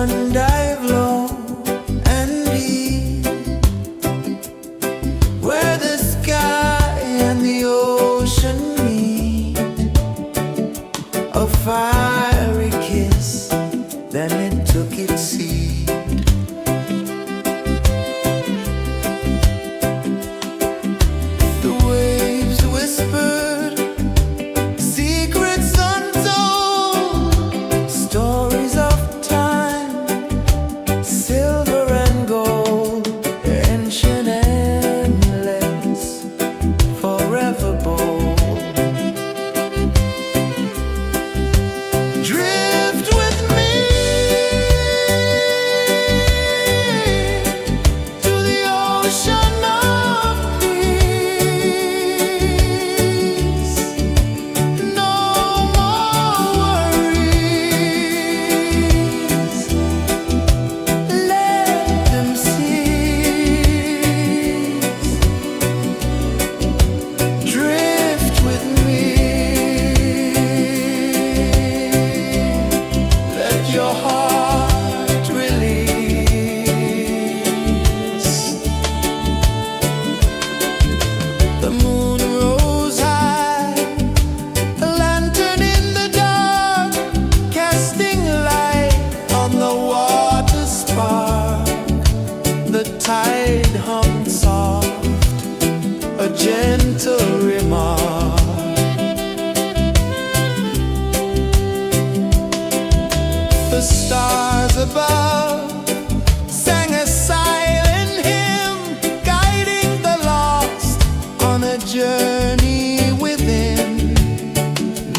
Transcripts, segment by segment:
one dive low and deep, where the sky and the ocean meet. A fiery kiss, then it took its seed. The waves whispered secrets untold, stories of time, silver and gold, ancient endless, forever bold. Drift with me to the ocean of peace. No more worries, let them cease. Drift with me, let your heart release. The moon rose high, a lantern in the dark, casting light on the water spark. The tide hummed soft, a gentle remark. The stars above sang a silent hymn, guiding the lost on a journey within.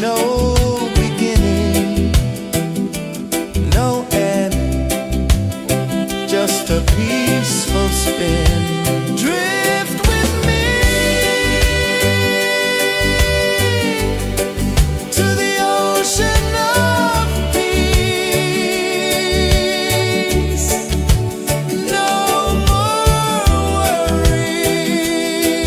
No beginning, no end, just a peaceful spin. Drift with me to the ocean of peace. No more worries,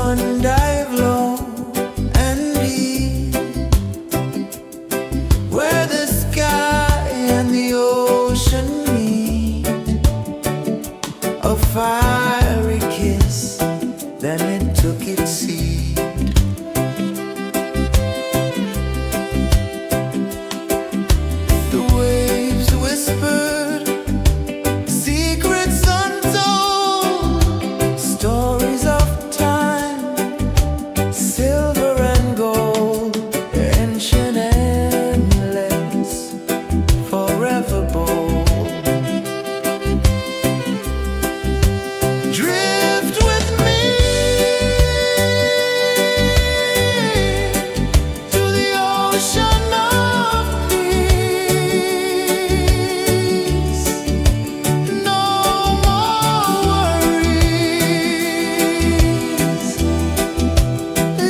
sun dive low and deep, where the sky and the ocean meet. A fiery kiss, then it took its seed. The waves whispered secrets untold, stories of time, silver and gold, ancient, endless, forever bold. Drift with me to the ocean of peace. No more worries,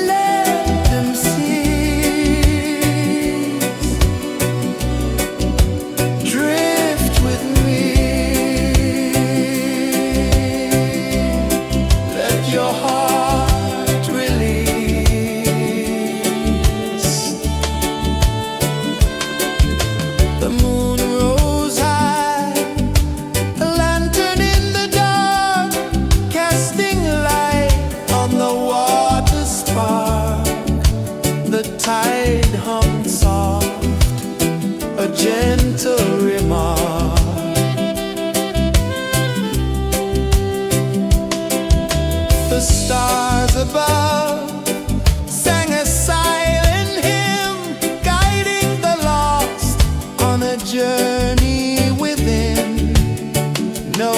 let them cease. Drift with me, let your heart release. The moon rose high, a lantern in the dark, casting light on the water spark. The tide hummed soft, a gentle remark. The stars above sang a silent hymn, guiding the lost on a journey within. No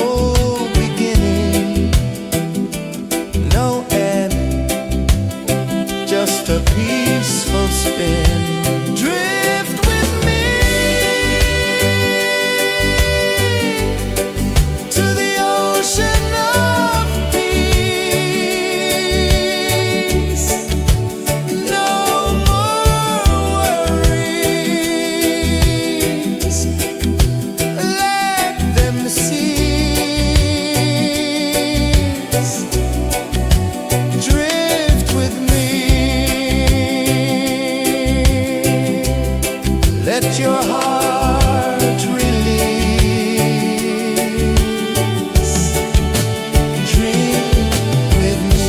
beginning, no end, just a peaceful spin. Drift with me to the ocean of peace. No more worries, let them cease. Drift with me, let your heart release. Dream with me.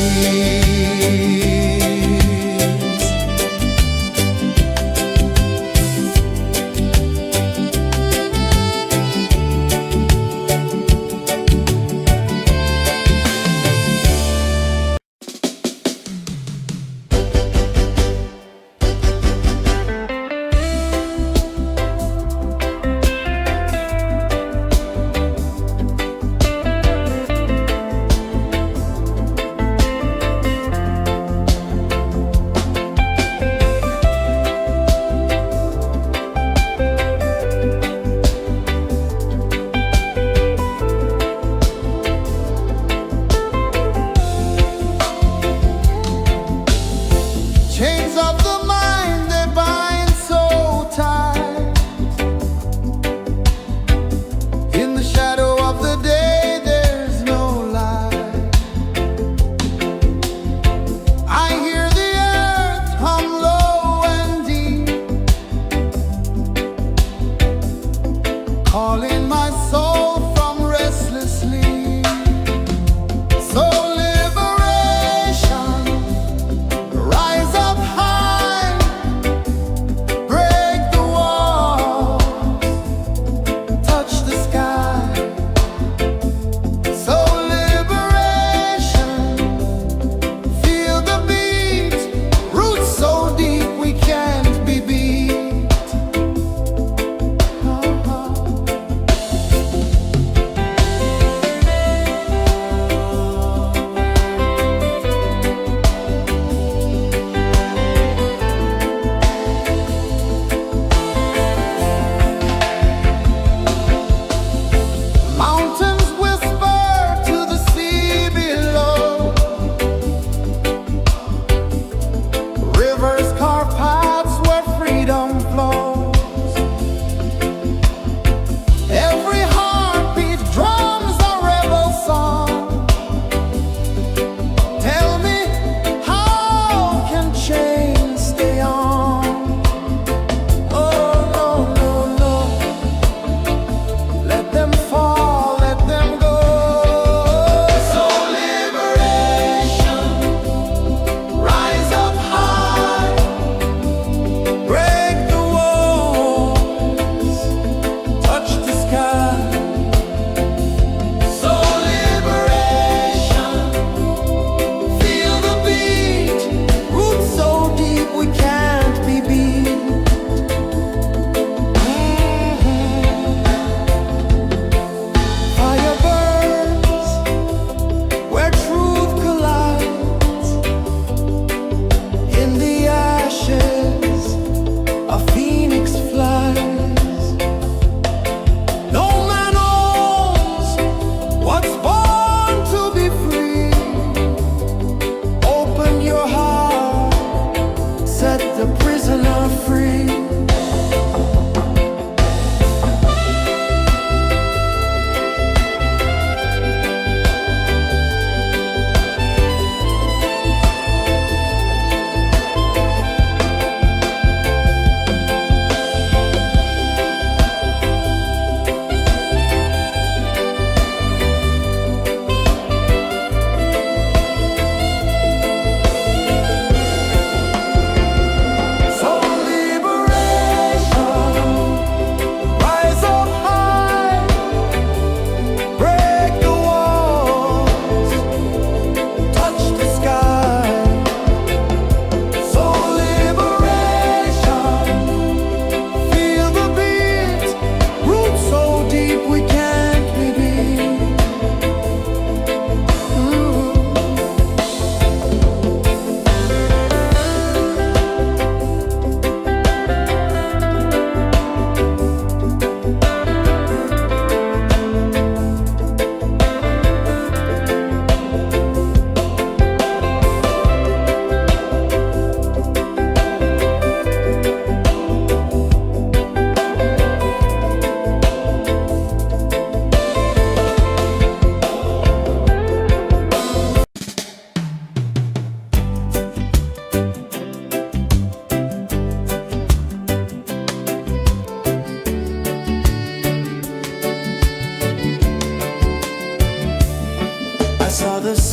Chains of the mind, they bind so tight. In the shadow of the day, there's no light. I hear the earth hum low and deep, calling my soul from restless sleep. So liberation, rise up high, break the walls, touch the sky. So liberation, feel the beat, roots so deep we can't be beat.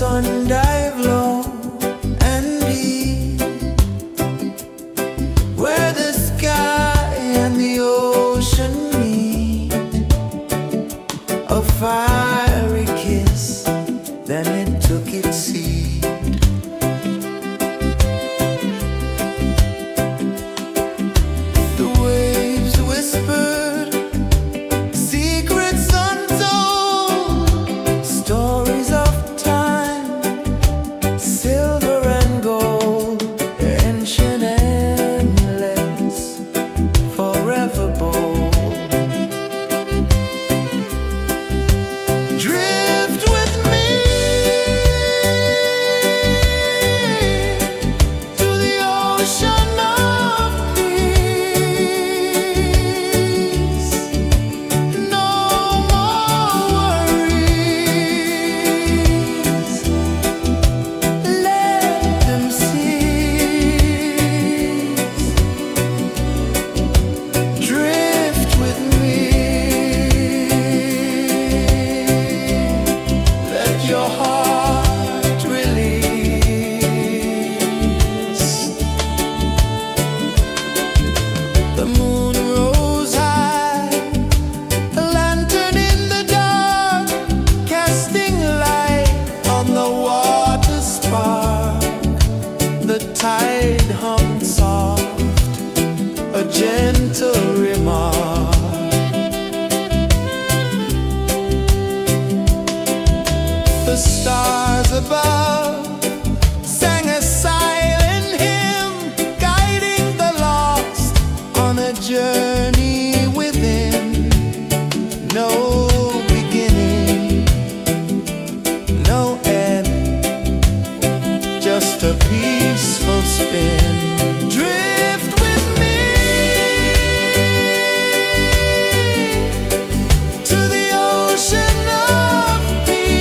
sun dive low and deep, where the sky and the ocean meet, a fiery kiss, then it took its seat. The waves whispered secrets untold, stories of time, silver and gold, ancient, endless, forever bold. Drift with me to the ocean of peace. No more worries, let them cease. Drift with me, let your heart release. The moon rose high, a lantern in the dark, casting light on the water spark. The tide hummed soft, a gentle remark. The stars above sang a silent hymn, guiding the lost on a journey within. No beginning, no end, just a peaceful spin. Drift with me to the ocean of peace.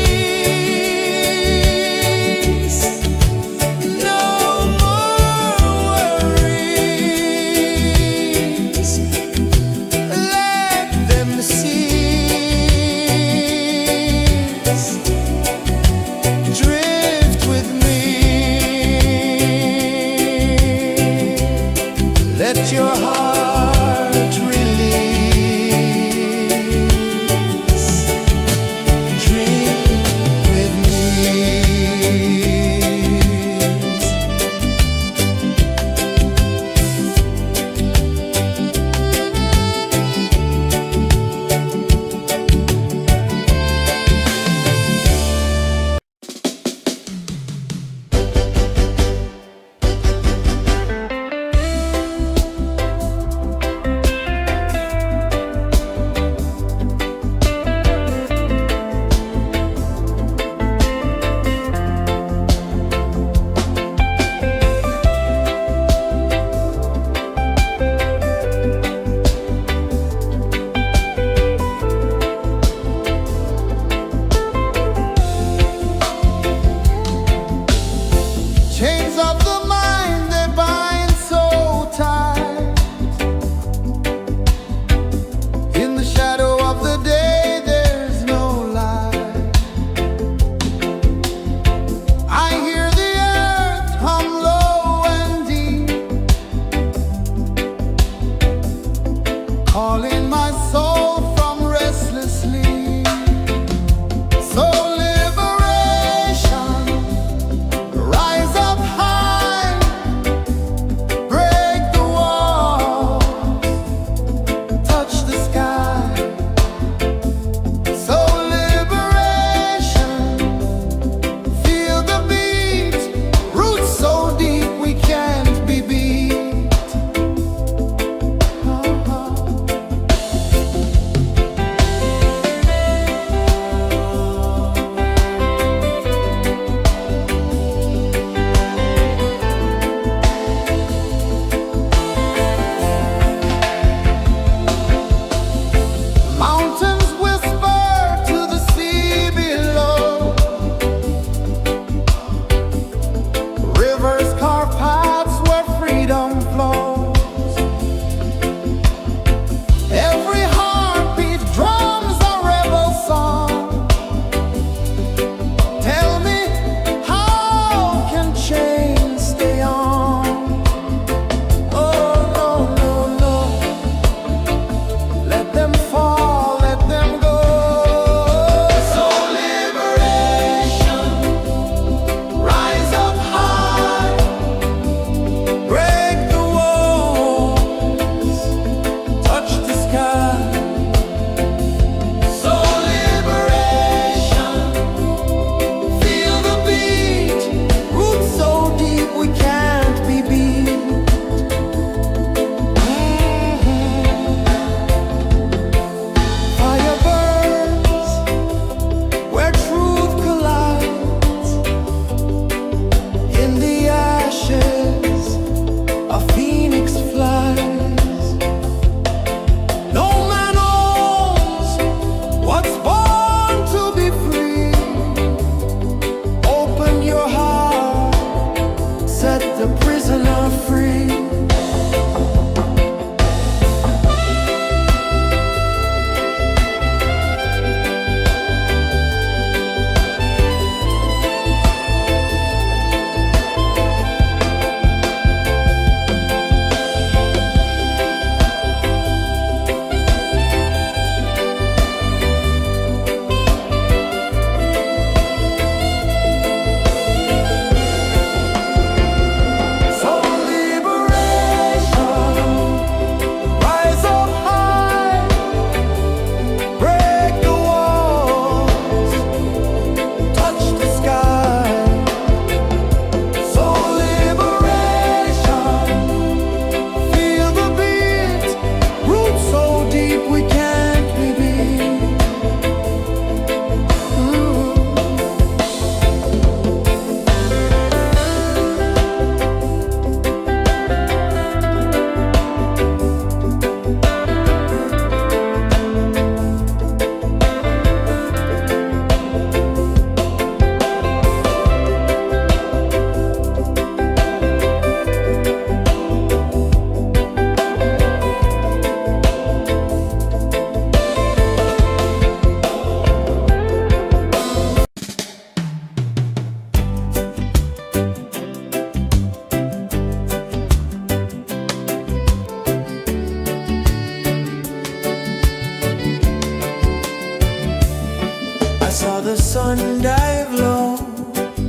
I saw the sun dive low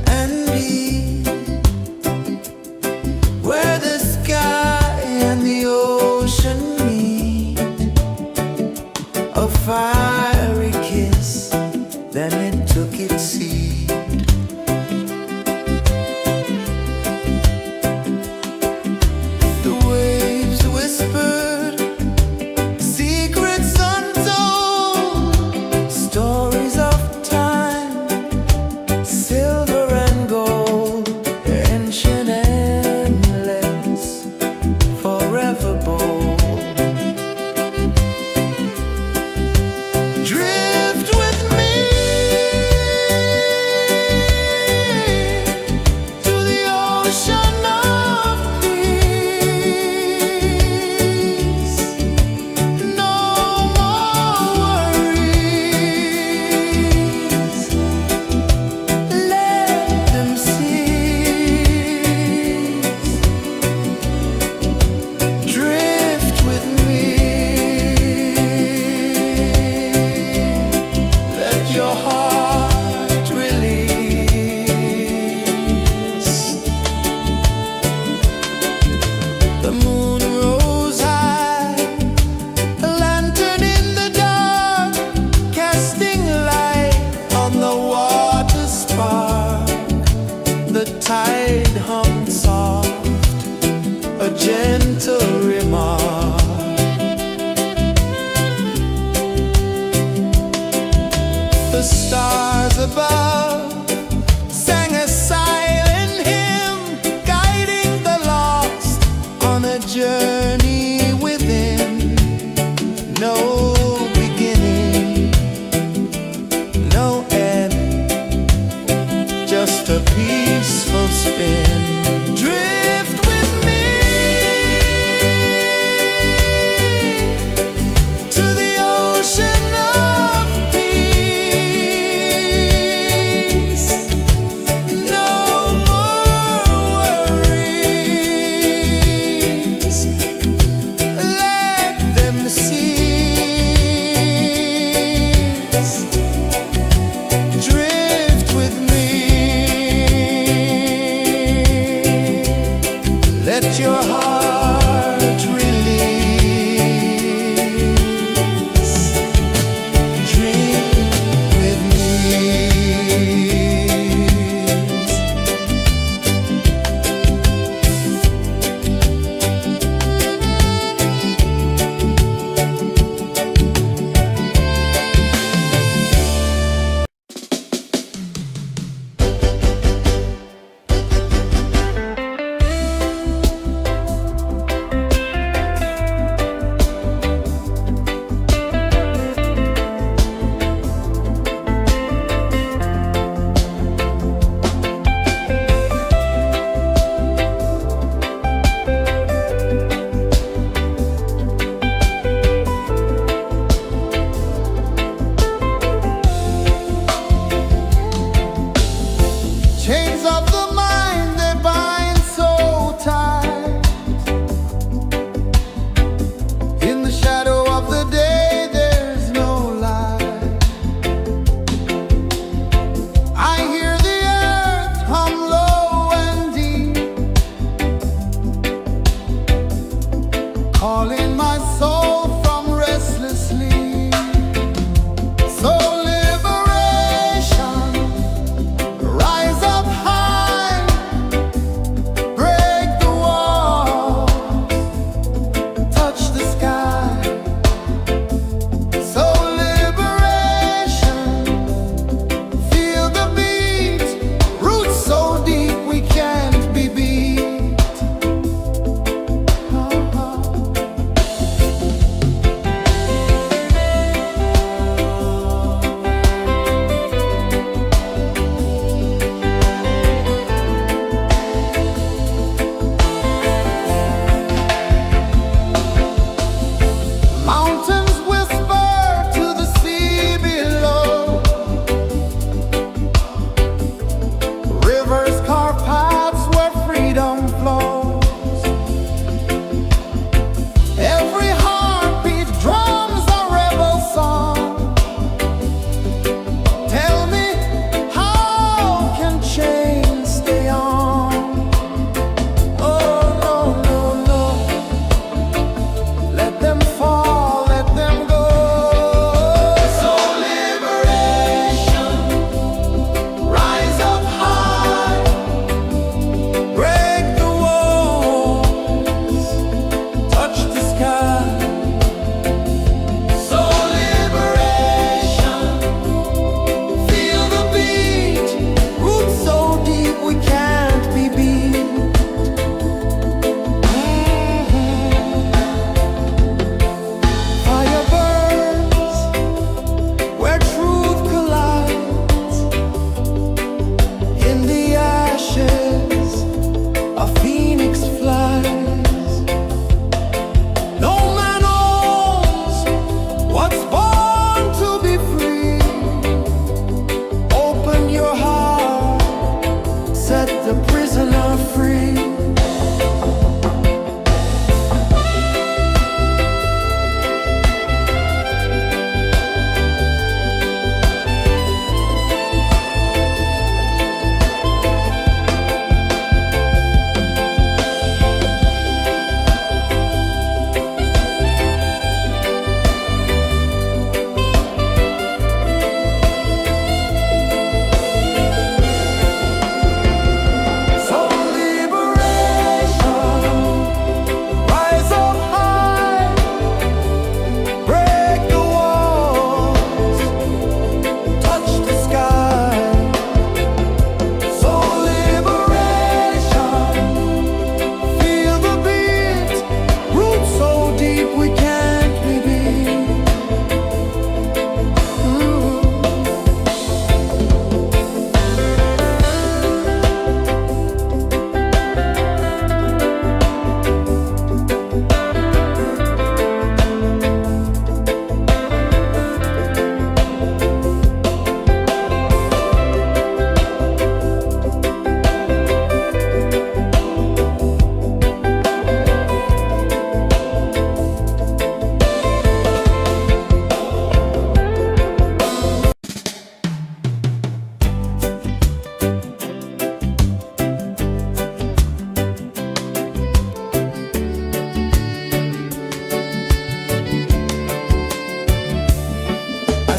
and deep, where the sky and the ocean meet. A fiery kiss, then it took its seed. The waves whispered secrets untold, stories of time, silver and gold, ancient, endless, forever bold.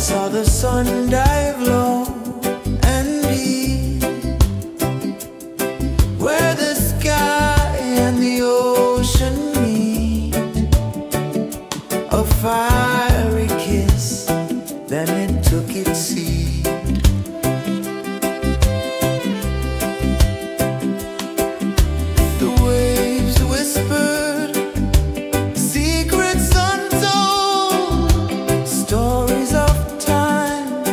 saw the sun dive low and deep, where the sky and the ocean meet. A fiery kiss, then it took its seat. The waves whispered secrets untold, stories of time,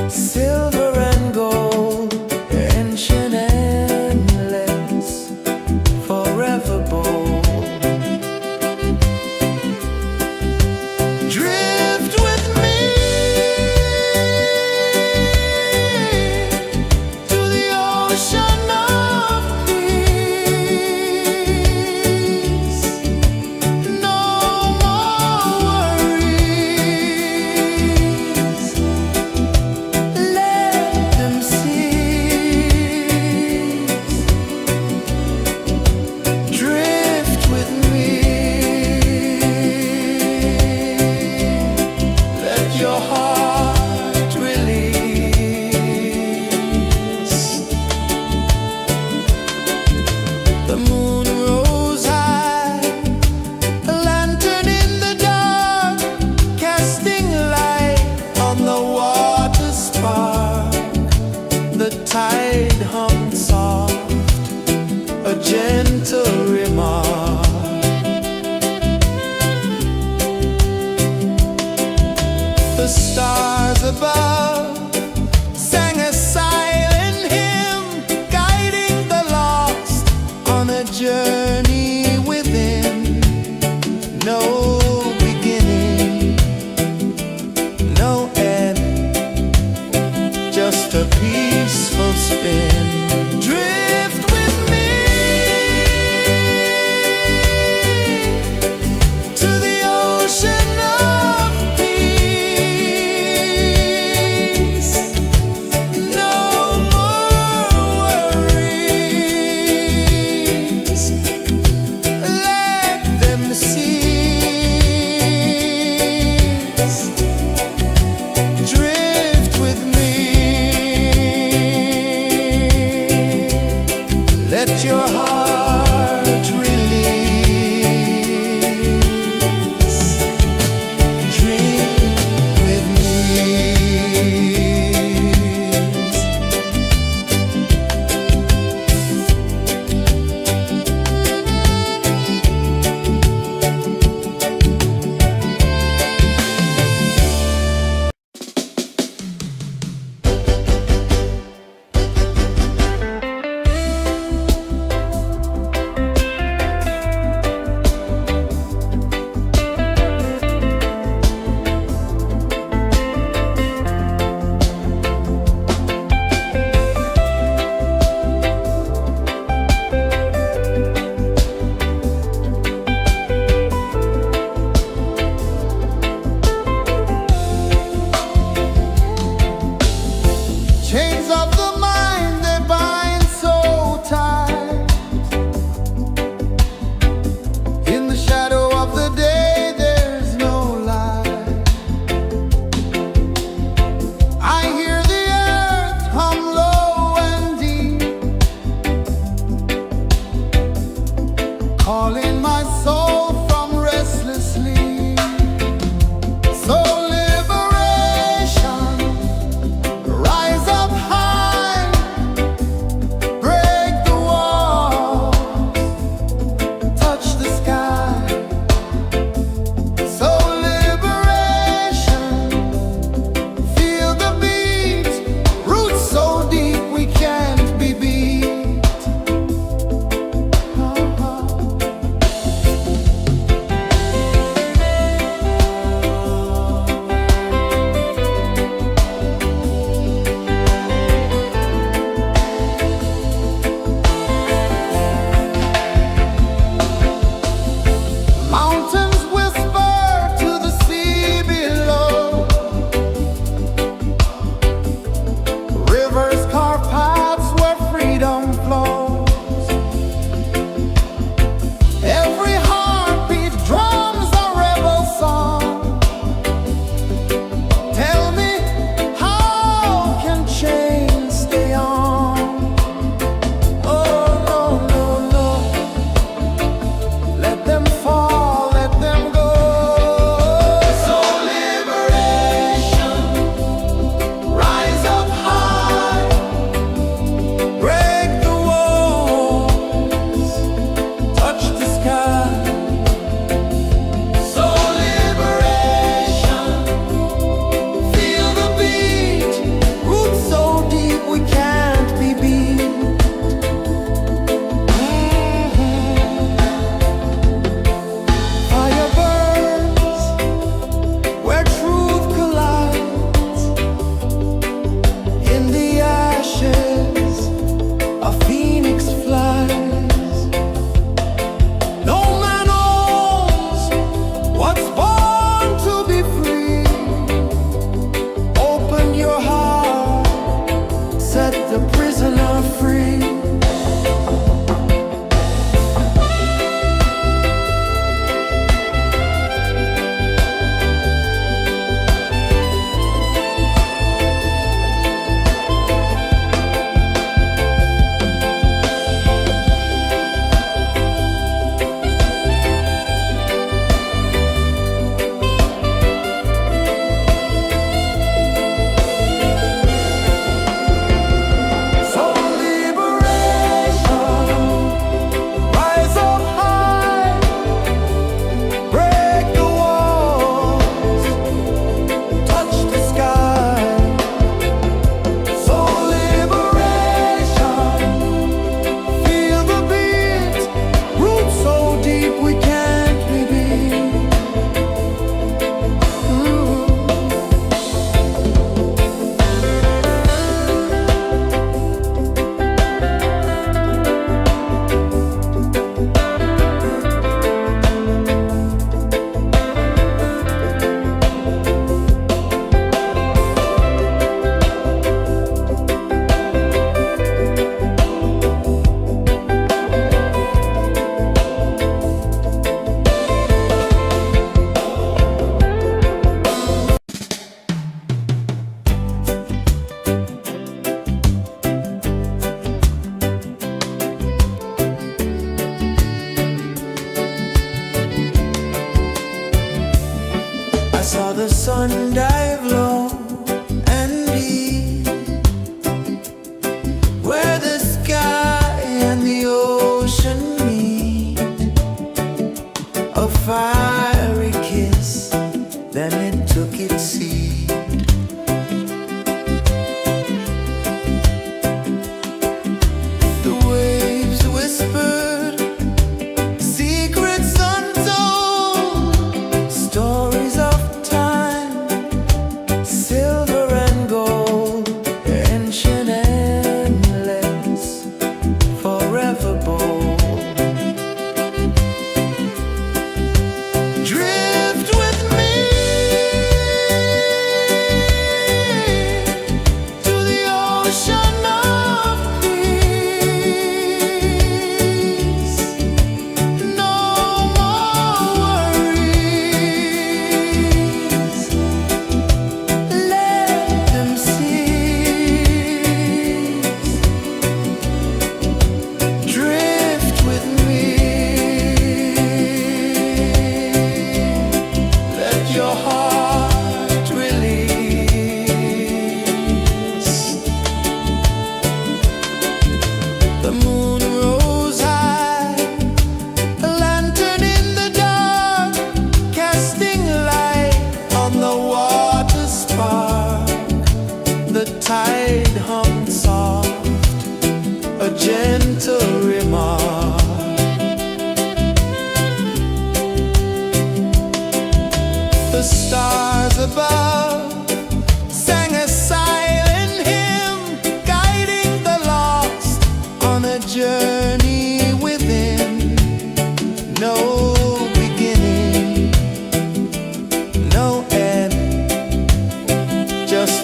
silver and gold, ancient, endless, forever bold. Drift with me to the ocean of peace. No more worries, let them cease. Drift with me, let your heart release. The moon rose high, a lantern in the dark, casting light on the water spark. The tide hummed soft, a gentle remark. The stars above sang a silent hymn, guiding the lost on a journey within. No beginning, no end, just a peaceful spin. Drift with me to the ocean of peace.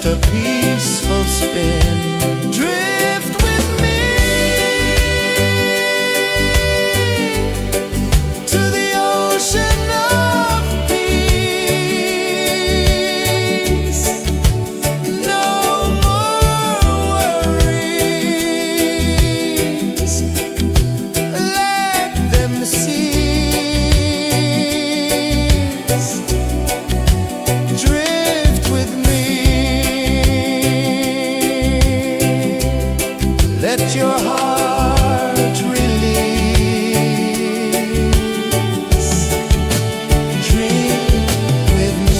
a peaceful spin. Drift with me to the ocean of peace. No more worries. Let them cease. Drift with me. Let your heart release. Dream with me.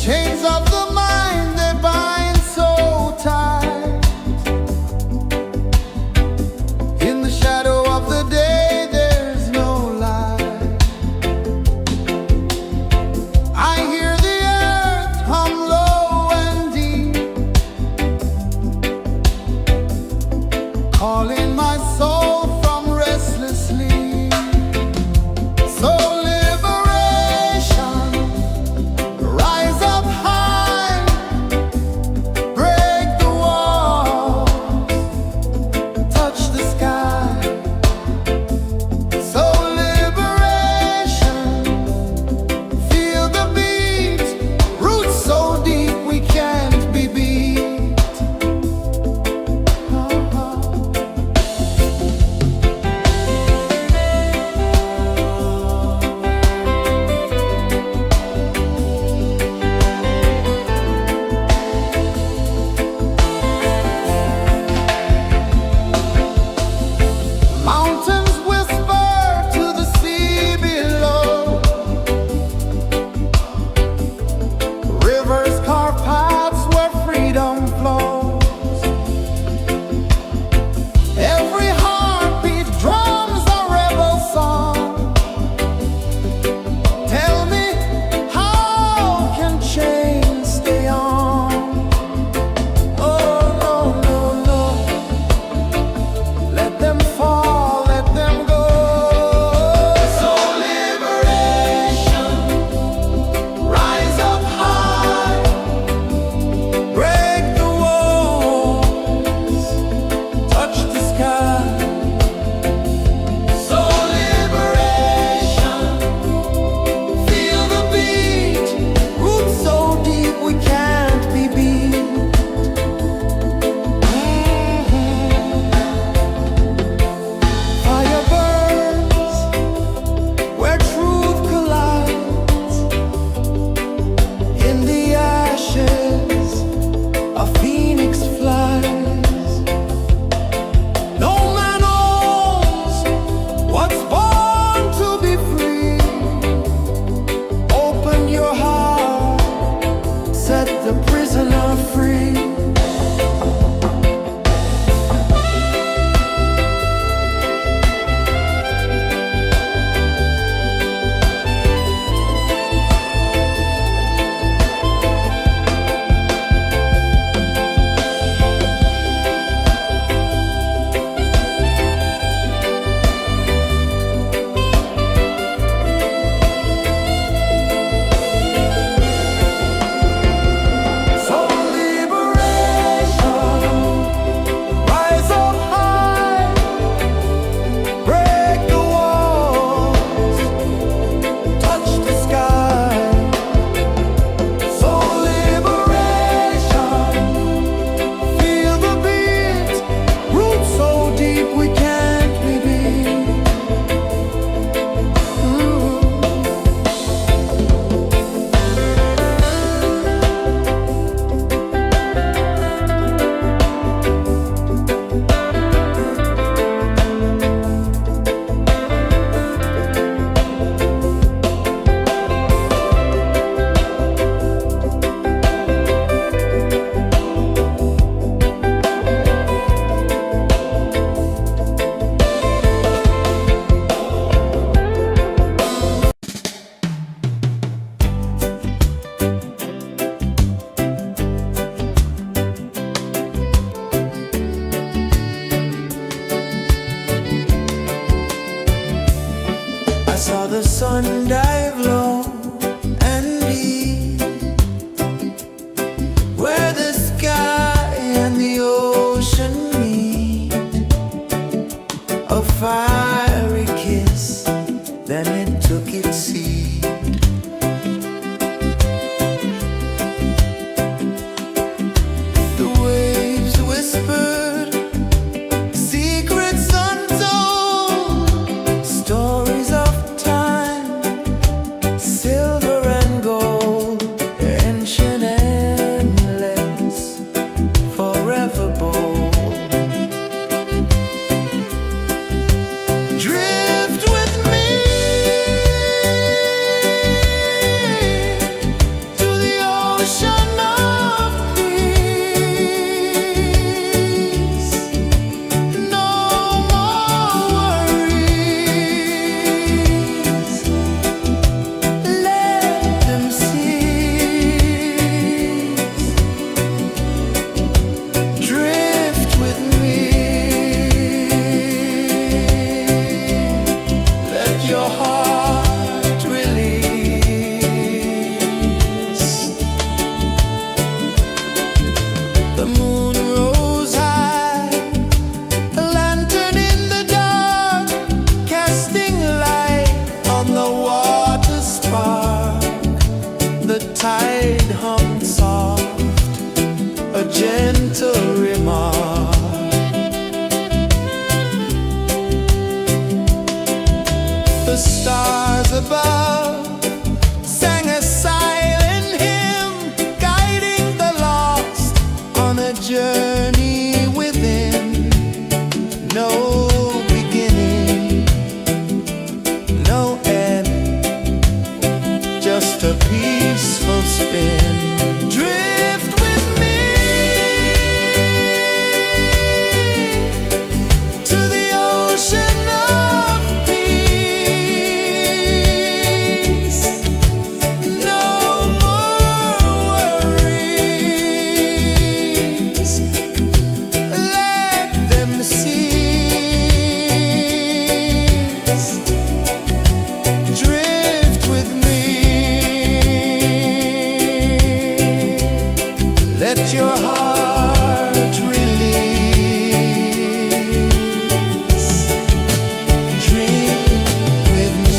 Chains of the mind, they bind so tight. In the shadow of the day, there's no light. I hear the earth hum low and deep, calling my soul from restless sleep. So liberation, rise up high, break the walls, touch the sky. So liberation, feel the beat, roots so deep we can't be beat. Mountains whisper to the sea below. Rivers carve paths where freedom flows. Every heartbeat drums a rebel song. Tell me, how can chains stay on? Oh, no, no, no. Let them fall, let them go. So liberation, rise up high, ocean of peace. No more worries. Let them cease. Drift with me. Let your heart release. The moon rose high, a lantern in the dark, casting light on the water spark. The tide hummed soft, a gentle remark. The stars above sang a silent hymn, guiding the lost on a journey within. No beginning, no end, just a peaceful spin. Drift with me to the ocean of peace. No more worries. Let them cease. Drift with me. Let your heart release. Dream with me.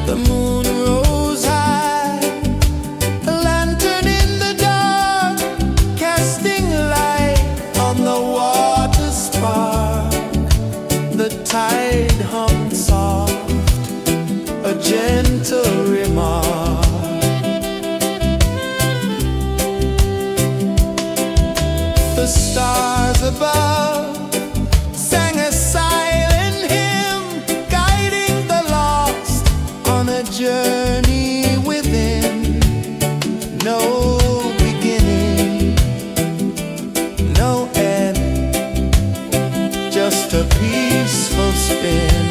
The moon rose high, a lantern in the dark, casting light on the water spark. The tide hung soft, a gentle remark. The stars above sang a silent hymn, guiding the lost on a journey within. No beginning, no end, just a peaceful spin.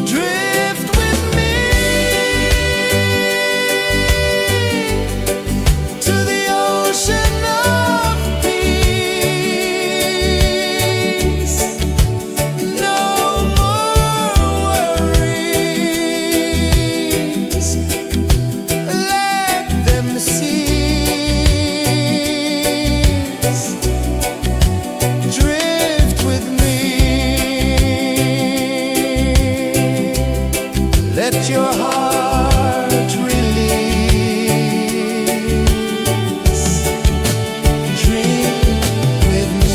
Drift with me to the ocean of peace. No more worries, let them cease. Drift with me, let your heart release. Dream with me.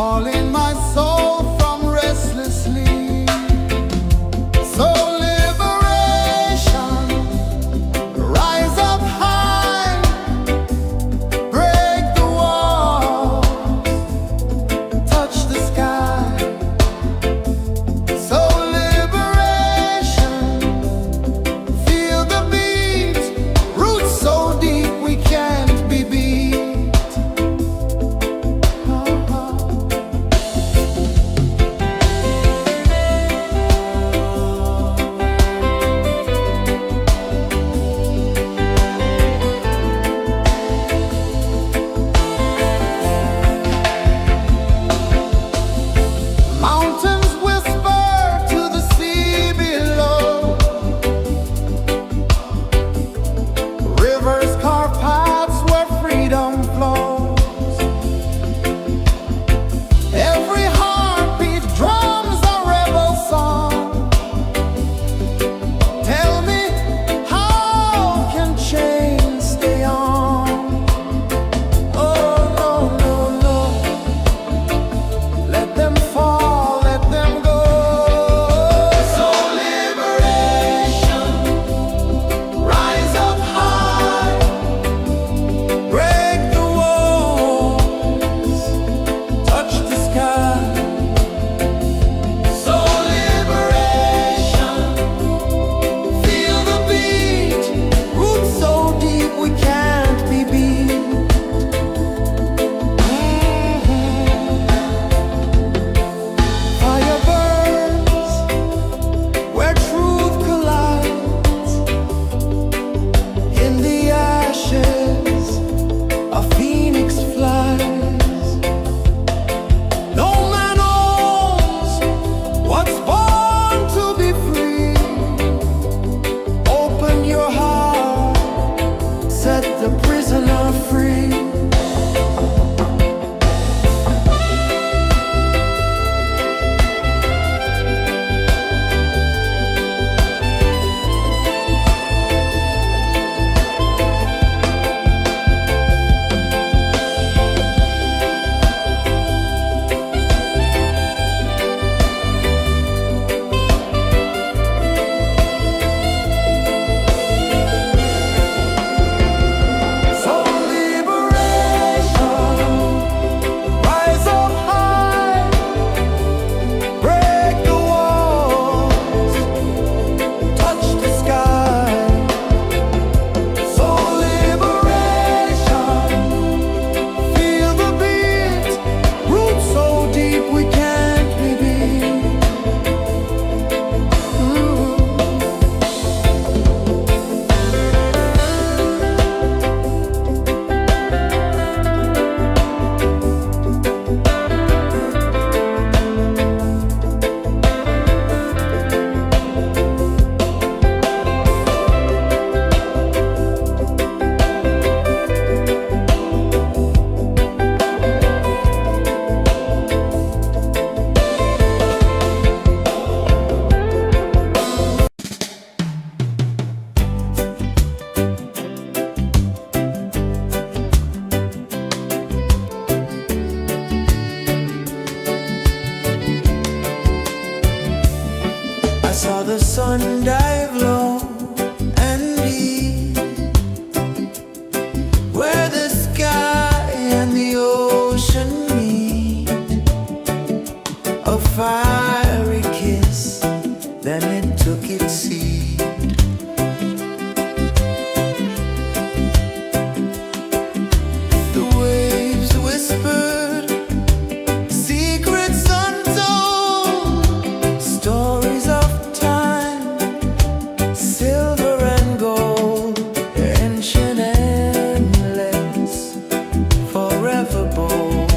calling my soul from restless sleep. So liberation, rise up high, break the walls, touch the sky. So liberation, feel the beat, roots so deep we can't be beat. Mountains whisper to the sea below. Rivers carve paths where freedom flows. Every heartbeat drums a rebel song. Tell me, how can chains stay on? Oh, no, no, no. Let them fall, let them go. So liberation, rise up high, break the walls, touch the sky. So liberation, feel the beat, roots so deep we can't be beat. Fire burns where truth collides. In the ashes, a phoenix flies. No man knows what's born to be free. Open your heart, set the prisoner free. So liberation, rise up high, break the walls, touch the sky. So liberation, feel the beat, roots so deep we can't be beat. I saw the sun dive low and deep, where the sky and the ocean meet. A fiery kiss, then it took its seed. The waves whispered secrets untold, stories of time, silver and gold, ancient, endless, forever bold.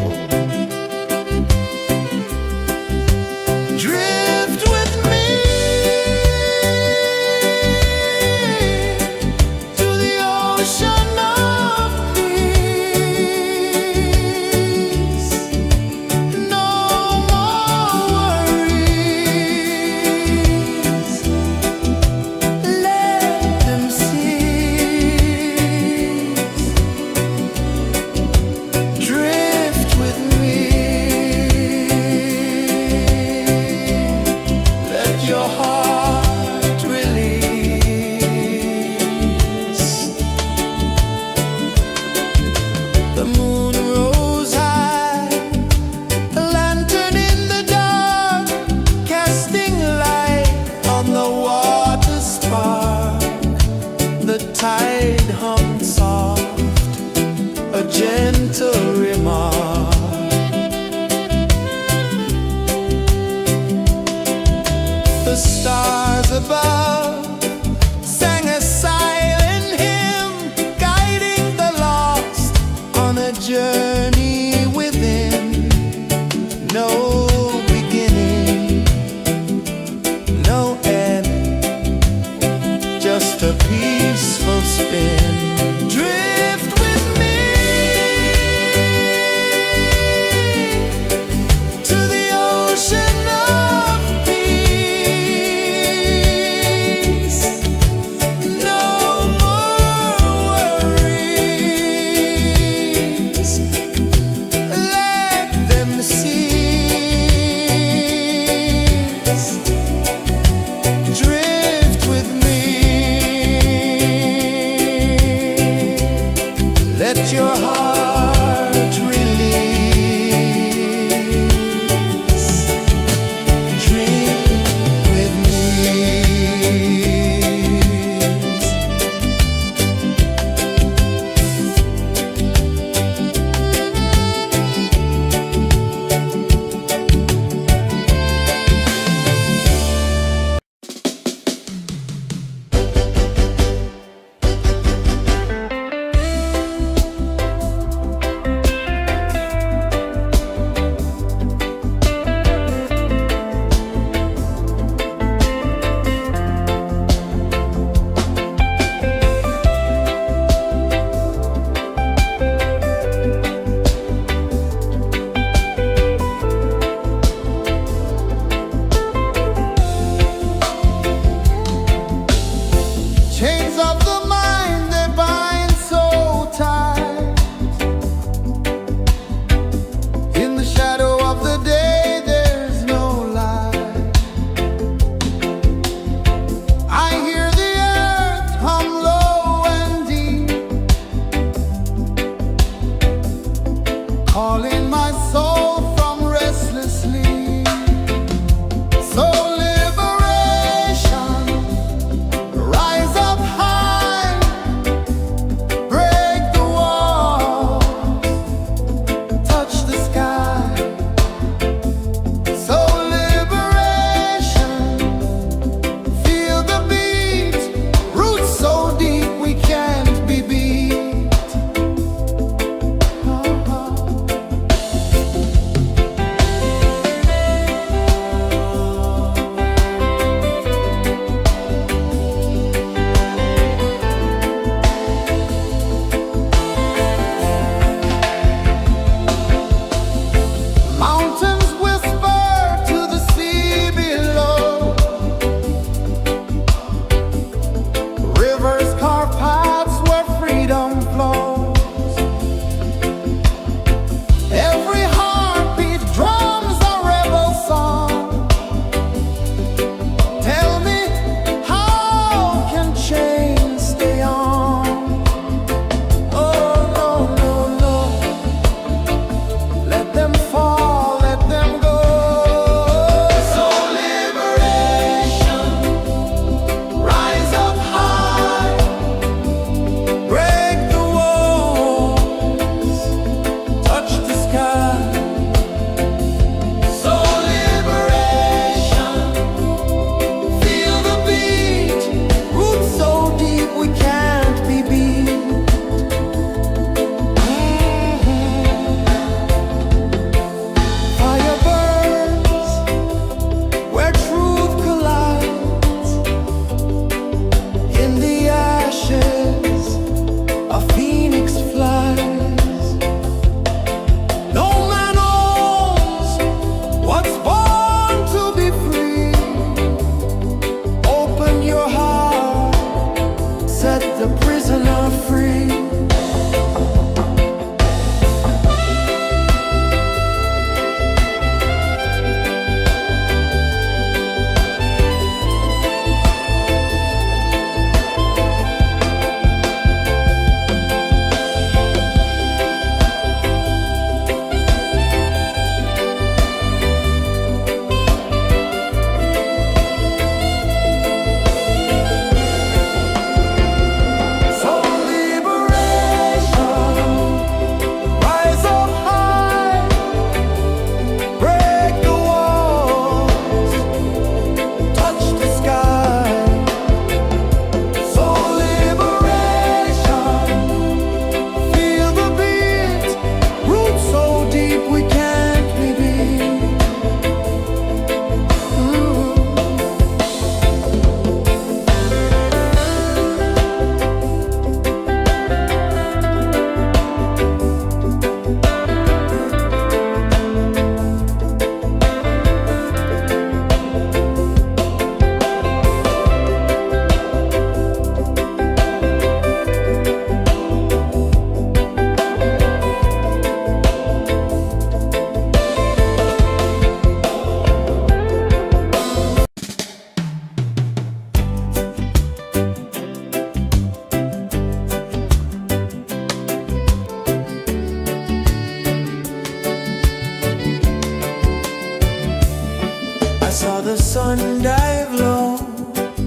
the sun dive low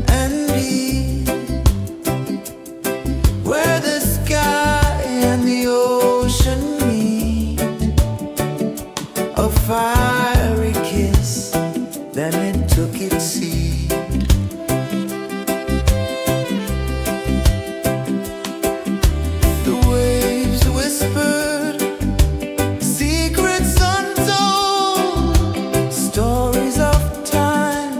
and deep, where the sky and the ocean meet. A fiery kiss, then it took its seed. The waves whispered secrets untold, stories of time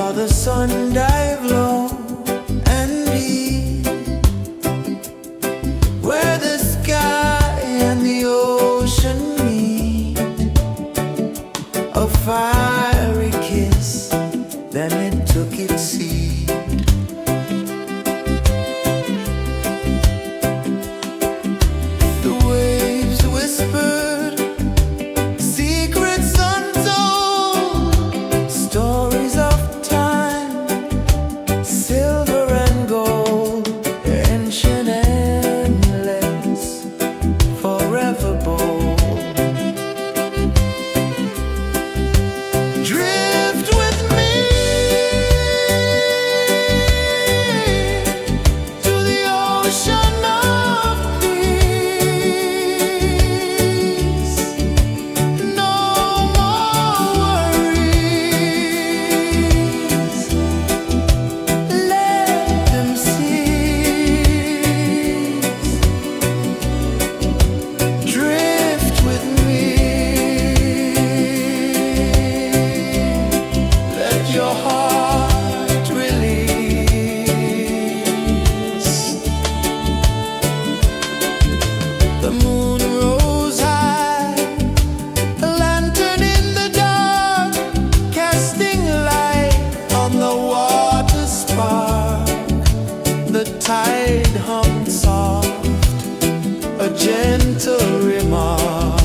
saw the sun dive low and deep, where the sky and the ocean meet. A fiery kiss, then it took its seed. The waves whispered secrets untold, stories of time, silver and gold, ancient, endless, forever bold. Drift with me to the ocean of peace. No more worries, let them cease. Drift with me, let your heart release. The moon rose high, a lantern in the dark, casting light on the water spark. The tide hummed soft, a gentle remark.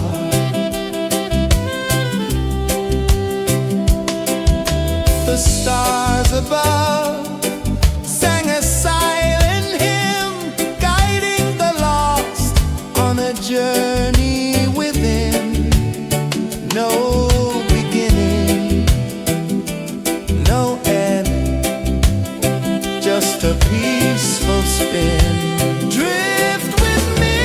The stars above sang a silent hymn, guiding the lost on a journey within. No beginning, no end, just a peaceful spin. Drift with me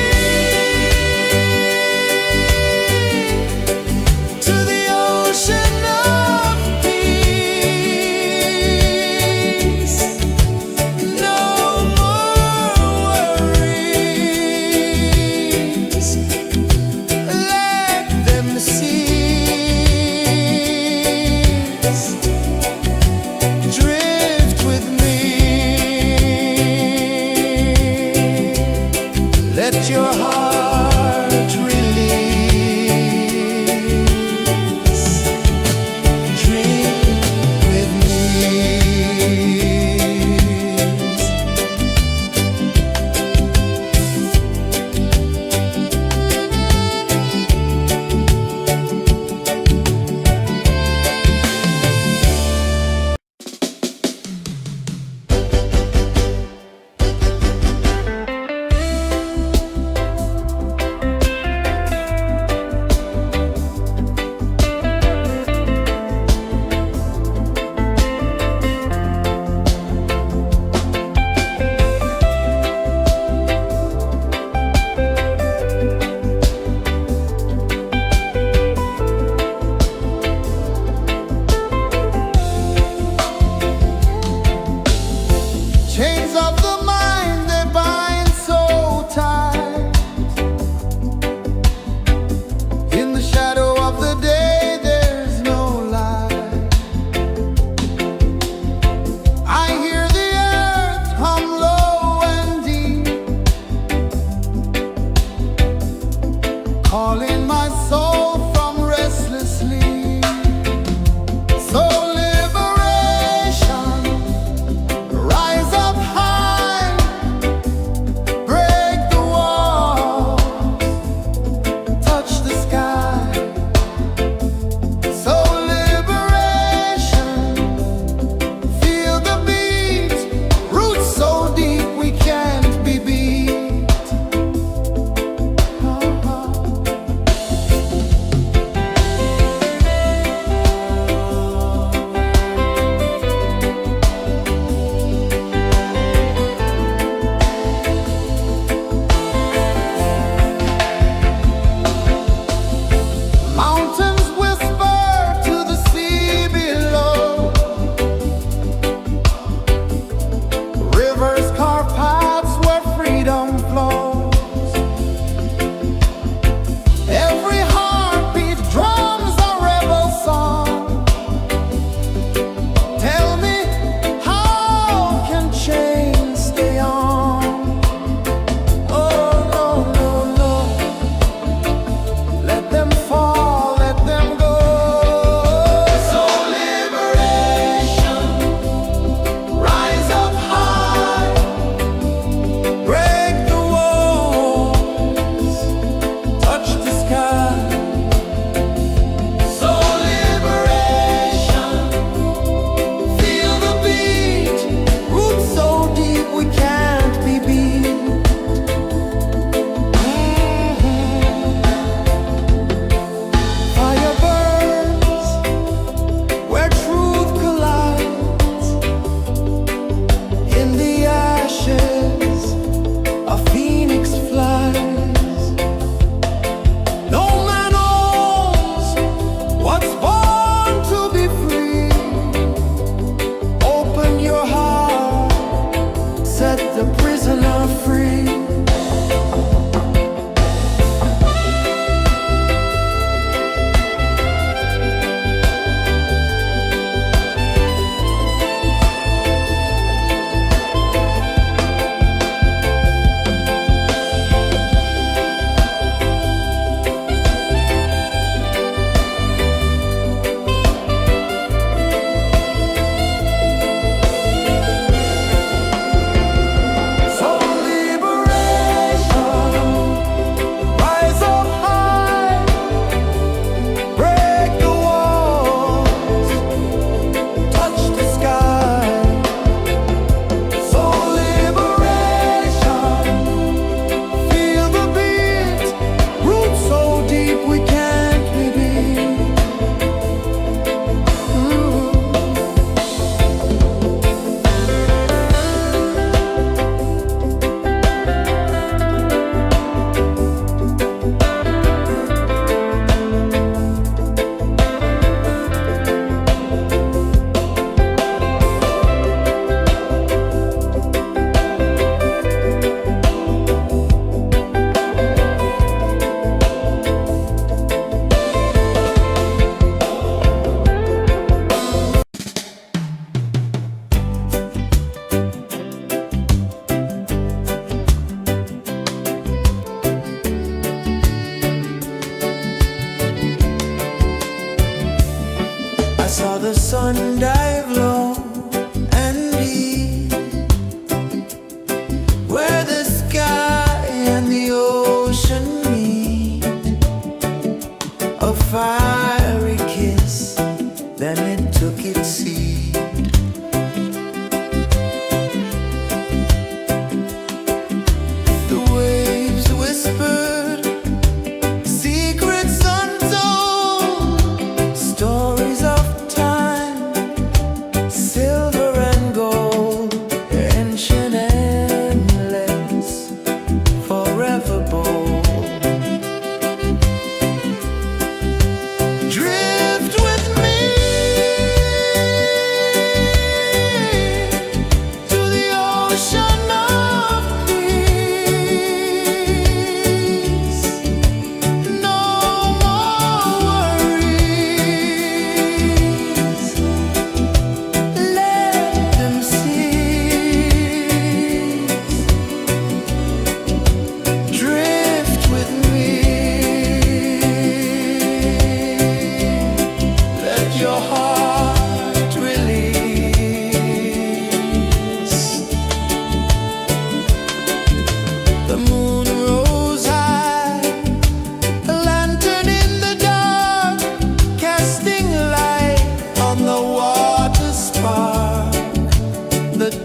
to the ocean of peace. No more worries, let them cease. Drift with me.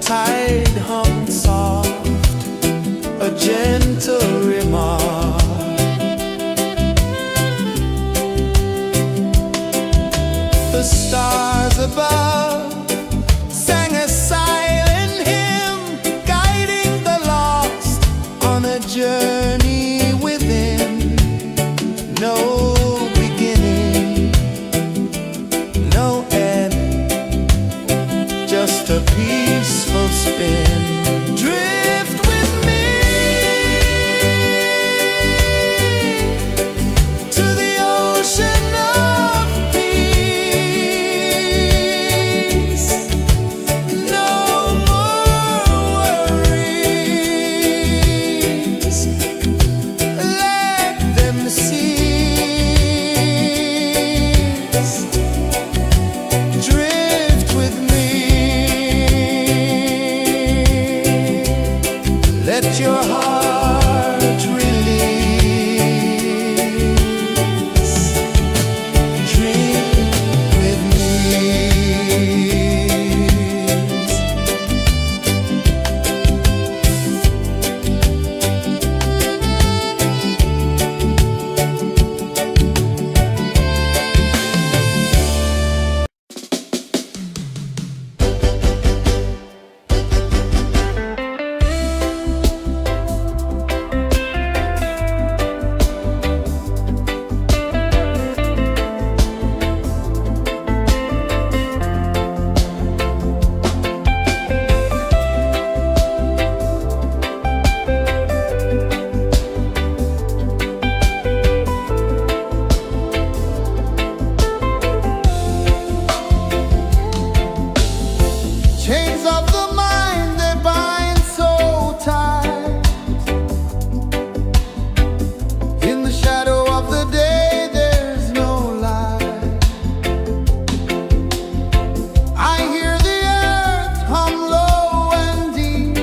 tide hummed soft, a gentle remark. The stars above sang a silent hymn, guiding the lost on a journey within. No beginning, no end, just a peaceful spin. Drift with me to the ocean of peace. No more worries, let them cease. Drift with me, let your heart release. Dream with me. Chains of the mind, they bind so tight. In the shadow of the day, there's no light. I hear the earth hum low and deep,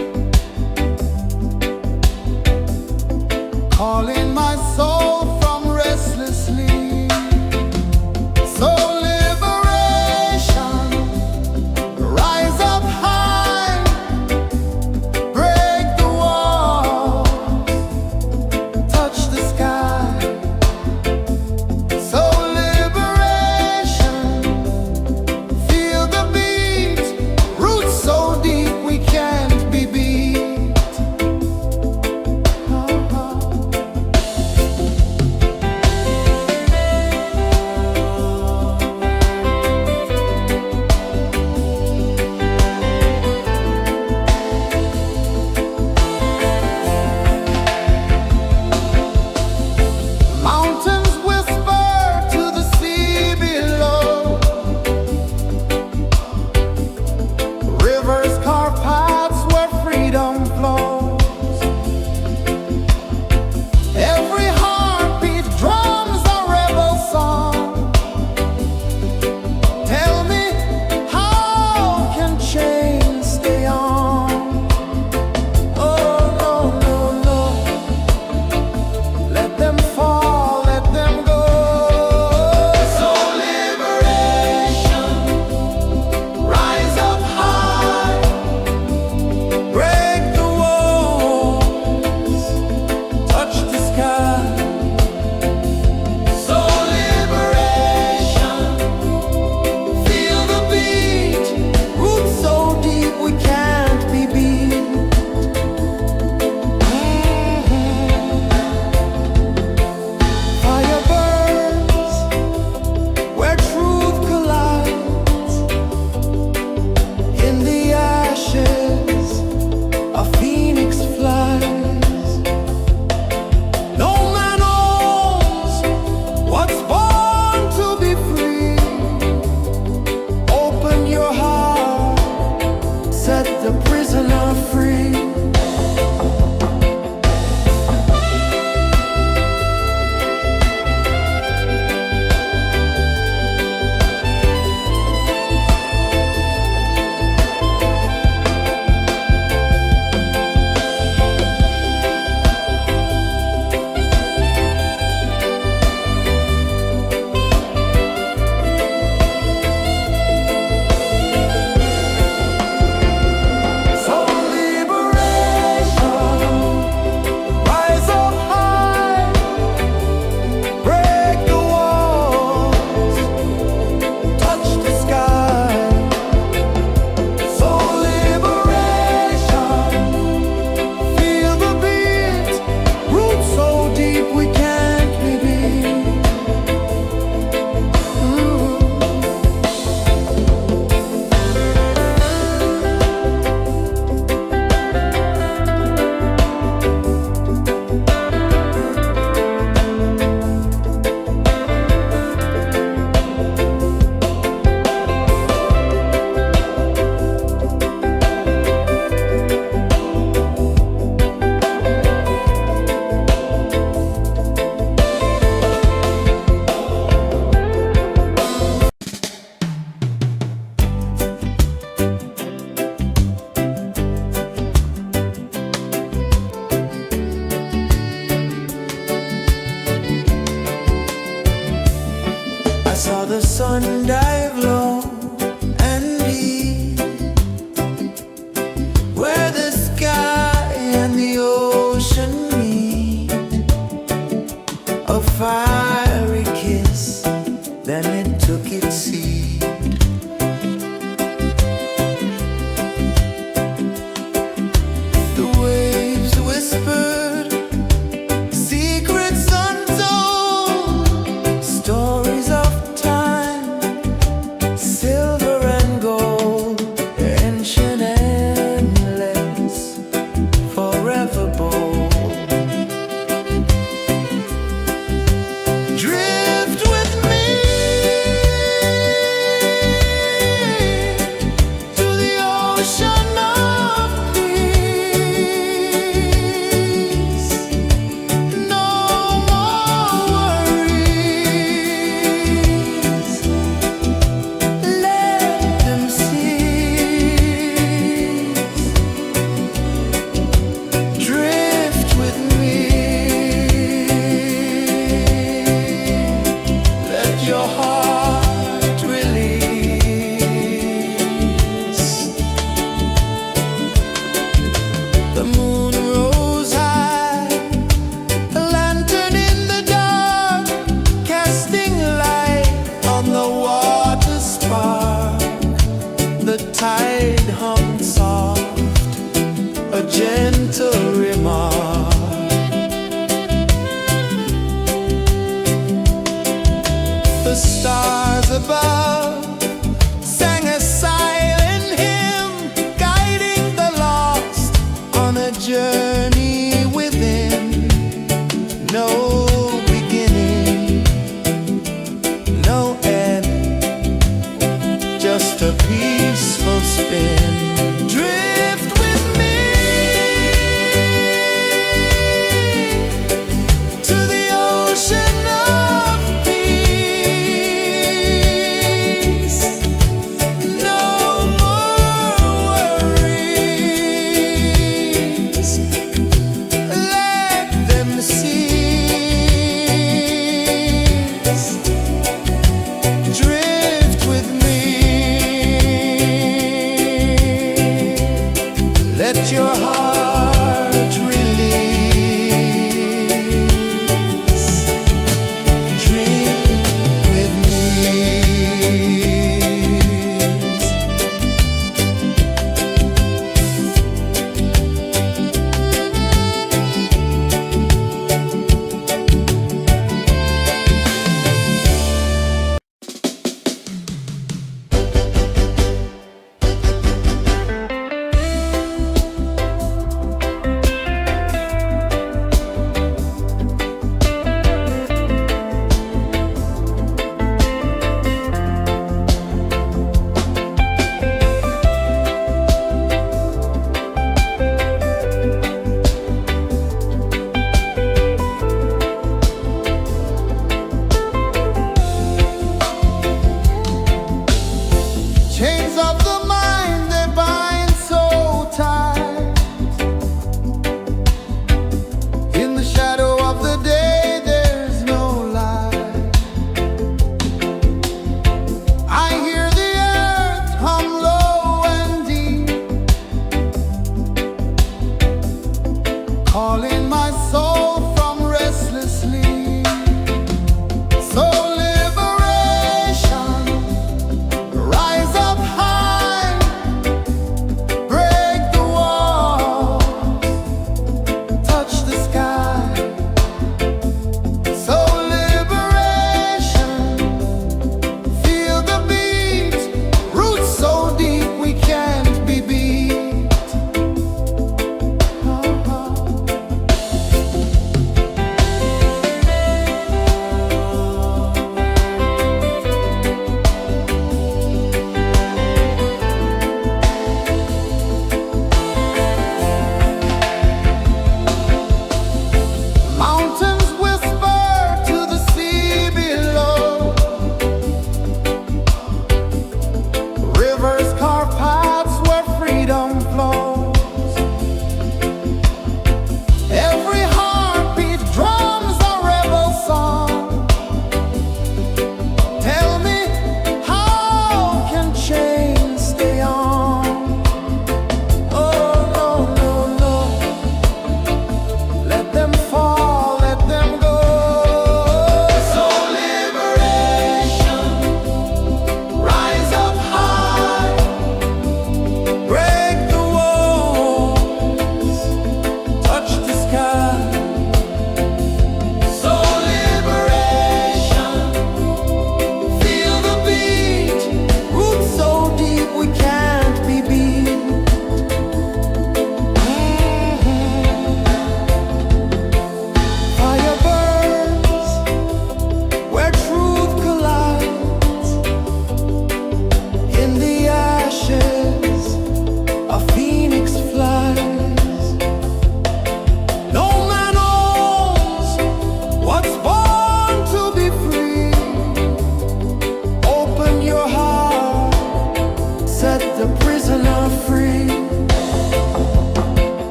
calling my soul from restless sleep. So liberation, rise up high. gentle remark. The stars above sang a silent hymn, guiding the lost on a journey within. No beginning, no end, just a peaceful spin. Drift with me to the ocean of peace. No more worries, let them cease. Drift with me, let your heart release. Dream with me.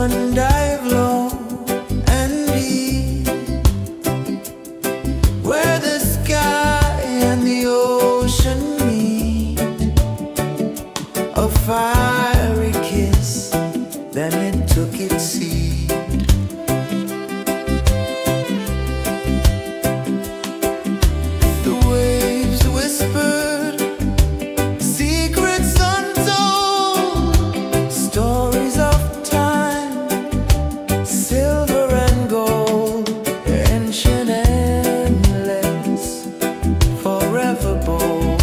sun dive low and deep, where the sky and the ocean meet, a fiery kiss, then it took its seed. The waves whispered secrets untold, stories of time, silver and gold, ancient, endless, forever bold.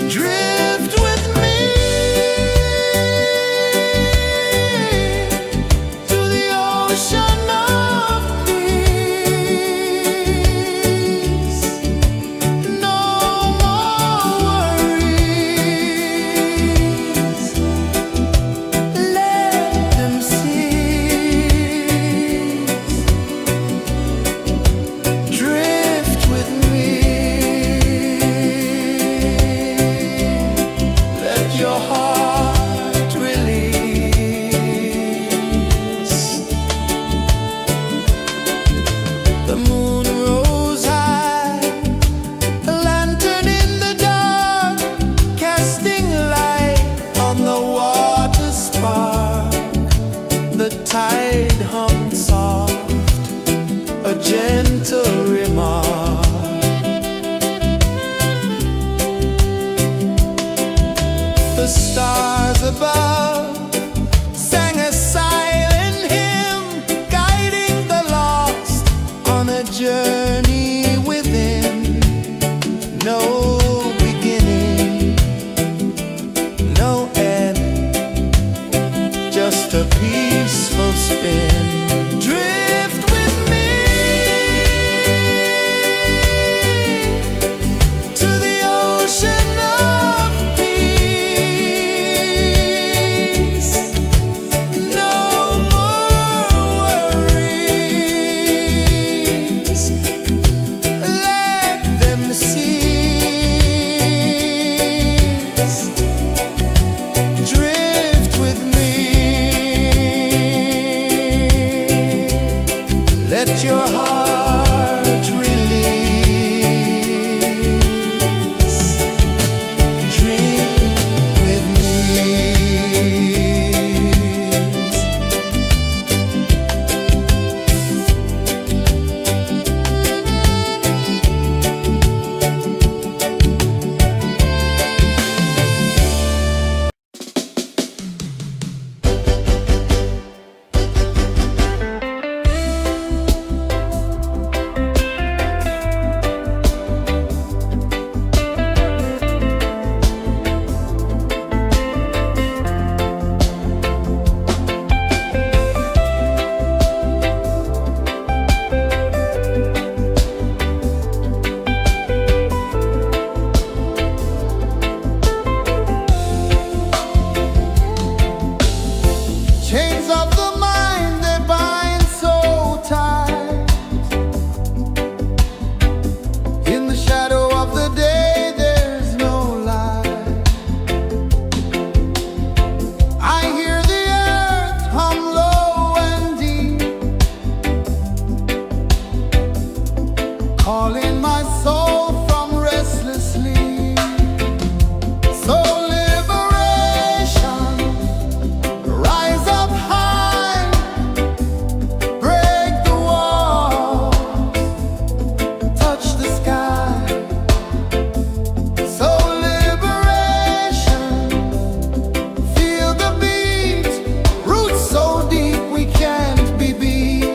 Drift with me to the ocean of peace. No more worries, let them cease. Drift with me, let your heart release. The moon rose high, a lantern in the dark, casting light on the water spark. The tide hummed soft, a gentle remark. The stars above sang a silent hymn, guiding the lost on a journey within. No beginning, no end, just a peaceful spin. Drift with me to the ocean of peace. No more worries, let them cease. Drift with me, let your heart release. Drift with me. Chains of the mind, they bind so tight. In the shadow of the day, there's no light. I hear the earth hum low and deep, calling my soul from restless sleep. So liberation, rise up high, break the walls, touch the sky. So liberation, feel the beat, roots so deep we can't be beat.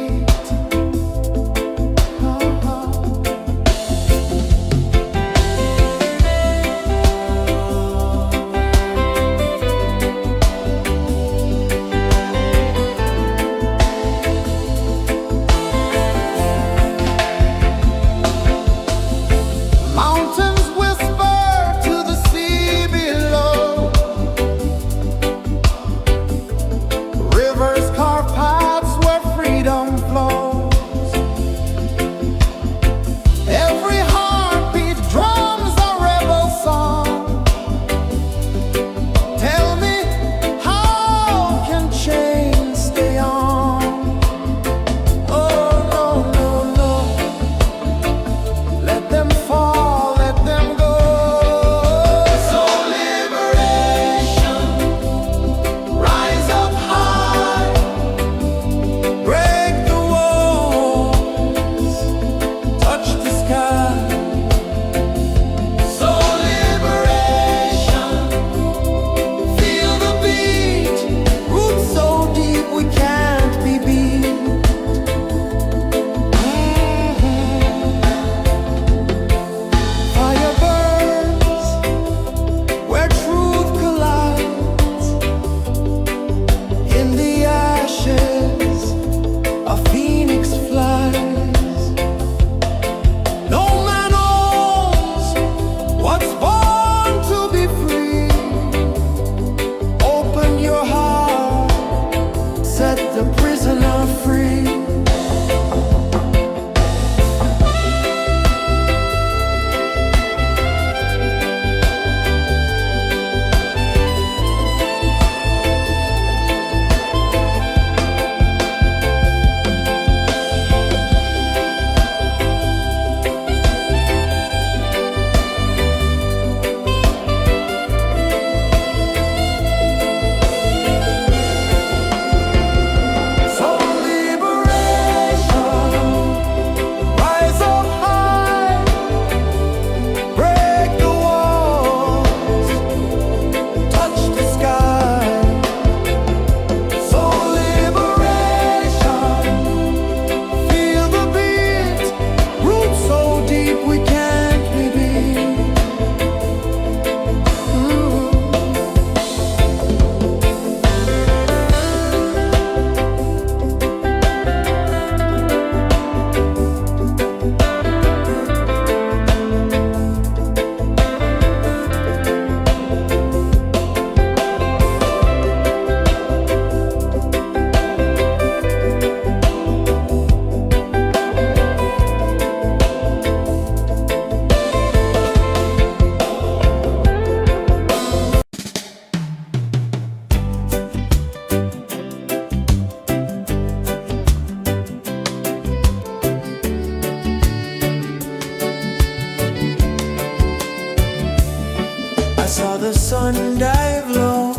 sun dive low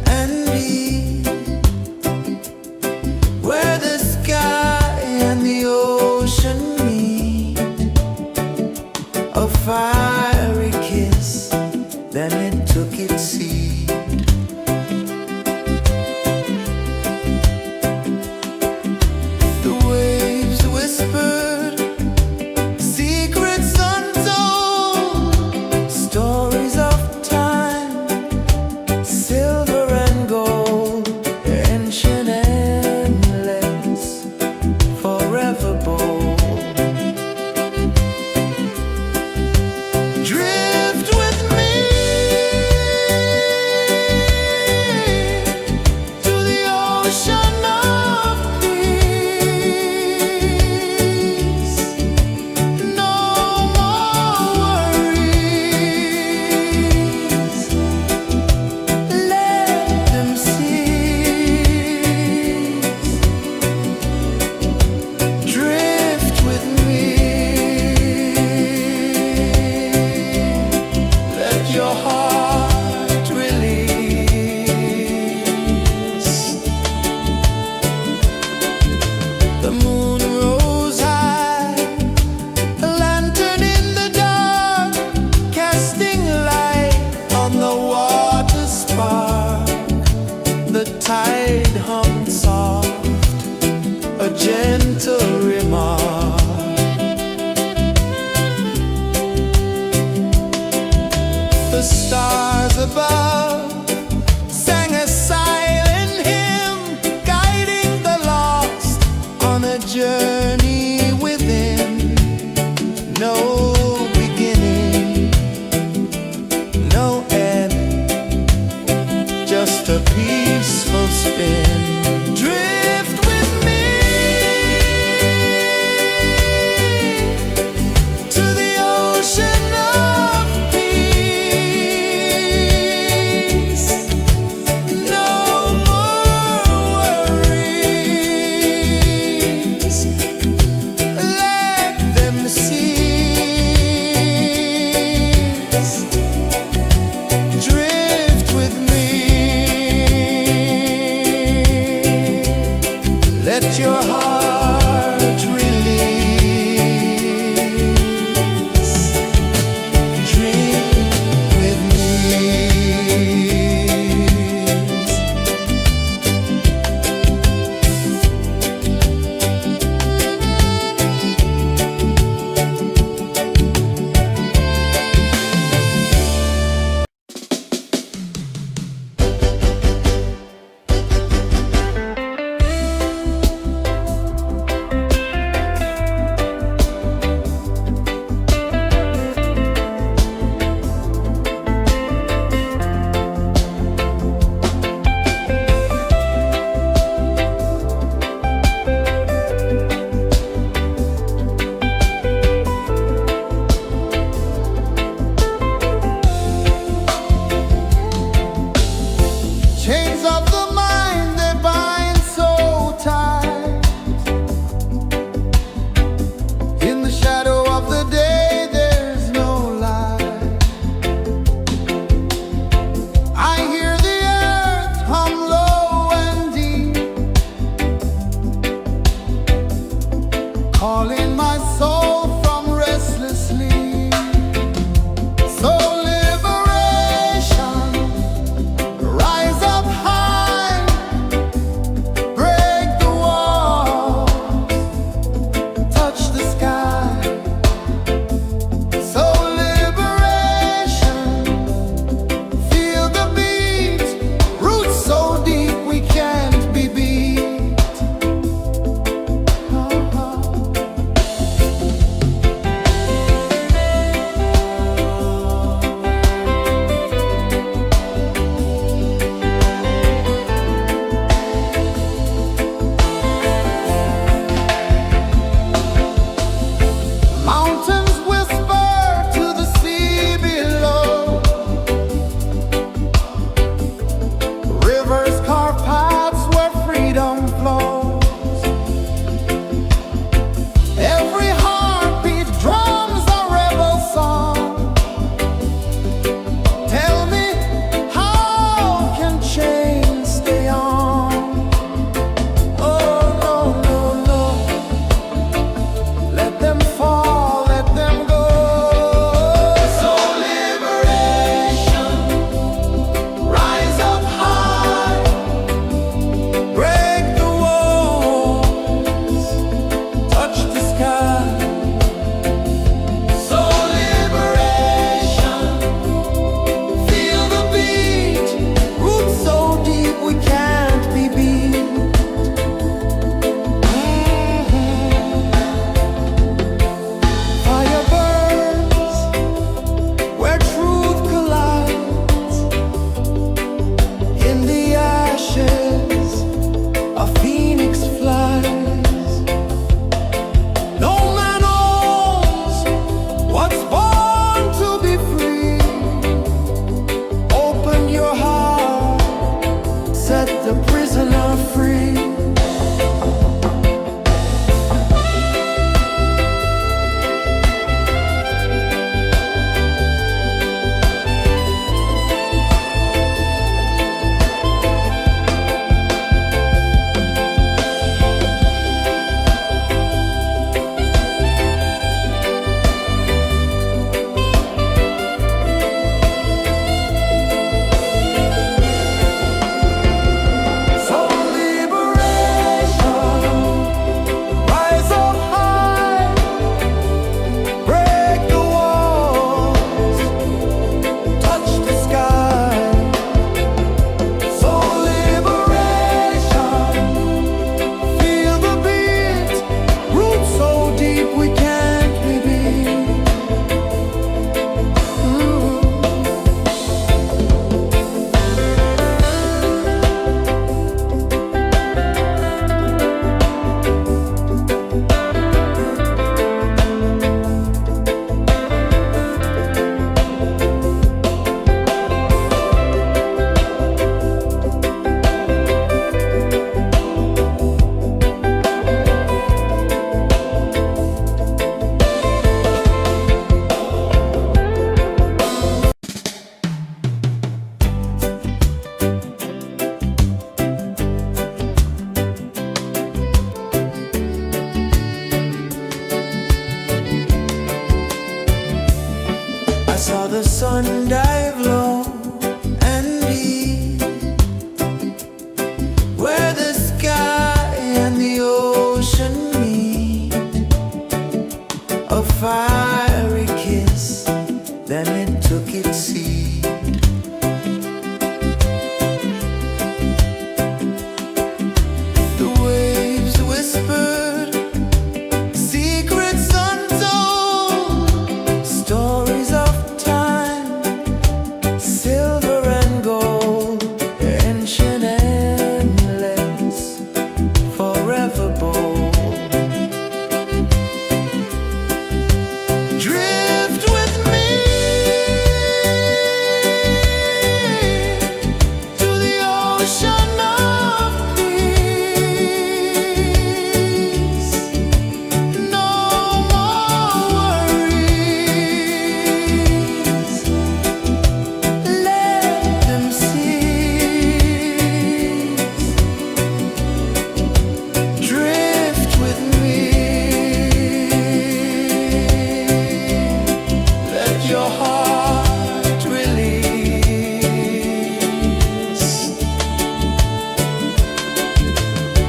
and deep, where the sky and the ocean meet, a fiery kiss, then it took its seed. The waves whispered secrets untold, stories of time, silver and gold, ancient, endless, forever bold. Drift with me to the ocean of peace. No more worries. Let them cease. Drift with me. Let your heart release. The moon rose high, a lantern in the dark, casting light on the water spark. The tide hummed soft, a gentle remark. The stars above sang a silent hymn, guiding the lost on a journey within. No beginning, no end, just a peaceful spin. Drift with me to the ocean of peace. No more worries. Let them cease. Drift with me. Let your heart release. Dream with me. Chains of the mind, they bind so tight. In the shadow of the day, there's no light. I hear the earth hum low and deep, calling my soul from restless sleep. So liberation, rise up high, break the walls, touch the sky. So liberation, feel the beat, roots so deep we can't be beat. sun dive low and deep, where the sky and the ocean meet. A fiery kiss, then it took its seed. The waves whispered secrets untold, stories of time, silver and gold, ancient, endless, forever bold. Drift with me to the ocean of peace. No more worries, let them cease. Drift with me, let your heart release.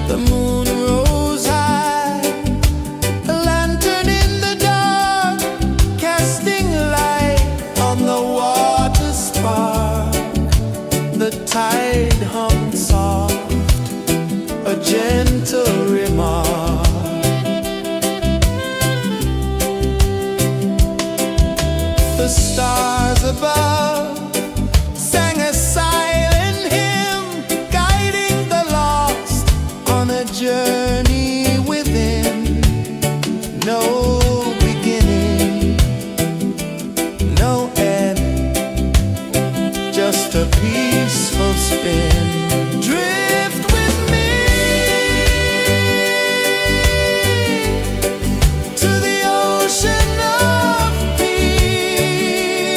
The moon rose high, a lantern in the dark, casting light on the water spark. The tide hummed soft, a gentle remark. The stars above sang a silent hymn, guiding the lost on a journey within. No beginning, no end, just a peaceful spin. Drift with me to the ocean of peace.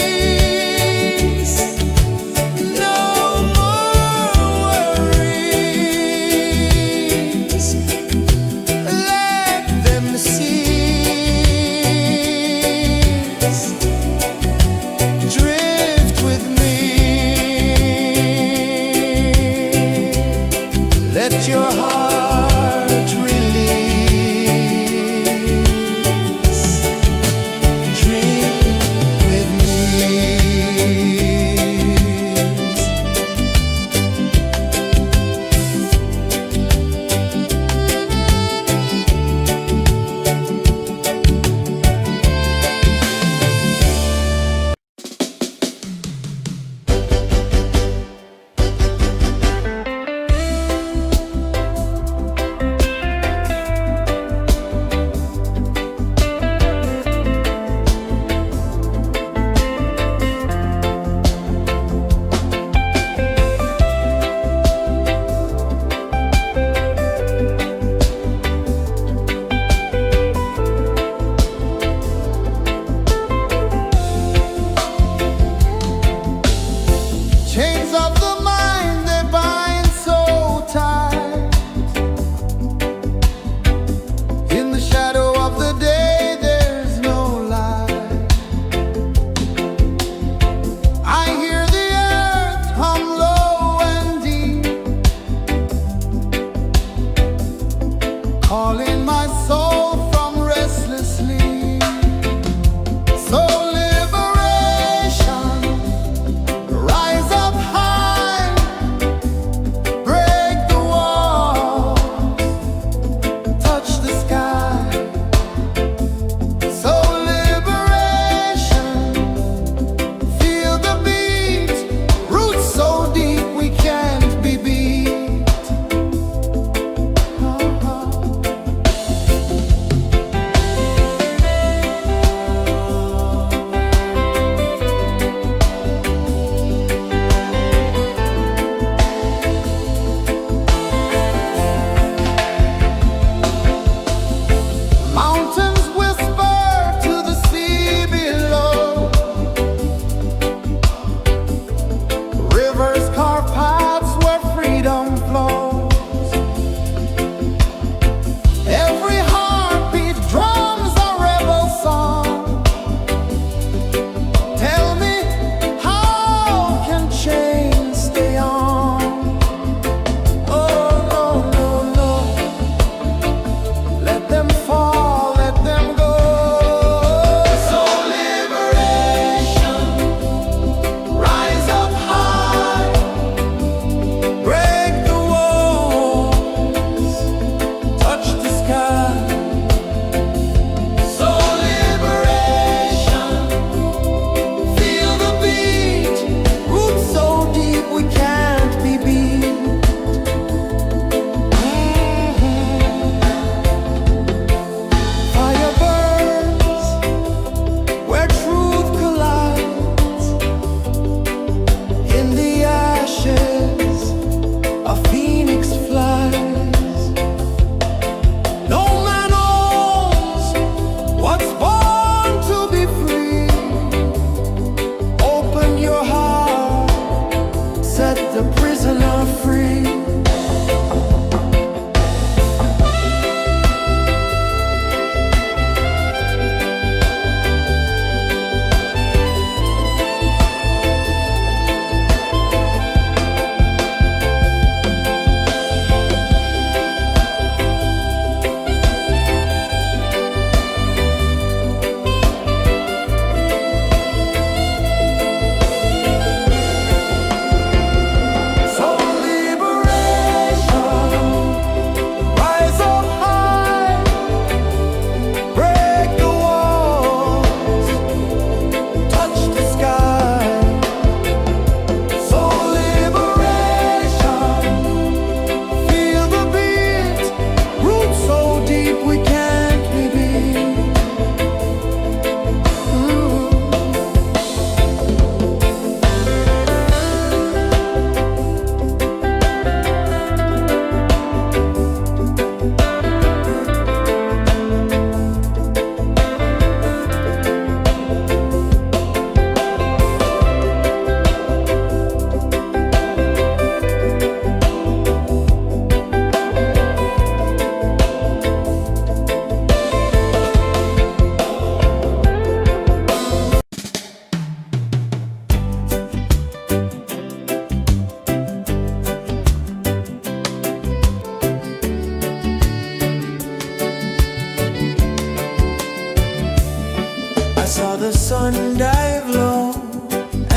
saw the sun dive low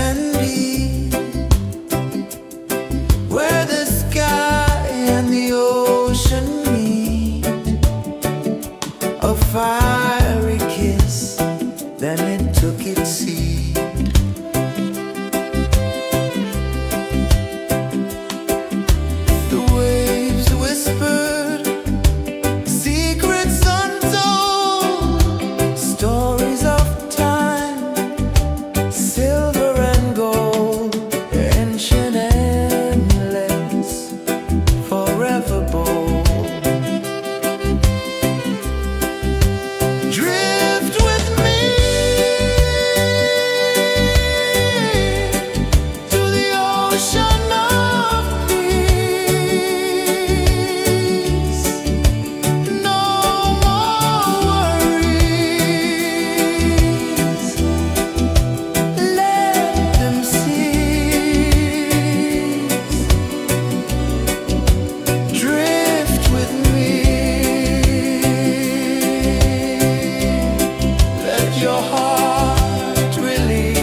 and deep, where the sky and the ocean meet. A fiery kiss, then it took its seat. The waves whispered secrets untold, stories of time, silver and gold, ancient, endless, forever bold. Drift with me to the ocean of peace. No more worries, let them cease. Drift with me, let your heart release.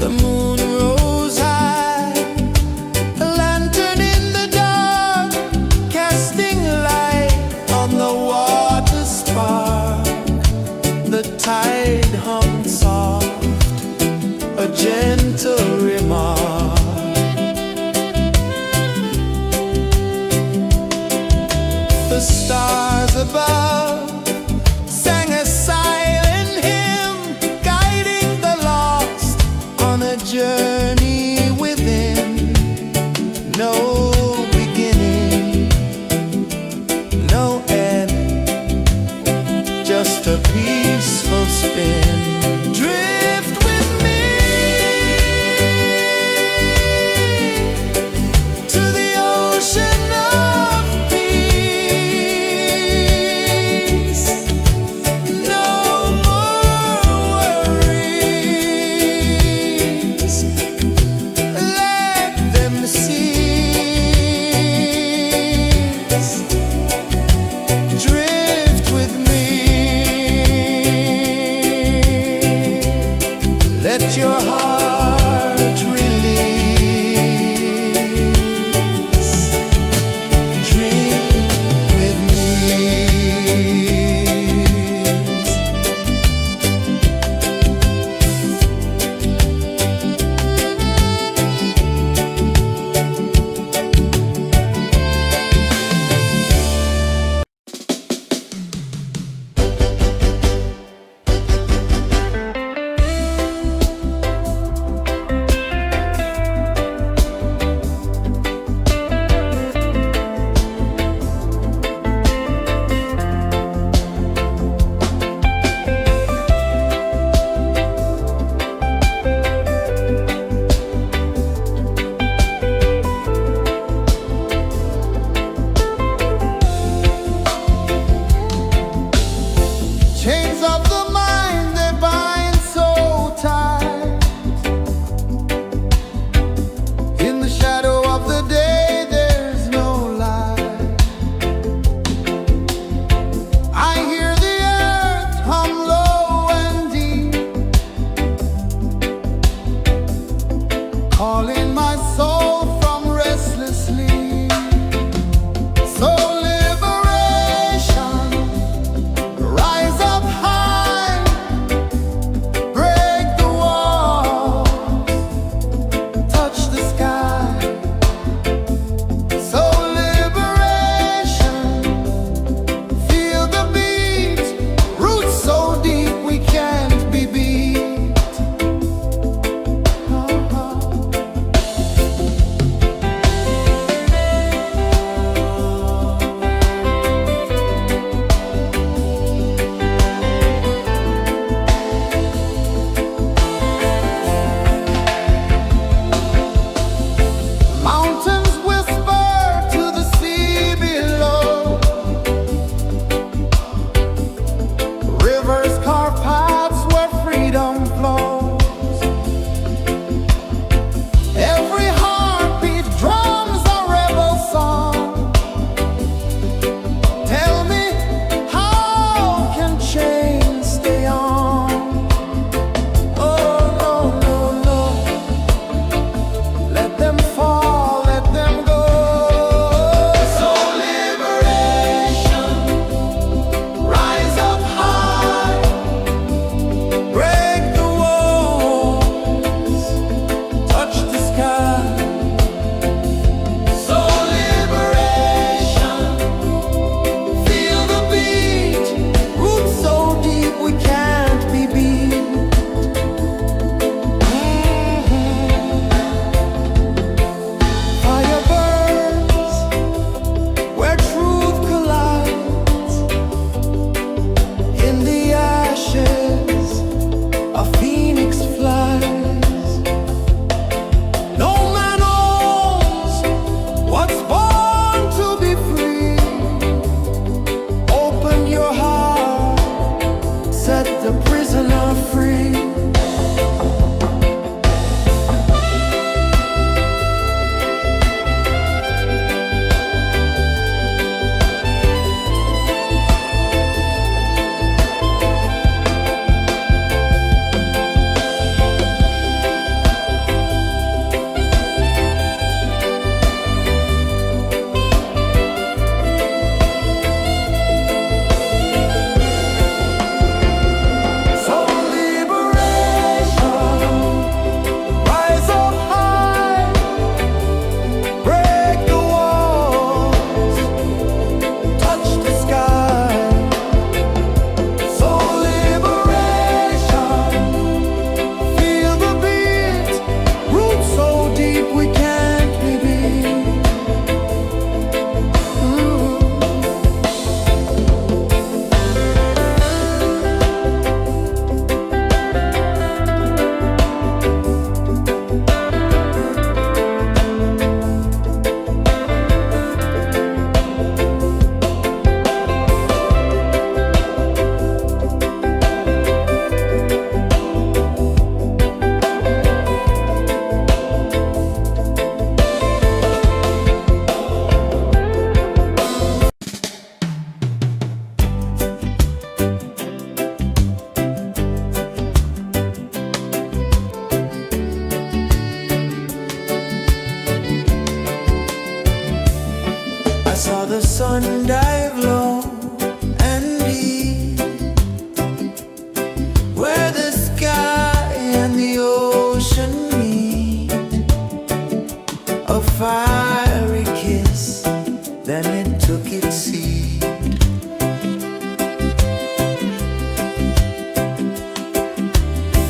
The moon rose high, a lantern in the dark, casting light on the water spark. The tide hummed soft, a gentle remark. The stars above sang a silent hymn, guiding the lost on a journey within. No beginning, no end, just a peaceful spin. Drift with me to the ocean of peace. sun dive low and deep, where the sky and the ocean meet, a fiery kiss, then it took its seed.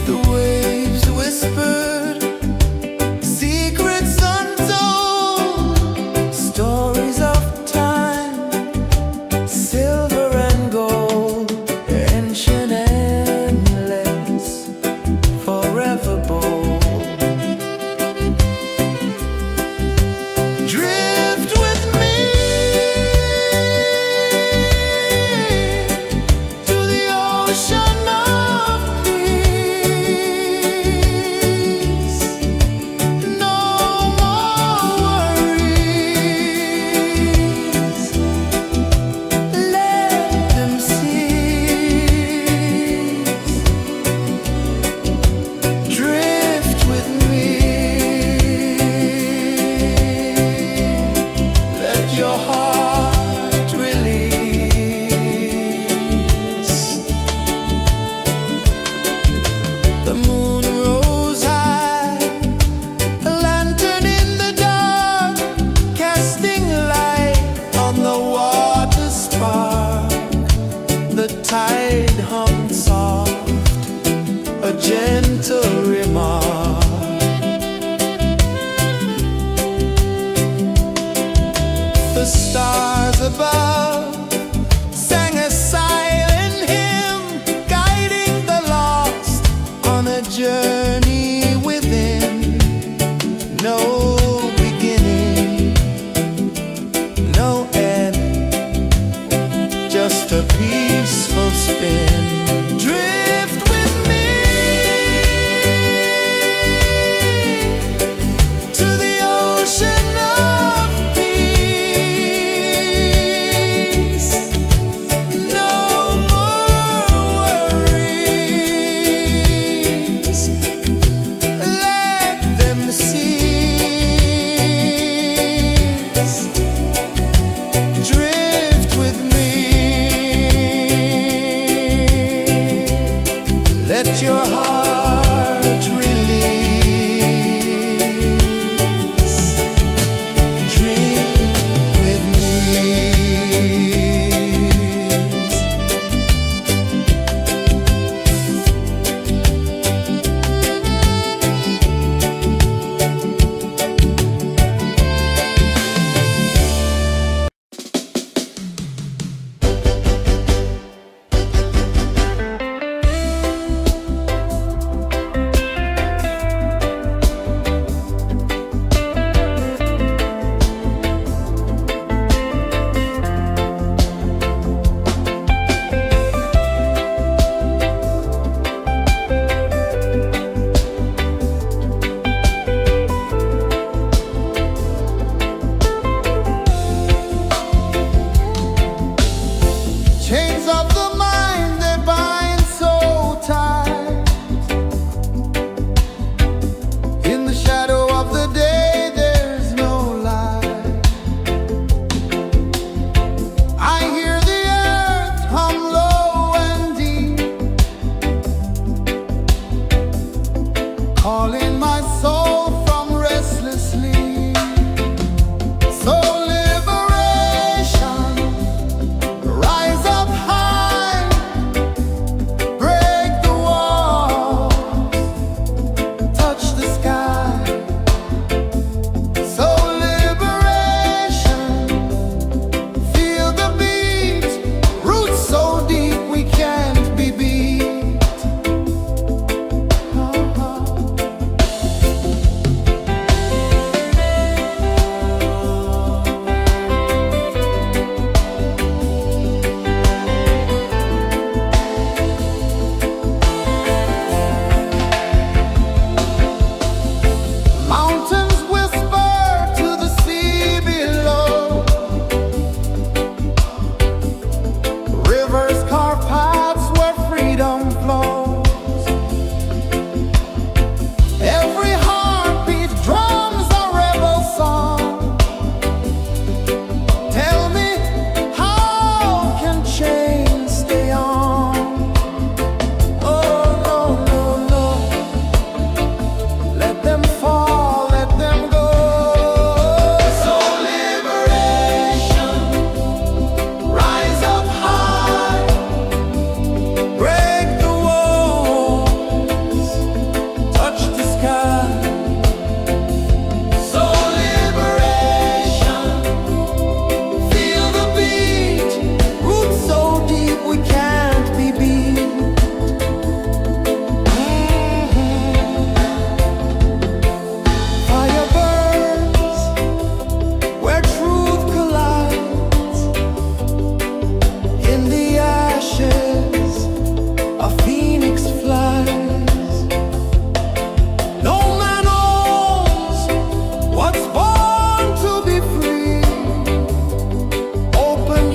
The waves whispered secrets untold, stories of time, silver and gold, ancient, endless, forever bold. Drift with me to the ocean of peace. No more worries, let them cease. Drift with me, let your heart release. The moon rose high, a lantern in the dark, casting light on the water spark. The tide hummed soft, a gentle remark. The stars above sang a silent hymn, guiding the lost on a journey within. No beginning, no end, just a peaceful spin. Drift with me to the ocean of peace. No more worries, let them cease. Drift with me.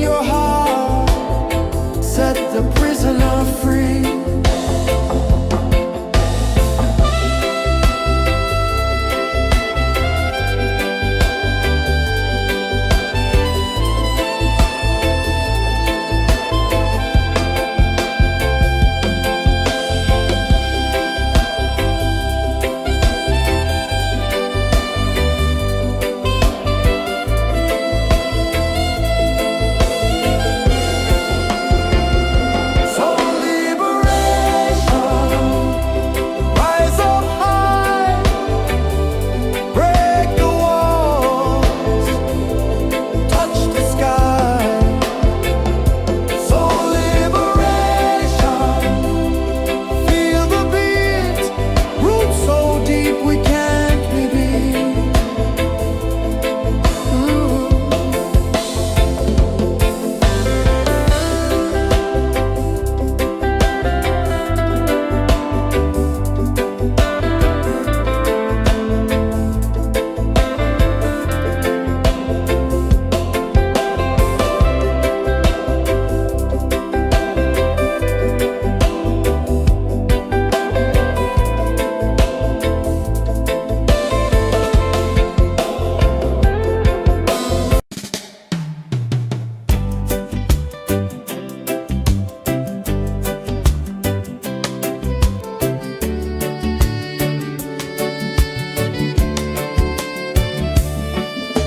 your heart, set the prisoner free.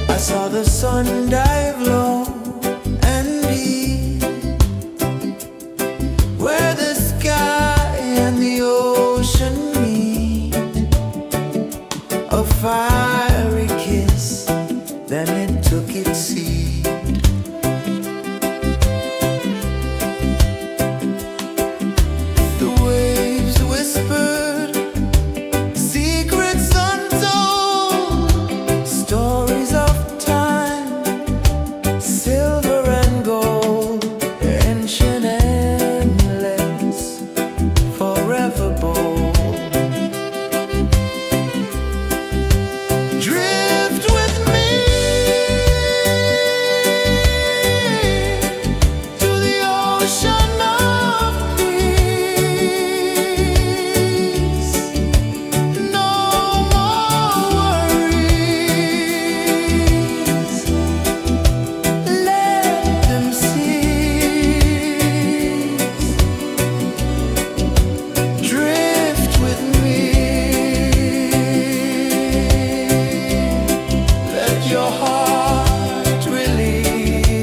I saw the sun dive low and deep, where the sky and the ocean meet. A fiery kiss, then it took its seat. The waves whispered secrets untold, stories of silver and gold, ancient endless, forever bold. Drift with me to the ocean of peace. No more worries. Your heart release.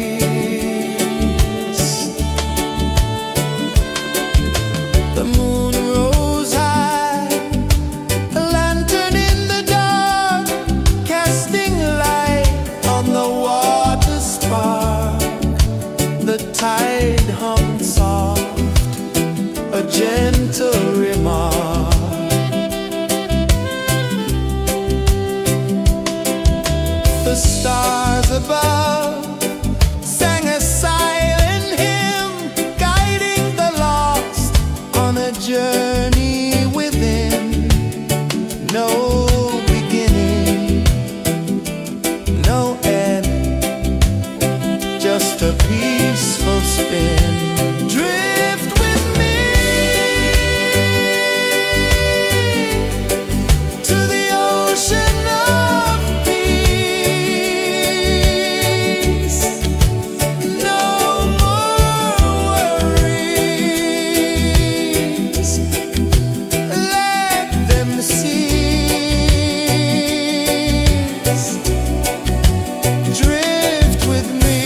The moon rose high, a lantern in the dark, casting light on the water spark. The tide hummed soft, a gentle remark. The stars above sang a silent hymn, guiding the lost on a journey within. No beginning, no end, just a peaceful spin. Drift with me to the ocean of peace. No more worries. Let them cease. Drift with me.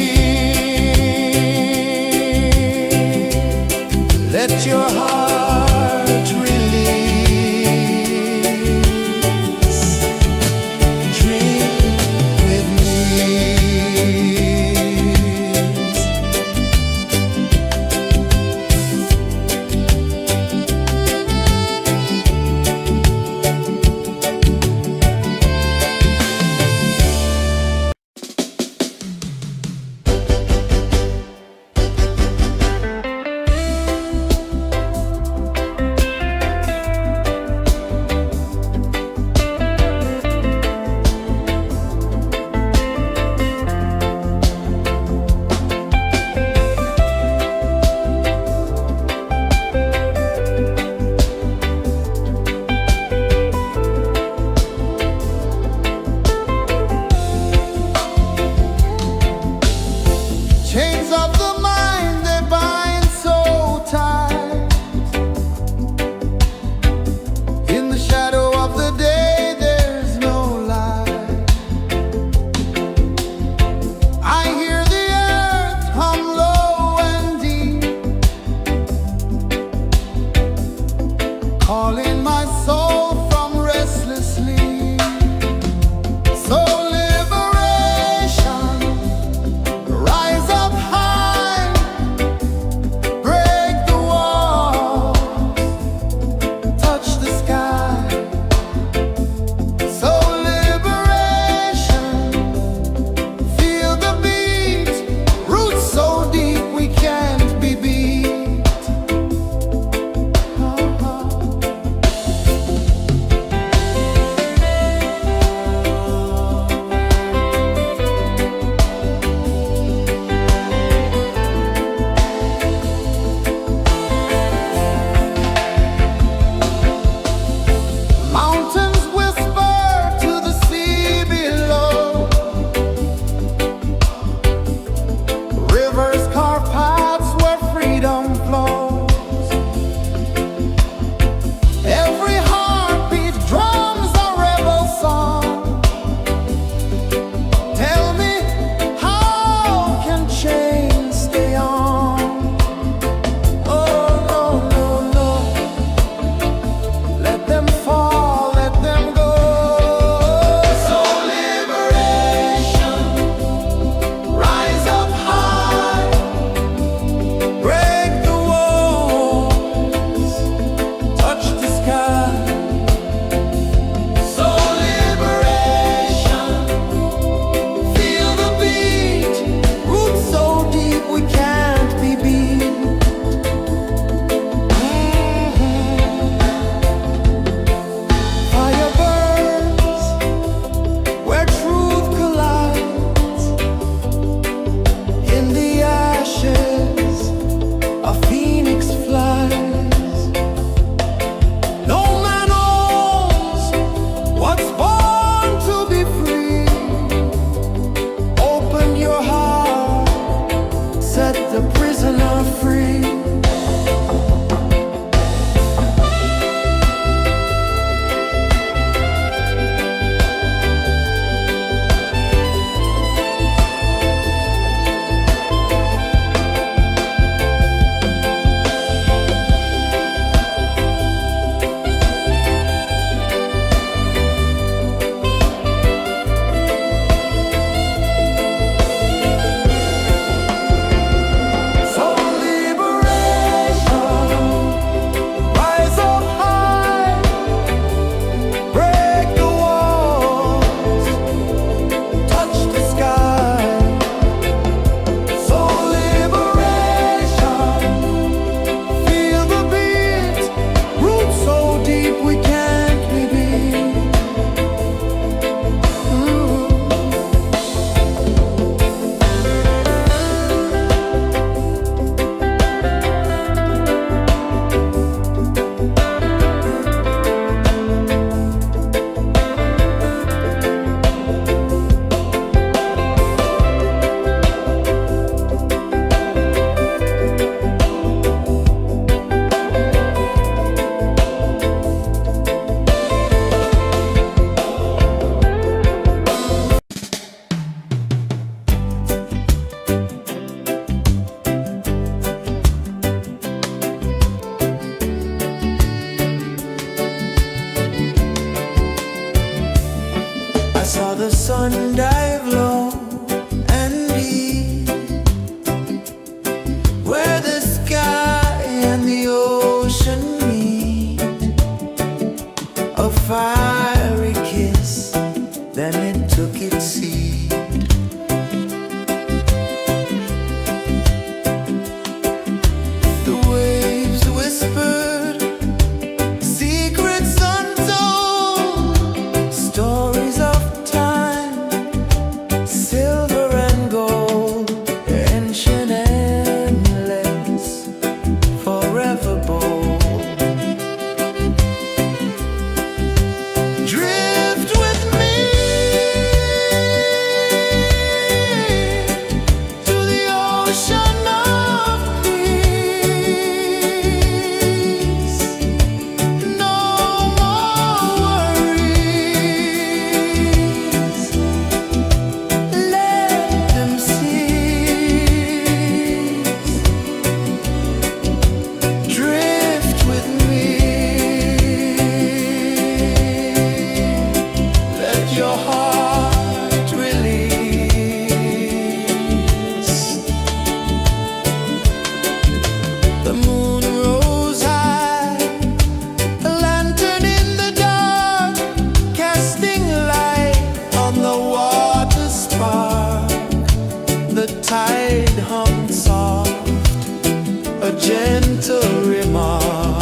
gentle remark.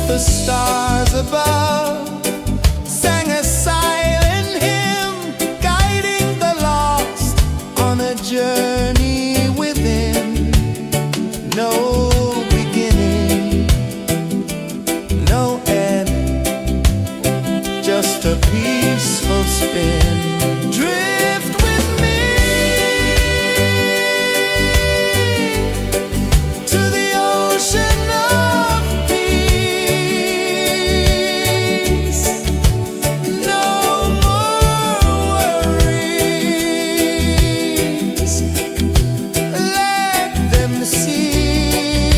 The stars above sang a silent hymn, guiding the lost on a journey within. No beginning, no end, just a peaceful spin. Drift with me to the ocean of peace. No more worries, let them cease.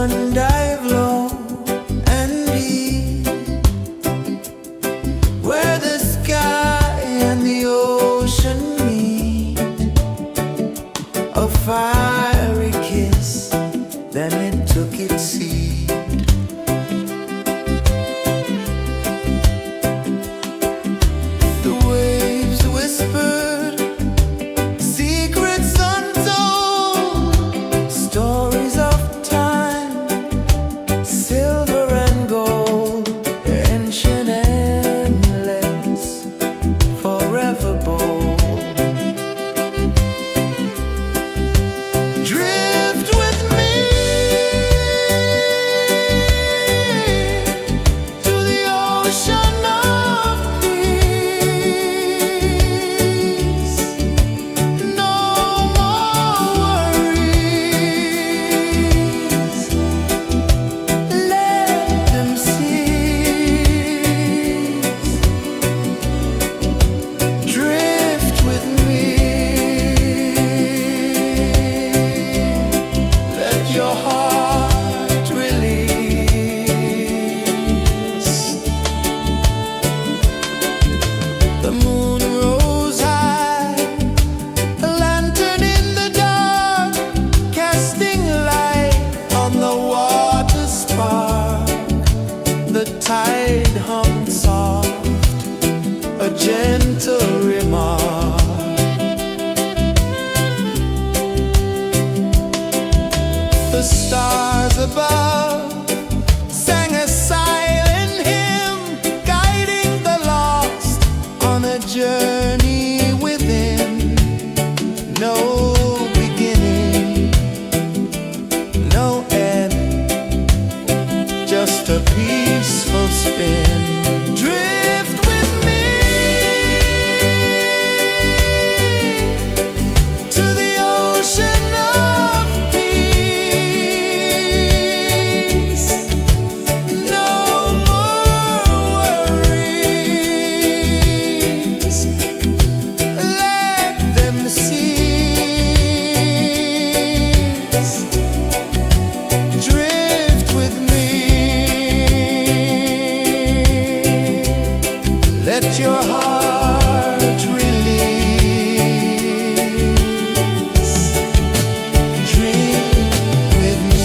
sun dive low and deep, where the sky and the ocean meet, a fiery kiss, then it took its seed. The waves whispered secrets untold, stories of time, silver and gold, ancient, endless, forever bold. Drift with me to the ocean of peace. No more worries. Let them cease. Drift with me. Let your heart release. The moon rose high, a lantern in the dark, casting light on the water spark. The tide hummed soft, a gentle remark. The stars above sang a silent hymn, guiding the lost on a journey within. No beginning, no end, just a peaceful spin. Drift with me to the ocean of peace. No more worries. Let them cease. Drift with me. Let your heart release. Dream with me.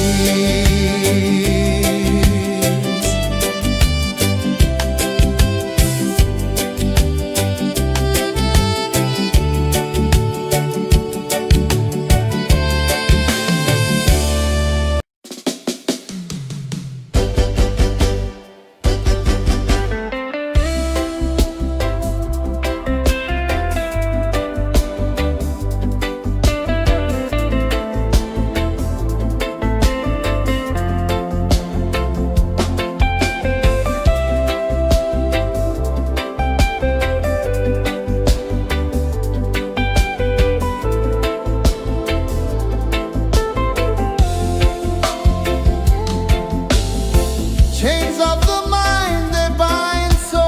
Chains of the mind, they bind so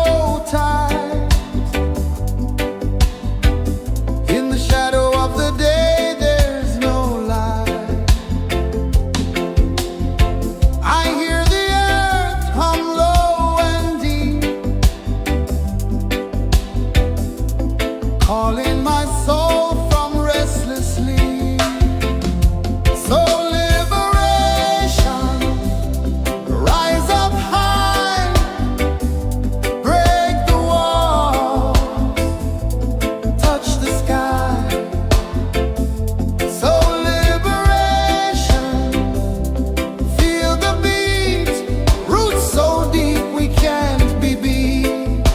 tight. In the shadow of the day, there's no light. I hear the earth hum low and deep, calling my soul from restless sleep. So liberation, rise up high, break the walls, touch the sky. So liberation, feel the beat, roots so deep we can't be beat.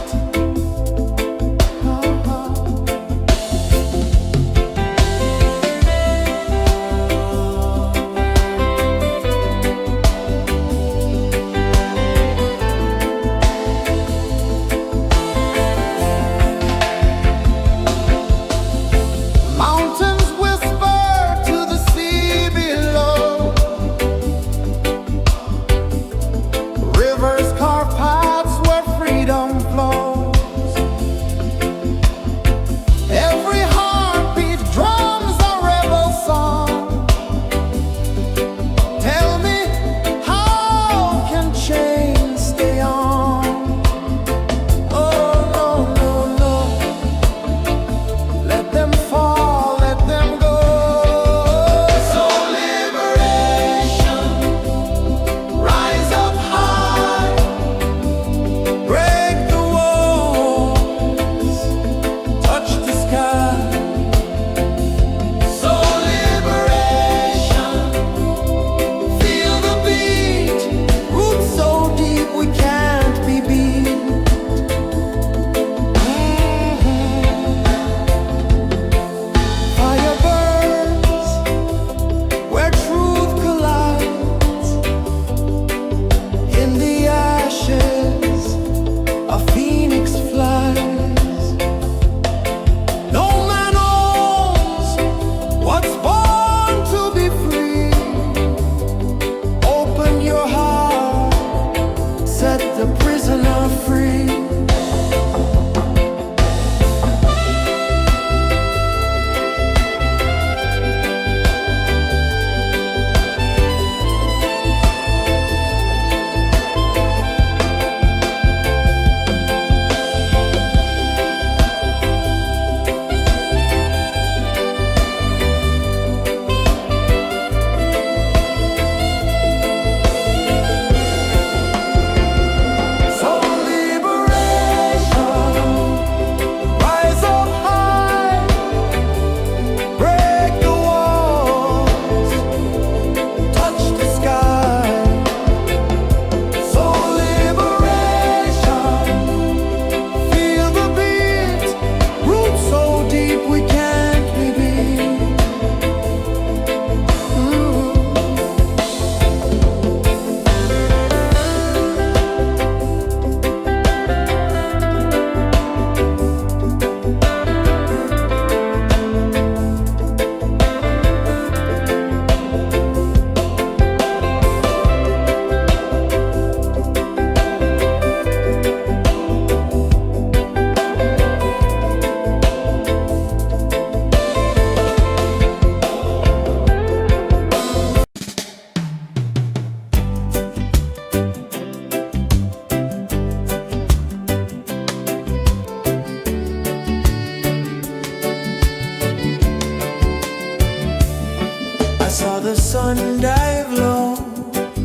the sun dive low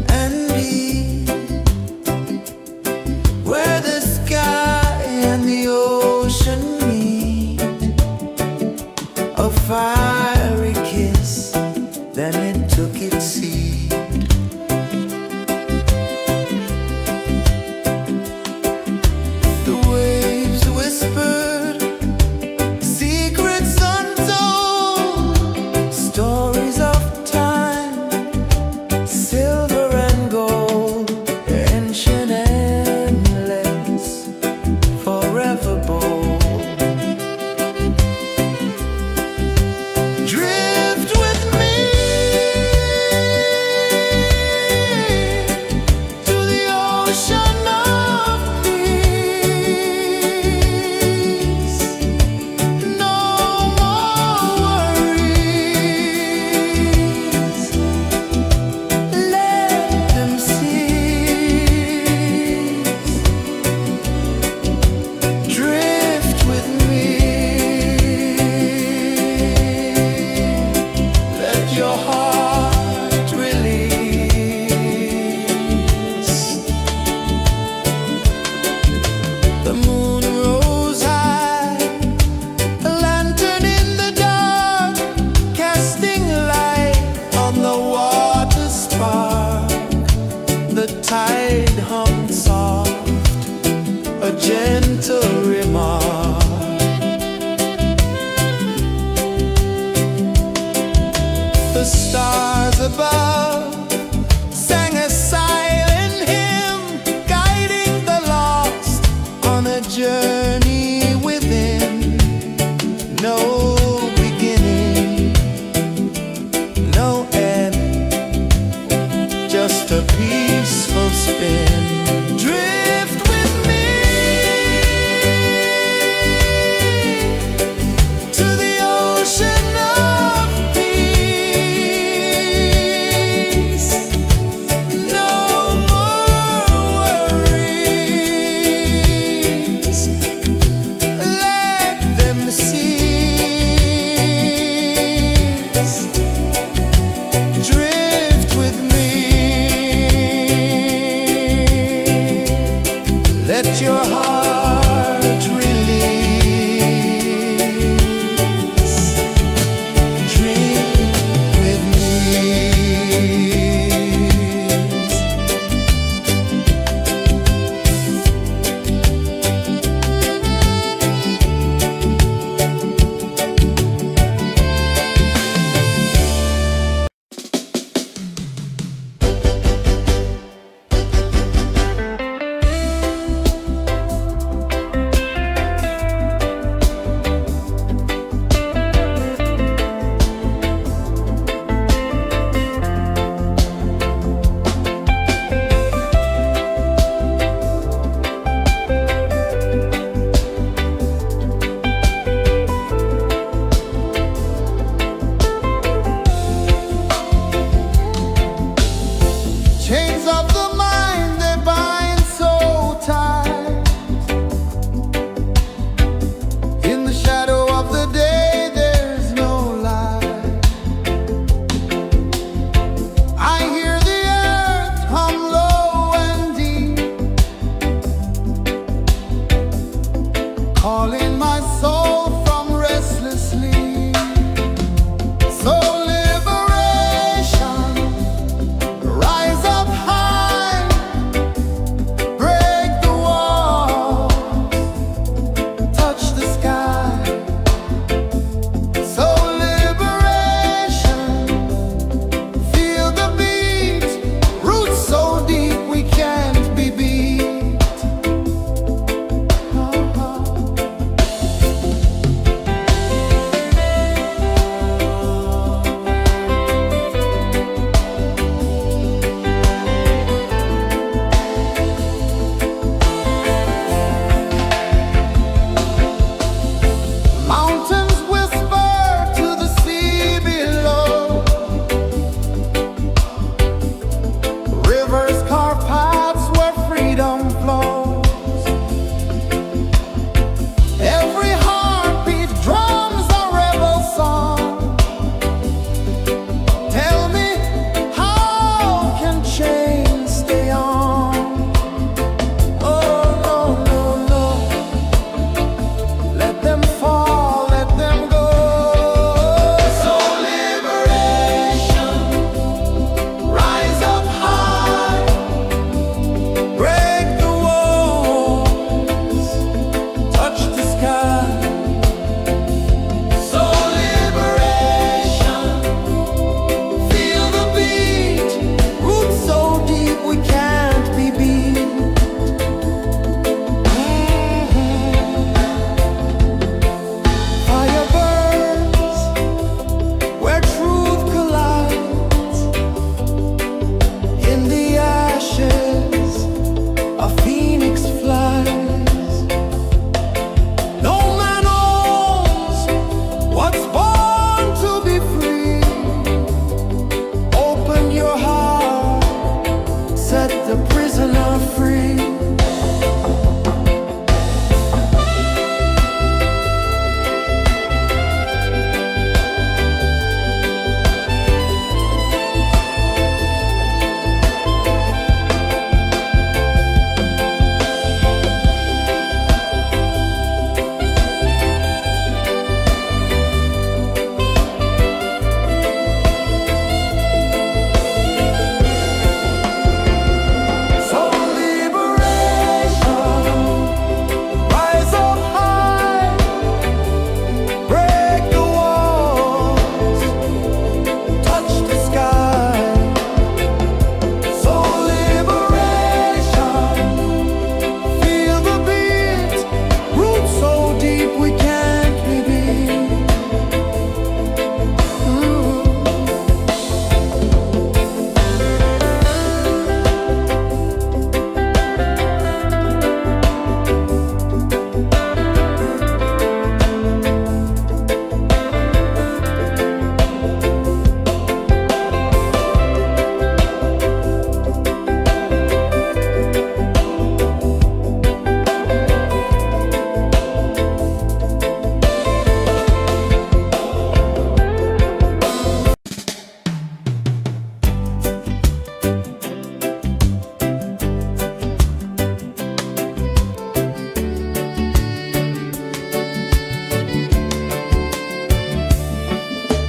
and deep, where the sky and the ocean meet. A fiery kiss, then it took its seat. The waves whispered secrets untold, stories of time, silver and gold, ancient, endless, forever bold. Drift with me to the ocean of peace. No more worries, let them cease. Drift with me, let your heart release. The moon rose high, a lantern in the dark, casting light on the water spark. The tide hummed soft, a gentle remark. The stars above sang a silent hymn, guiding the lost on a journey within. No beginning, no end, just a peaceful spin. Drift with me to the ocean of peace.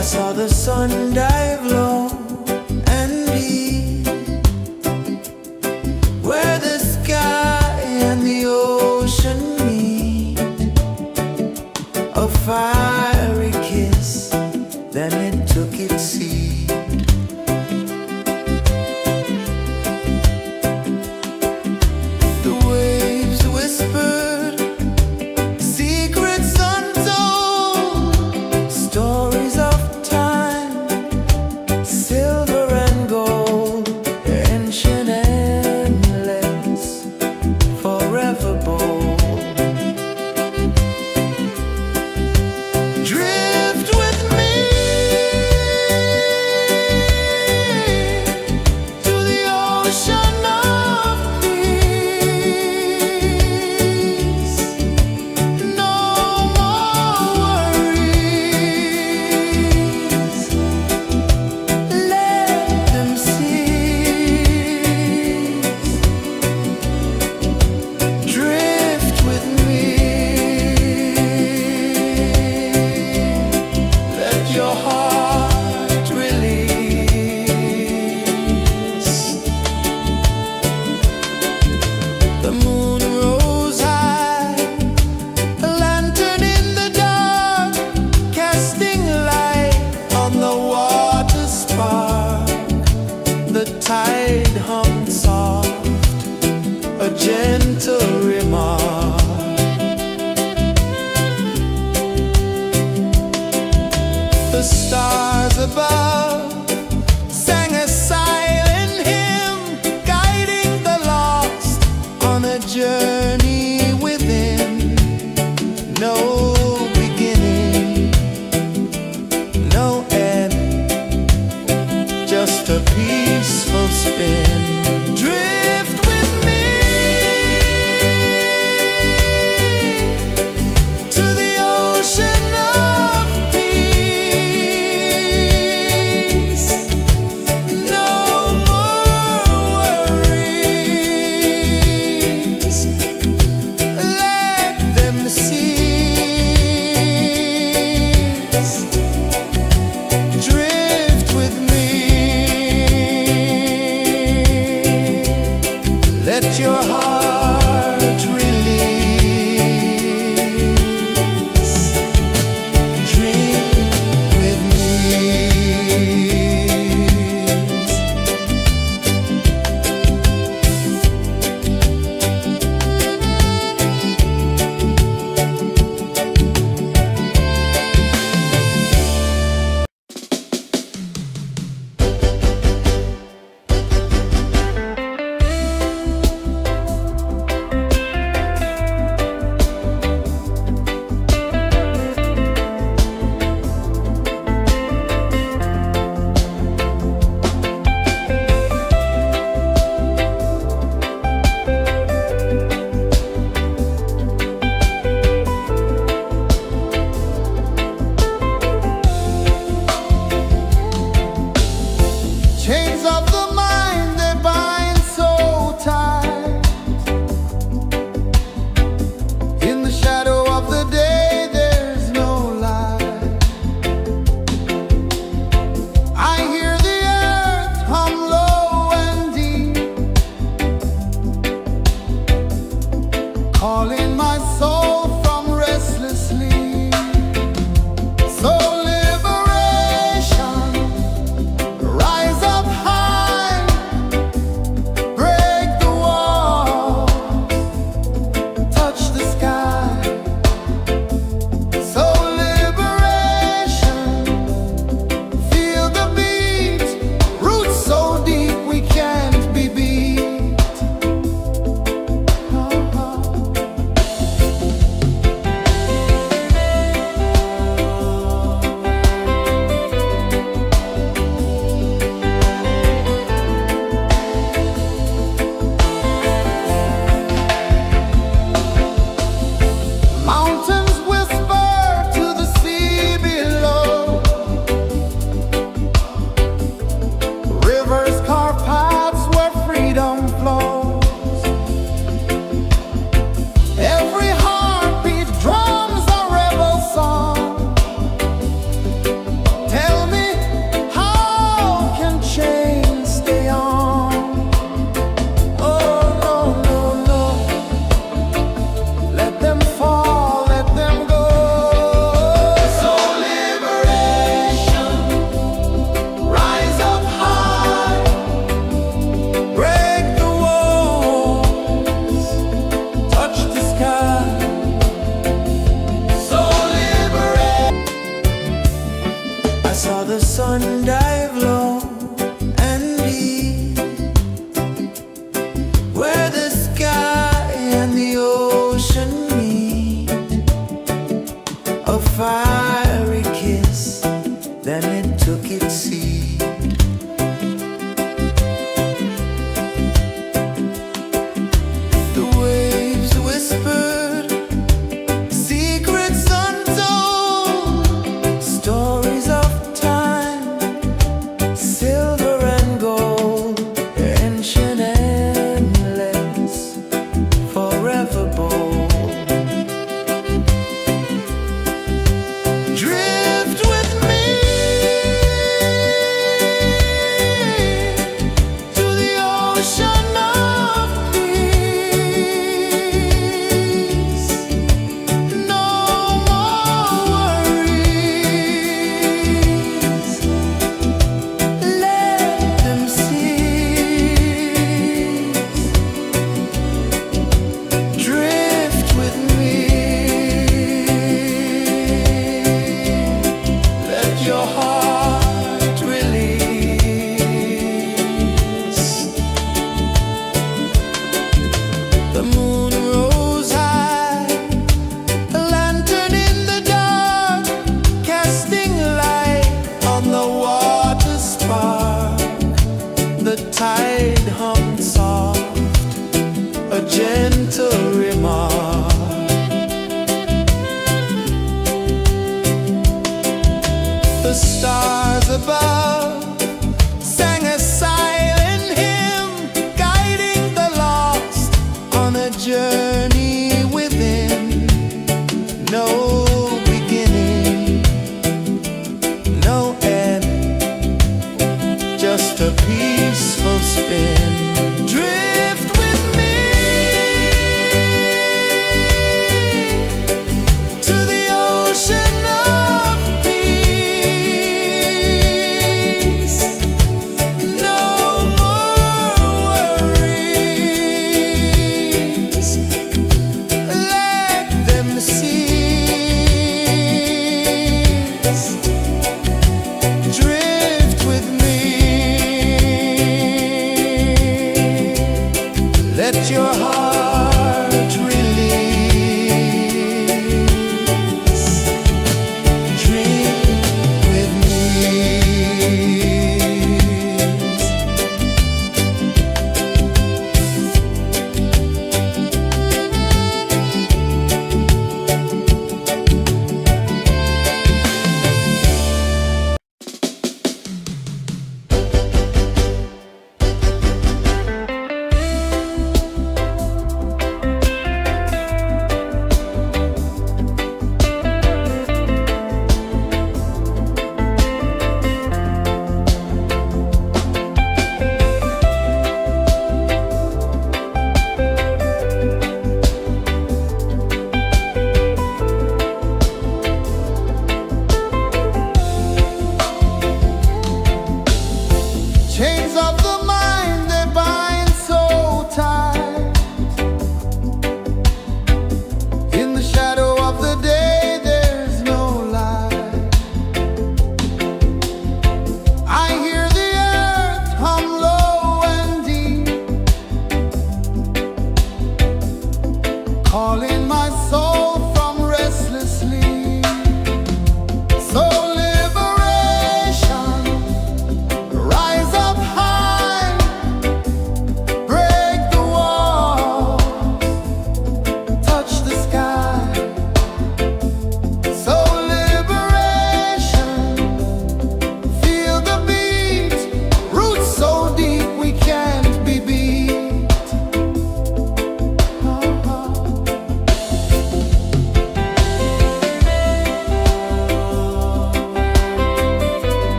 I saw the sun dive low and deep, where the sky and the ocean meet. A fiery kiss, then it took its seat. The waves whispered secrets untold, stories of time, silver and gold, ancient endless, forever bold. Drift with me to the ocean of peace. No more worries, let them cease. Drift with me, let your heart release. The moon rose high, a lantern in the dark, casting light on the water spark. The tide hummed soft, a gentle remark. The stars above sang a silent hymn, guiding the lost on a journey within. No beginning, no end, just a peaceful spin. Drift with me to the ocean of peace. sun dive low and deep, where the sky and the ocean meet, a fiery kiss, then it took its seat. The waves whispered secrets untold, stories of time, silver and gold, ancient, endless, forever bold. Drift with me to the ocean of peace. No more worries, let them cease. Drift with me, let your heart release. The moon rose high, a lantern in the dark, casting light on the water spark. The tide hummed soft, a gentle remark. The stars above sang a silent hymn, guiding the lost on a journey within. No beginning, no end, just a peaceful spin. Drift with me to the ocean of peace.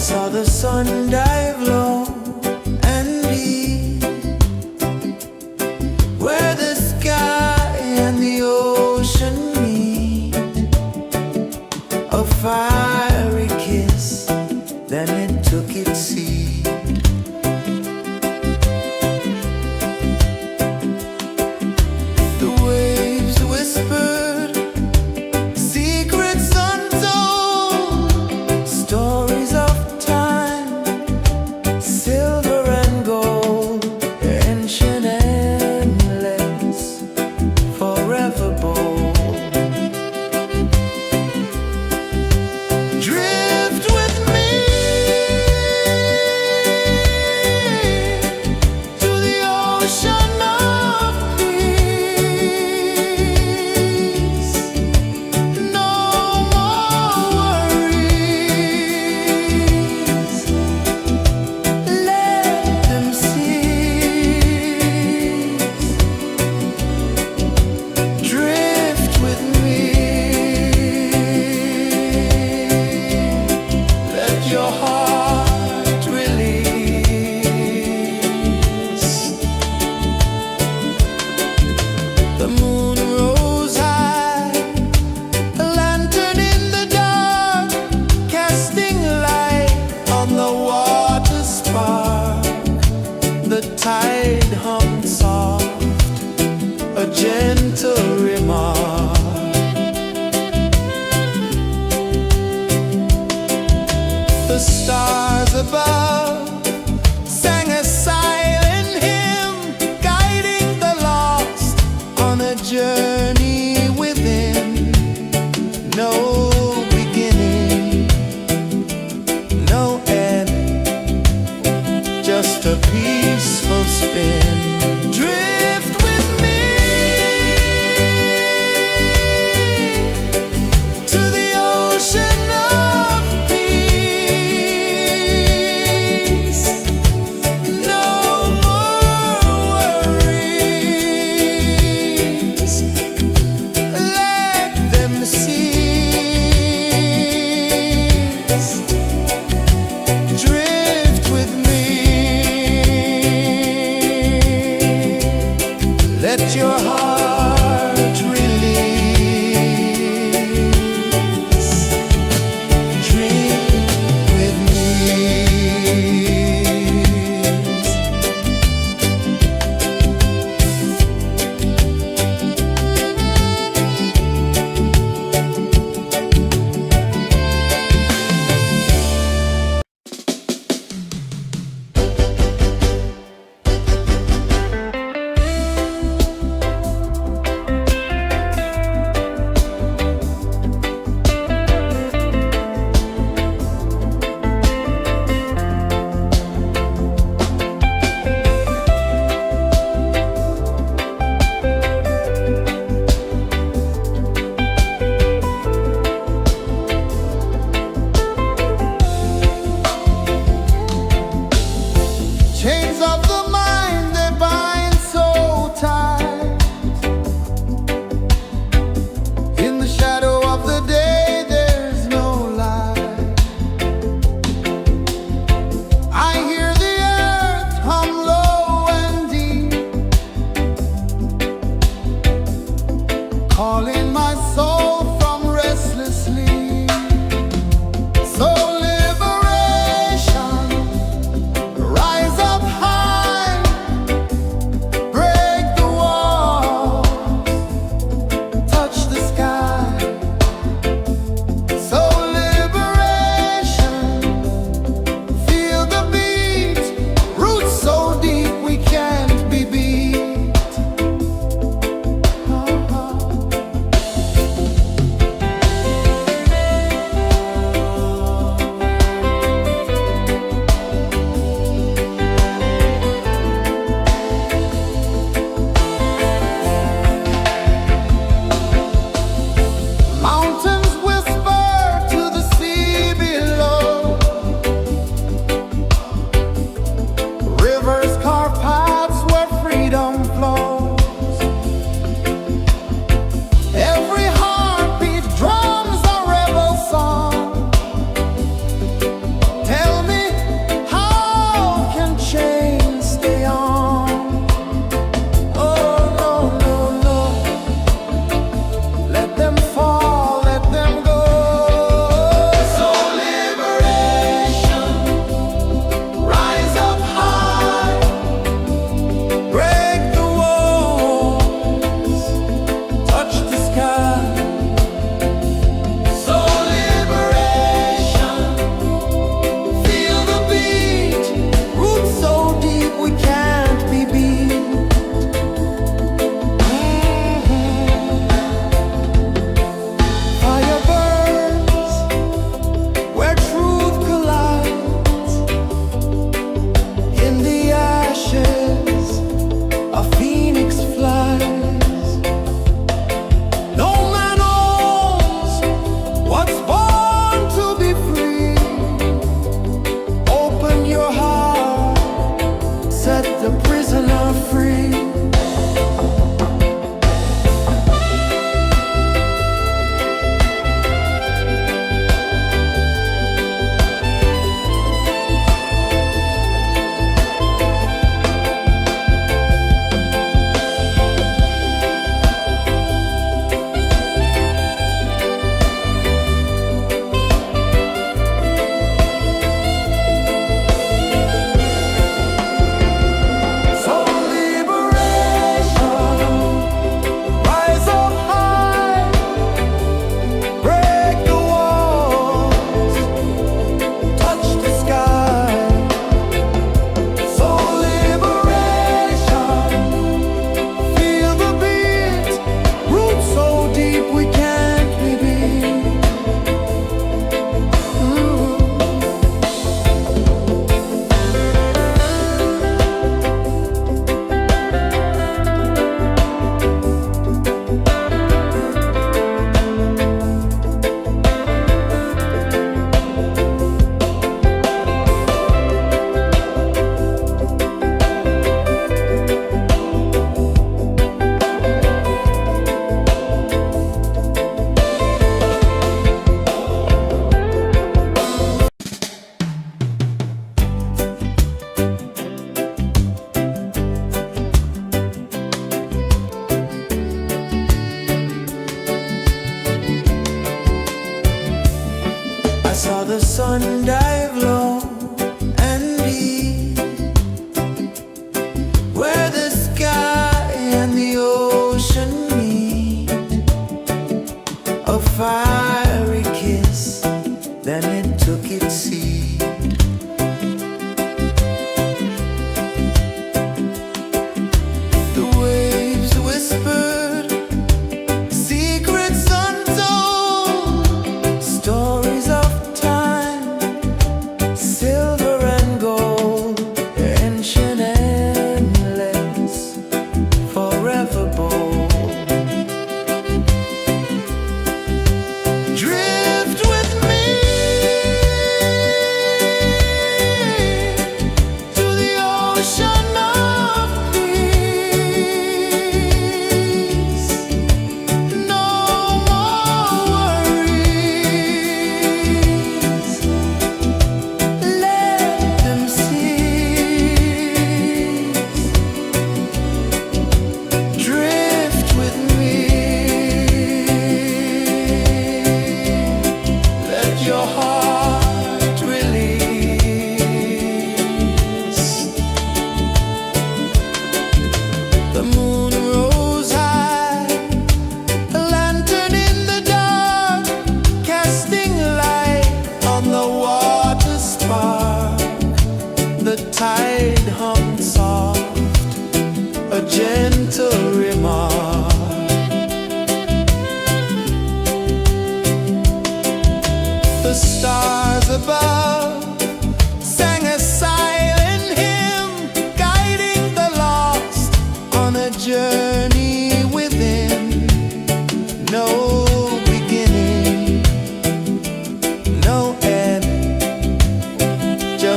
saw the sun dive low and deep, where the sky and the ocean meet. A fiery kiss, then it took its seat. The waves whispered secrets untold, stories of time, silver and gold, ancient, endless, forever bold. Drift with me to the ocean of peace. No more worries, let them cease. Drift with me, let your heart release. The moon rose high, a lantern in the dark, casting light on the water spark. The tide hummed soft, a gentle remark. The stars above sang a silent hymn, guiding the lost on a journey within. No beginning, no end, just a peaceful spin. Drift with me to the ocean of peace. No more worries, let them cease. Drift with me.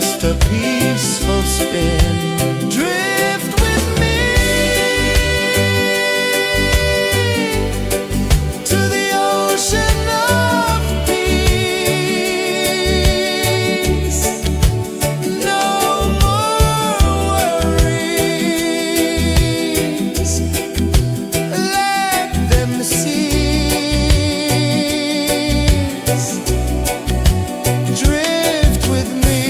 just a peaceful spin. Drift with me to the ocean of peace. No more worries, let them cease. Drift with me.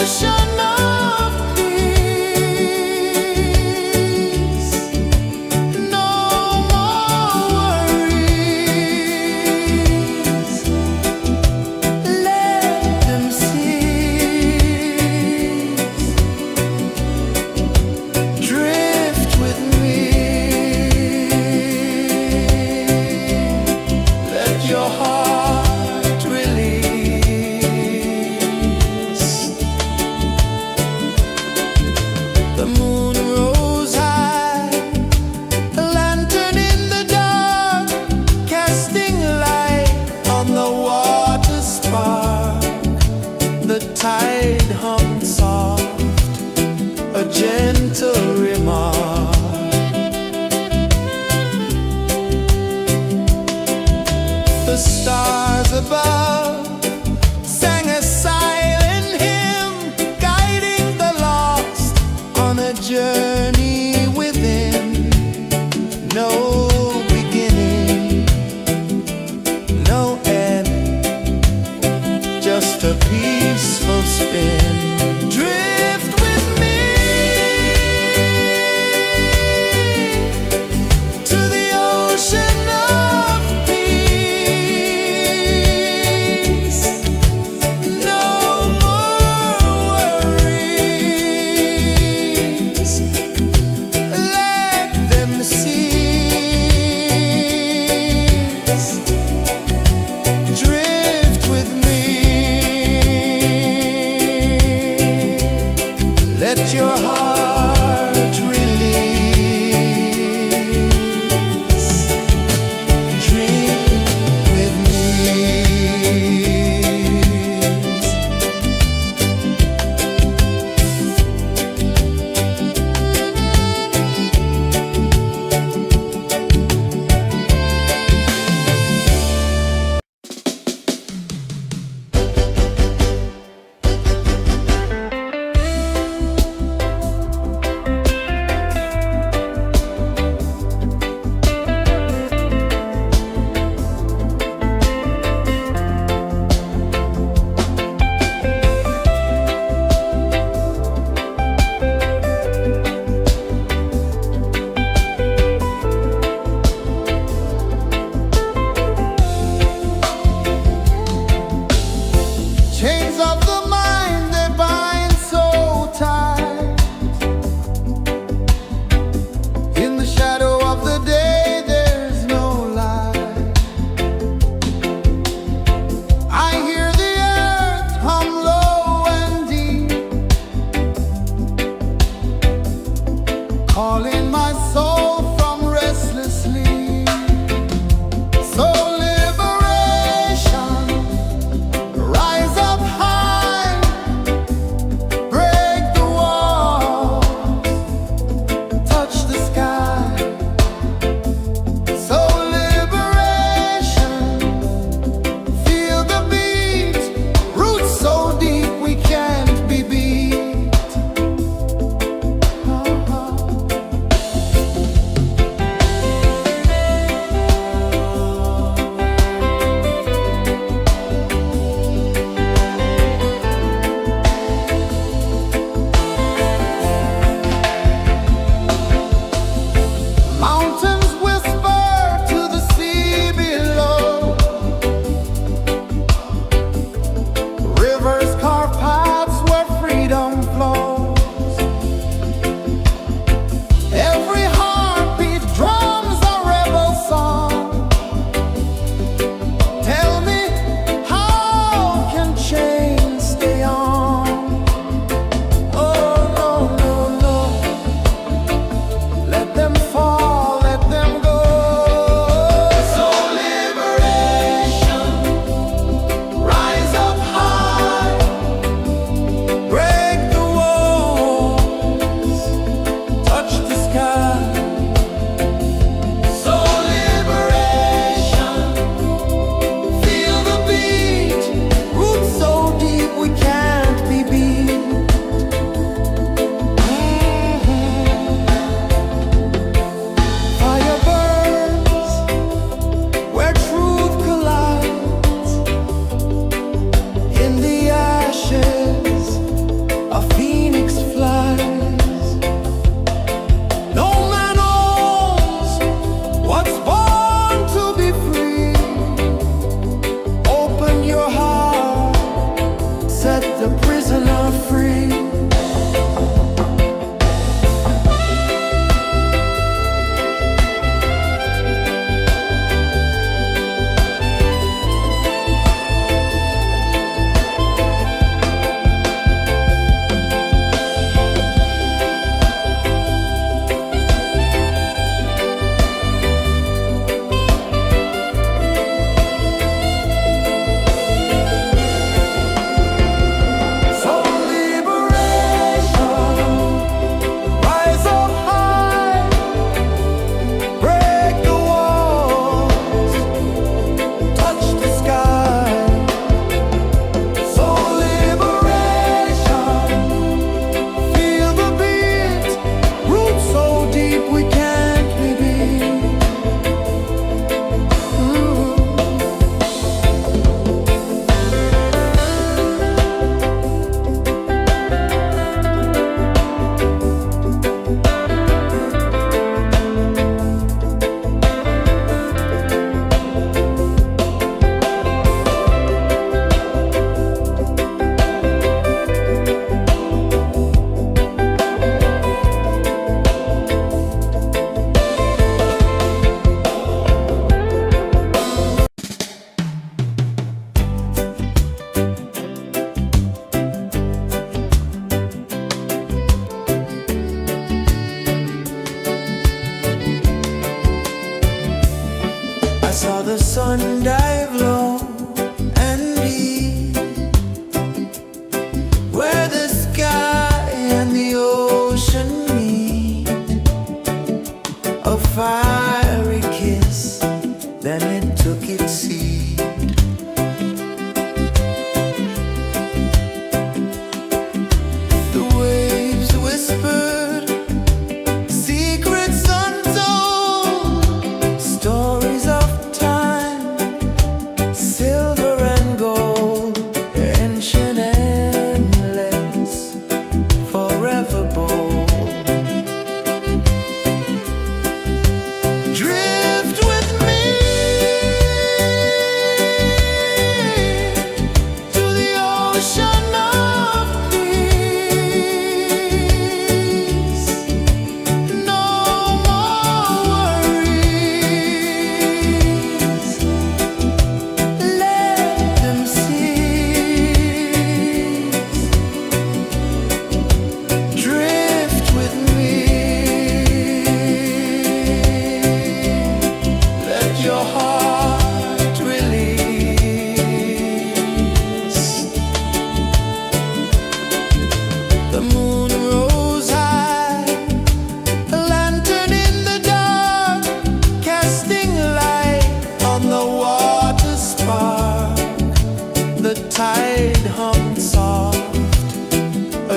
ocean of peace. No more worries. Let them cease. Drift with me. Let your heart release. The moon rose high, a lantern in the dark, casting light on the water spark. The tide hummed soft, a gentle remark. The stars above sang a silent hymn, guiding the lost on a journey within. No beginning, no end, just a peaceful spin. Drift with me.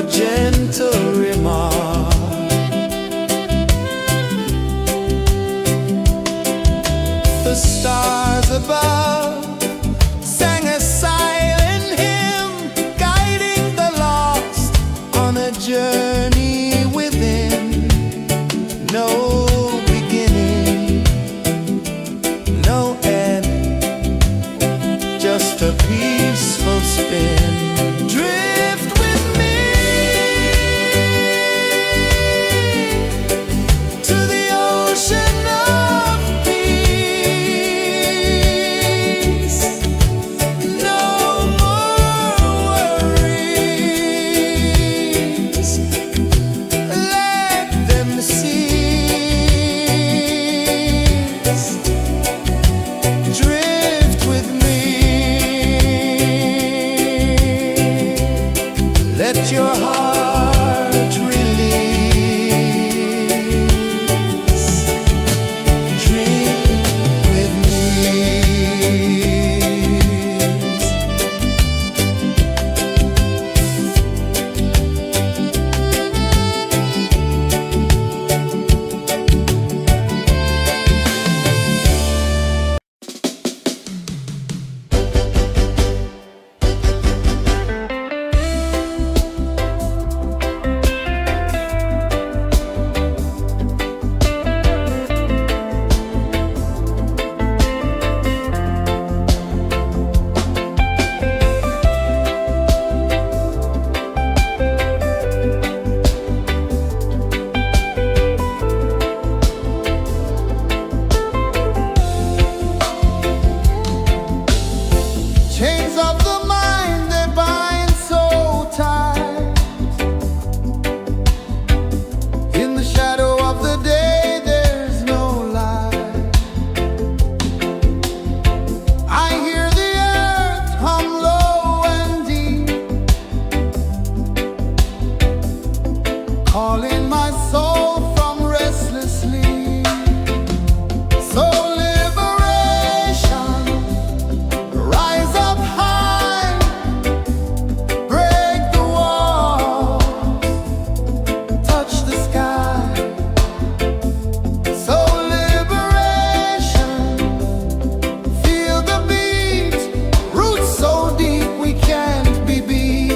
a gentle remark. The stars above sang a silent hymn, guiding the lost on a journey within. No beginning, no end, just a peaceful spin. Drift with me to the ocean of peace. No more worries, let them cease. Drift with me, let your heart release. Dream with me. Chains of the mind, they bind so tight. In the shadow of the day, there's no light. I hear the earth hum low and deep, calling my soul from restless sleep. So liberation, rise up high, break the walls, touch the sky. So liberation, feel the beat, roots so deep we can't be beat.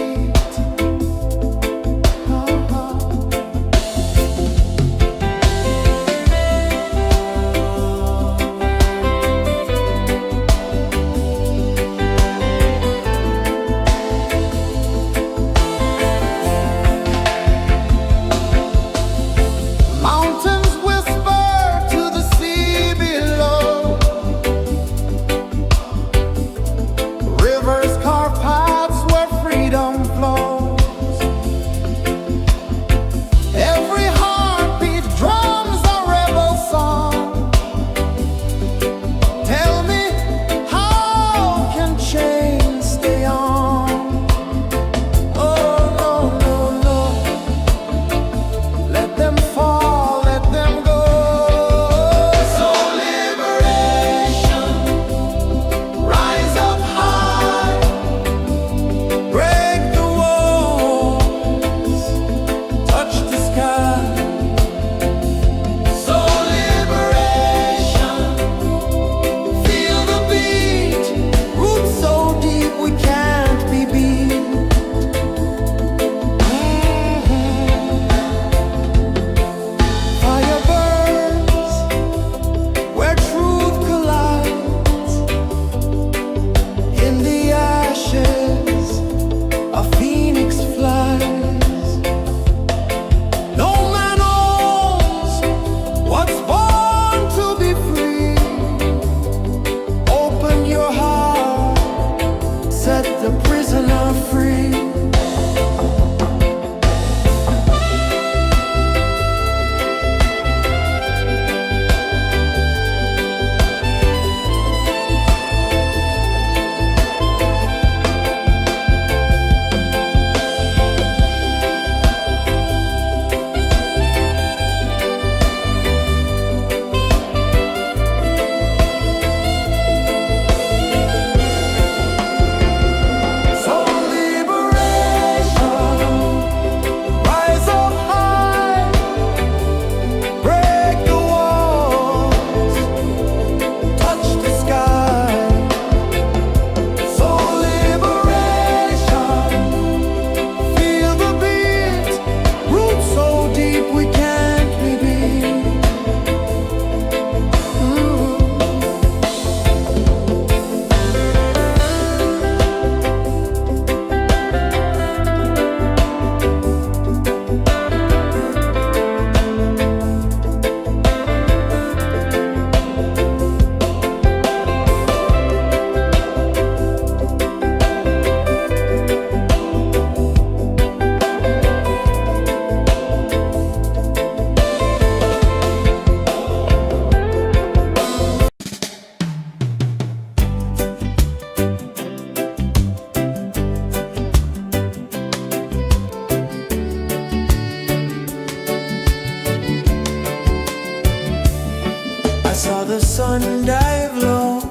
sun dive low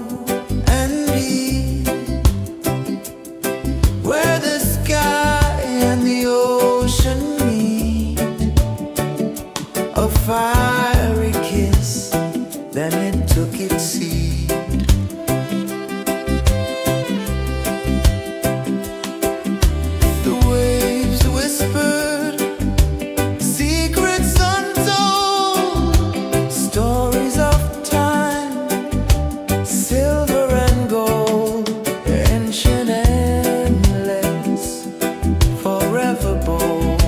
and deep, where the sky and the ocean meet, a fiery kiss, then it took its seed. The waves whispered secrets untold, stories of time, silver and gold, ancient, endless, forever bold.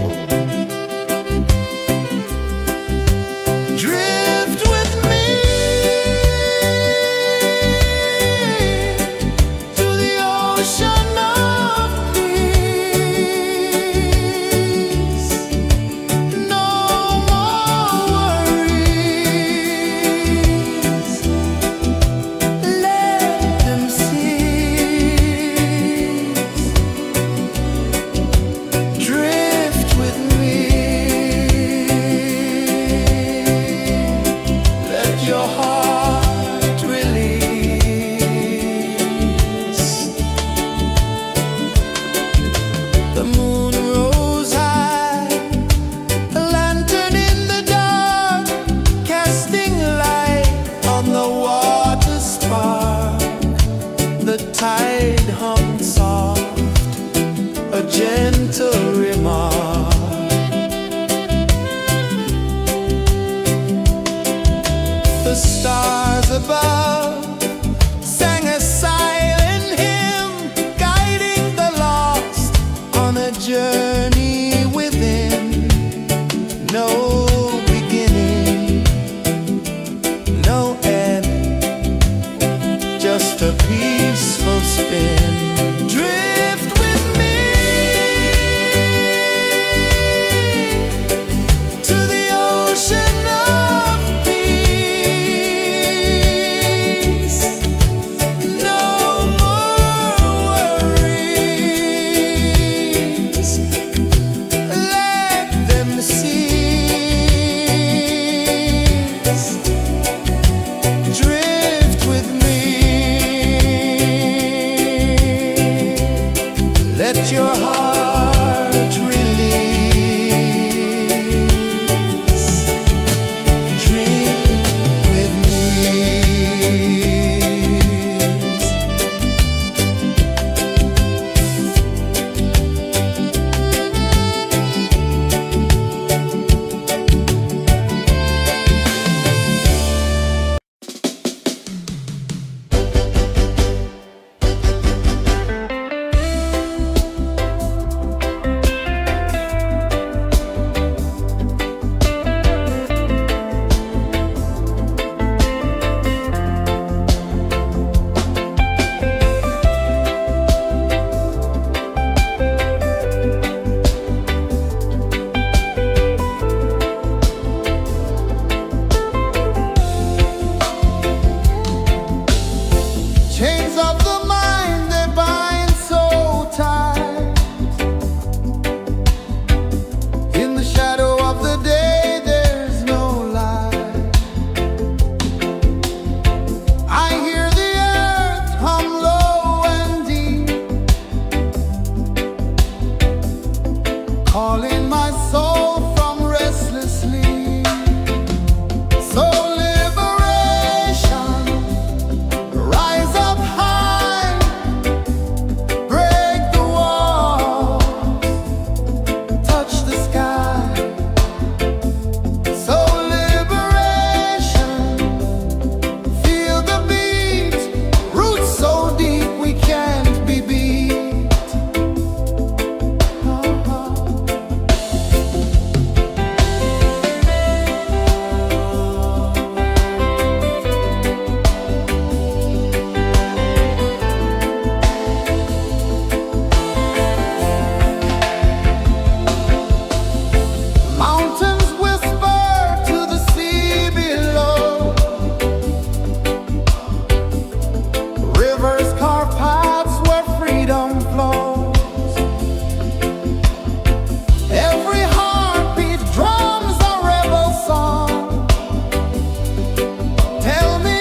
Drift with me to the ocean of peace. No more worries. Let them cease. Drift with me. Let your heart release. The moon rose high, a lantern in the dark, casting light on the water spark. The tide hummed soft, a gentle remark. The stars above sang a silent hymn, guiding the lost on a journey within. No beginning, no end, just a peaceful spin. Drift with me to the ocean of peace. No more worries. Let them cease. Drift with me. Let your heart release. Drift with me. Chains of the mind, they bind so tight. In the shadow of the day, there's no light. I hear the earth hum low and deep, calling my soul from restless sleep. So liberation, rise up high, break the wall, touch the sky. So liberation, feel the beat, roots so deep we can't be beat. Mountains whisper to the sea below, rivers carve paths where freedom flows. Every heartbeat drums a rebel song. Tell me,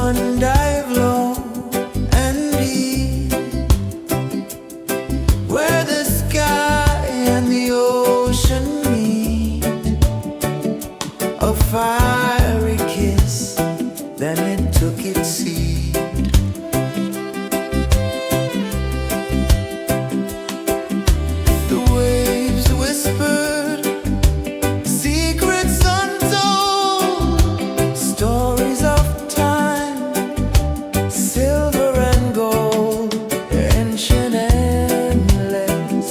sun dive low and deep, where the sky and the ocean meet, a fiery kiss, then it took its seed. The waves whispered secrets untold, stories of time, silver and gold, ancient, endless,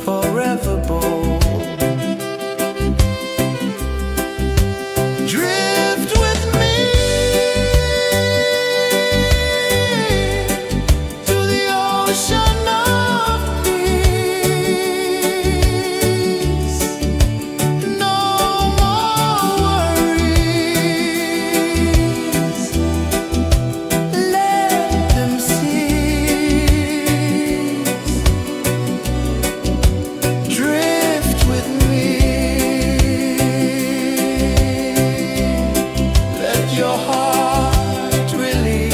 forever bold. Drift with me to the ocean of peace. No more worries, let them cease. Drift with me, let your heart release.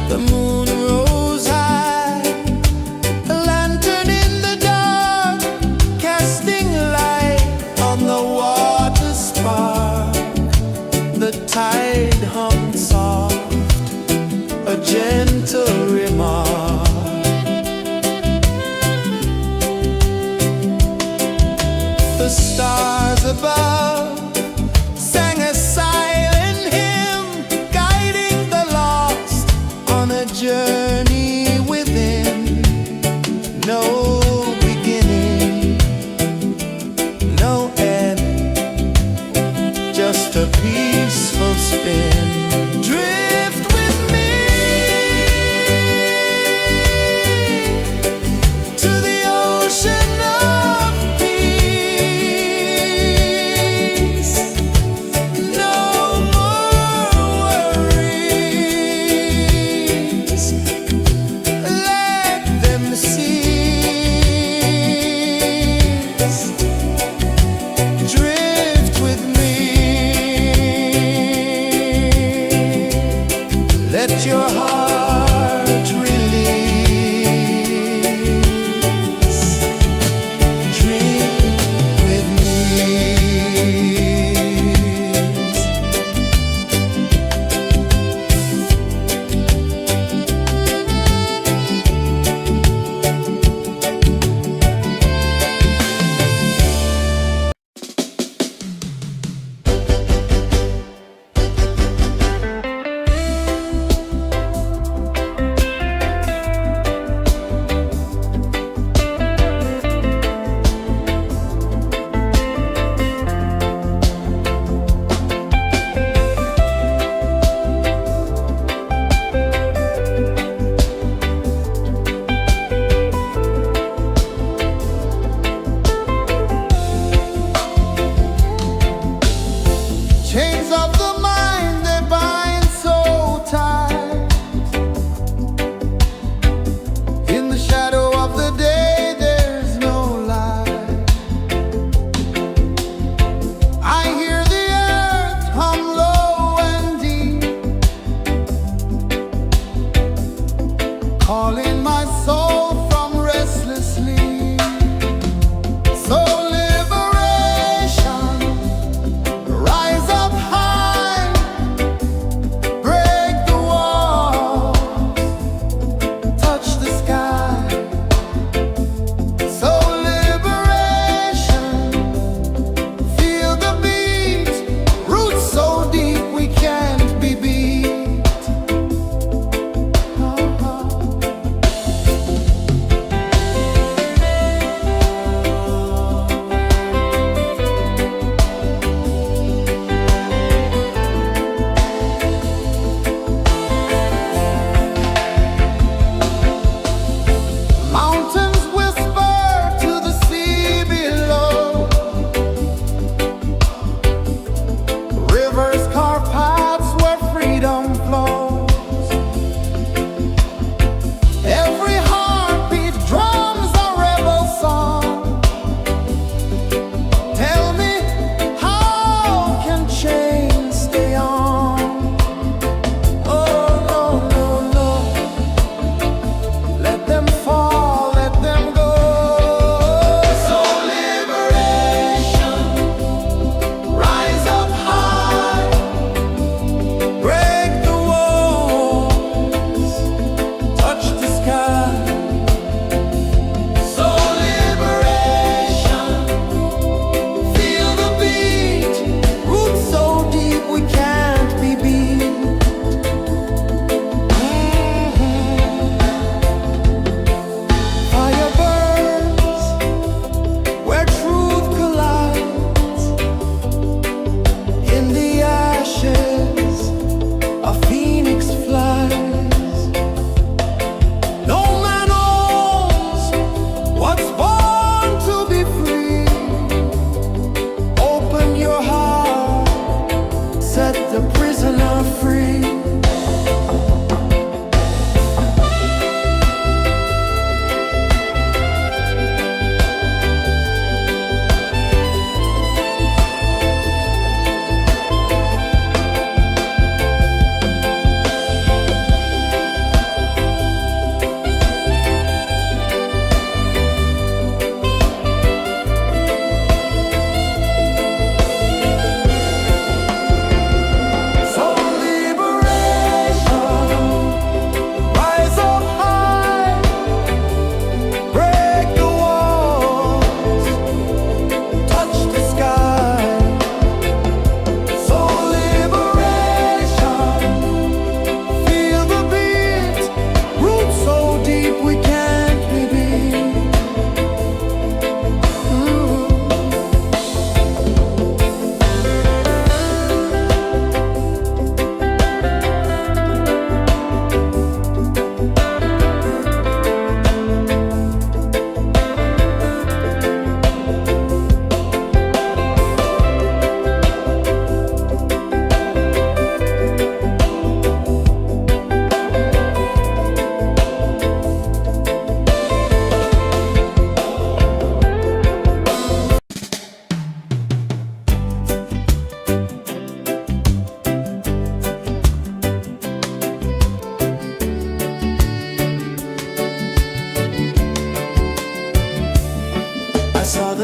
The moon rose high, a lantern in the dark, casting light on the water spark. The tide hummed soft, a gentle remark. The stars above sang a silent hymn, guiding the lost on a journey within. No beginning, no end, just a peaceful spin. Drift with me to the ocean of peace.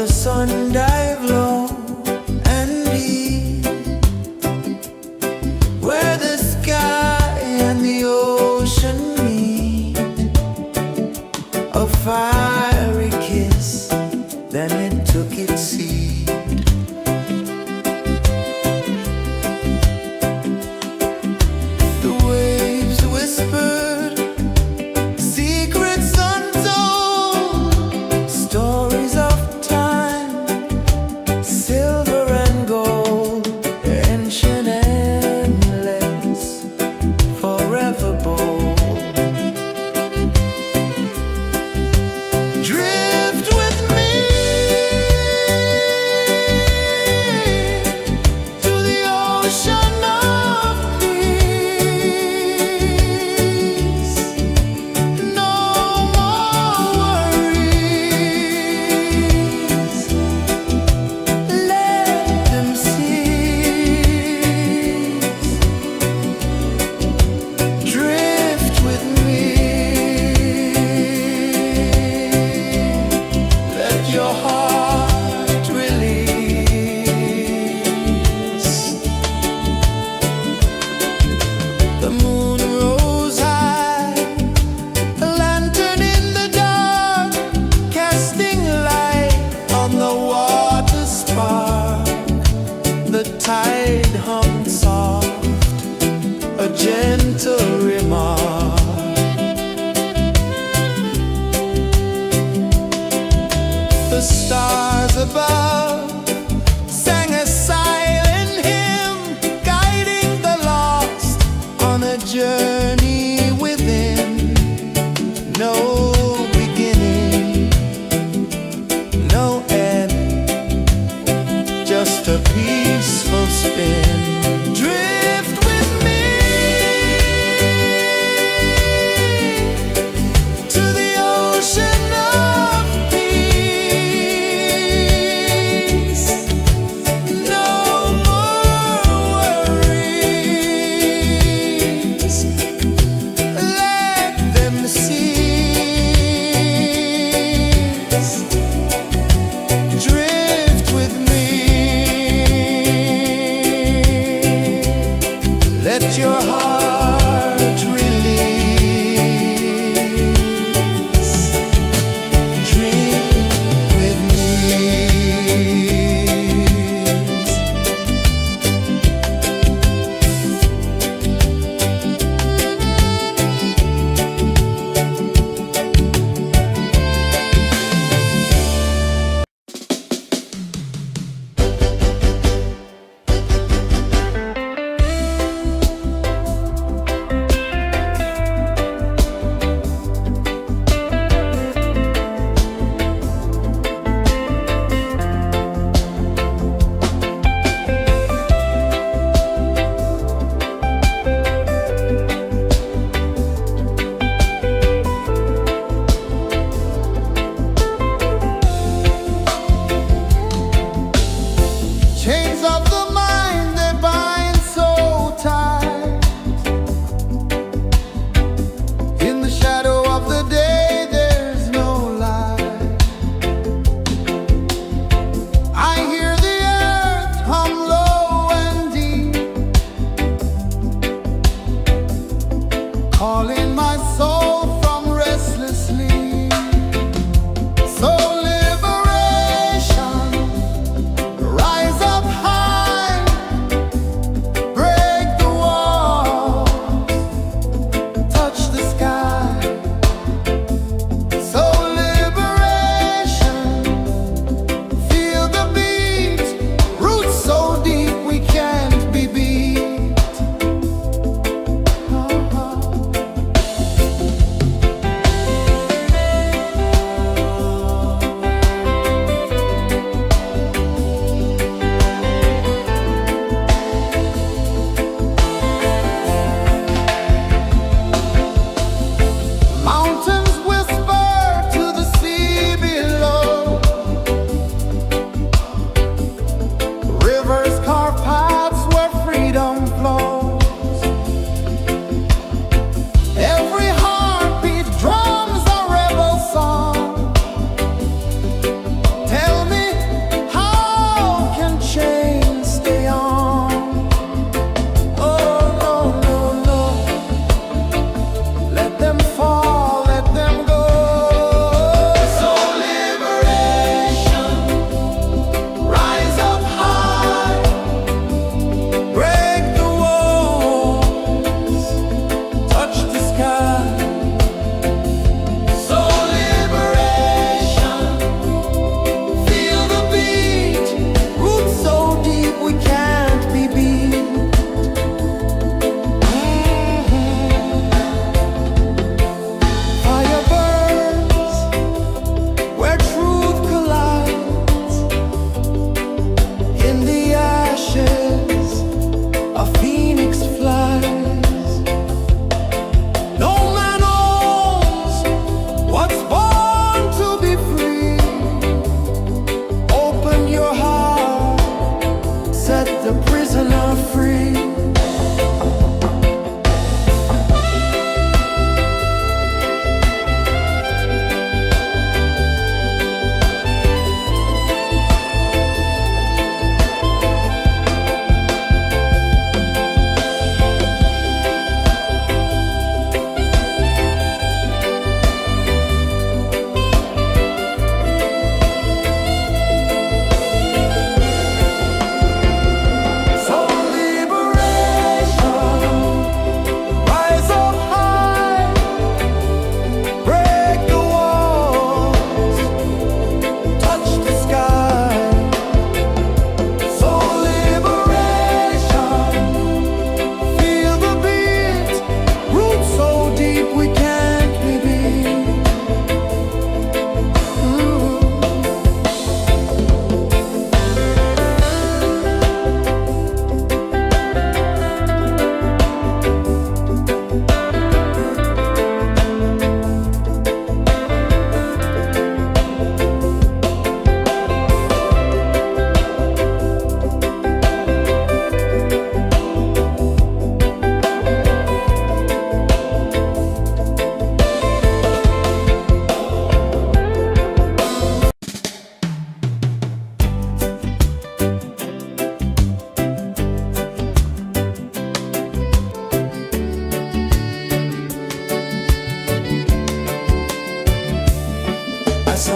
the sun dive low and deep, where the sky and the ocean meet. A fiery kiss, then it took its seed. The waves whispered secrets untold, stories of time, silver and gold, ancient, endless, forever bold. Drift with me to the ocean of peace. No more worries, let them cease. Drift with me, let your heart release. The moon rose high, a lantern in the dark, casting light on the water spark. The tide hummed soft, a gentle remark. The stars above sang a silent hymn, guiding the lost on a journey within. No beginning, no end, just a peaceful spin. Drift with me to the ocean of peace.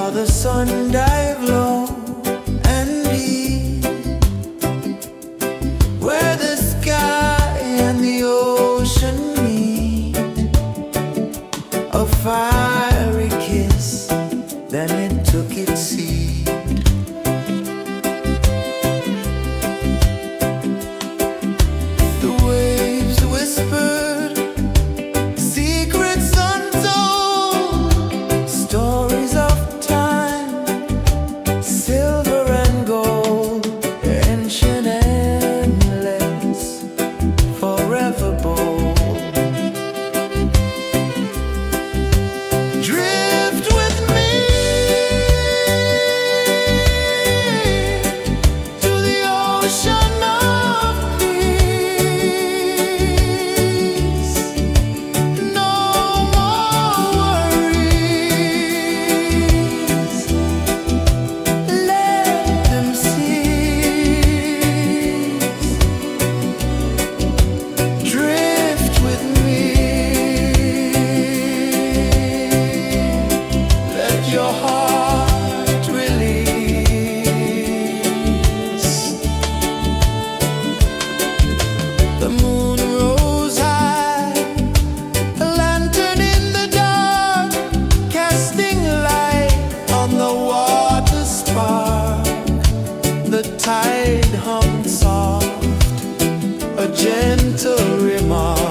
saw the sun dive low and deep, where the sky and the ocean meet. A fiery kiss, then it took its seat. The waves whispered secrets untold, stories of time, silver and gold, ancient, endless, forever bold. Drift with me to the ocean of peace. No more worries. Let them cease. Drift with me. Let your heart release. The moon rose high, a lantern in the dark, casting light on the water spark. The tide hummed soft, a gentle remark.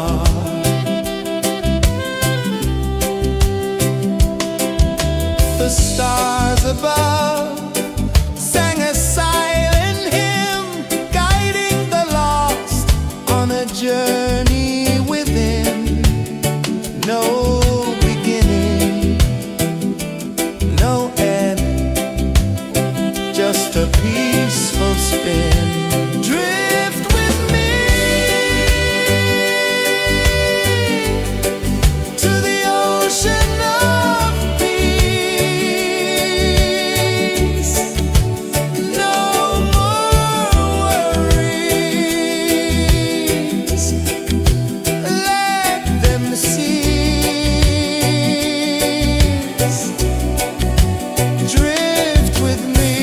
The stars above sang a silent hymn, guiding the lost on a journey within. No beginning, no end, just a peaceful spin. Drift with me to the ocean of peace. No more worries. Let them cease. Drift with me.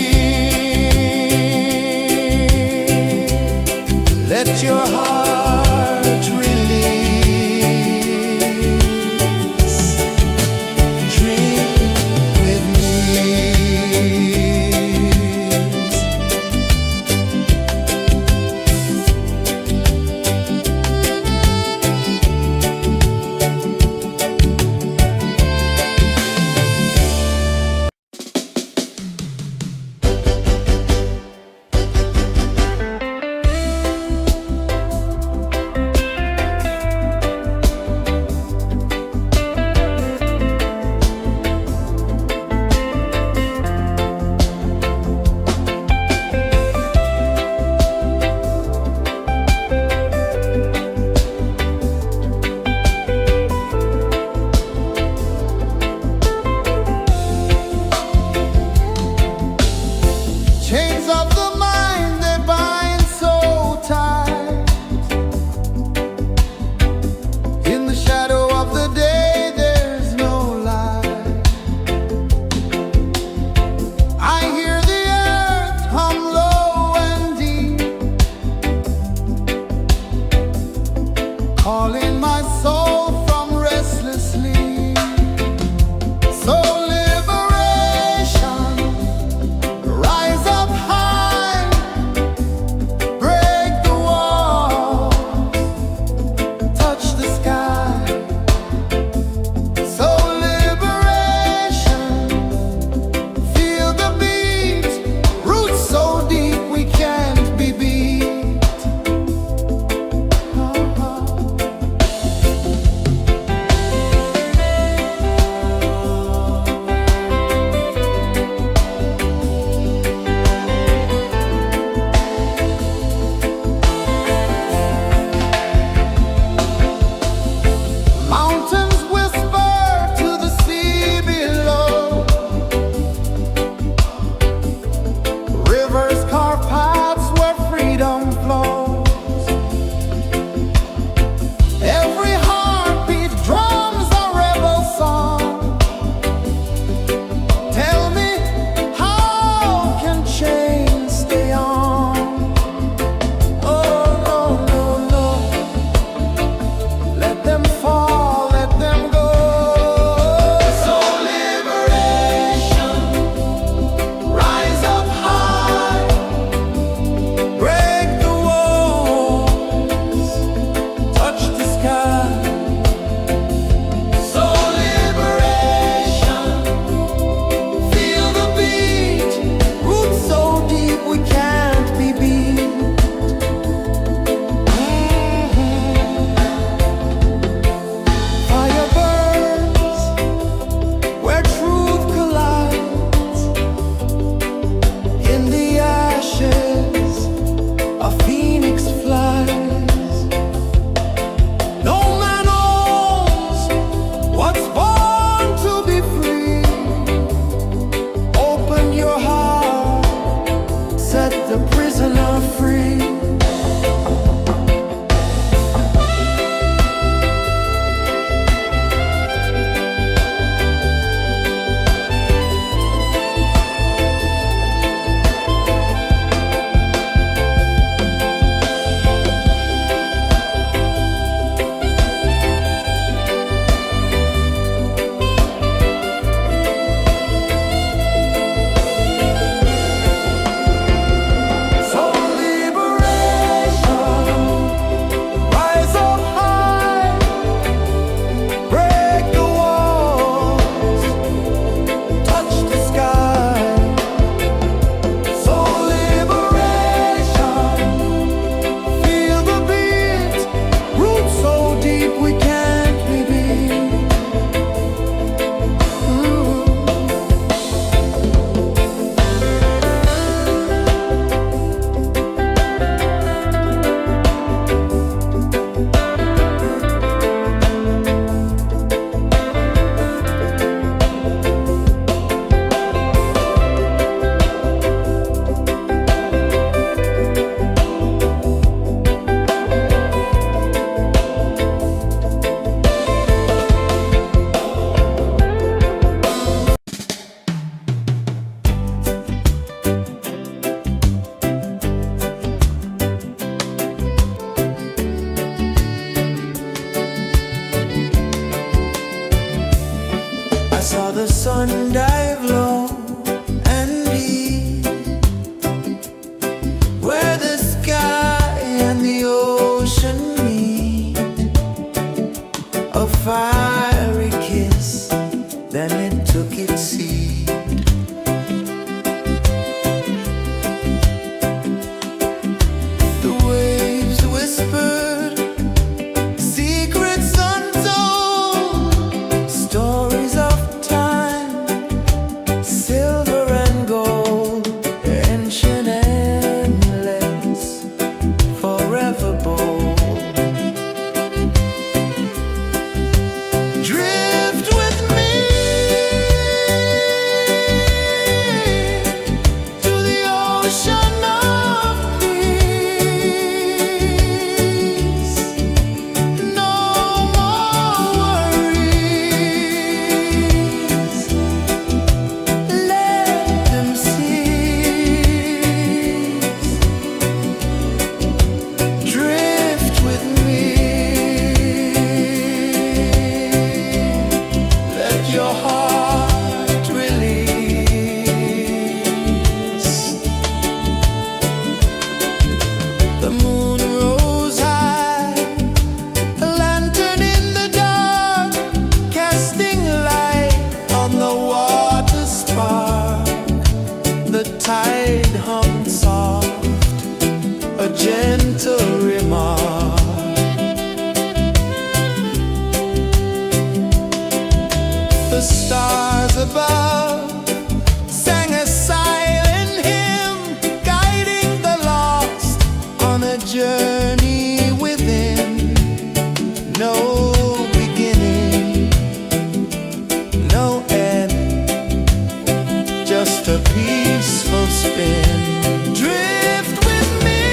spin. Drift with me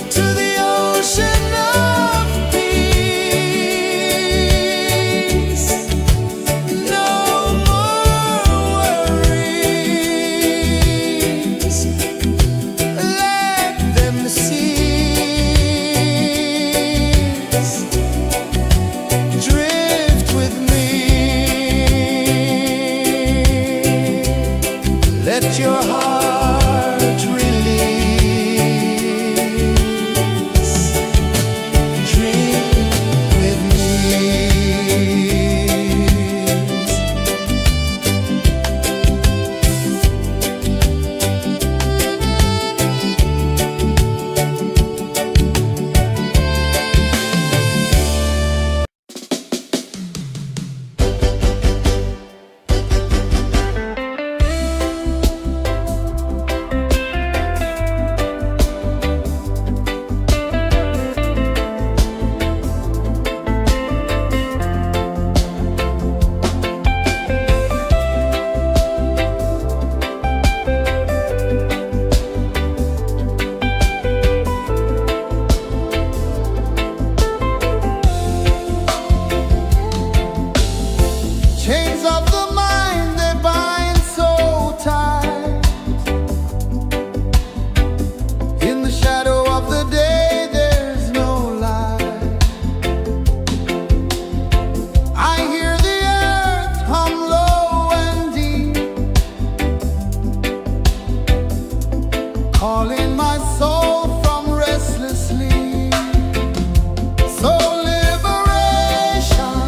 to the ocean of peace. No more worries. Let them cease. Drift with me. Let your heart release. Dream with me. Chains of the mind, they bind so tight. In the shadow of the day, there's no light. I hear the earth hum low and deep, calling my soul from restless sleep. So liberation,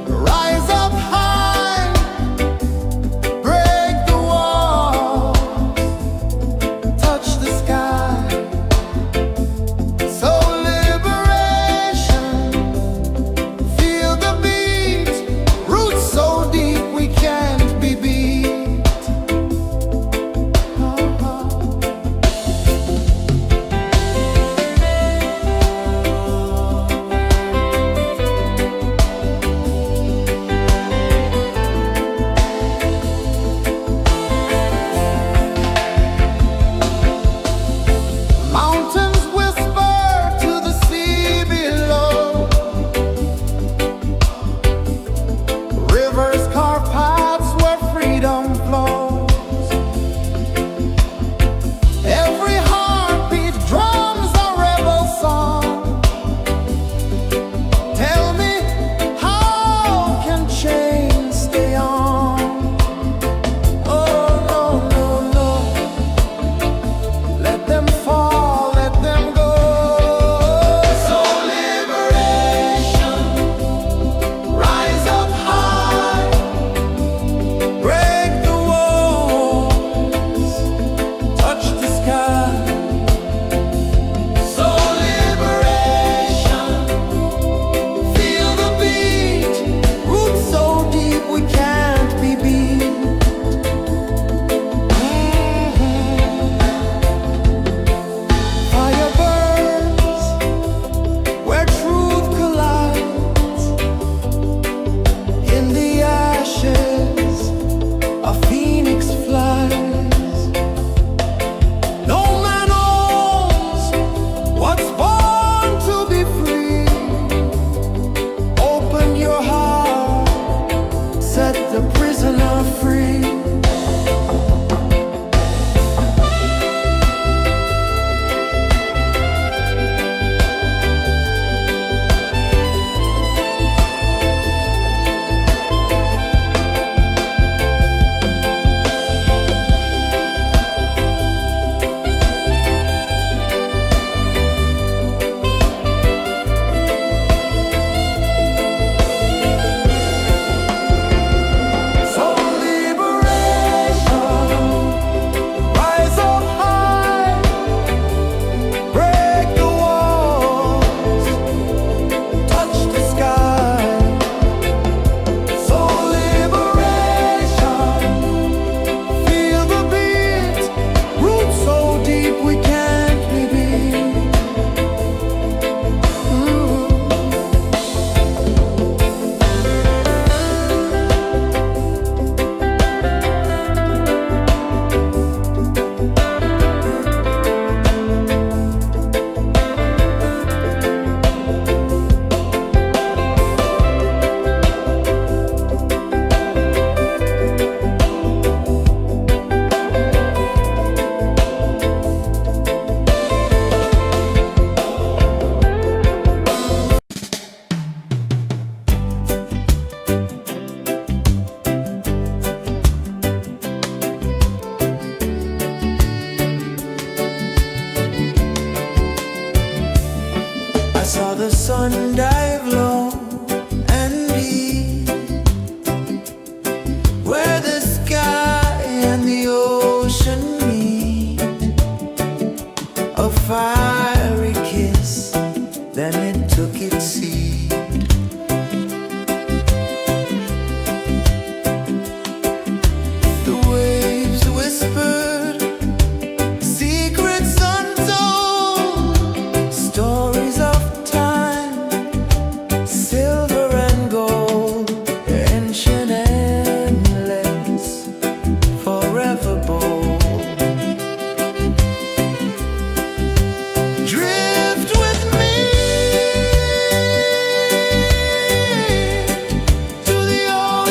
rise up high, break the walls, touch the sky. So liberation, feel the beat, roots so deep we can't be beat. Mountains whisper to the sea below. Rivers carve paths where freedom flows. Every heartbeat drums a rebel song. Tell me, how can chains stay on? Oh no, no, no. Let them fall, let them go. So liberation, rise up high, break the walls, touch the sky. So liberation, feel the beat, roots so deep we can't be beat. Fire burns where truth collides. In the ashes, a phoenix flies. No man owns what's born to be free. Open your heart, set the prisoner free. So liberation.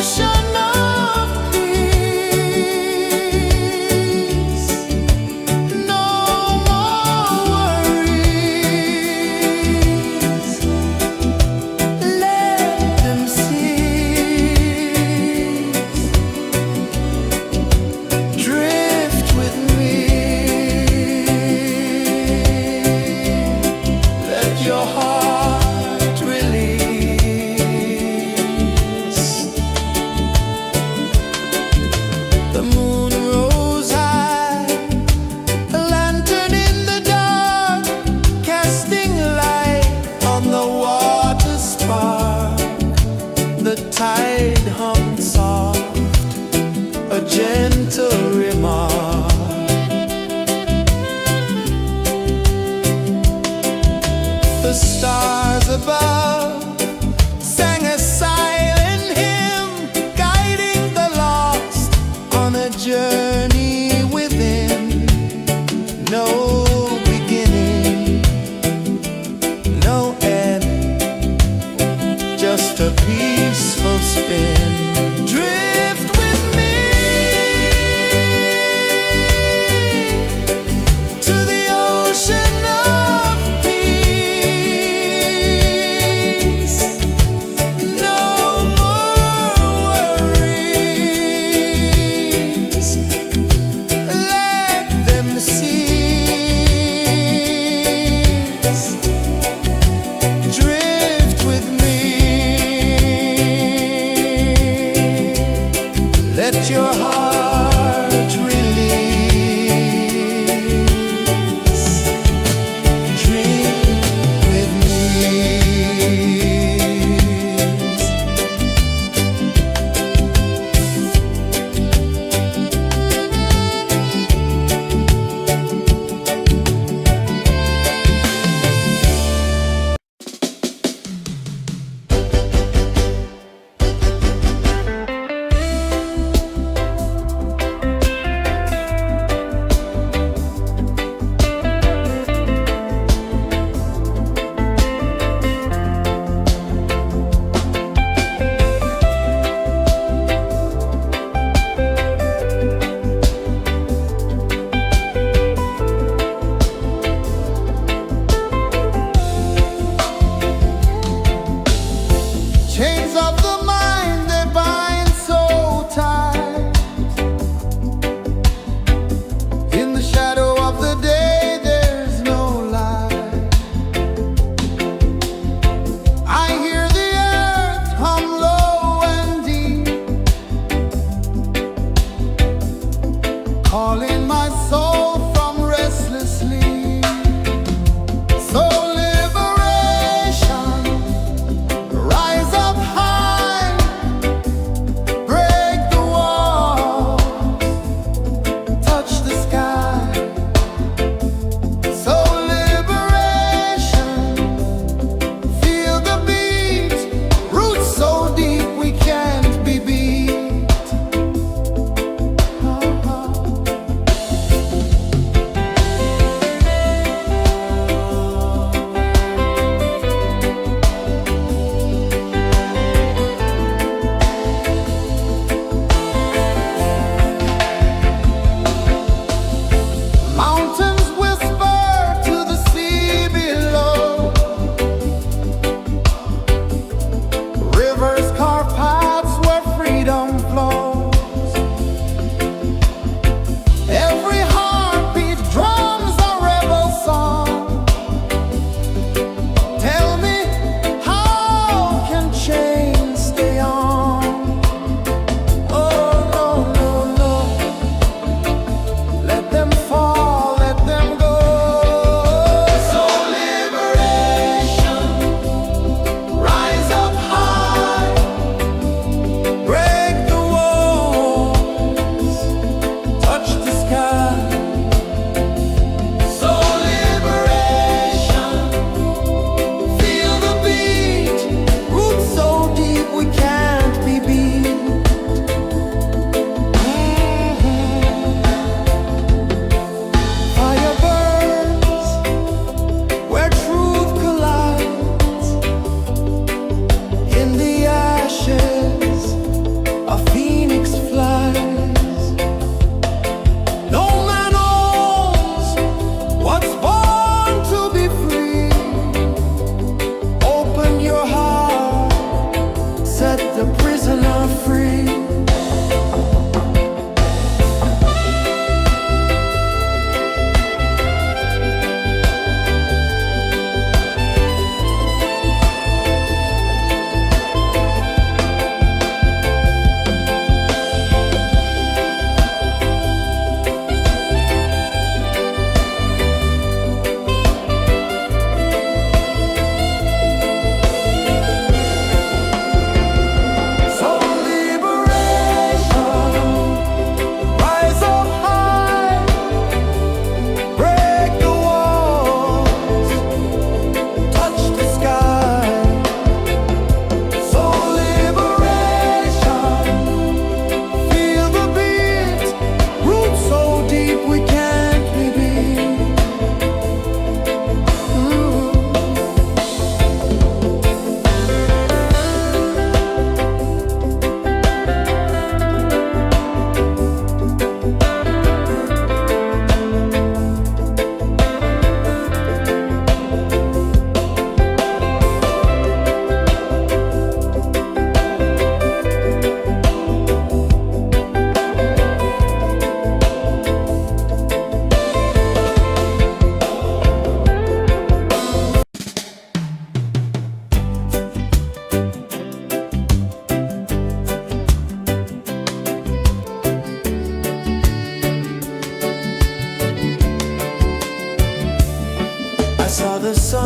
ocean of peace. No more worries. Let them cease. Drift with me. Let your heart release.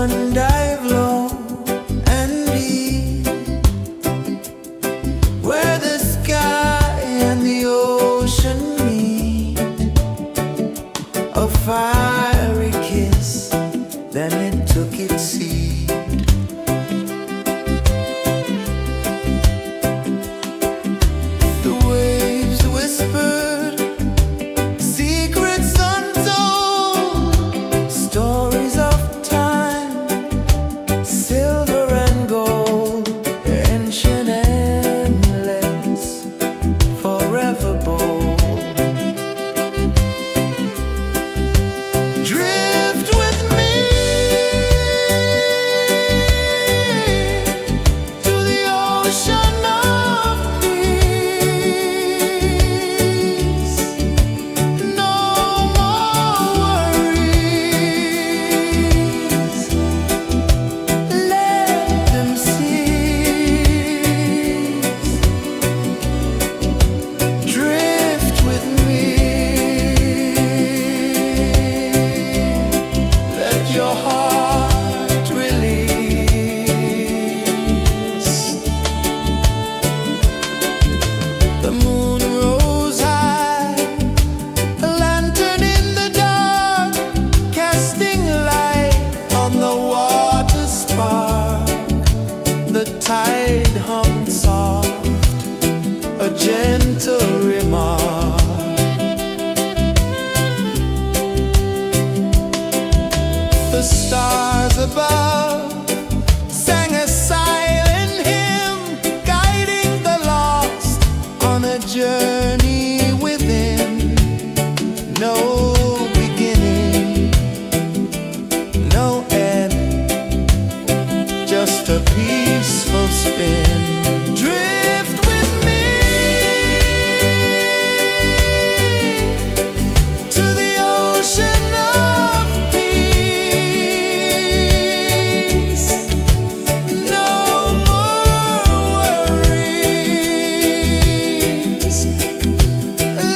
sun dive low and deep, where the sky and the ocean meet. A fiery kiss, then it took its seat. The waves whispered secrets untold, stories of time, silver and gold, ancient, endless, forever bold. Drift with me to the ocean of peace. No more worries, let them cease. Drift with me, let your heart release. The moon rose high, a lantern in the dark, casting light on the water spark. The tide hummed soft, a gentle remark. The stars above sang a silent hymn, guiding the lost on a journey within. No beginning, no end, just a peaceful spin. Drift with me to the ocean of peace. No more worries,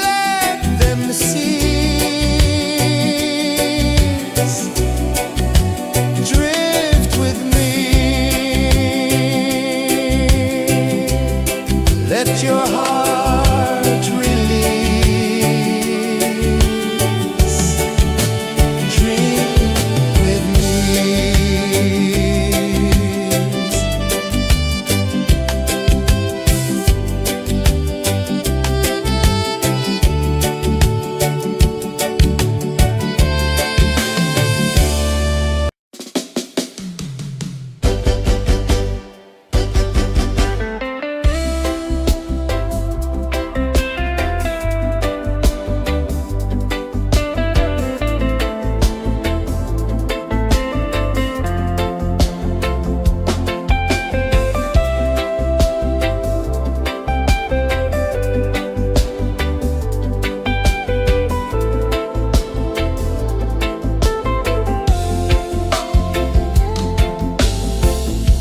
let them cease. Drift with me, let your heart release. Dream with me.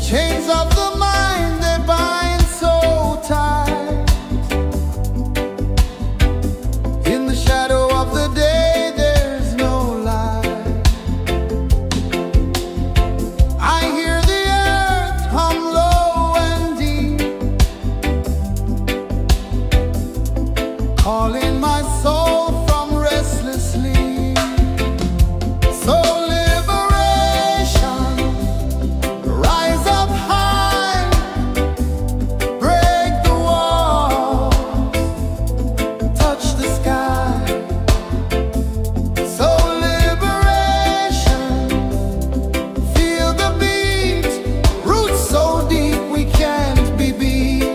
Chains of the mind, they bind so tight. In the shadow of the day, there's no light. I hear the earth hum low and deep, calling my soul from restless sleep. So liberation, rise up high, break the wall, touch the sky. So liberation, feel the beat, roots so deep we can't be beat.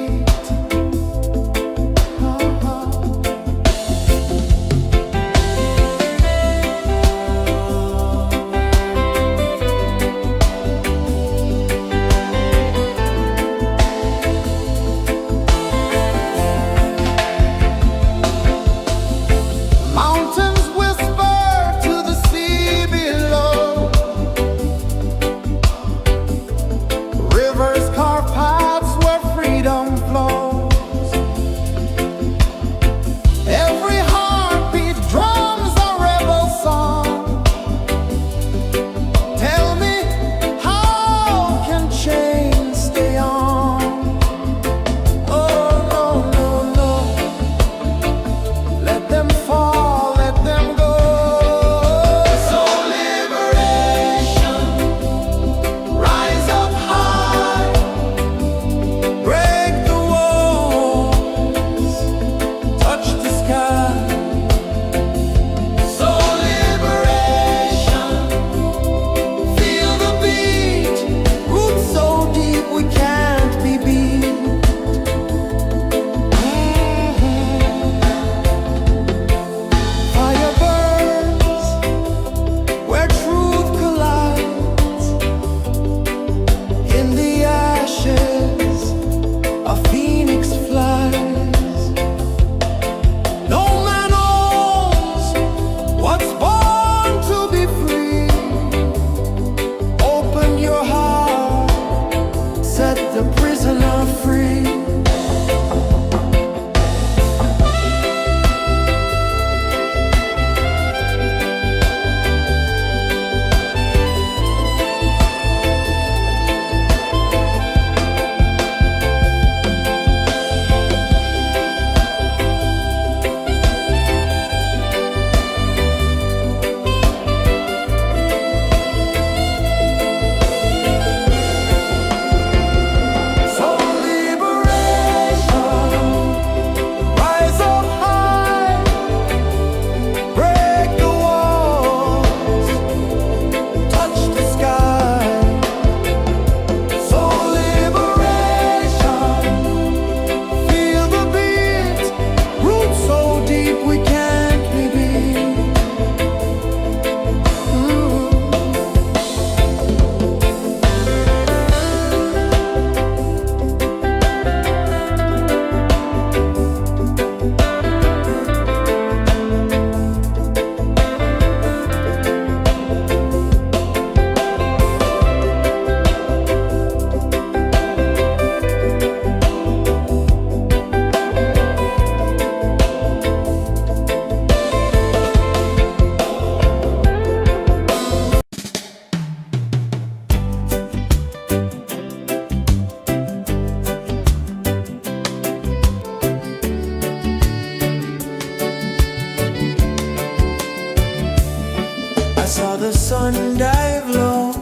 sun dive low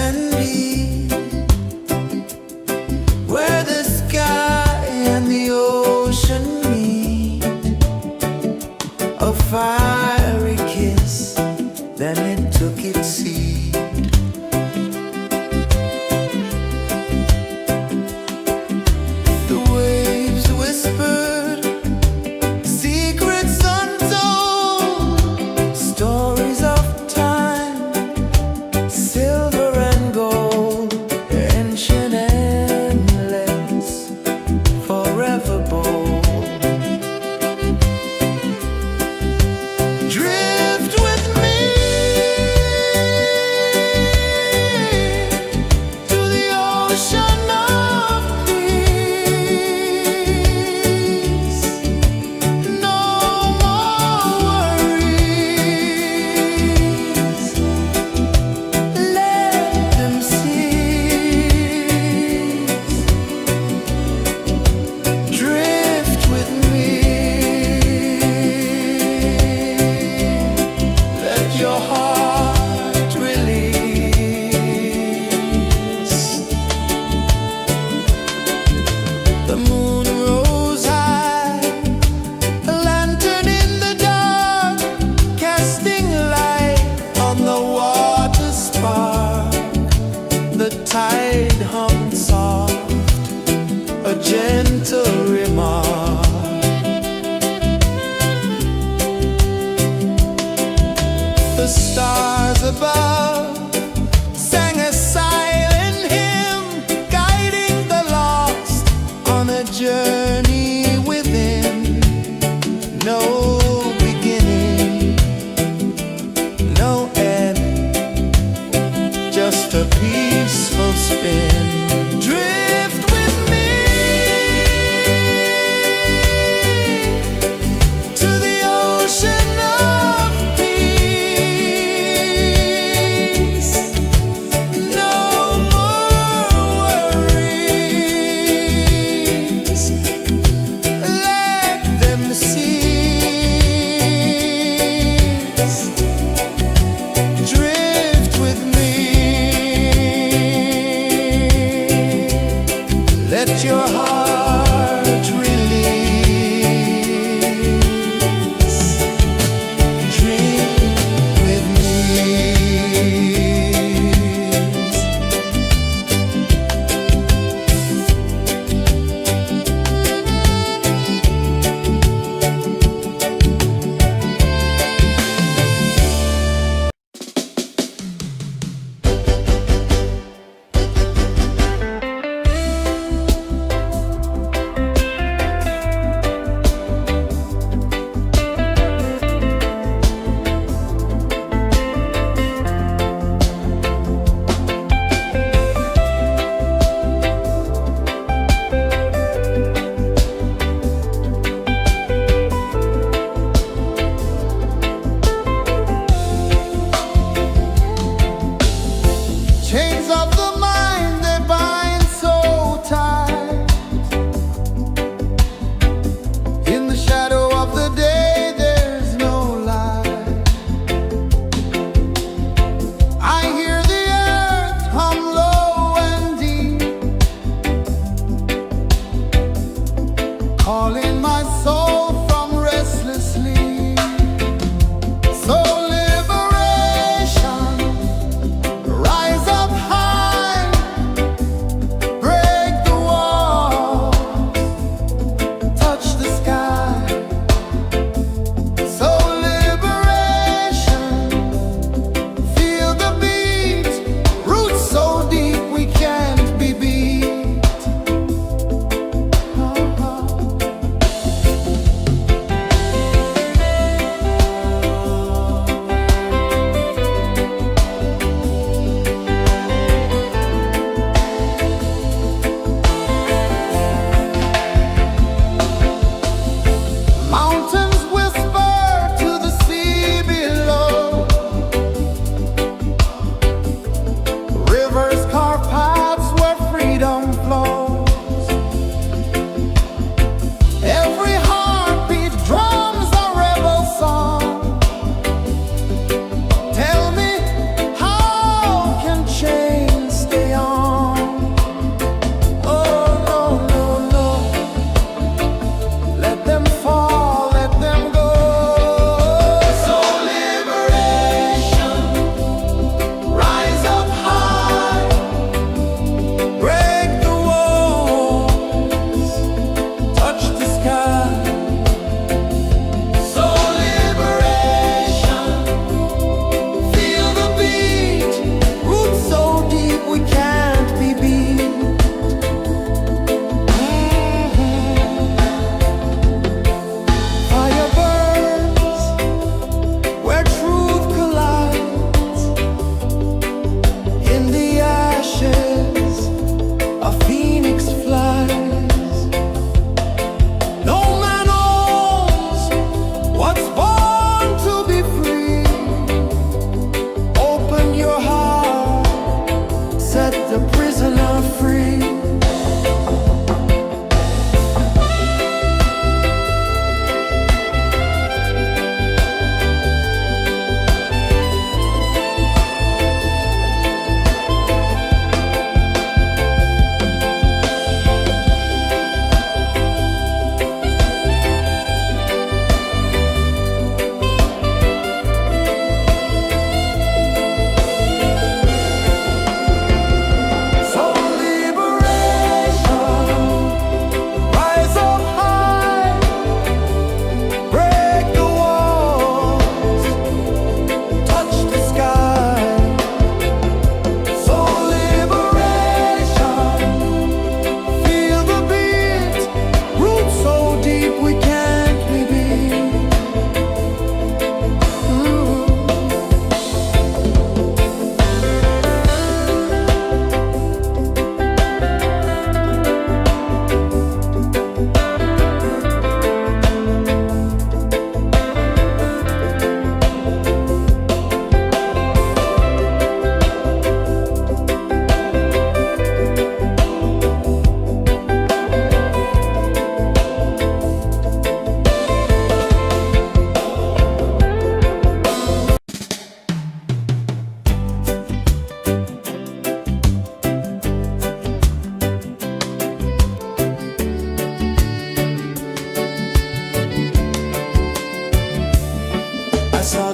and deep, where the sky and the ocean meet, a fiery kiss, then it took its seed. The waves whispered secrets untold, stories of time, silver and gold, ancient, endless, forever bold.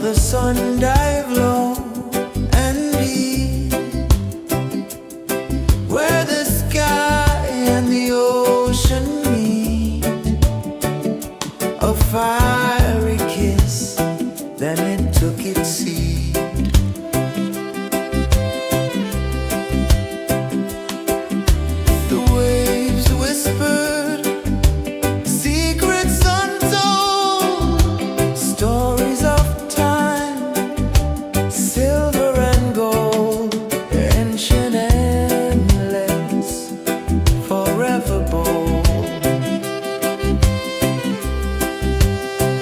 the sun dive low and deep, where the sky and the ocean meet. A fiery kiss, then it took its seed. The waves whispered secrets untold, stories of time, silver and gold, ancient, endless, forever bold.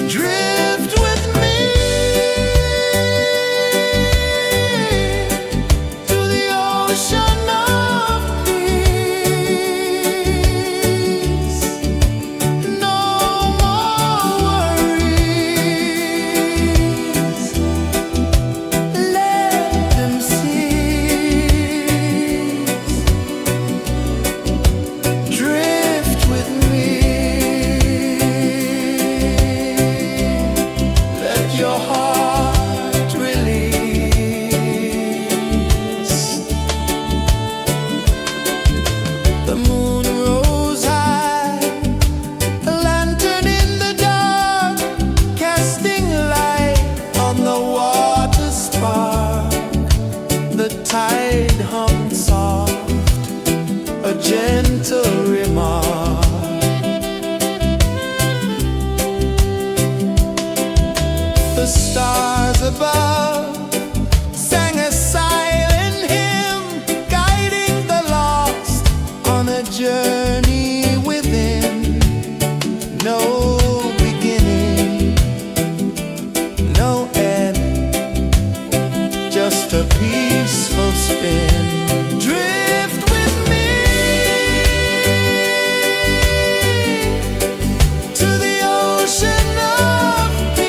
Drift with me to the ocean of peace. No more worries, let them cease. Drift with me, let your heart release. The moon rose high, a lantern in the dark, casting light on the water spark. The tide hummed soft, a gentle remark. The stars above sang a silent hymn, guiding the lost on a journey within. No beginning, no end, just a peaceful spin. Drift with me to the ocean of peace.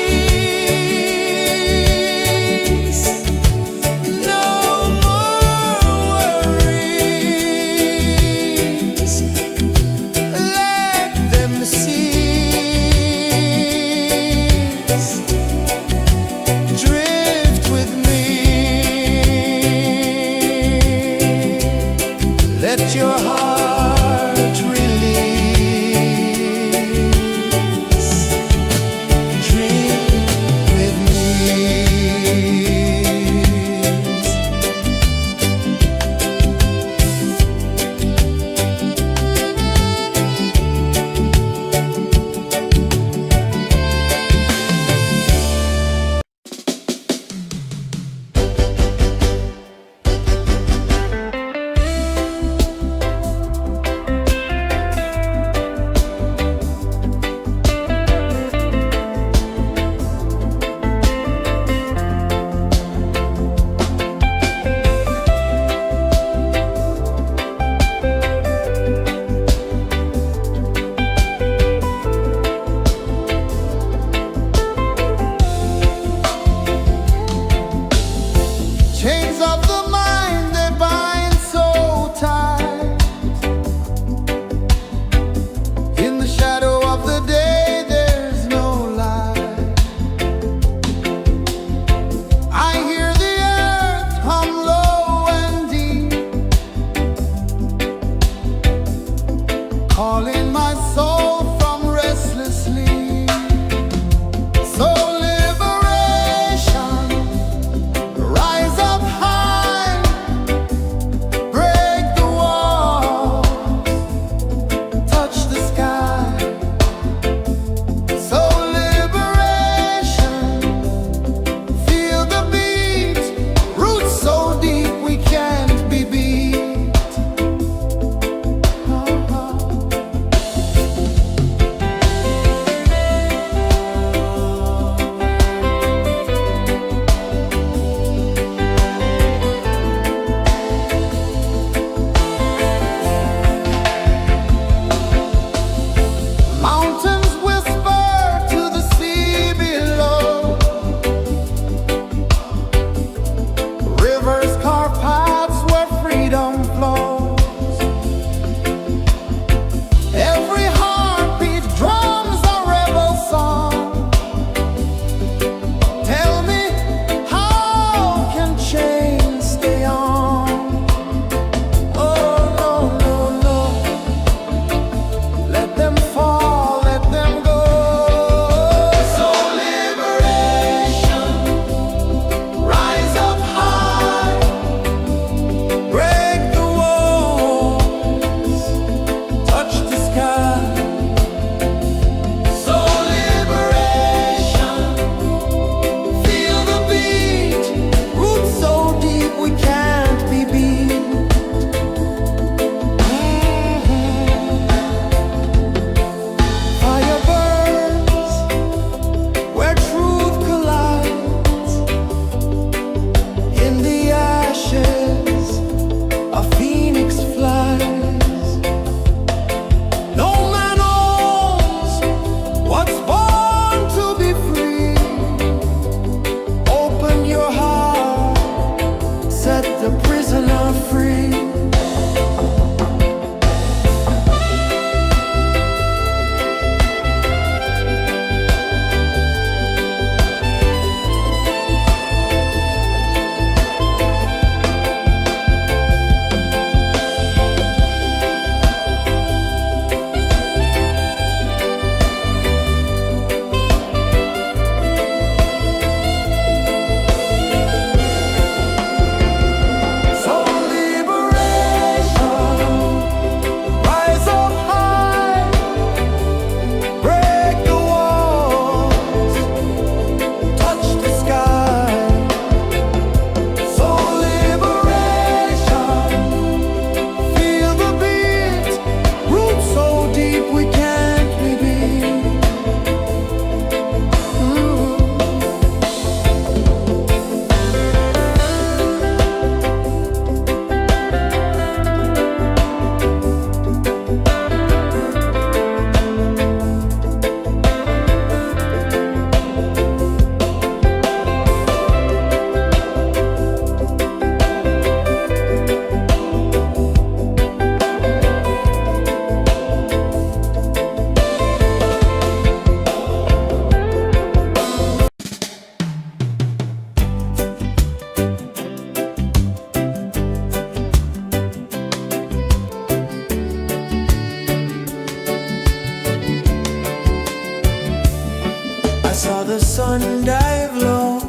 saw the sun dive low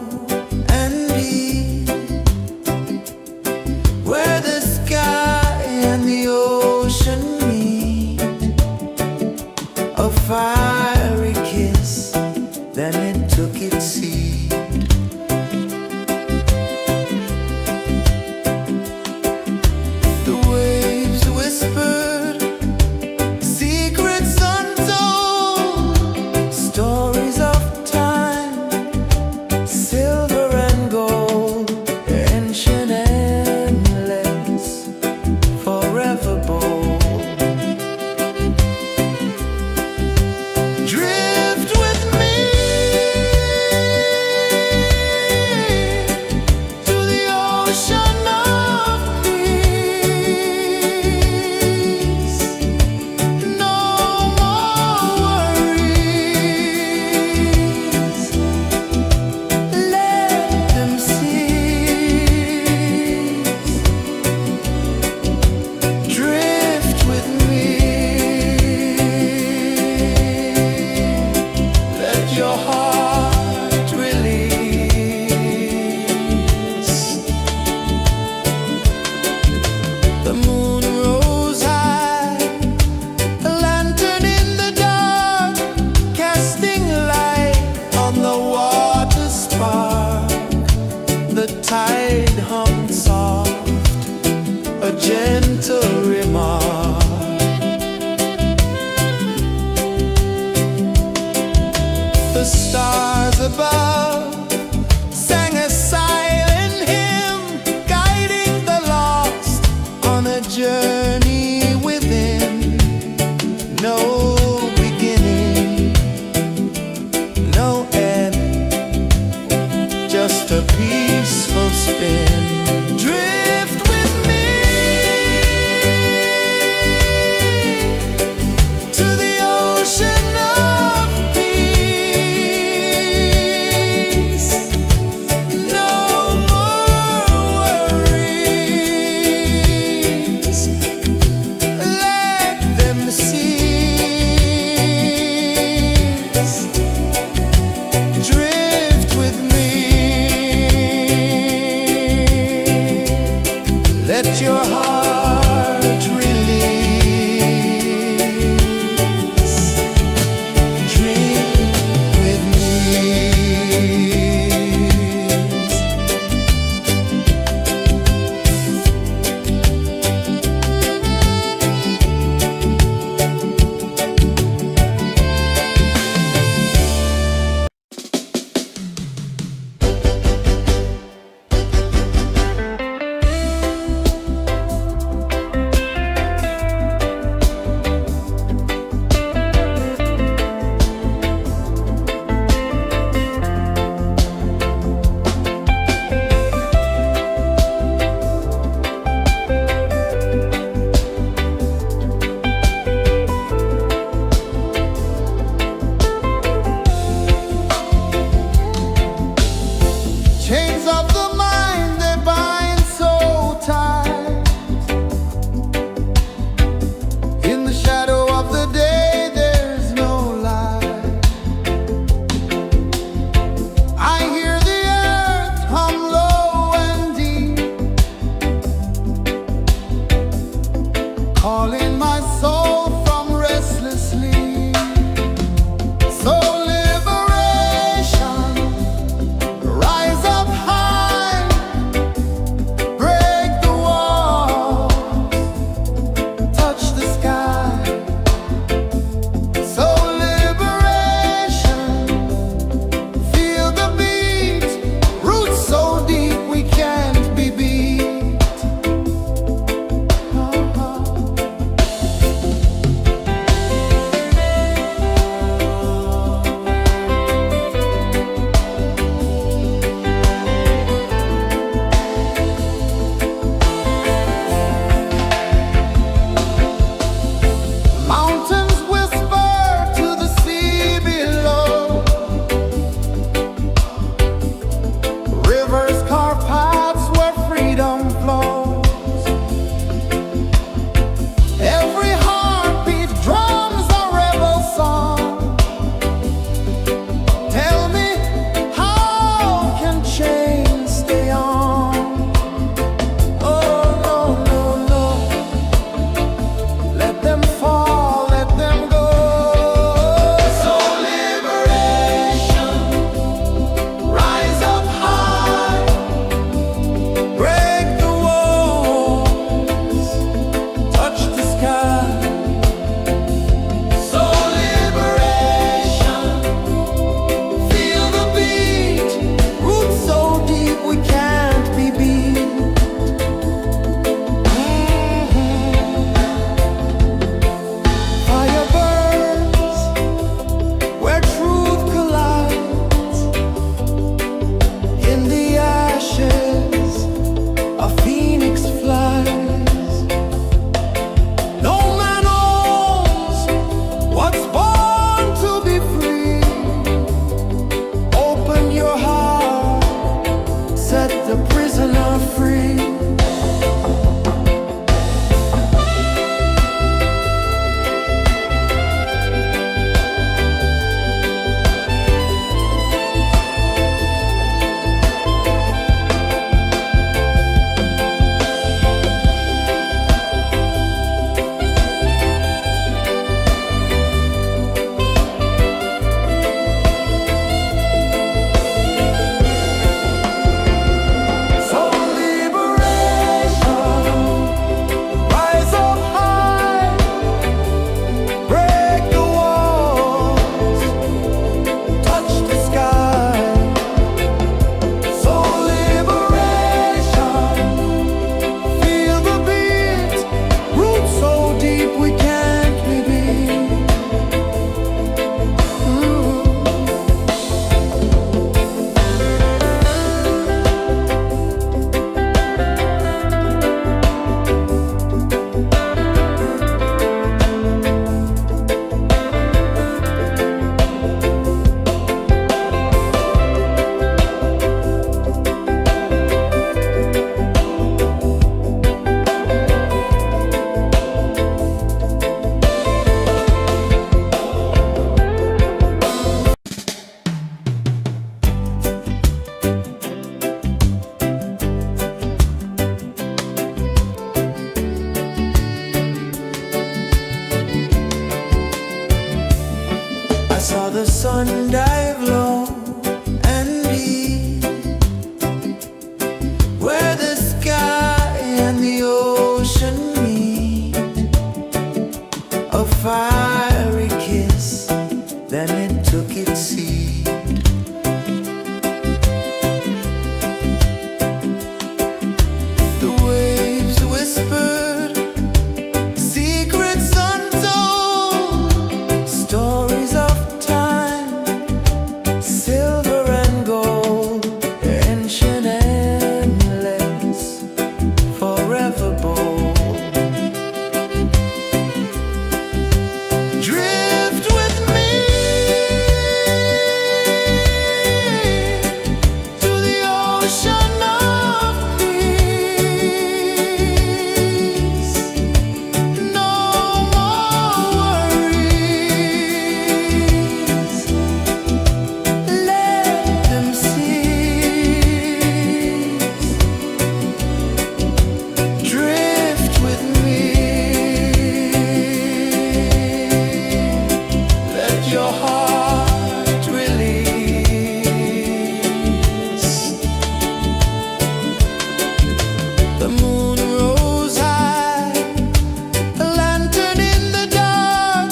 and deep, where the sky and the ocean meet. A fiery kiss, then it took its seat. The waves whispered secrets untold, stories of time, silver and gold, ancient, endless, forever bold. Drift with me to the ocean of peace. No more worries, let them cease. Drift with me, let your heart release. The moon rose high, a lantern in the dark, casting light on the water spark. The tide hummed soft, a gentle remark. The stars above sang a silent hymn, guiding the lost on a journey within. No beginning, no end, just a peaceful spin. Drift with me to the ocean of peace. sun dive low and deep, where the sky and the ocean meet, a fiery kiss, then it took its seed. The waves whispered secrets untold, stories of time, silver and gold, ancient, endless, forever bold. Drift with me to the ocean of peace. No more worries, let them cease. Drift with me, let your heart release. The moon rose high, a lantern in the dark,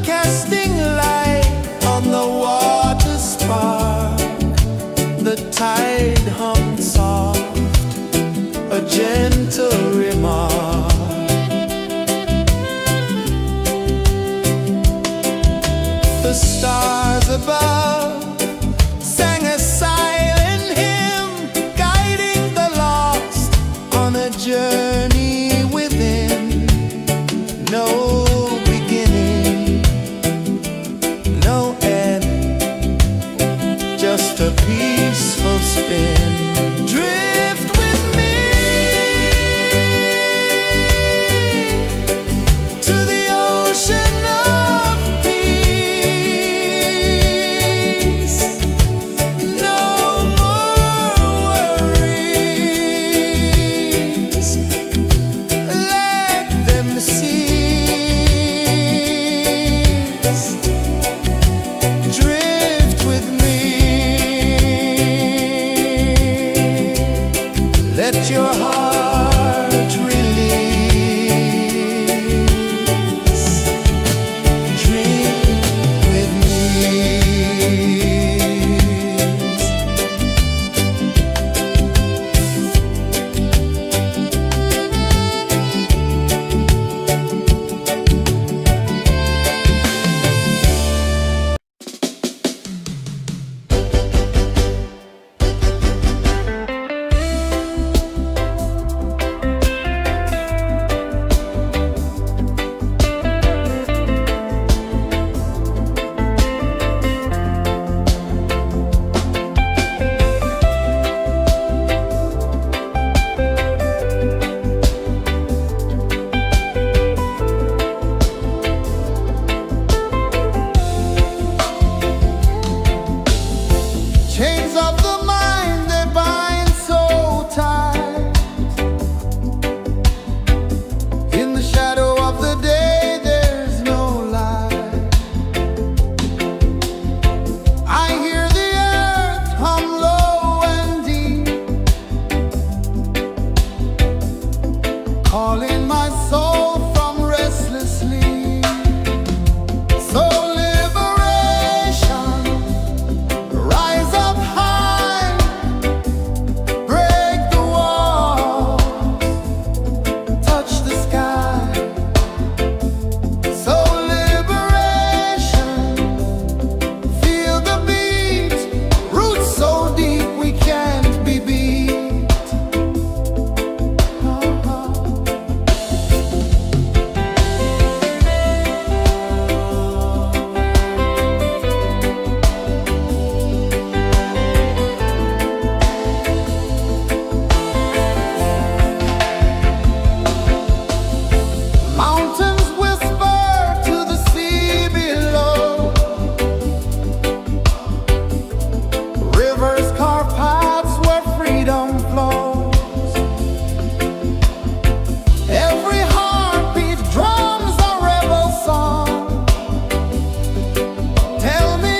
casting light on the water spark. The tide hummed soft, a gentle remark. The stars above sang a silent hymn, guiding the lost on a journey within. No beginning, no end, just a peaceful spin. Drift with me to the ocean of peace. No more worries, let them cease. Drift with me, let your heart release. Dream with me. Chains of the mind, they bind so tight. In the shadow of the day, there's no light. I hear the earth hum low and deep, calling my soul from restless sleep. So liberation, rise up high, break the walls, touch the sky. So liberation, feel the beat, roots so deep we can't be beat. Mountains whisper to the sea below, rivers carve paths where freedom flows. Every heartbeat drums a rebel song. Tell me,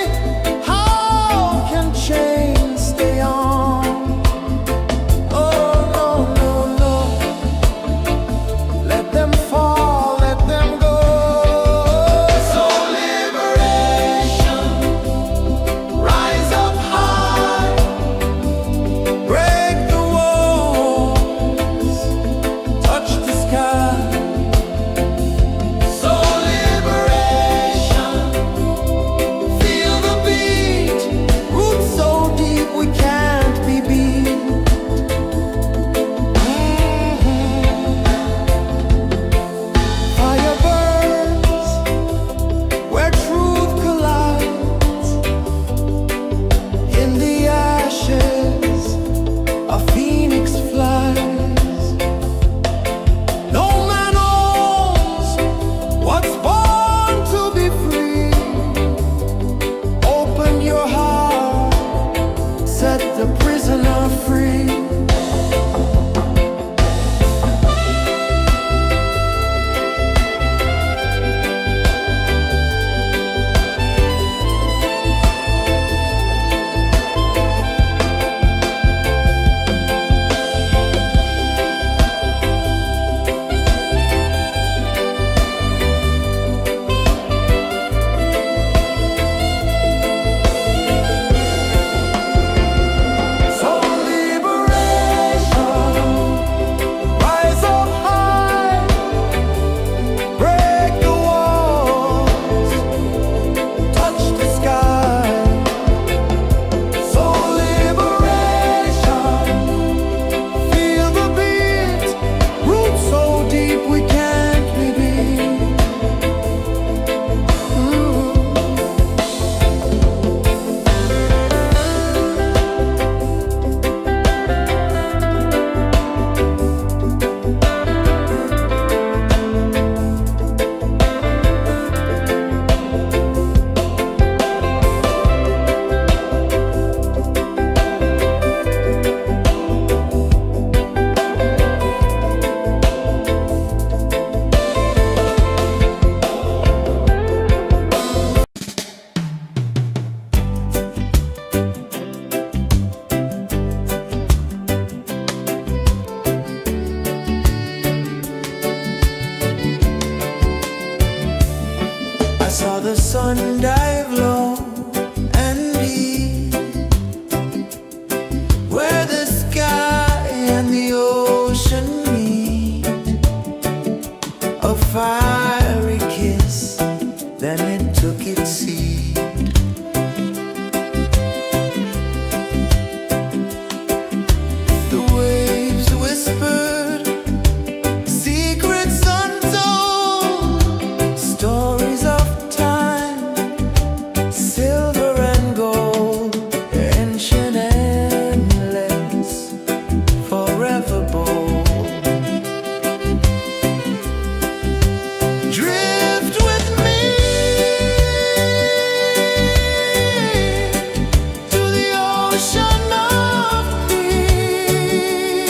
ocean of peace.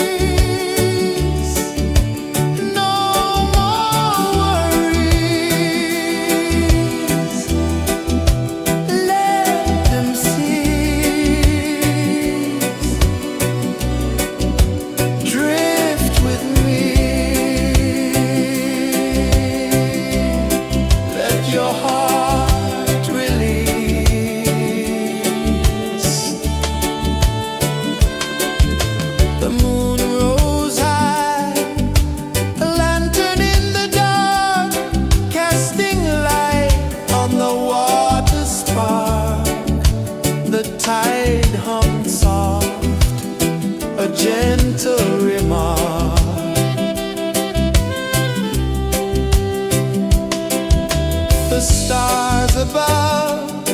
No more worries. Let them cease. Drift with me. Let your heart release. The moon rose high, a lantern in the dark, casting light on the water spark. The tide hummed soft, a gentle remark. The stars above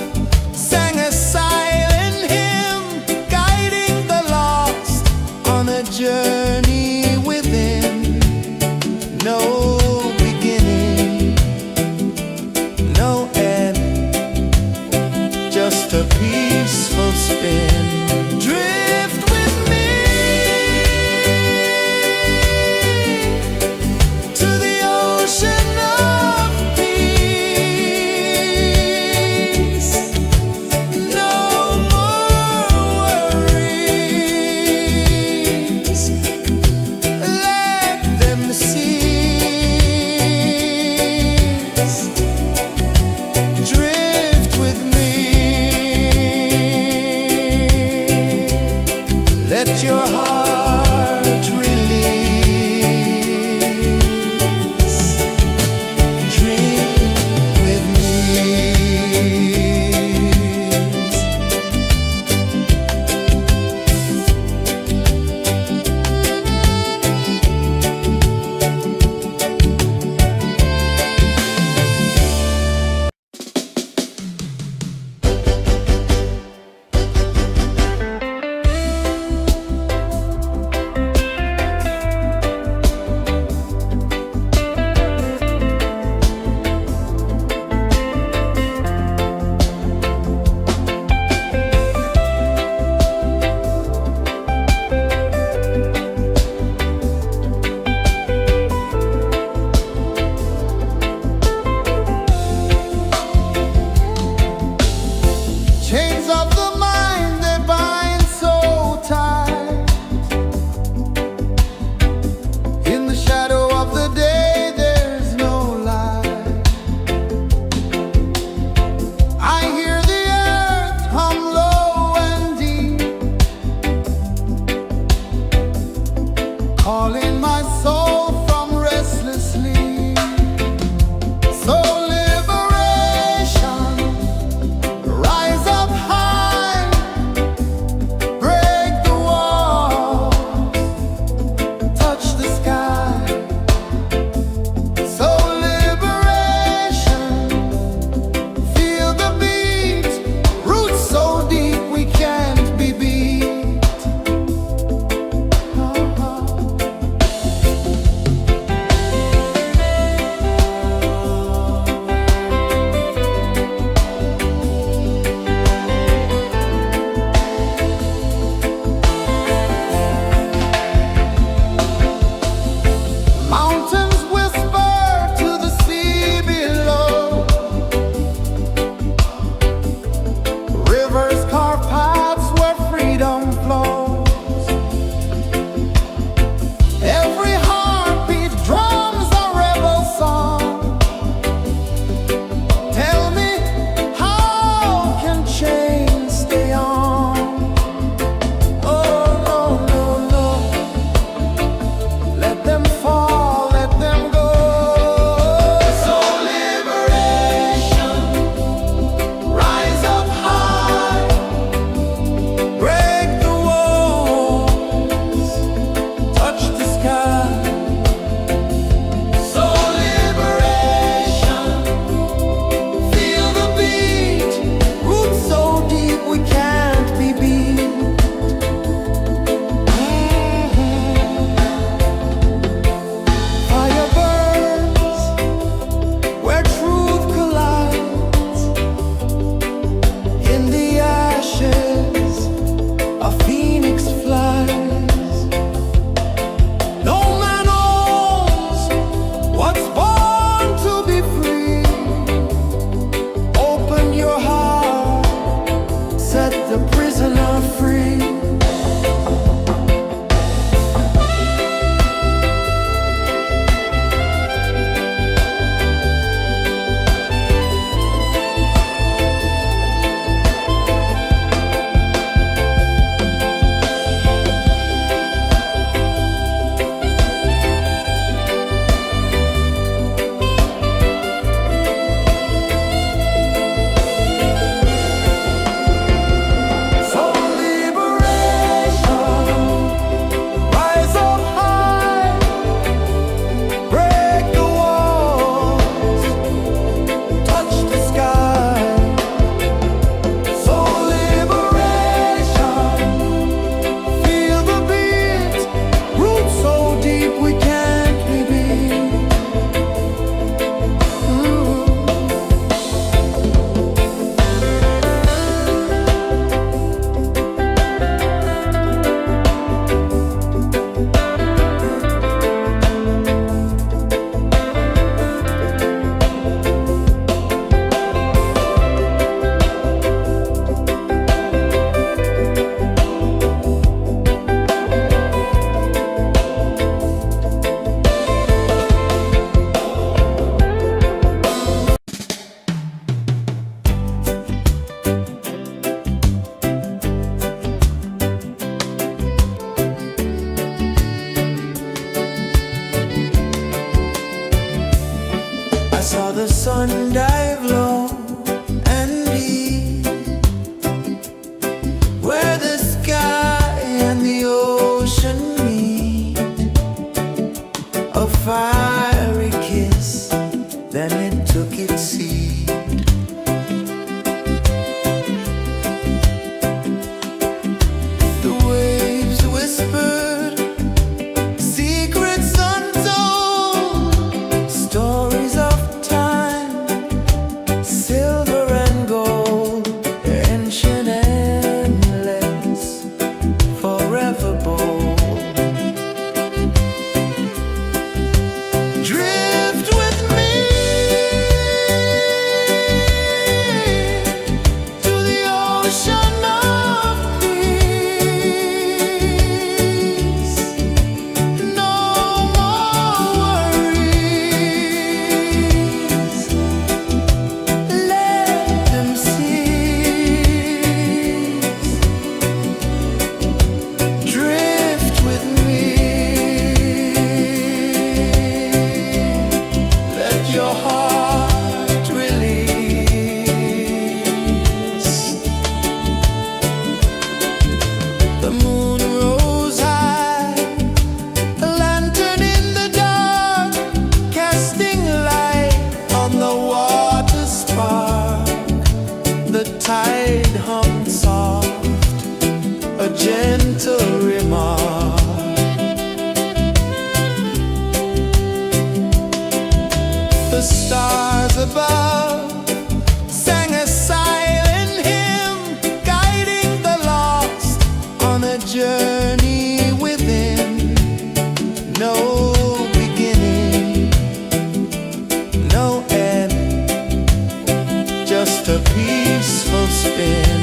sang a silent hymn, guiding the lost on a journey within. No beginning, no end, just a peaceful spin. Drift with me to the ocean of peace. No more worries. Let them cease. Drift with me. Let your heart release. Dream with me. The moon rose high, a lantern in the dark, casting light on the water spark. The tide hummed soft, a gentle remark. The stars above sang a silent hymn, guiding the lost on a journey within. No beginning, no end, just a peaceful spin.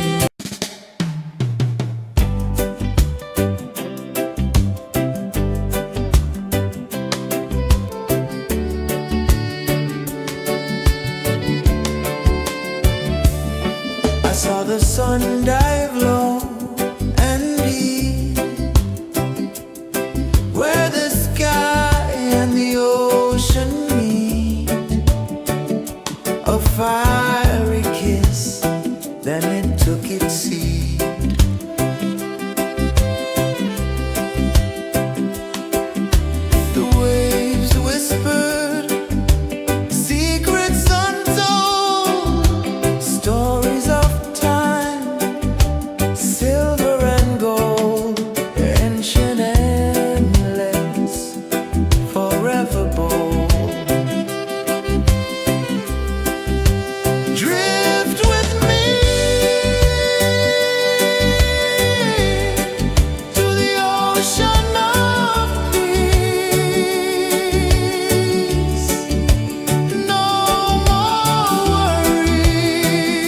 I saw the sun dive low and deep, where the sky and the ocean meet. A fiery kiss, then it took its seat. The waves whispered secrets untold, stories of time, silver and gold, ancient endless, forever bold. Drift with me to the ocean of peace. No more worries,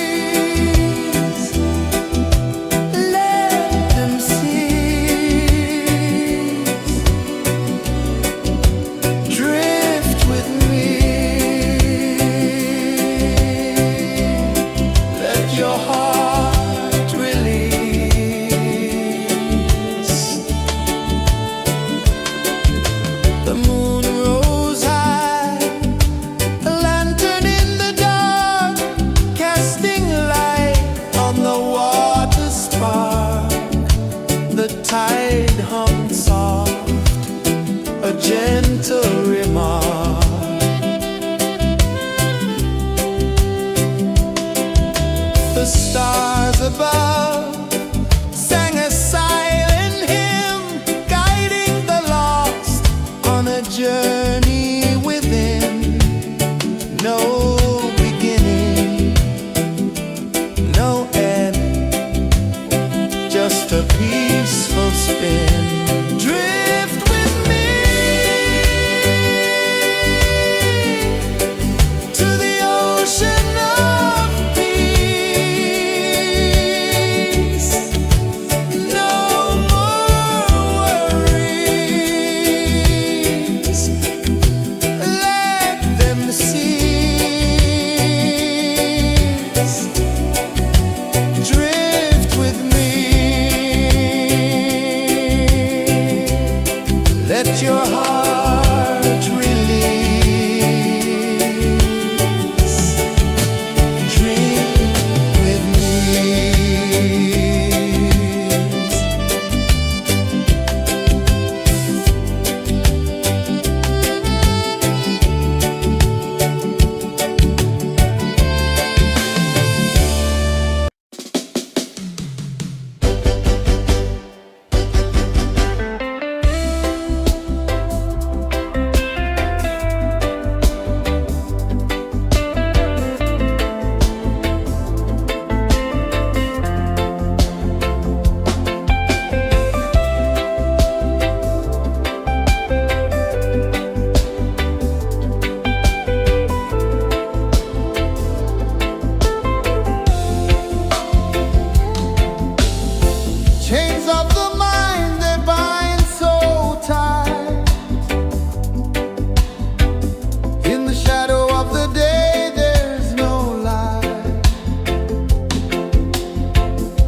let them cease. Drift with me, let your heart release. The moon rose high, a lantern in the dark, casting light on the water spark. The tide hummed soft, a gentle remark. The stars above sang a silent hymn, guiding the lost on a journey within. No beginning, no end, just a peaceful spin. Drift with me to the ocean of peace. No more worries, let them cease. Drift with me, let your heart release. Dream with me. Chains of the mind, they bind so tight. In the shadow of the day, there's no light.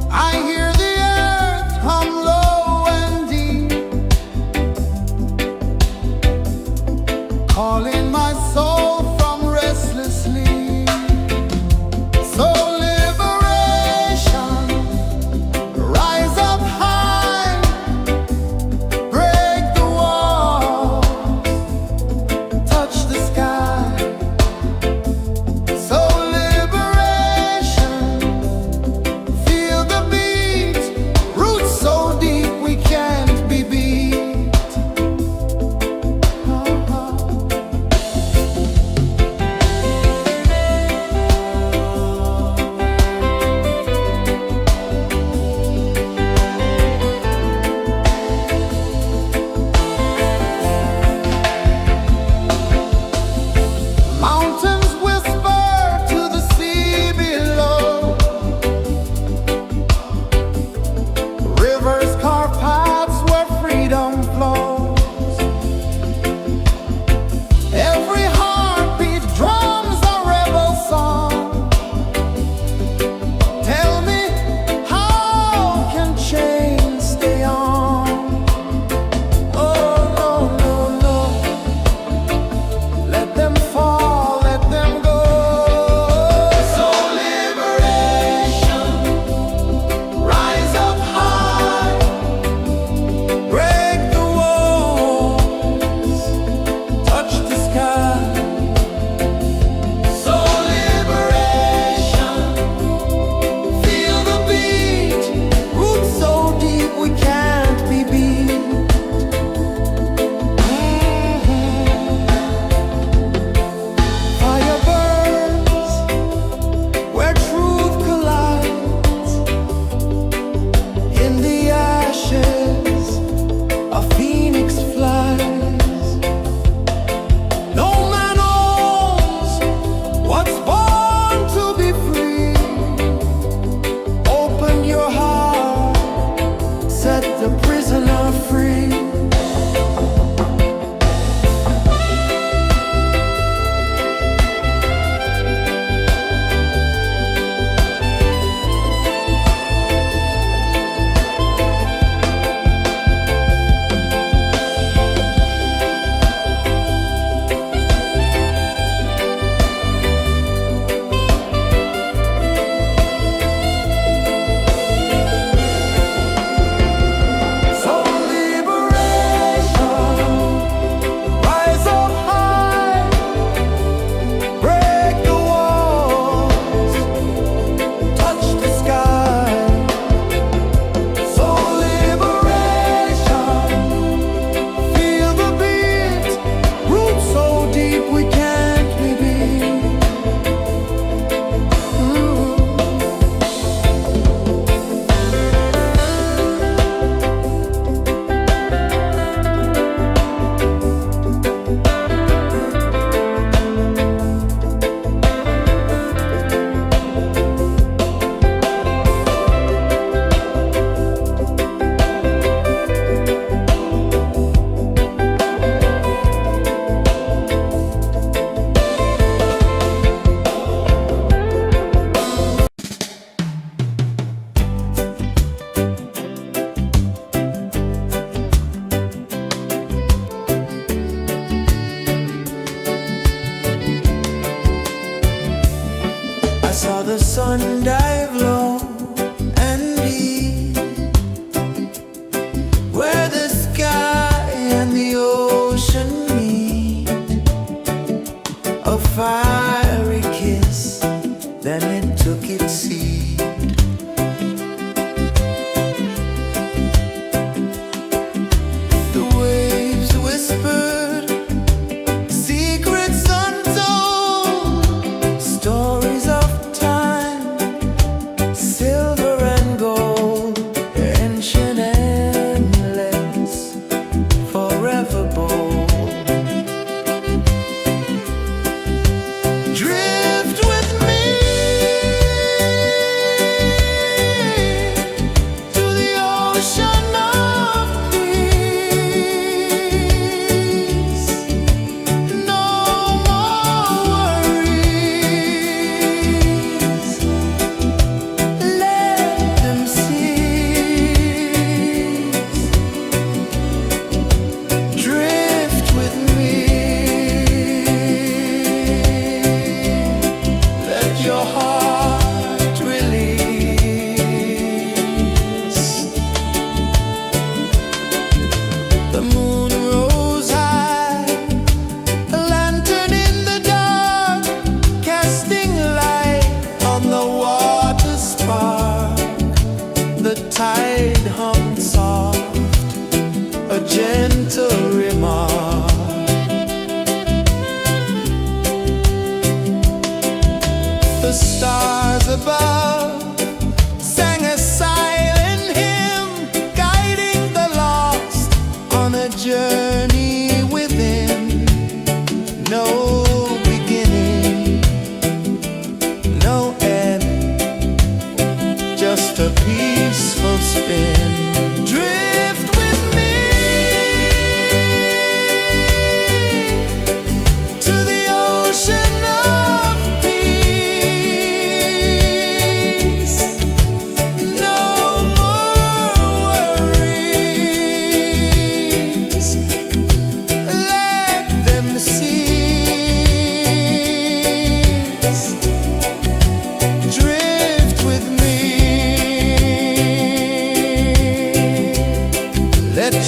I hear the earth hum low and deep, calling my soul from restless sleep. So liberation, rise up high. Rivers carve paths where freedom flows. Every heartbeat drums a rebel song. Tell me, how can chains stay on? Oh, no, no, no. Let them fall, let them go. So liberation, rise up high, break the walls, touch the sky. So liberation, feel the beat, roots so deep we can't be beat. Fire burns where truth collides. In the ashes, a phoenix flies. No man owns what's born to be free. Open your heart, set the prisoner free. So liberation, rise up high, break the walls, touch the sky. So liberation, feel the beat, roots so deep we can't be beat. I saw the sun dive low and deep, where the sky and the ocean meet. A fiery kiss, then it took its seat. The waves whispered secrets untold, stories of time, silver and gold, ancient, endless, forever bold. Drift with me to the ocean of peace. No more worries, let them cease. Drift with me, let your heart release. The moon rose high, a lantern in the dark, casting light on the water spark. The tide hummed soft, a gentle remark. The stars above sang a silent hymn, guiding the lost on a journey within. No beginning, no end, just a peaceful spin.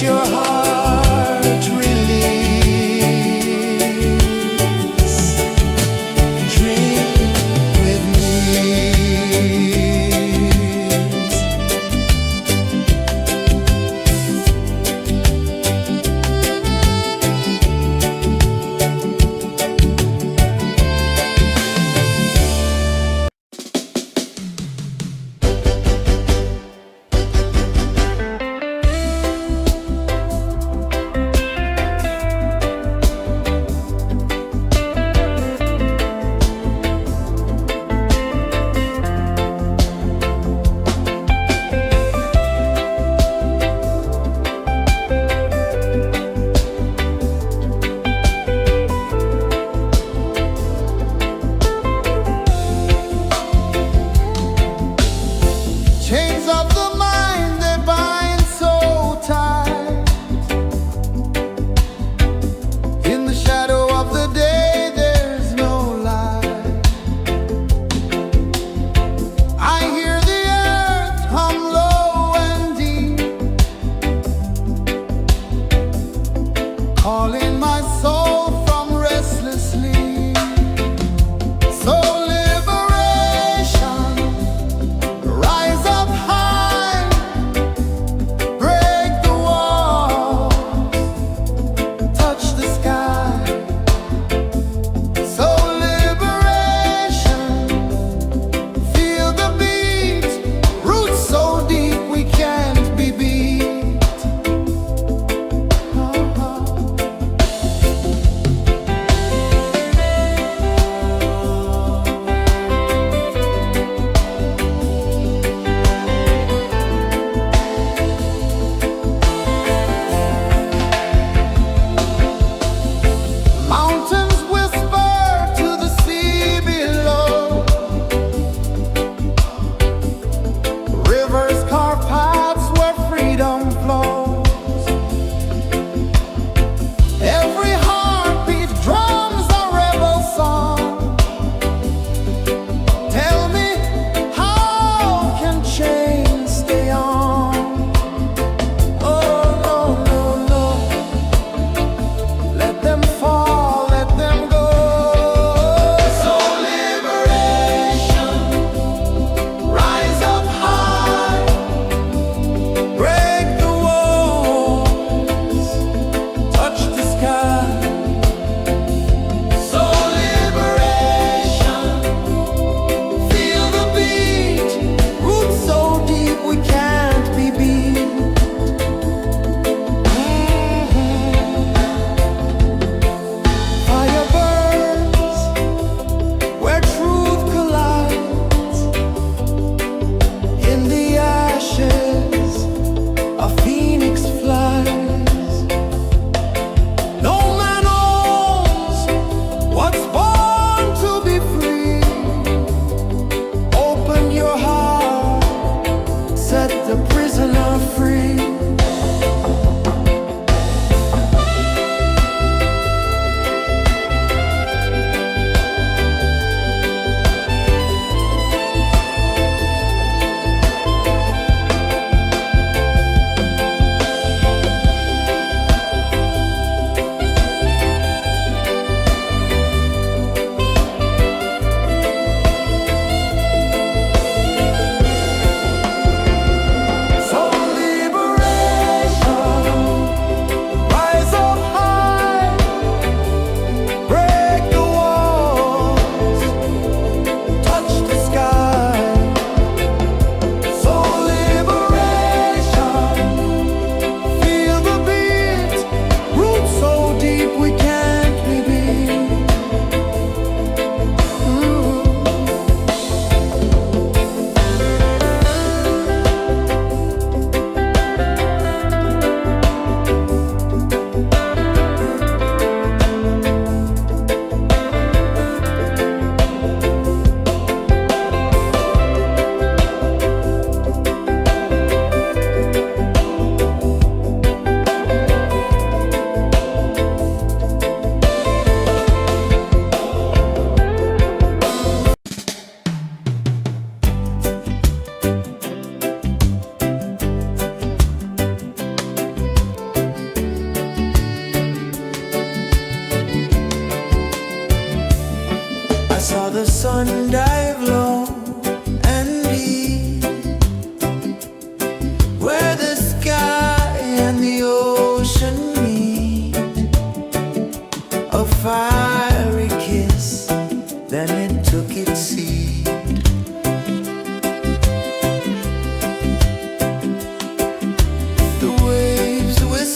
your heart release. Drink with me.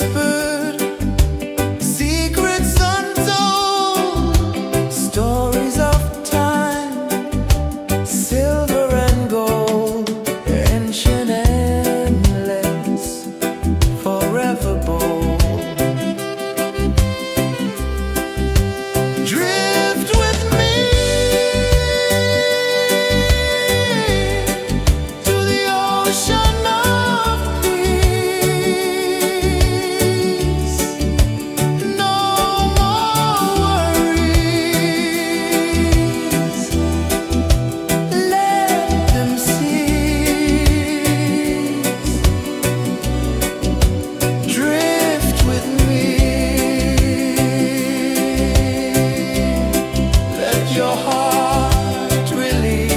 whispered, secrets untold, stories of time, silver and gold, ancient, endless, forever bold. Drift with me to the ocean of peace. No more worries. Let them cease. Drift with me. Let your heart release.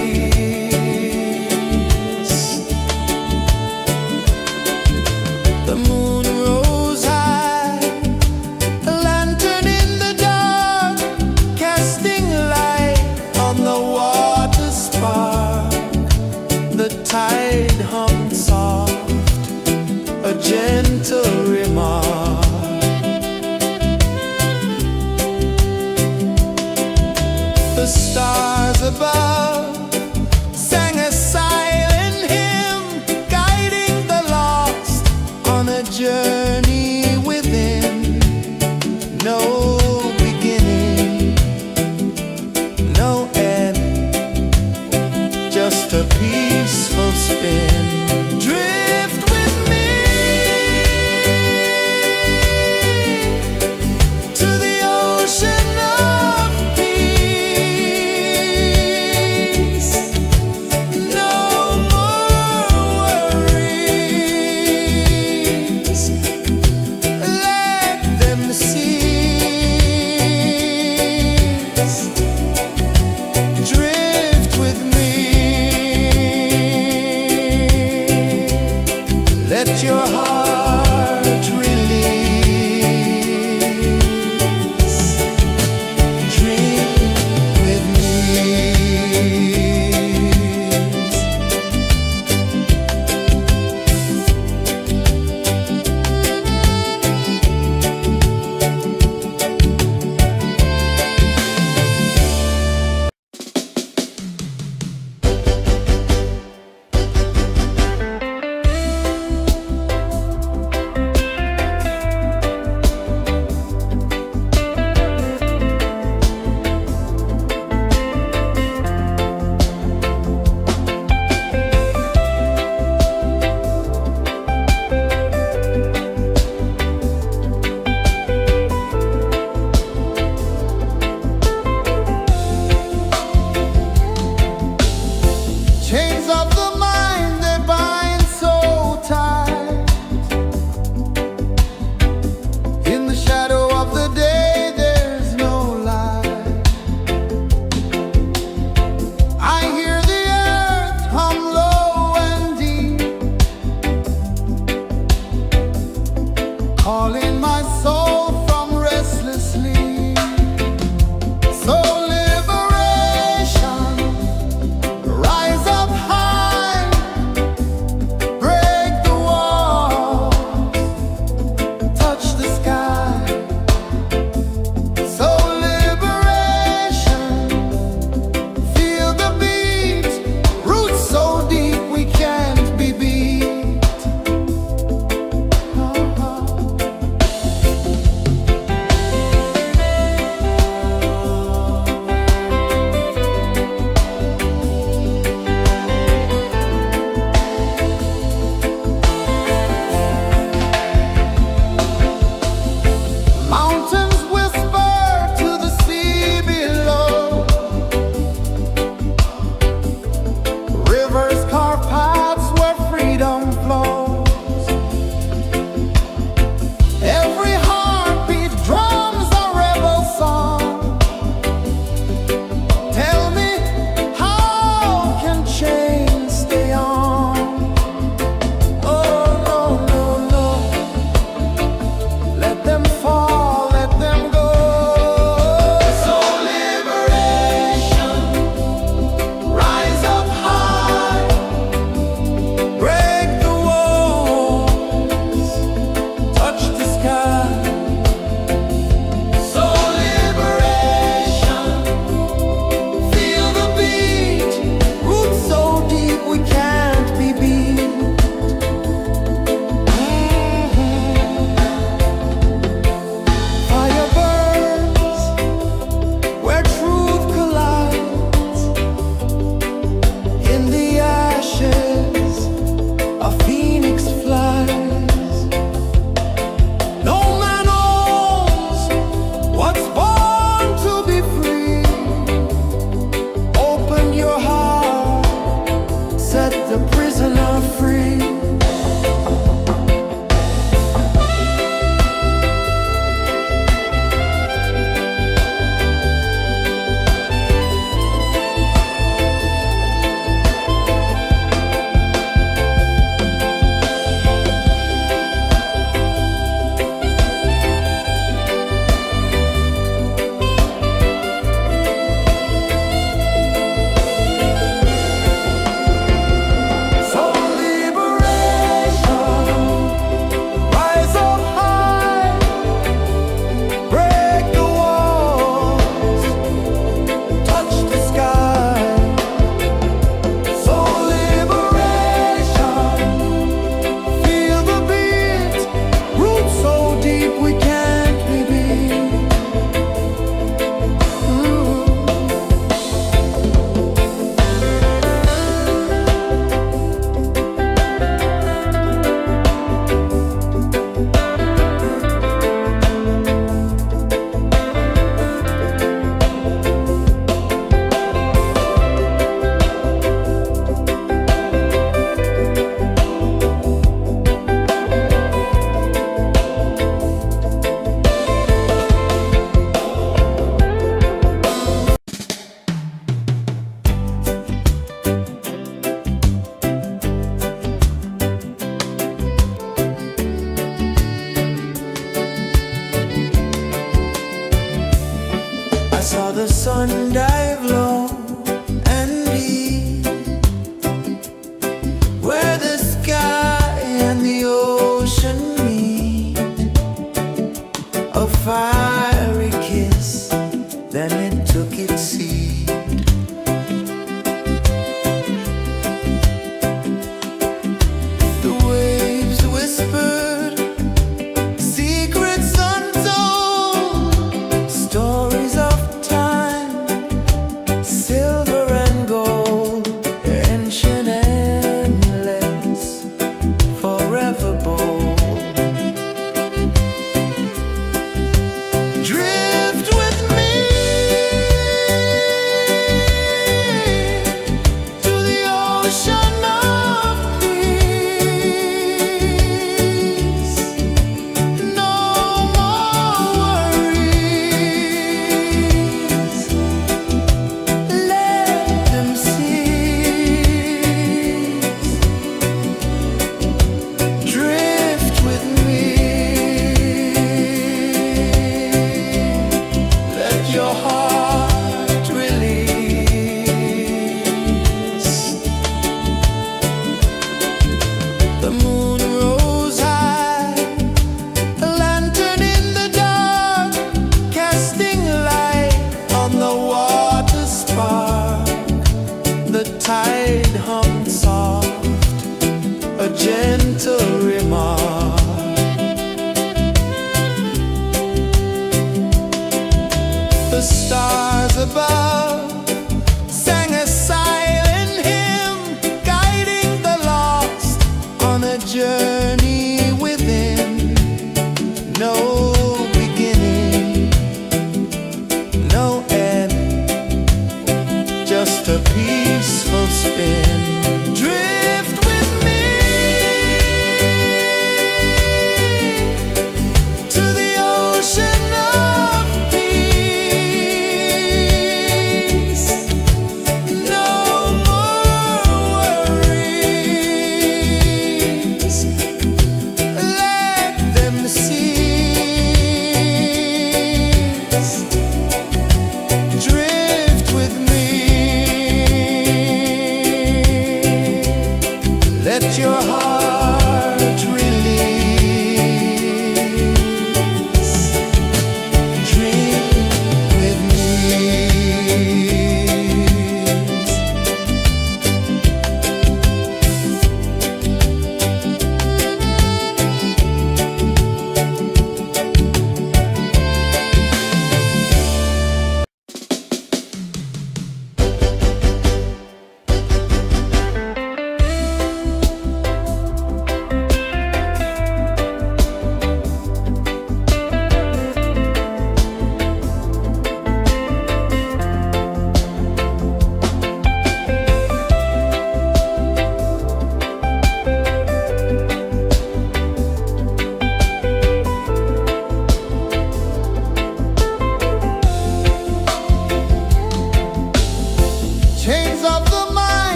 The moon rose high, a lantern in the dark, casting light on the water spark. The tide hummed soft, a gentle remark. The stars above sang a silent hymn, guiding the lost on a journey within. No beginning, no end, just a peaceful spin. Drift with me to the ocean of peace. No more worries. Let them cease. Drift with me. Let your heart release. Dream with me.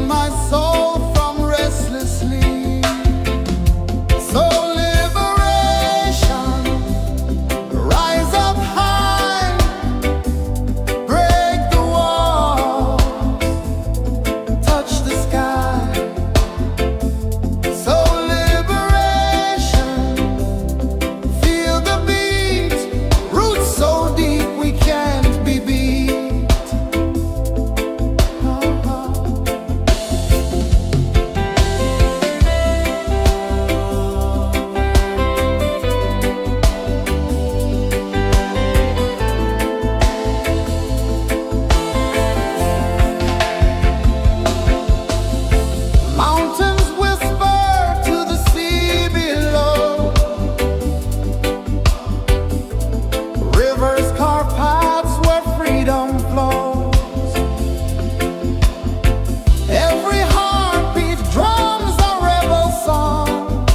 my soul from restless sleep. So liberation, rise up high, break the walls, touch the sky. So liberation, feel the beat, roots so deep we can't be beat. Mountains whisper to the sea below. Rivers carve paths where freedom flows. Every heartbeat drums a rebel song.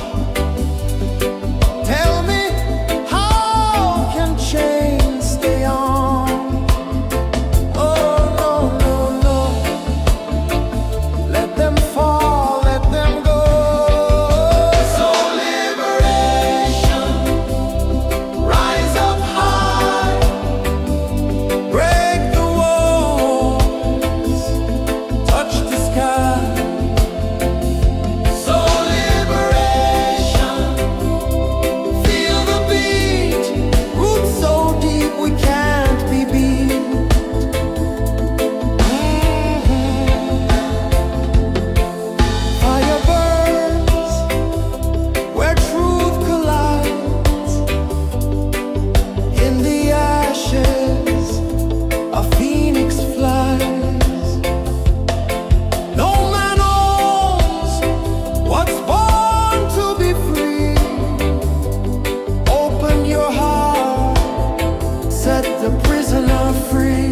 Tell me, how can chains stay on? Oh no, no, no. Let them fall, let them go. So liberation, rise up high, break the walls, touch the sky. So liberation, feel the beat, roots so deep we can't be beat. Fire burns where truth collides. In the ashes, a phoenix flies. No man owns what's born to be free. Open your heart, set the prisoner free.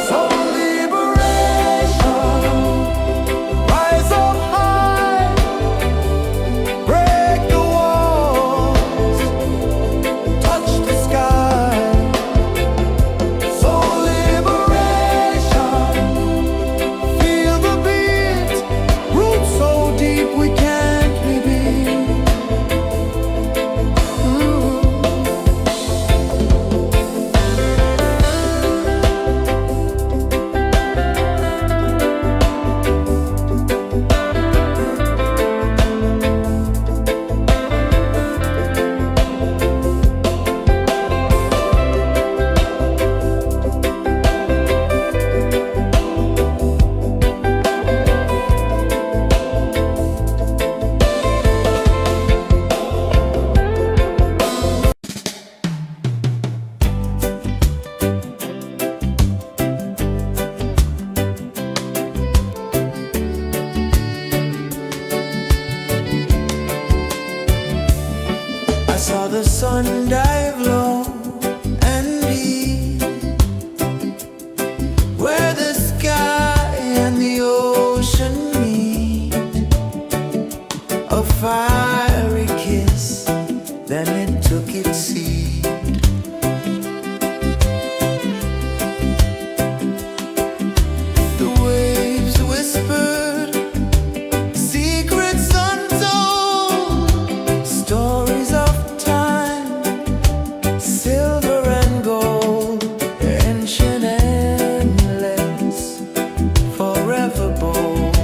So liberation, rise up high, break the walls, touch the sky. So liberation, feel the beat, roots so deep we can't be beat. I saw the sun dive low and deep, where the sky and the ocean meet. A fiery kiss, then it took its seat. The waves whispered secrets untold, stories of time, silver and gold, ancient endless, forever bold.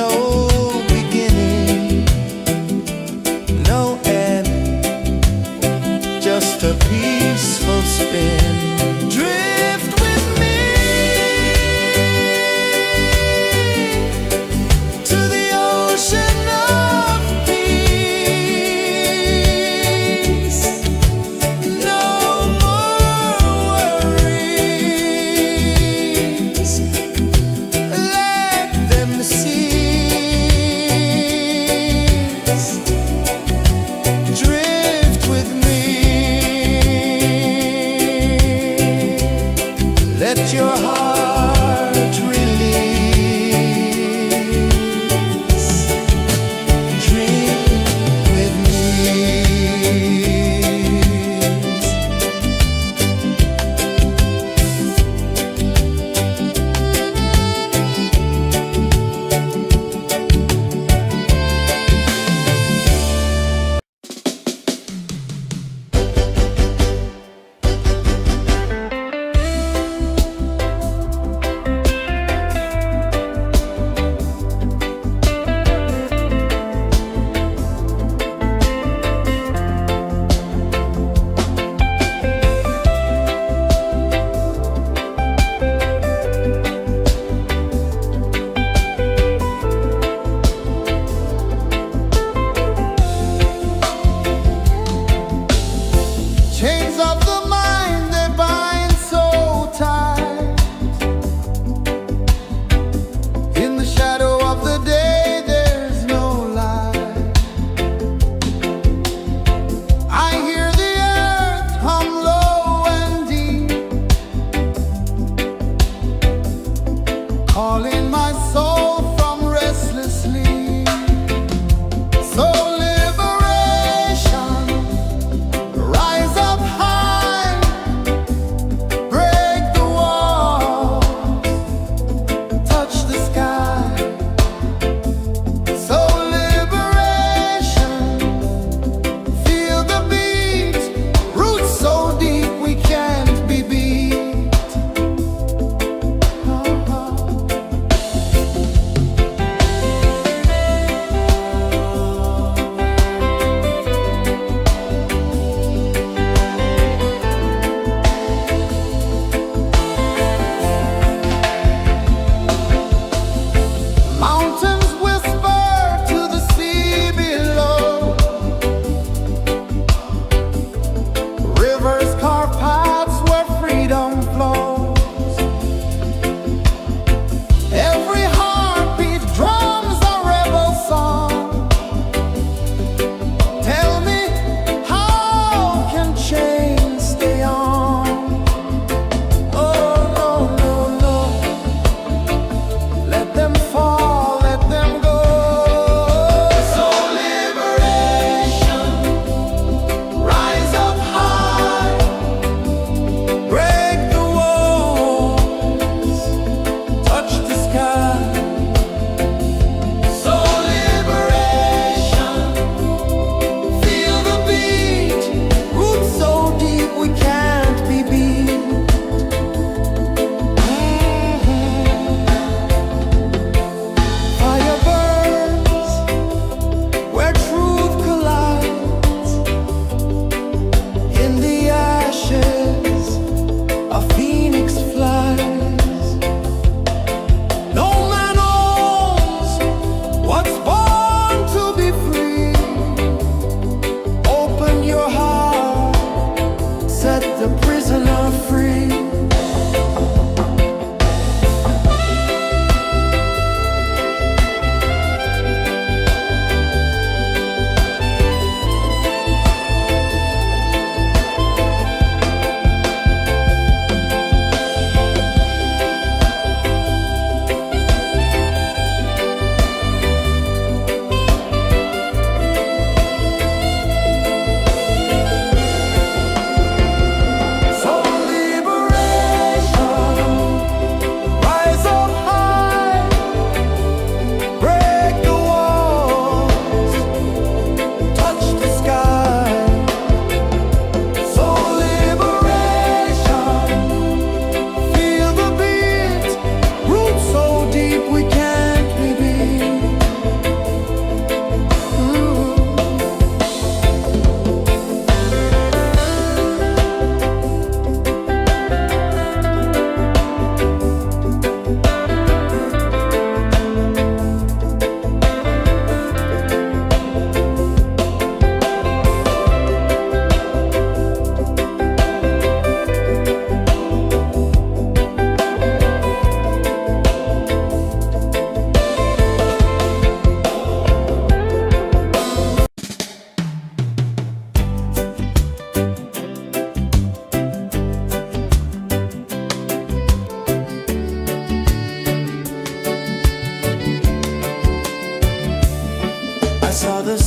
no beginning, no end, just a peaceful spin. Drift with me to the ocean of peace. No more worries, let them see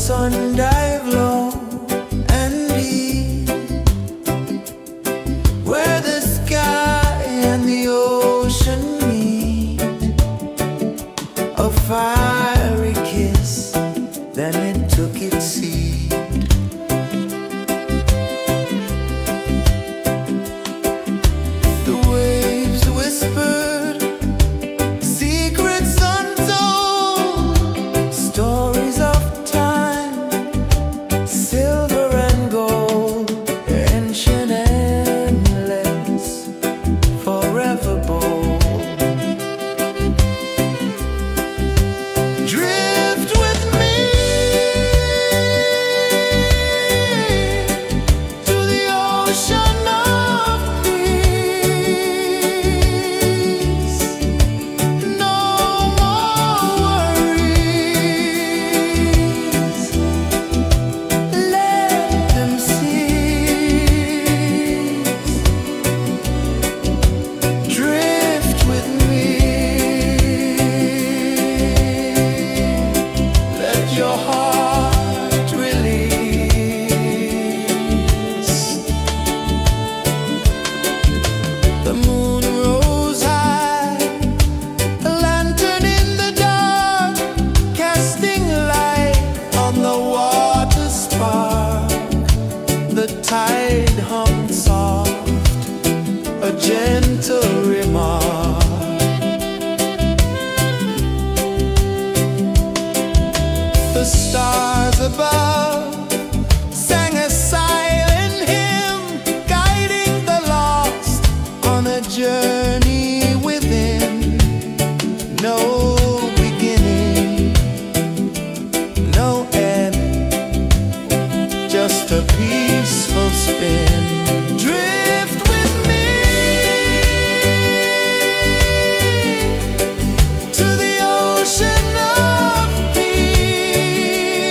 sun dive low and deep, where the sky and the ocean meet. A fiery kiss, then it took its seed. The waves whispered secrets untold, stories of time, silver and gold, ancient, endless, forever bold. Drift with me to the ocean of peace. No more worries, let them cease. Drift with me, let your heart release. The moon rose high, a lantern in the dark, casting light on the water spark. The tide hummed soft, a gentle remark. The stars above sang a silent hymn, guiding the lost on a journey within. No beginning, no end, just a peaceful spin. Drift with me to the ocean of peace.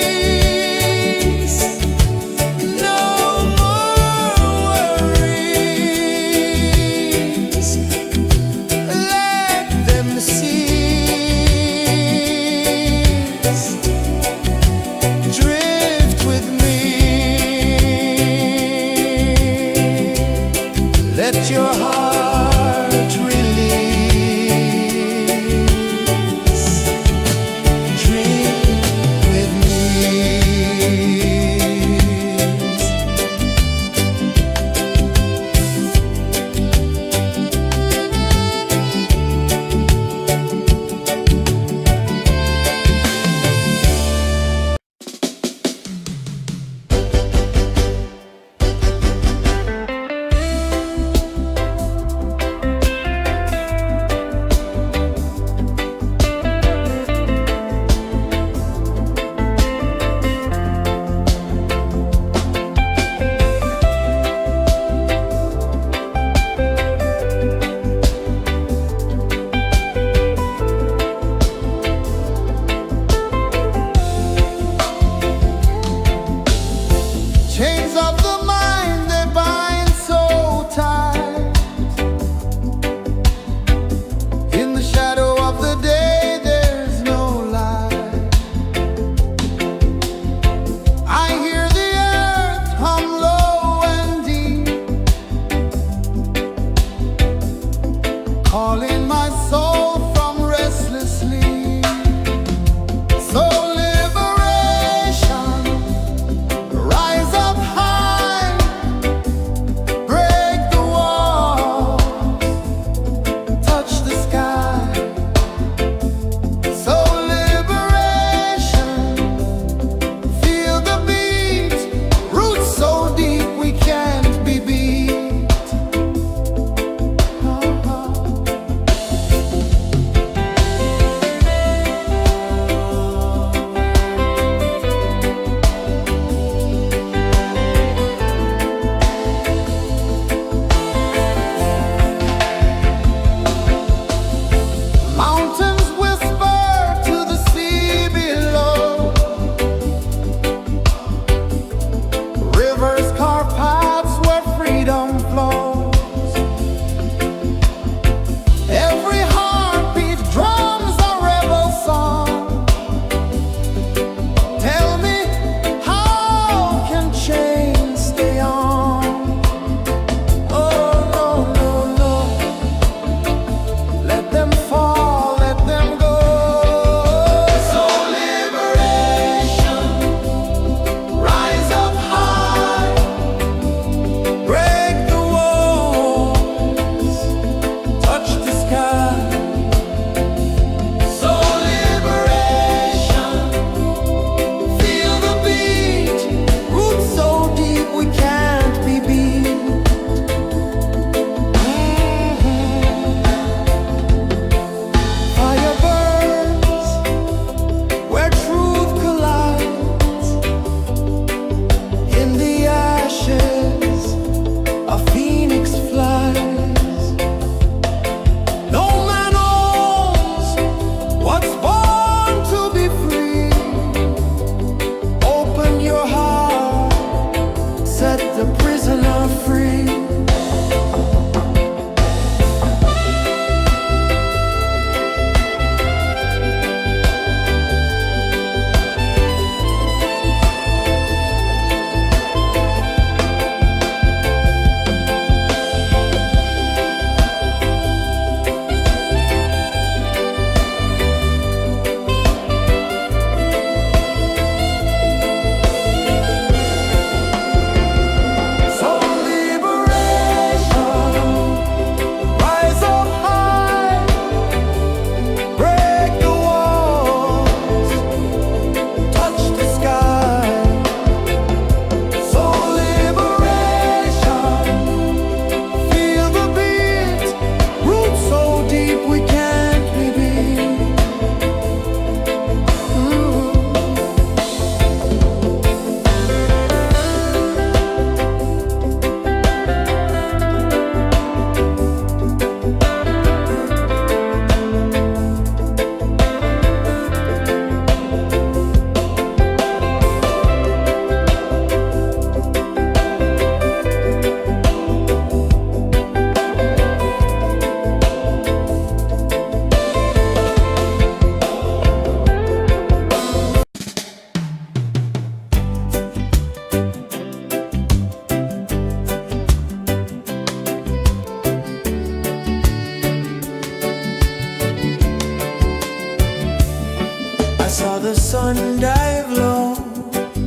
sun dive low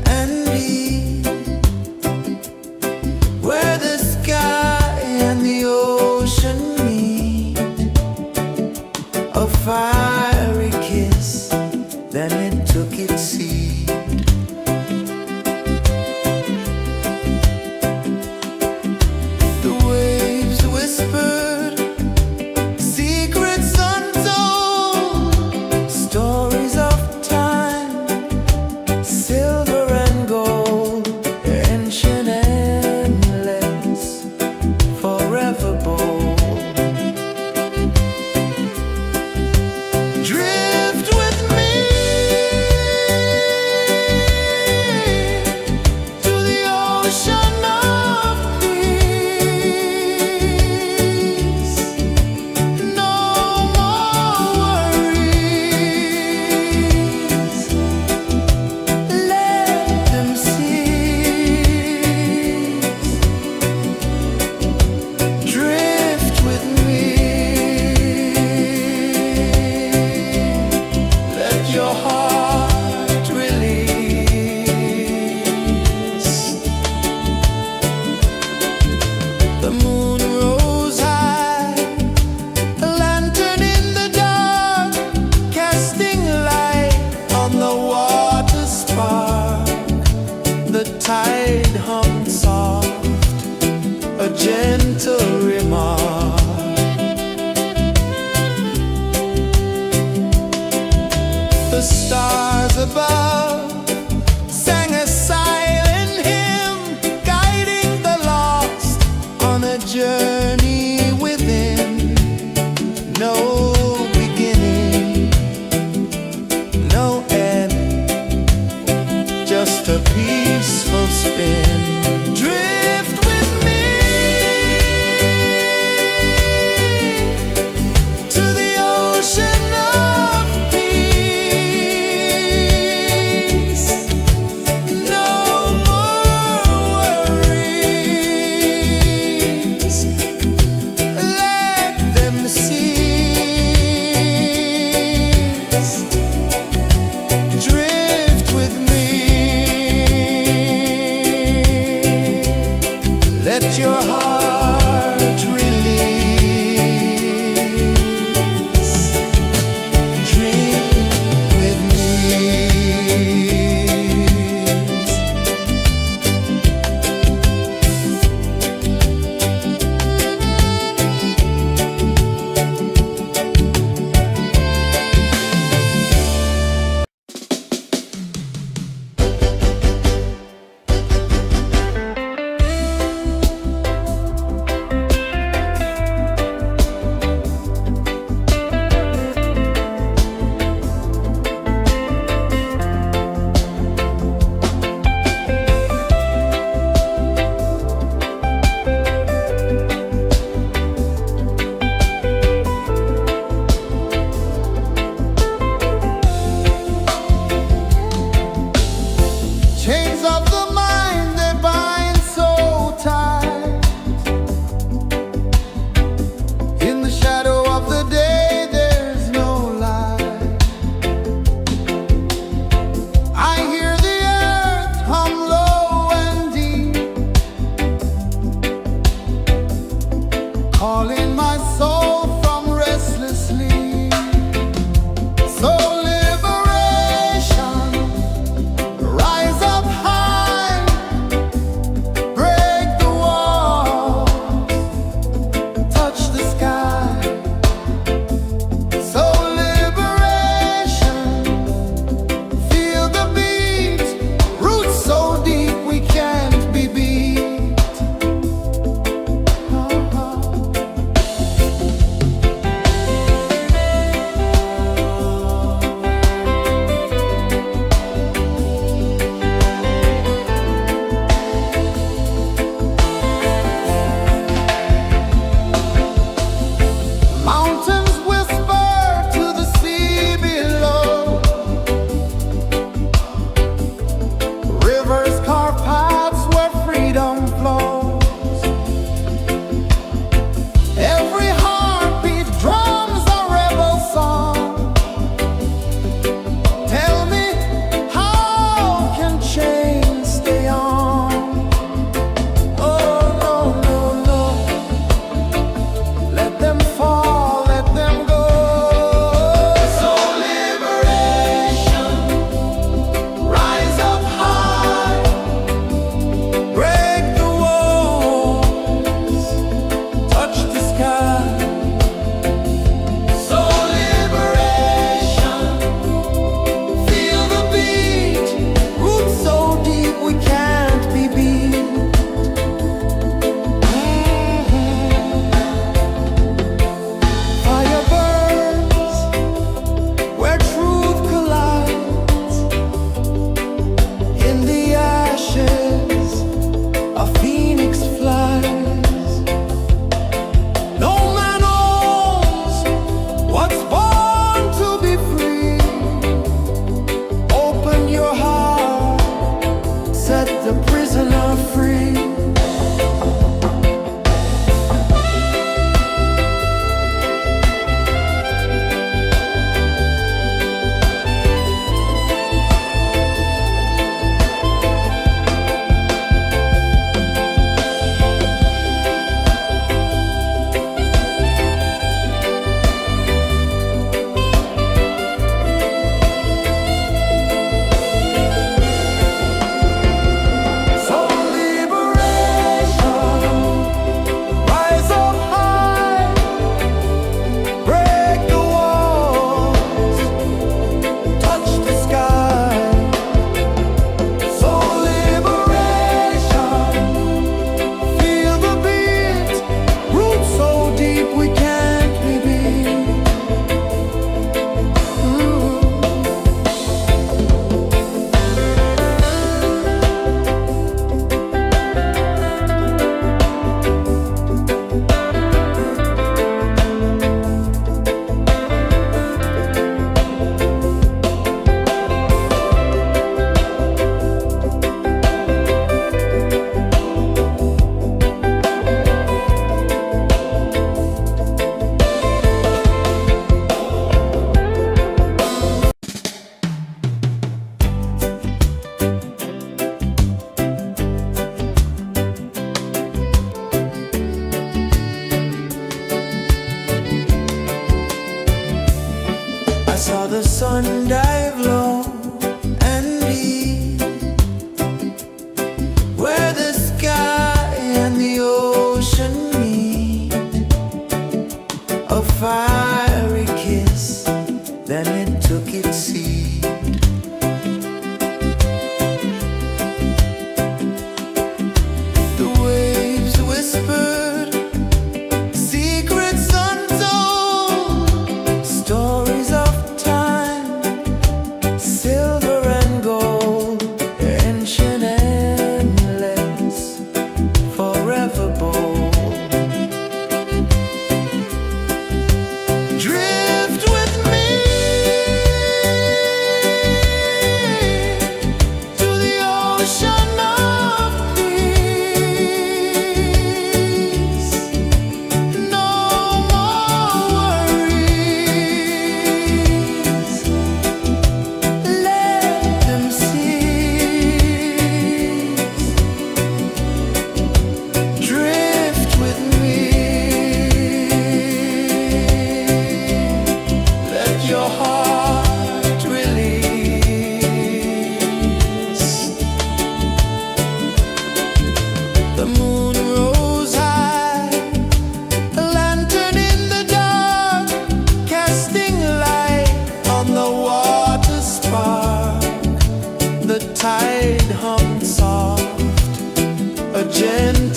and deep, where the sky and the ocean meet. A fiery kiss, then it took its seat. The waves whispered secrets untold, stories of time, silver and gold, ancient, endless, forever bold. Drift with me to the ocean of peace. No more worries. Let them cease. Drift with me. Let your heart release. The moon rose high, a lantern in the dark, casting light on the water spark. The tide hummed soft, a gentle remark. The stars above sang a silent hymn, guiding the lost on a journey within. No beginning, no end, just a peaceful spin. Drift with me to the ocean of peace. No more worries. Let them cease. Drift with me.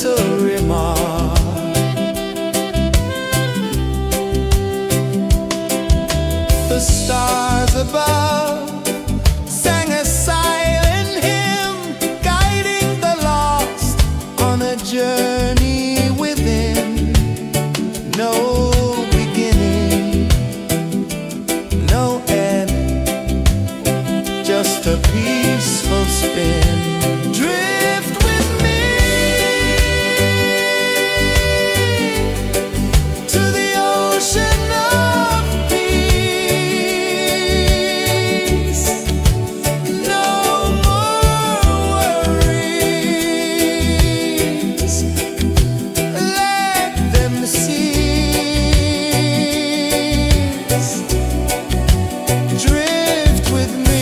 gentle remark. The stars above sang a silent hymn, guiding the lost on a journey within. No beginning, no end, just a peaceful spin. Drift with me to the ocean of peace. No more worries, let them cease. Drift with me.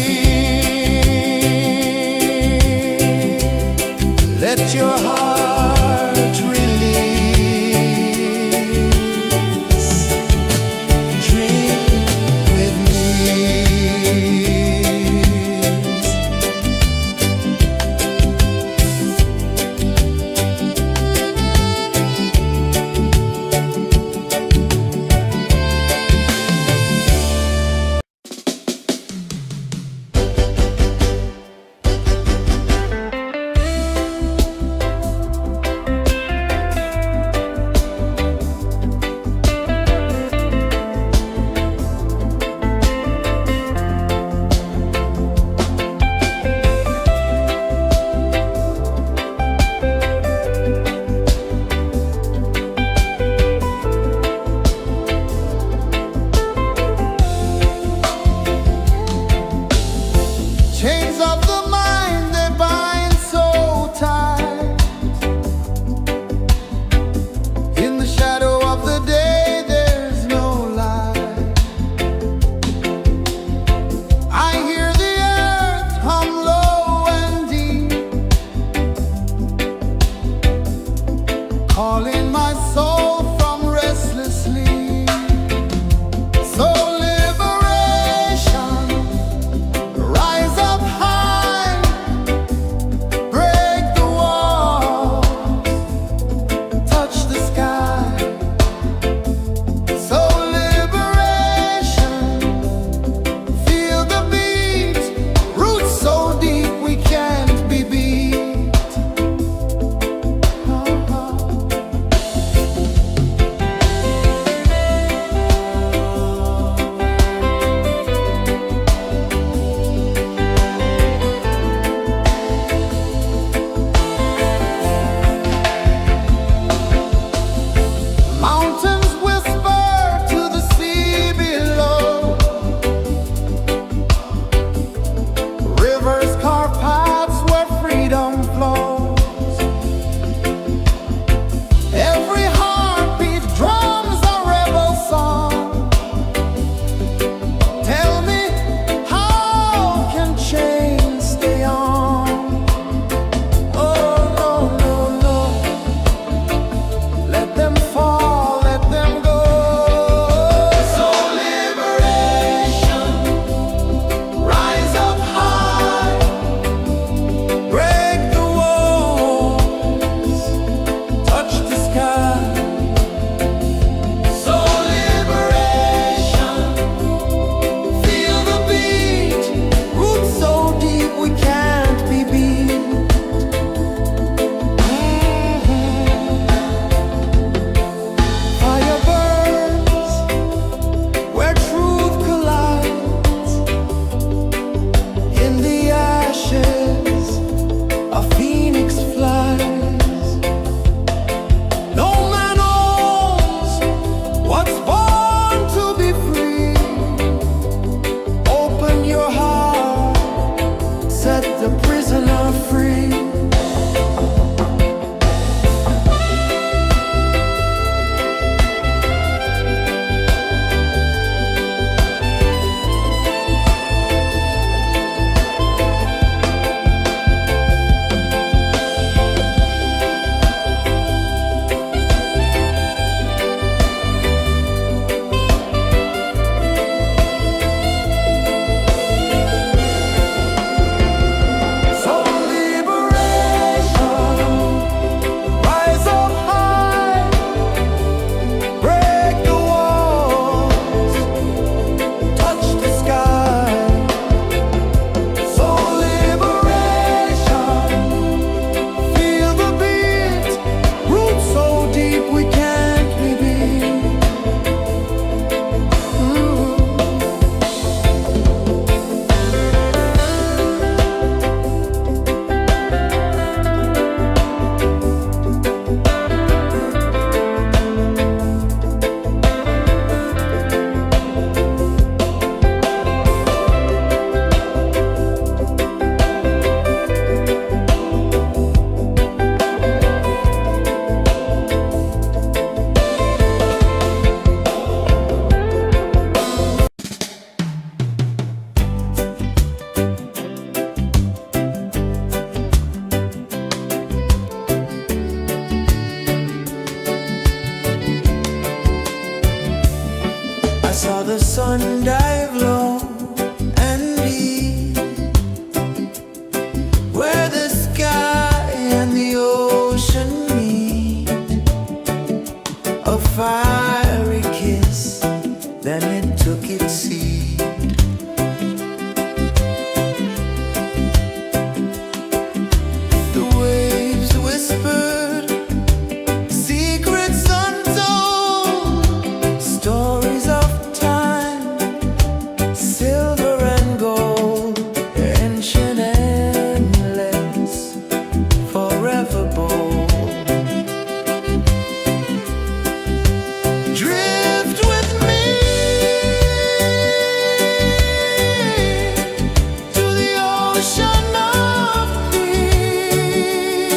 ocean of peace.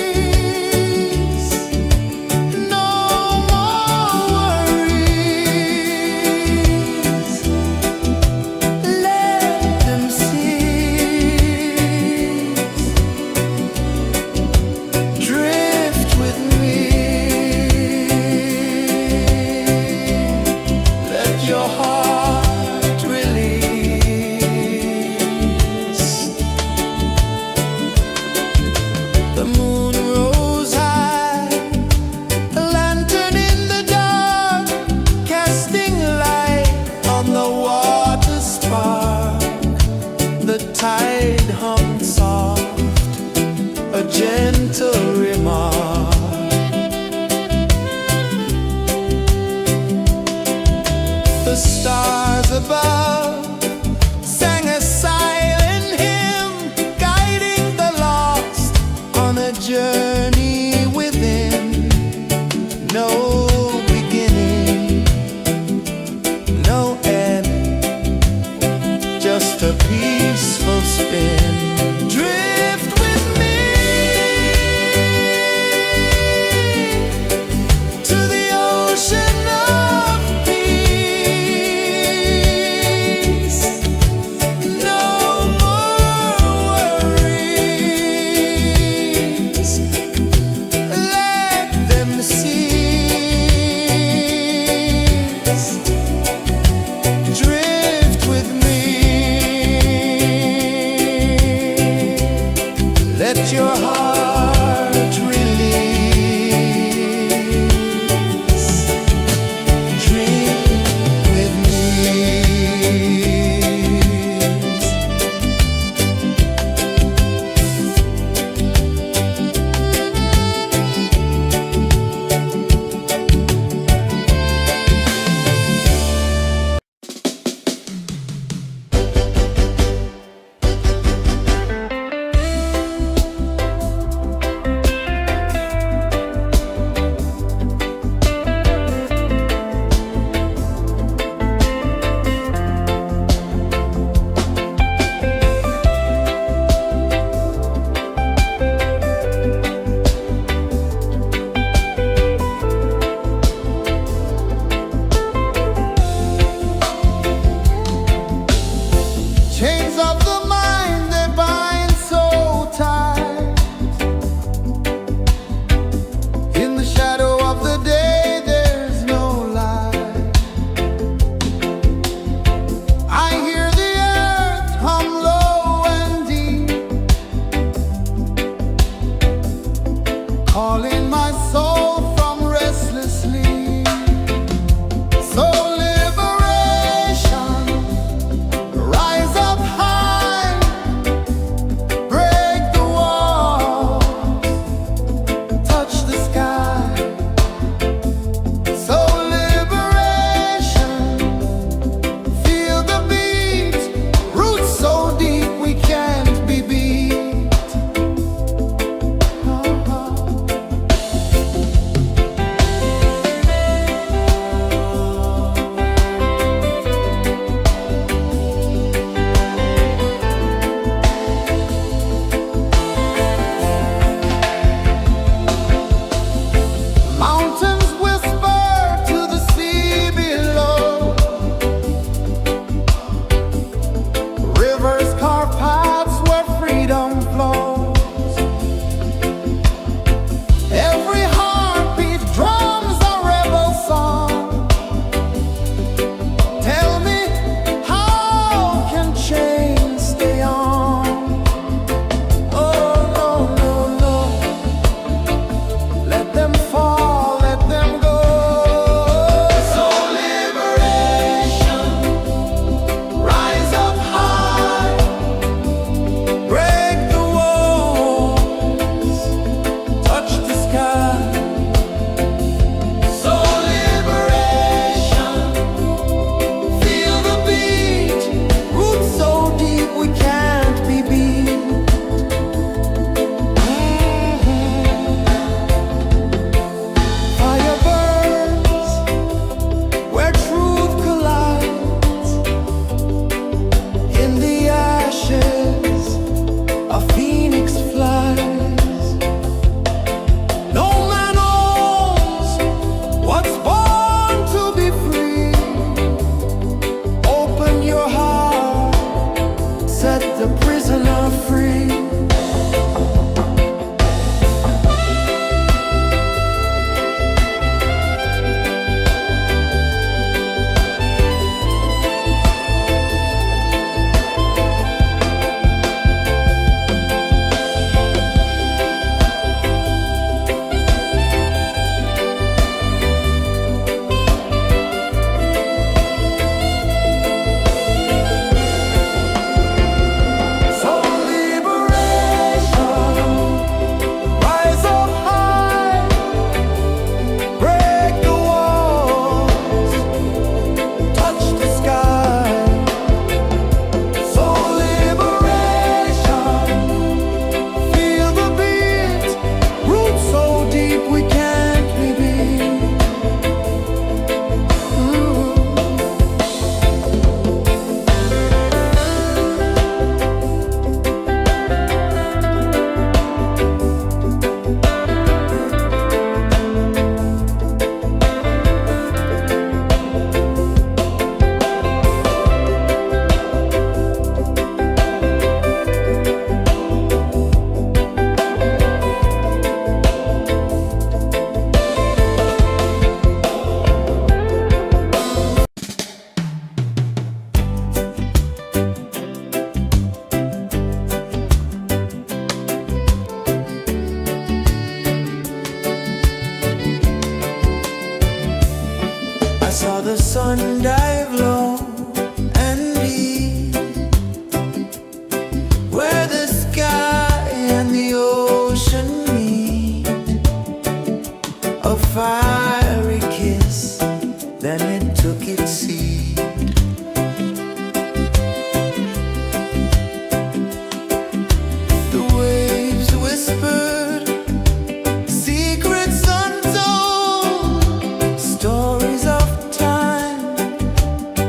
No more worries. Let them cease. Drift with me. Let your heart release. The moon rose high, a lantern in the dark, casting light on the water spark. The tide hummed soft, a gentle remark. The stars above sang a silent hymn, guiding the lost on a journey within. No beginning, no end, just a peaceful spin. Drift with me to the ocean of peace. No more worries. sun dive low and deep, where the sky and the ocean meet, a fiery kiss, then it took its seed. The waves whispered secrets untold, stories of time,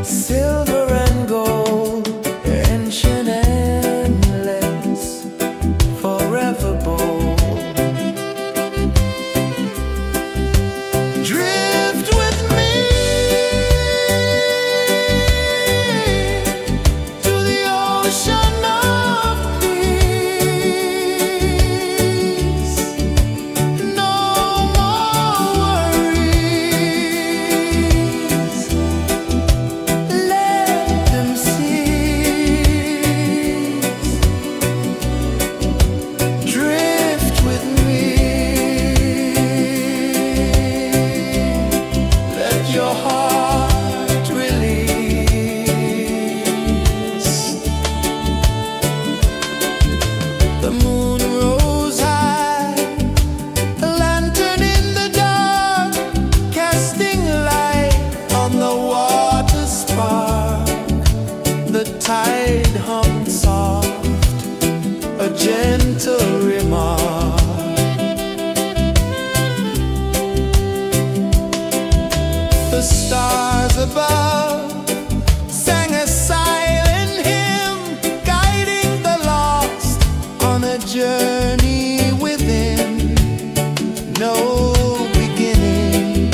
silver and gold, ancient, endless, forever bold. Drift with me to the ocean of peace. No more worries. Let them cease. Drift with me. Let your heart release. The moon rose high, a lantern in the dark, casting light on the water spark. The tide hummed soft, a gentle remark. The stars above sang a silent hymn, guiding the lost on a journey within. No beginning,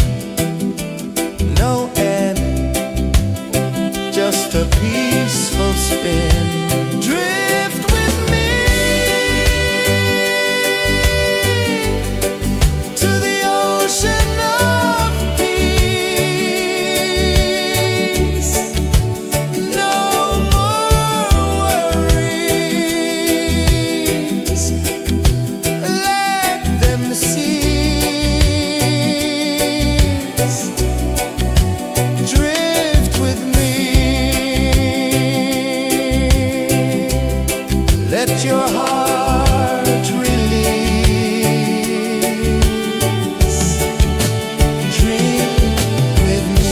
no end, just a peaceful spin. Drift with me to the ocean of peace. No more worries. Let them cease. Drift with me. Let your heart release. Drift with me.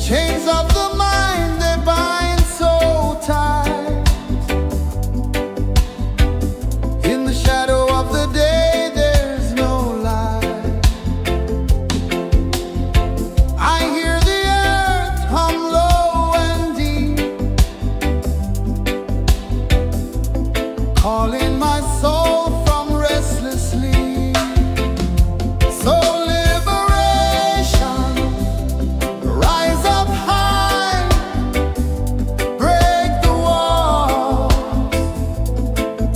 Chains of the mind, they bind so tight. In the shadow of the day, there's no light. I hear the earth hum low and deep, calling my soul from restless sleep. So liberation, rise up high, break the walls,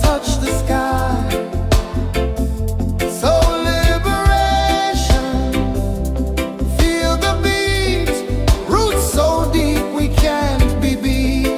touch the sky. So liberation, feel the beat, roots so deep we can't be beat.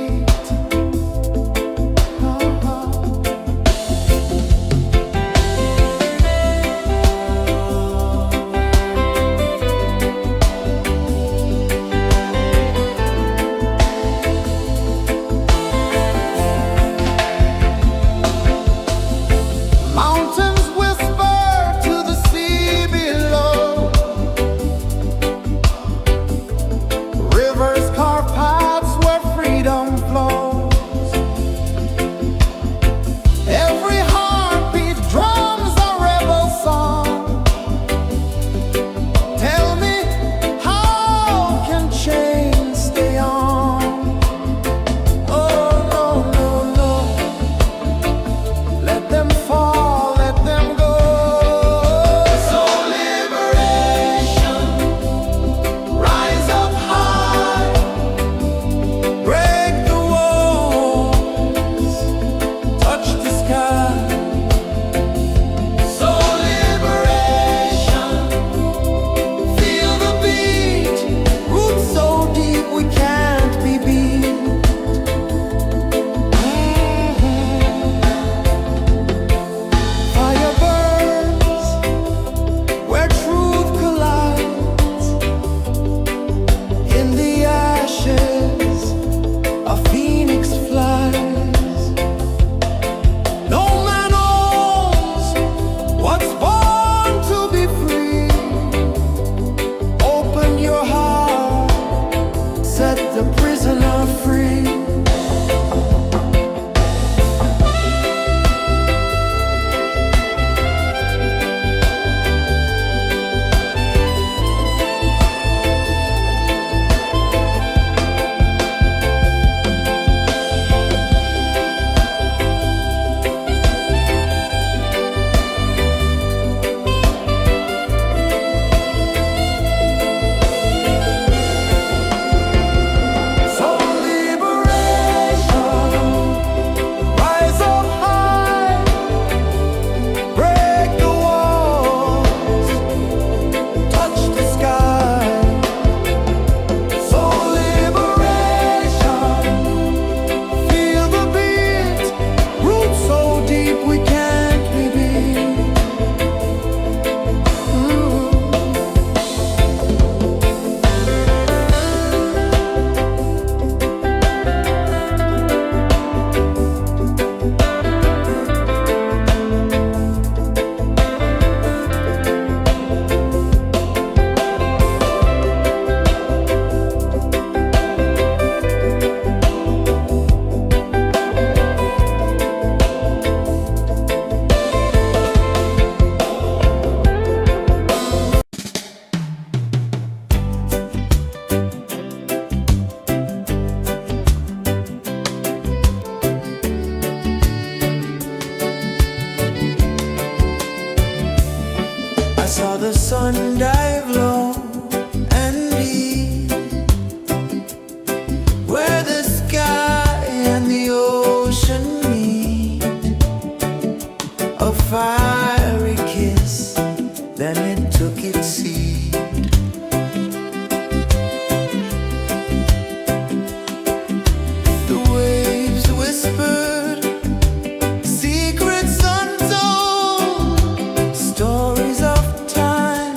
sun dive low and deep, where the sky and the ocean meet, a fiery kiss, then it took its seat. The waves whispered secrets untold, stories of time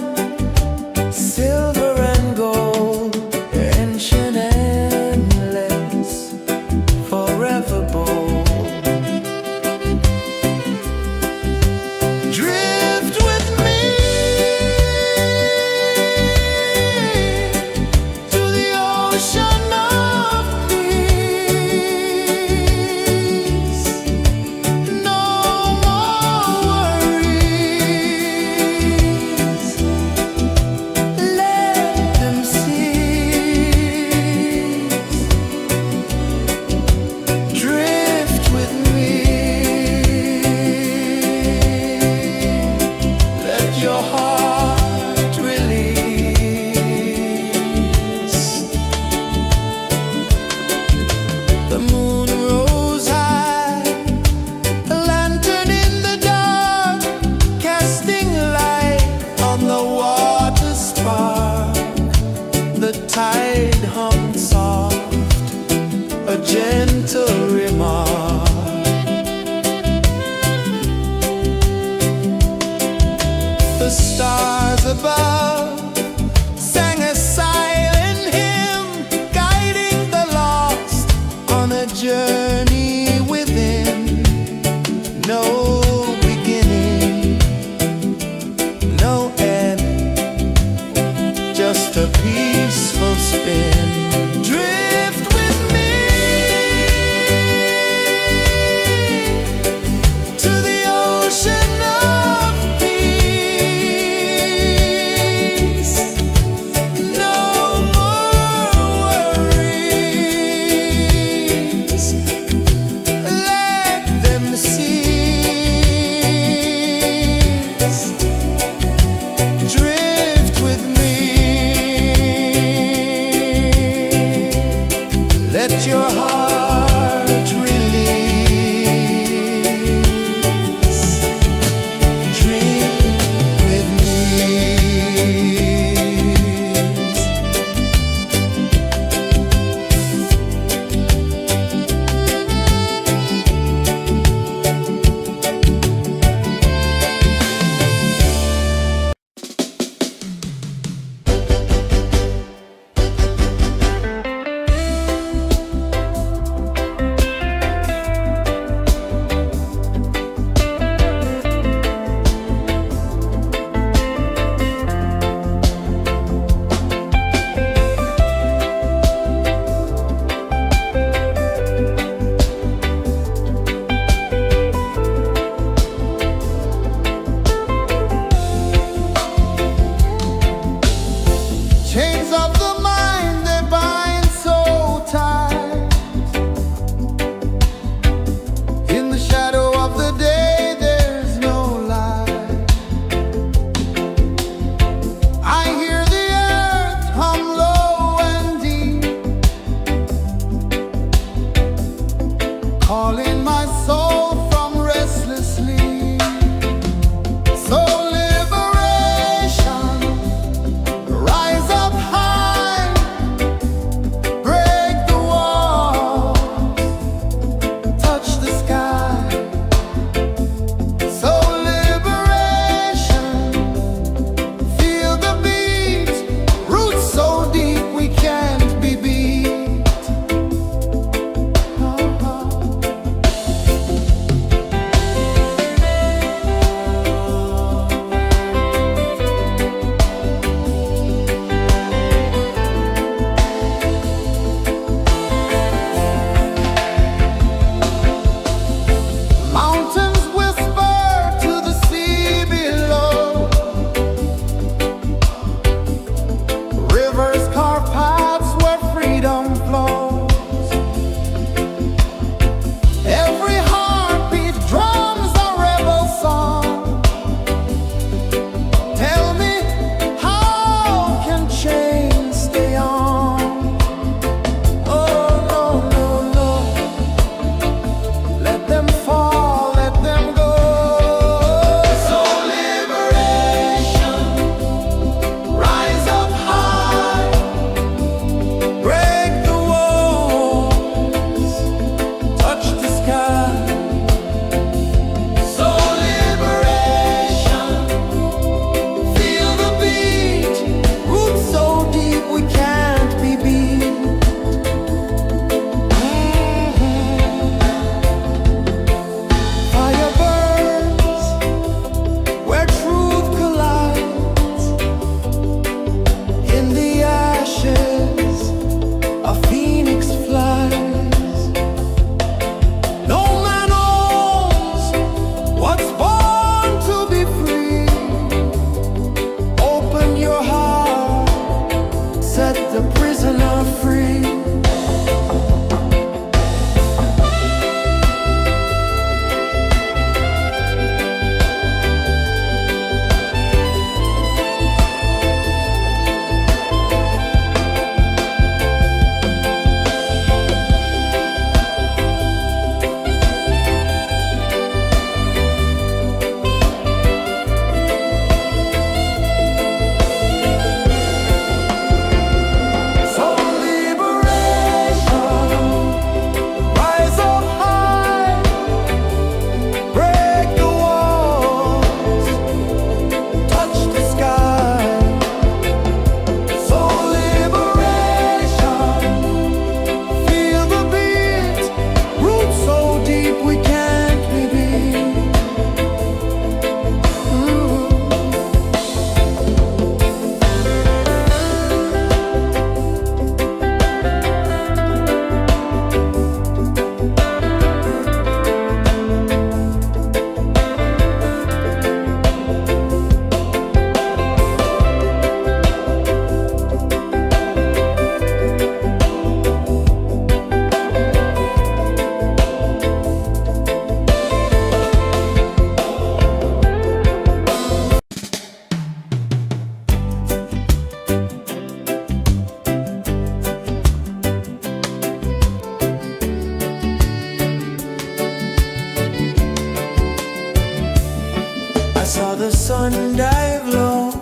saw the sun dive low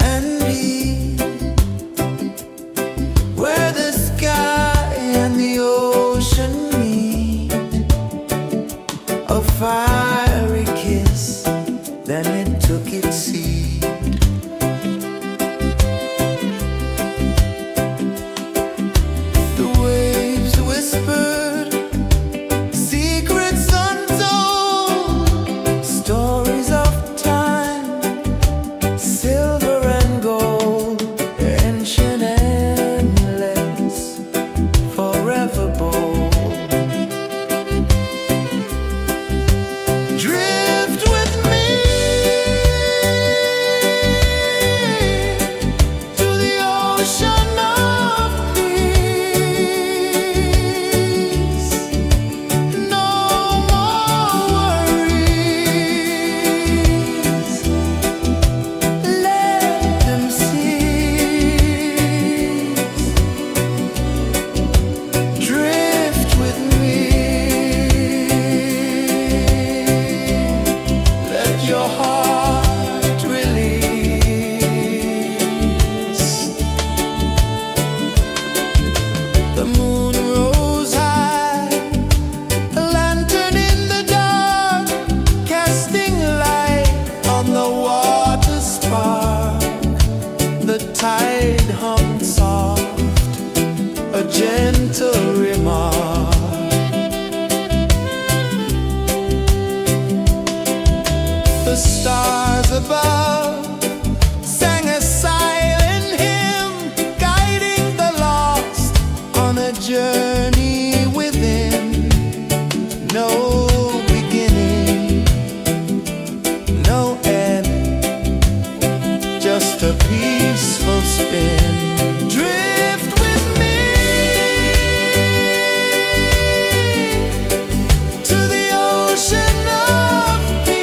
and deep, where the sky and the ocean meet. A fiery kiss, then it took its seat. The waves whispered secrets untold, stories of time, silver and gold, ancient, endless, forever bold. Drift with me to the ocean of peace. No more worries, let them cease. Drift with me, let your heart release. The moon rose high, a lantern in the dark, casting light on the water spark. The tide hummed soft, a gentle remark. The stars above sang a silent hymn, guiding the lost on a journey within. No beginning, no end, just a peaceful spin. Drift with me to the ocean of peace.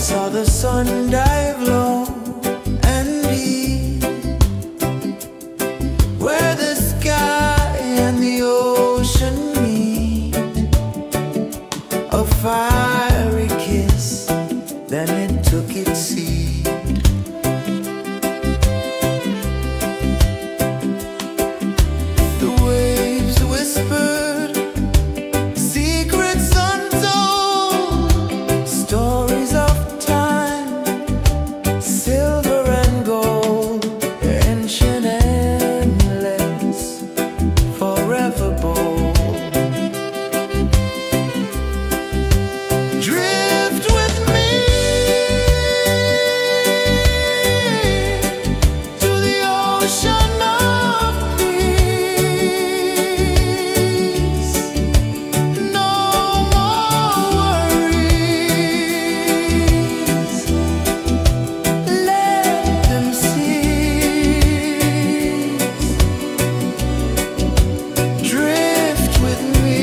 saw the sun dive low and deep, where the sky and the ocean meet. A fiery kiss, then it took its seat. The waves whispered secrets untold, stories of time, silver and gold, ancient, endless, forever bold. Drift with me to the ocean of peace. No more worries, let them cease. Drift with me,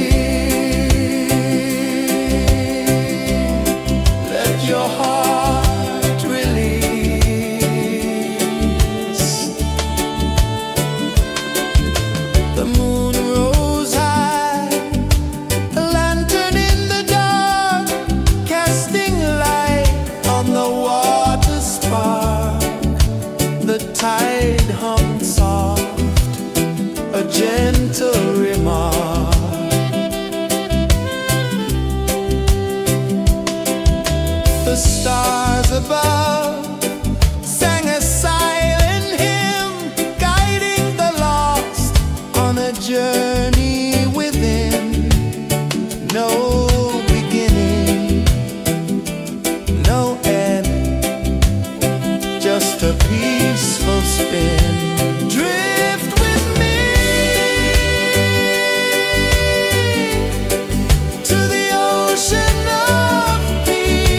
let your heart release. The moon rose high, a lantern in the dark, casting light on the water spark. The tide hummed soft, a gentle remark. The stars above sang a silent hymn, guiding the lost on a journey within. No beginning, no end, just a peaceful spin. Drift with me to the ocean of peace.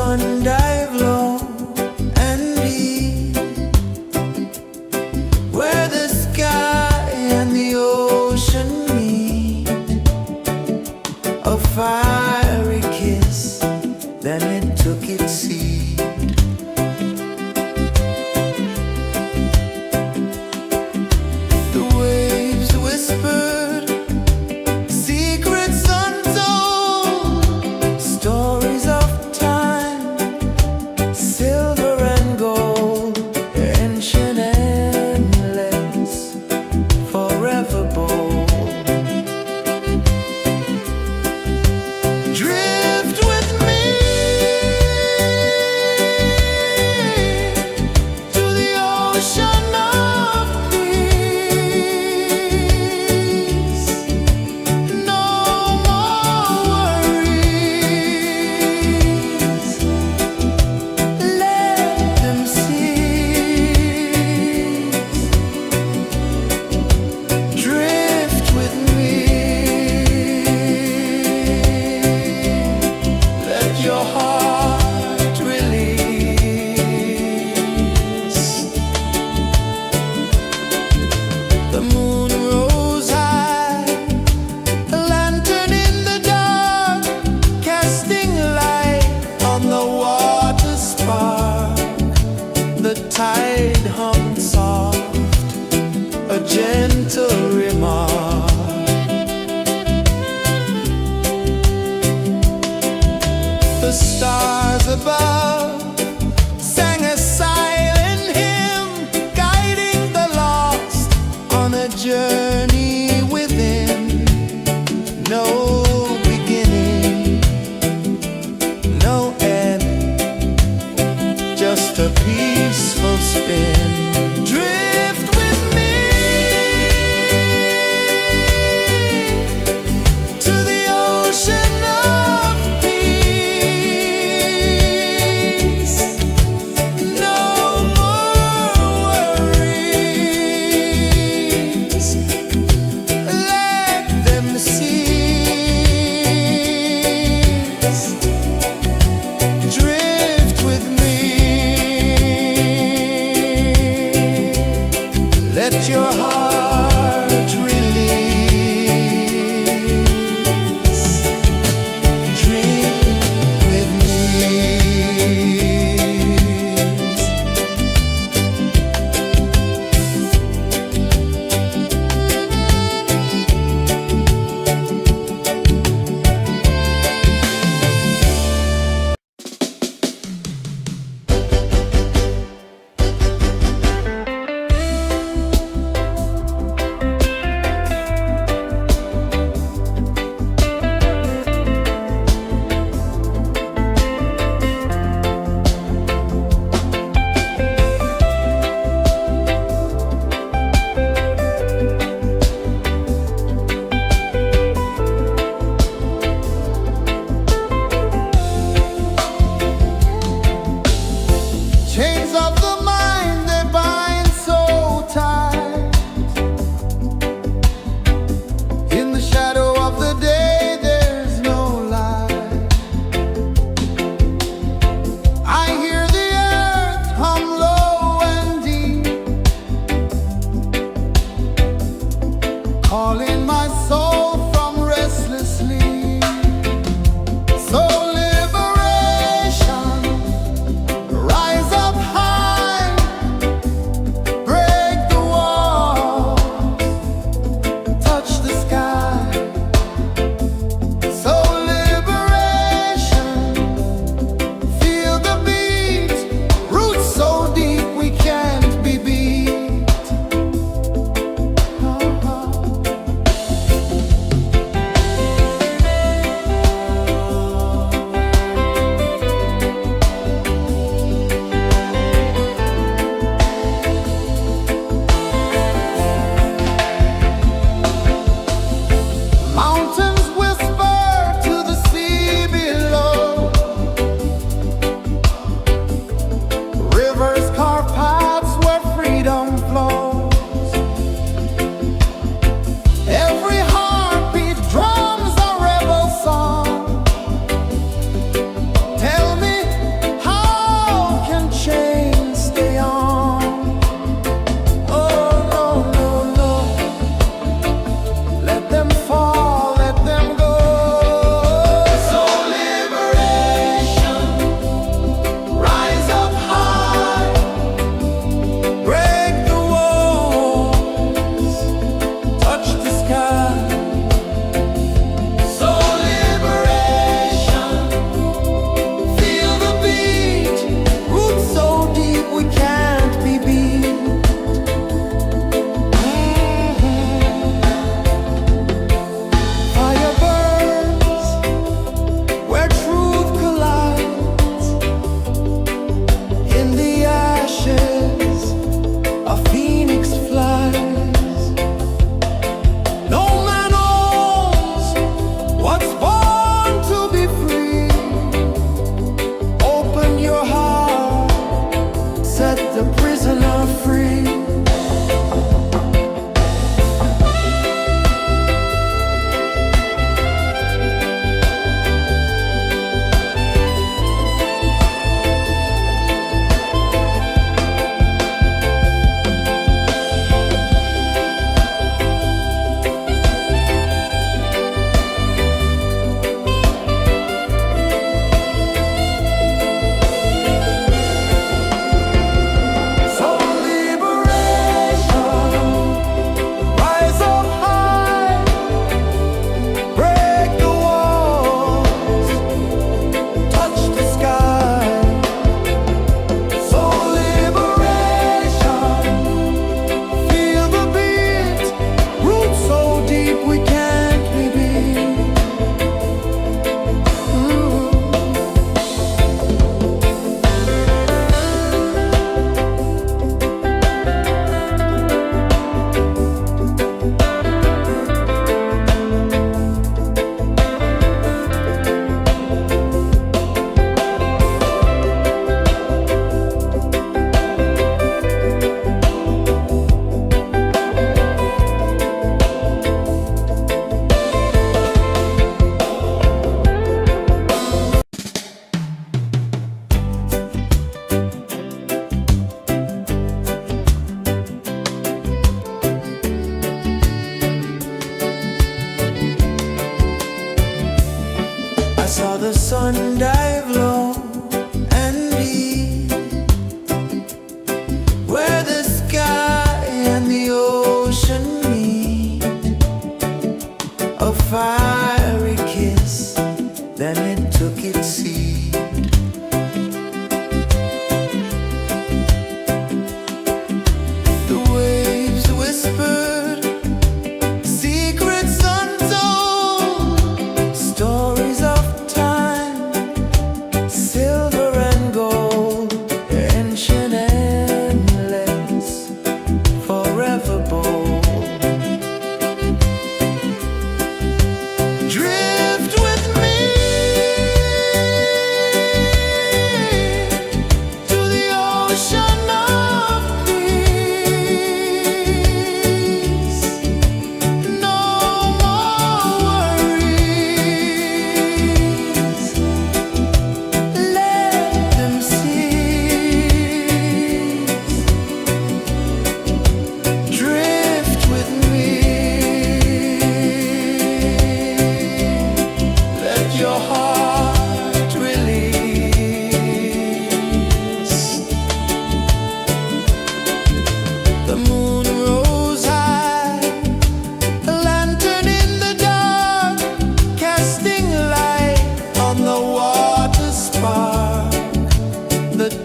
sun dive low and deep, where the sky and the ocean meet, a fiery kiss, then it took its seed. The waves whispered secrets untold, stories of time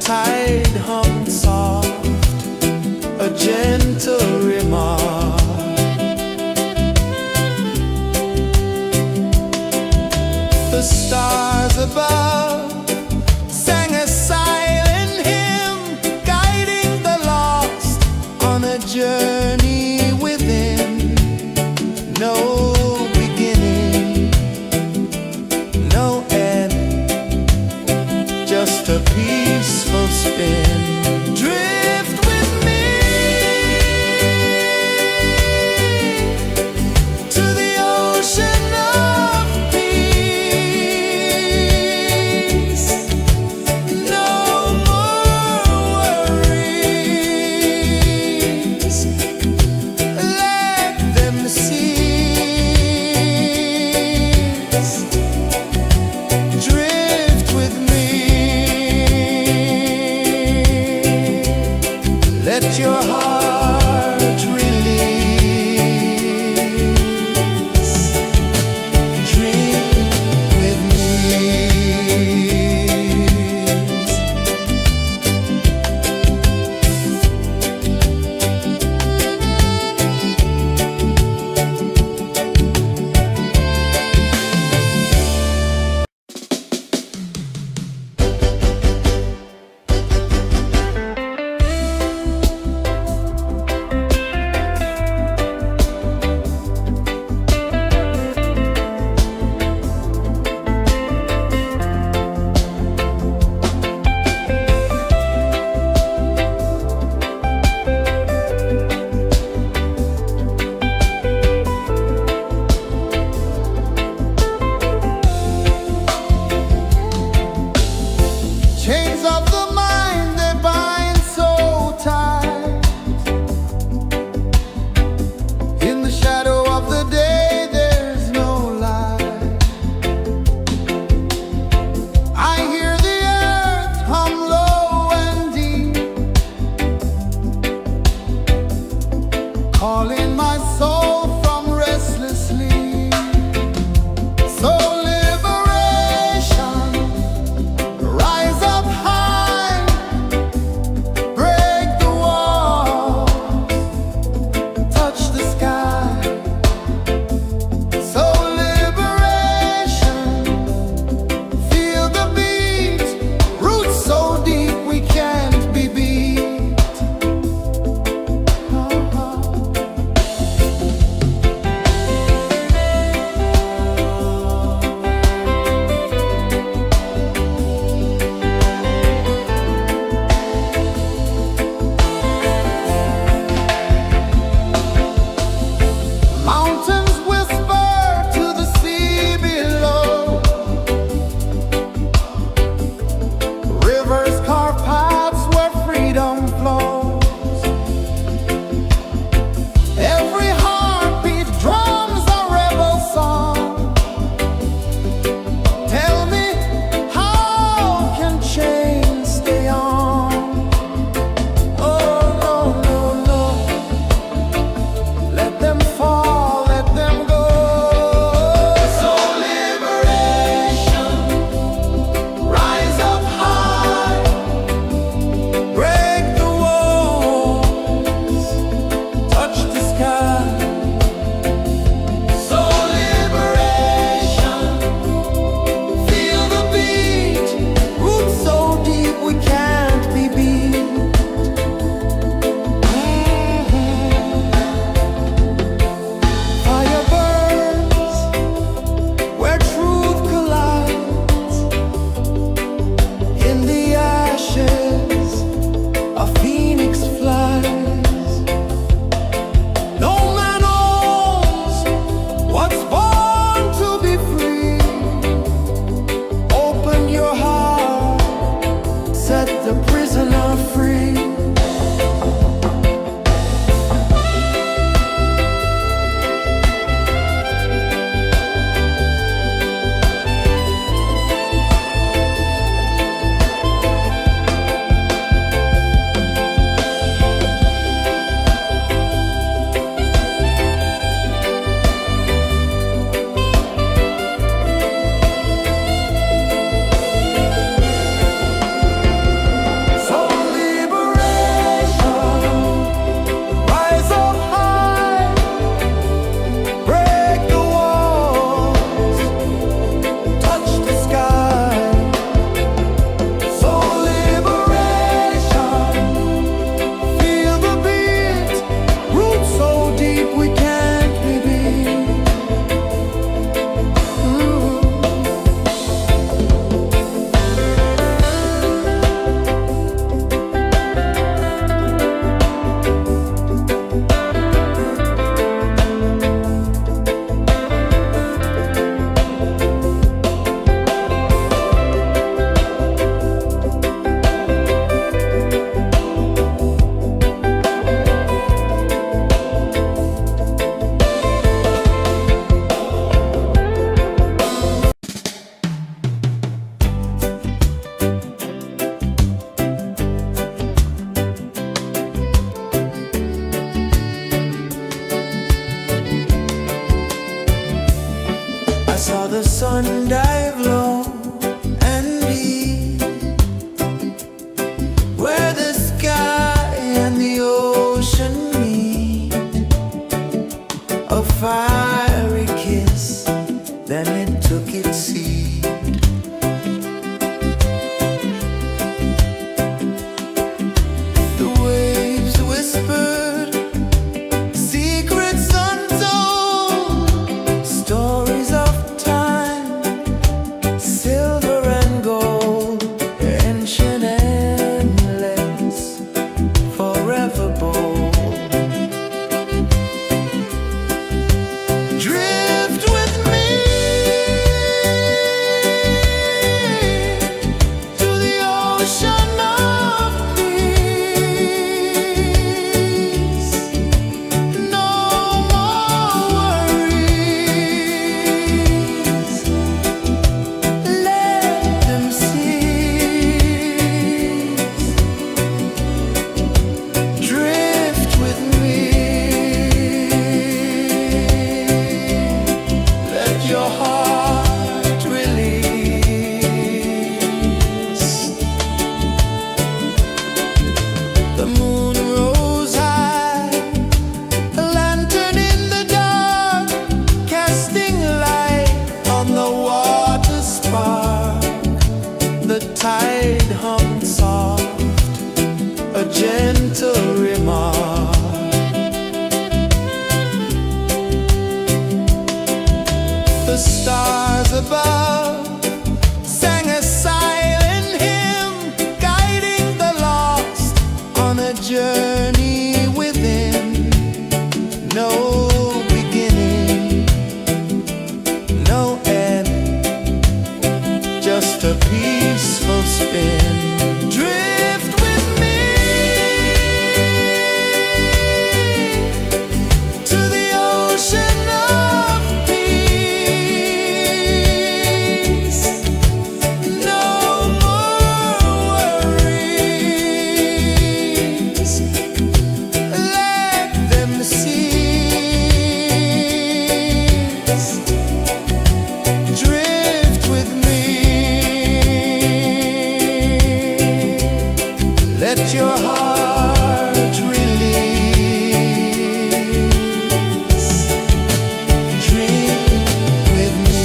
tide hummed soft, a gentle remark. The stars above sang a silent hymn, guiding the lost on a journey within. No beginning, no end, just a peaceful spin. Drift with me to the ocean of peace. No more worries, let them cease. Drift with me, let your heart release. Dream with me. Chains of the mind, they bind so tight. In the shadow of the day, there's no light. I hear the earth hum low and deep, calling my soul from restless sleep. So liberation, rise up high, break the walls, touch the sky. So liberation, feel the beat, roots so deep we can't be beat. Mountains whisper to the sea below, rivers carve paths where freedom flows. Every heartbeat drums a rebel song. Tell me, how can chains stay on? Oh no, no, no, let them fall, let them go. So liberation, rise up high, break the walls, touch the sky. So liberation, feel the beat, roots so deep we can't be beat. Fire burns where truth collides. In the ashes, a phoenix flies. No man owns what's born to be free. Open your heart, set the prisoner free. where the sky and the ocean meet. A fiery kiss, then it took its seed. The waves whispered secrets untold, stories of time, silver and gold, ancient, endless, forever bold. Drift with me to the ocean of peace. No more worries, let them cease. Drift with me, let your heart release. The moon rose high, a lantern in the dark, casting light on the water spark. The tide hummed soft, a gentle remark. The stars above sang a silent hymn, guiding the lost on a journey within. No beginning, no end, just a peaceful spin. Drift with me to the ocean of peace. No more worries, let them cease. Drift with me, let your heart release. Drift with me.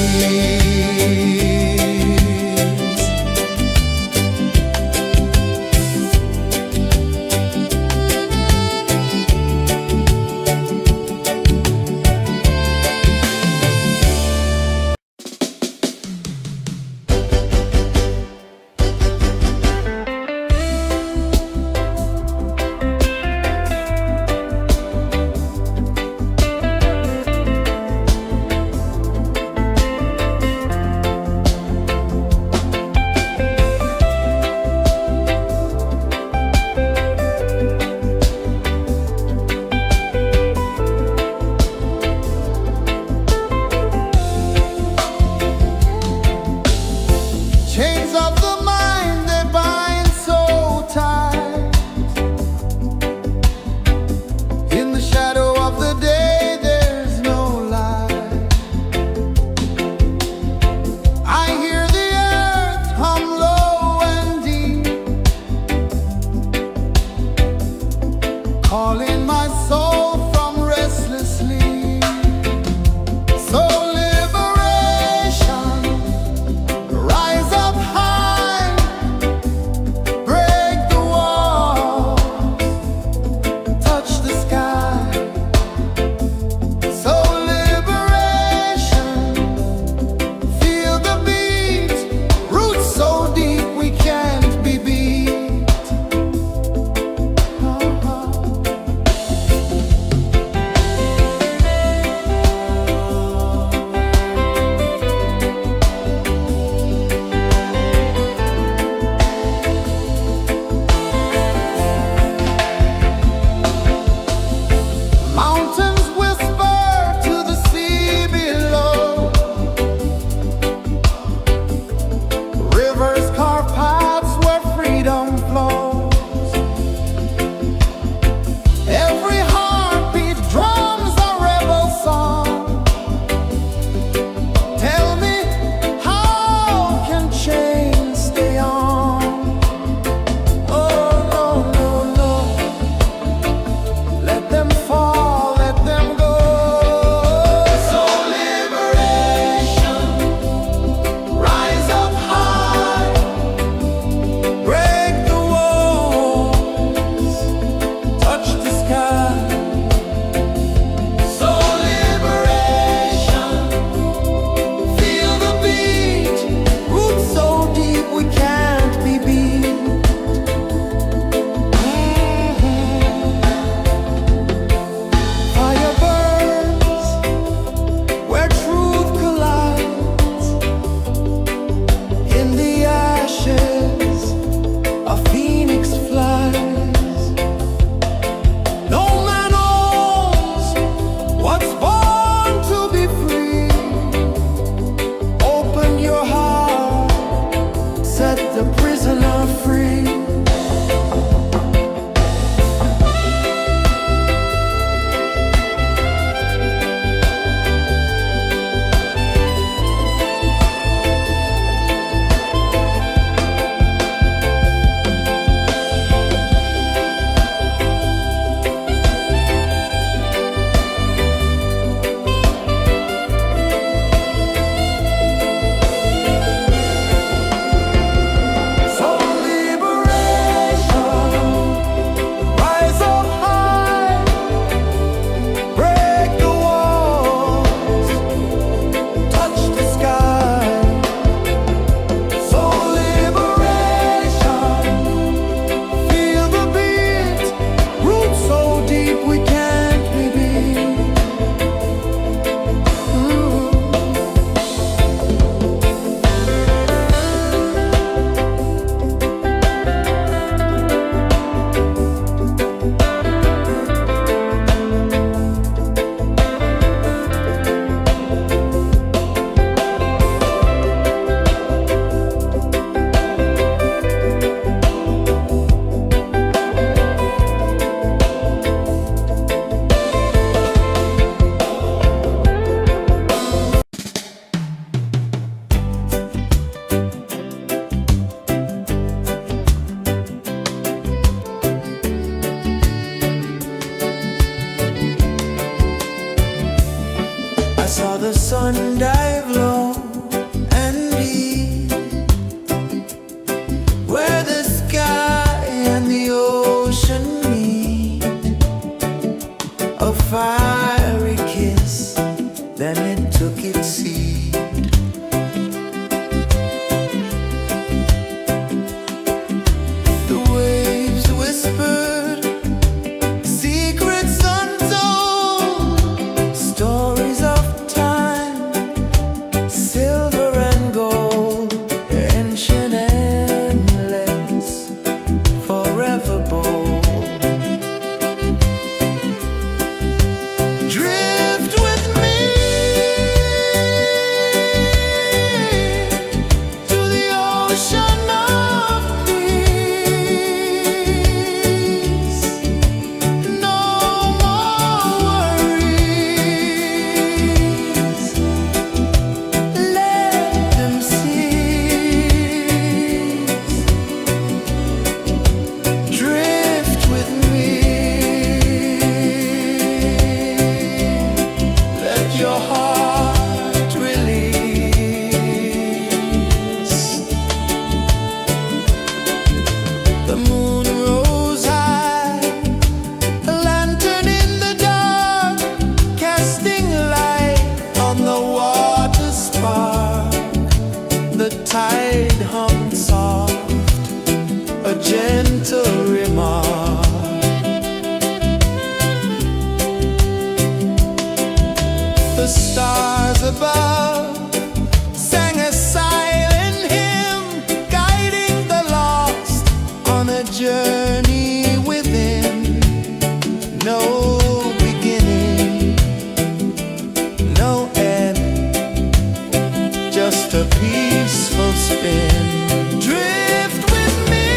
the journey within. No beginning, no end, just a peaceful spin. Drift with me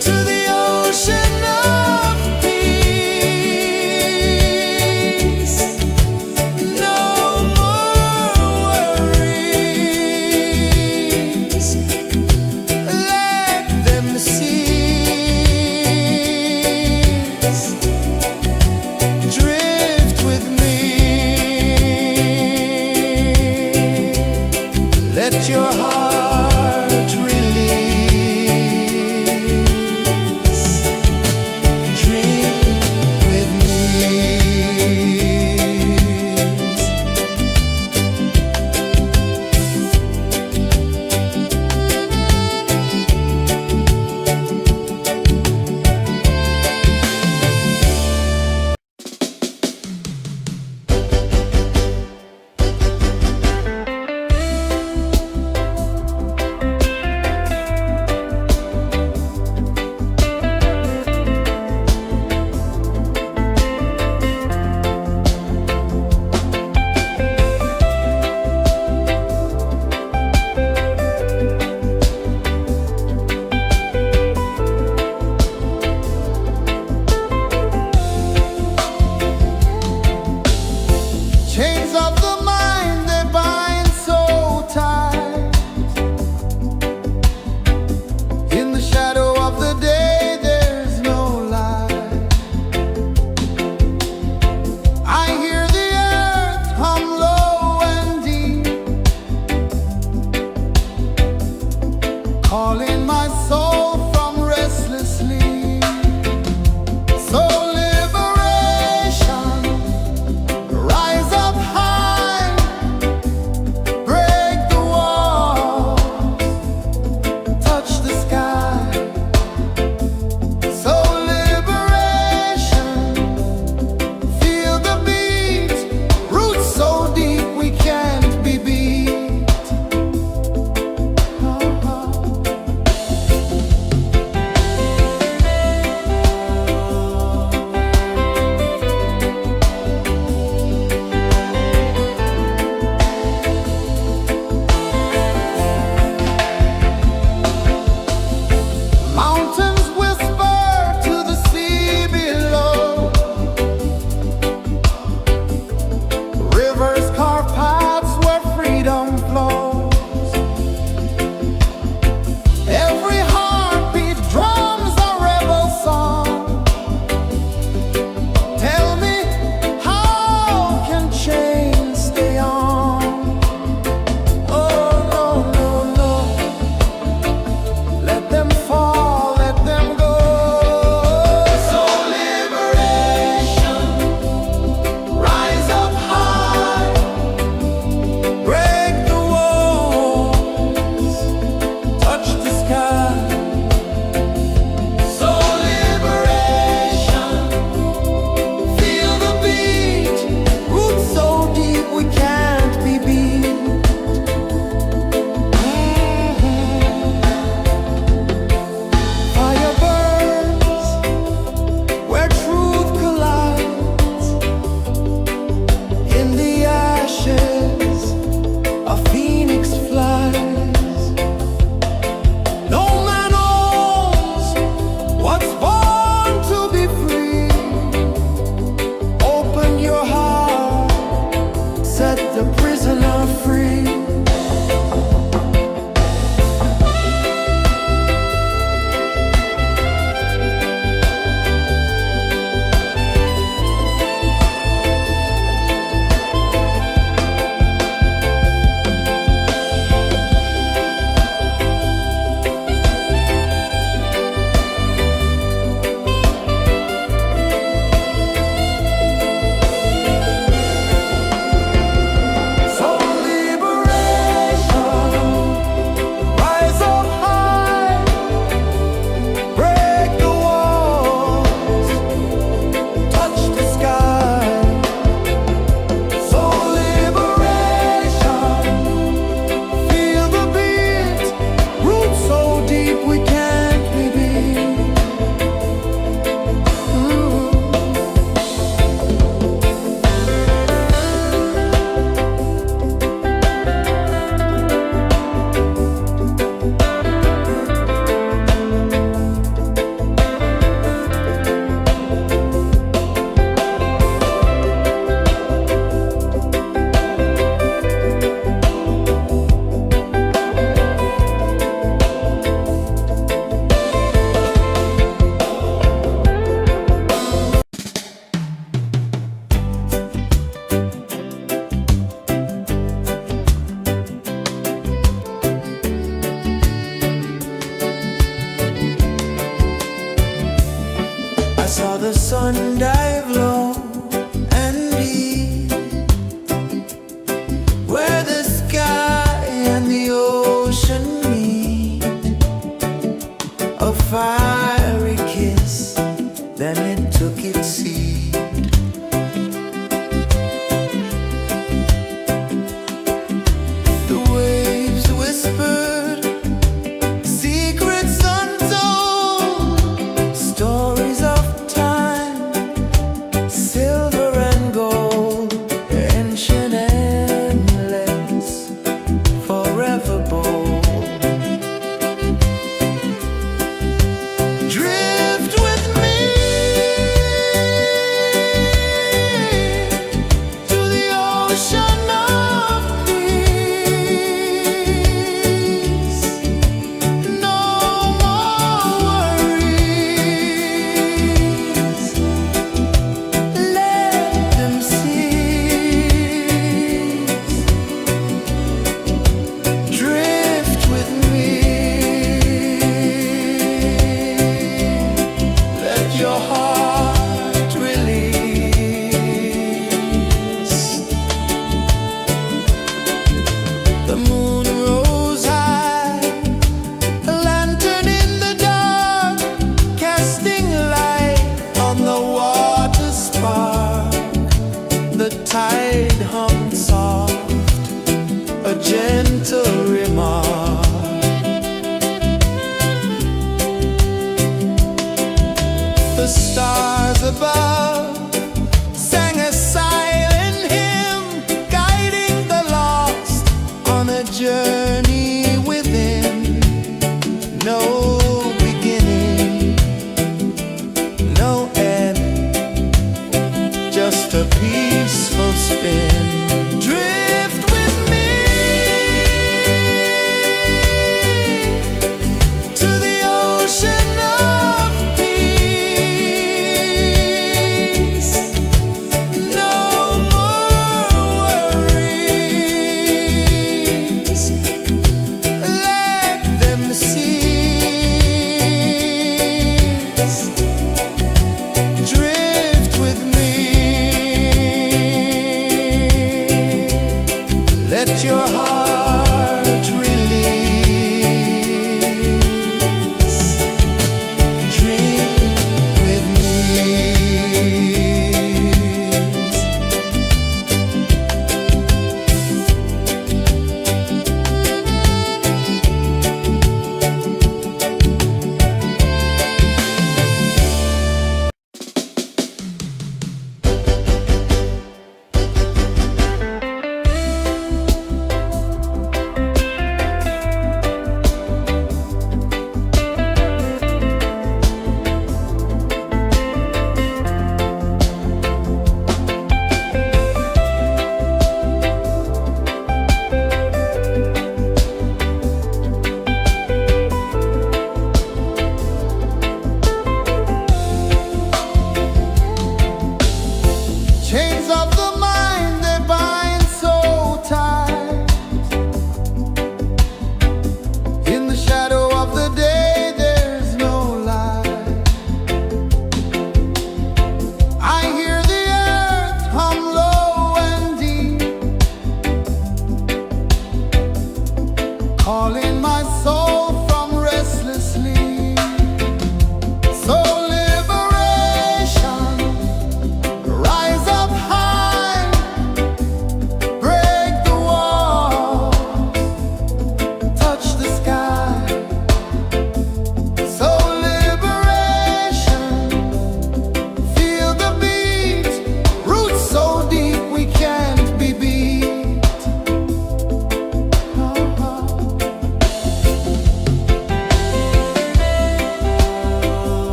to the ocean of peace. No more worries, let them cease. Drift with me, let your heart release. Dream with me. Chains of the mind, they bind so tight. In the shadow of the day, there's no light. I hear the earth hum low and deep, calling my soul from restless sleep. So liberation, rise up high, break the walls, touch the sky. So liberation, feel the beat, roots so deep we can't be beat.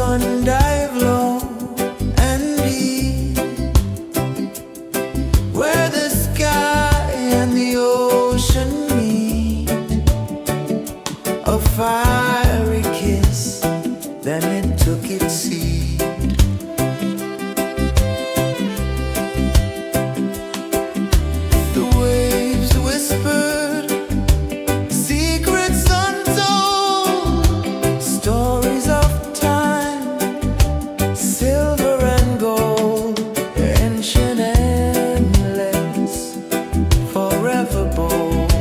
sun dive low and deep, where the sky and the ocean meet, a fiery kiss, then it took its seed. The waves whispered secrets untold, stories of time, silver and gold, ancient, endless, forever bold.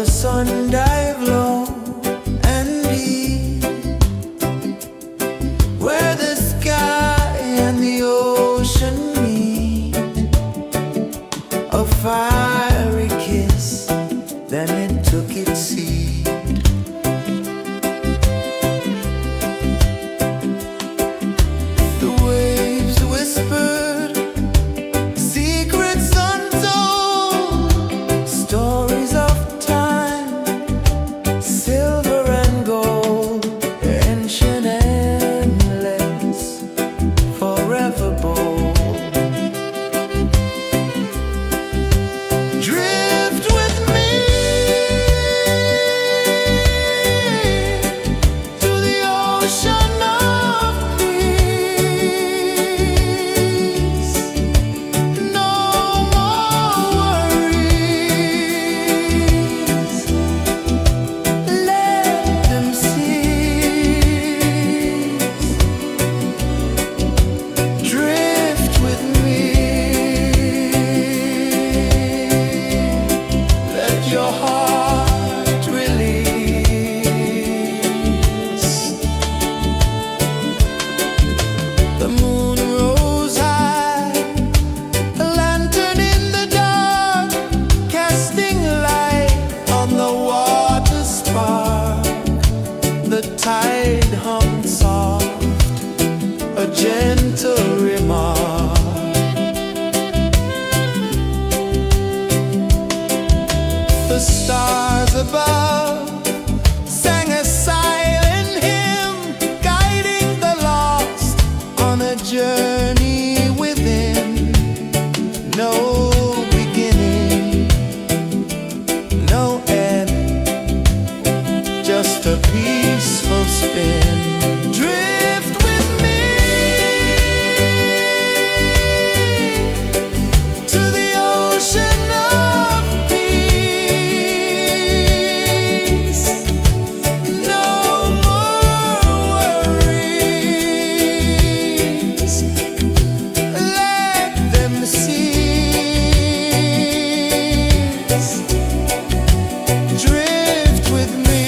the sun dive low and deep, where the sky and the ocean meet. A fiery kiss, then it took its seed. The waves whispered secrets untold, stories of time, silver and gold, ancient, endless, forever bold. Drift with me to the ocean of peace. No more worries, let them cease. Drift with me, let your heart release. The moon rose high, a lantern in the dark, casting light on the water spark. The tide hummed soft, a gentle remark. The stars above sang a silent hymn, guiding the lost on a journey within. No beginning, no end, just a peaceful spin. Drift with me to the ocean of peace. No more worries, let them cease. Drift with me,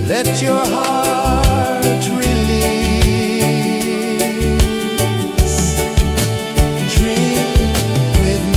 let your heart release. Dream with me.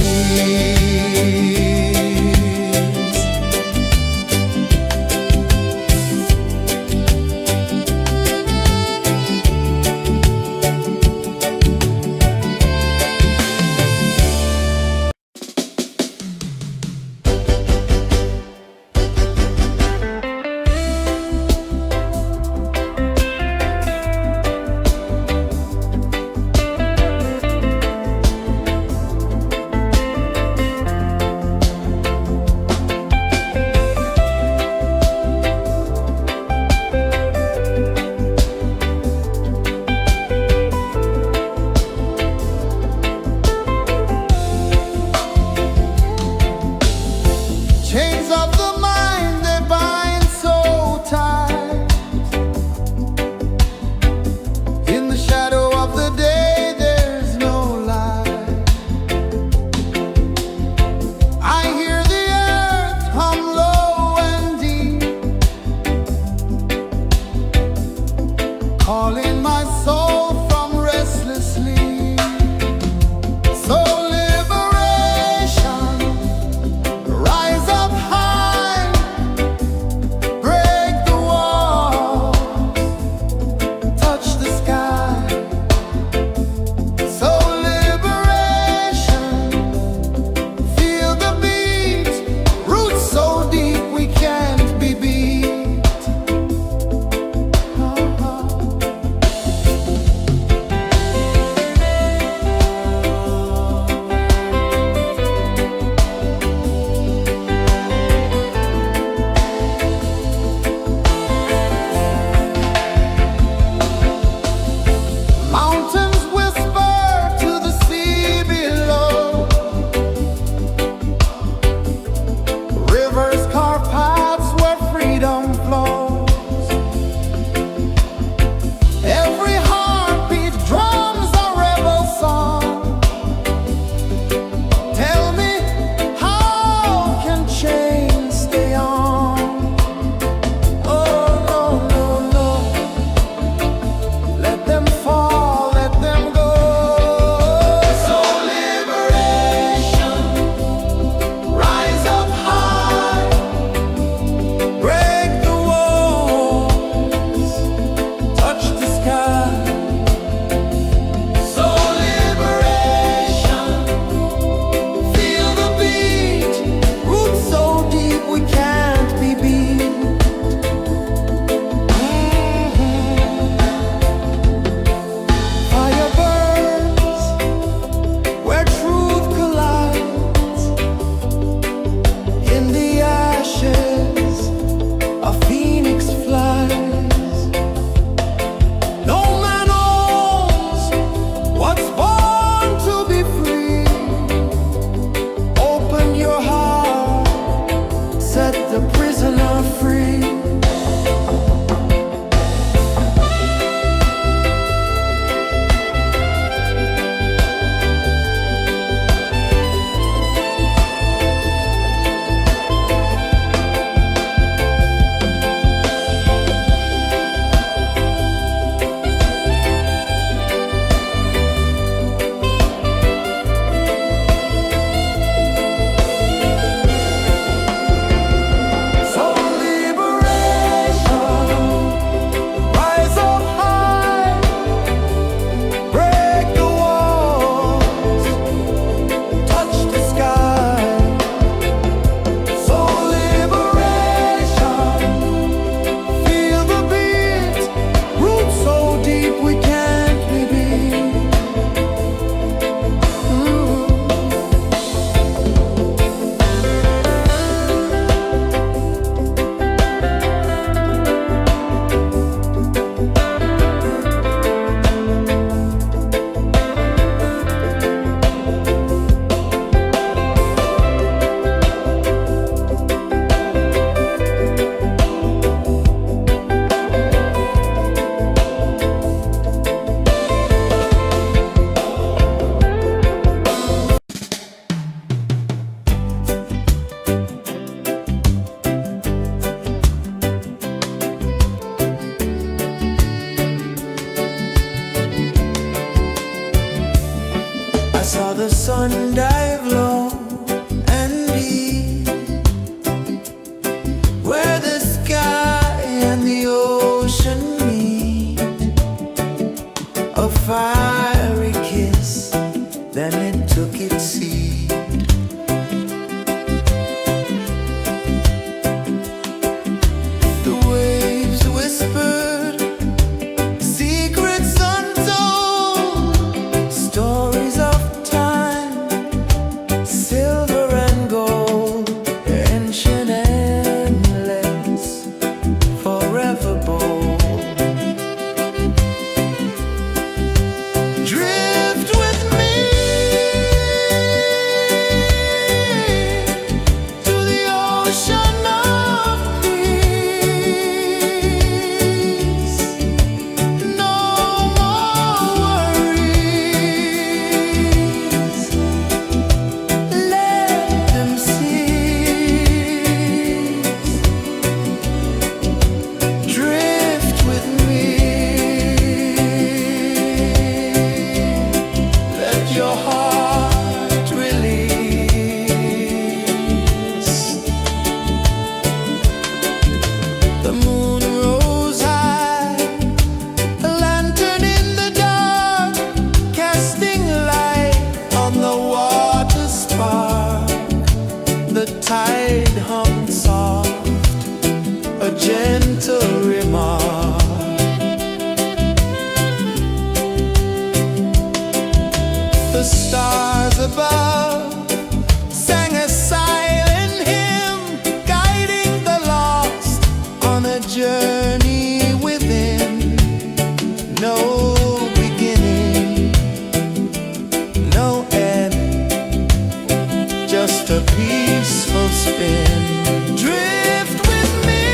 just a peaceful spin. Drift with me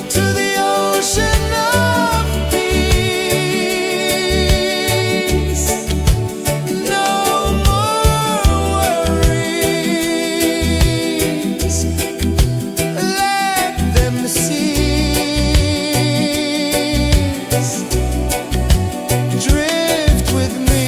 to the ocean of peace. No more worries, let them cease. Drift with me.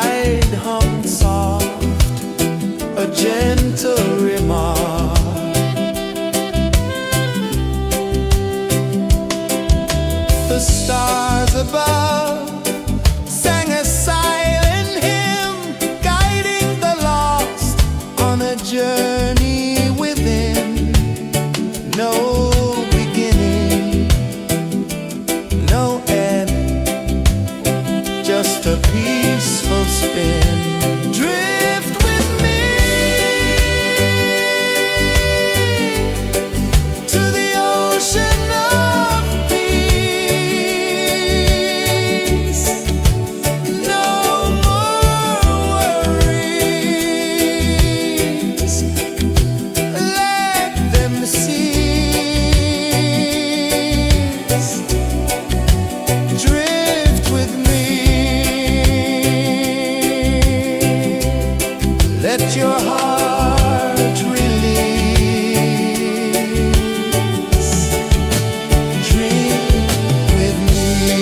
tide hung soft, a gentle remark. The stars above sang a silent hymn, guiding the lost on a journey within. No beginning, no end, just a peaceful spin. Drift with me to the ocean of peace. No more worries, let them cease. Drift with me, let your heart release. Dream with me.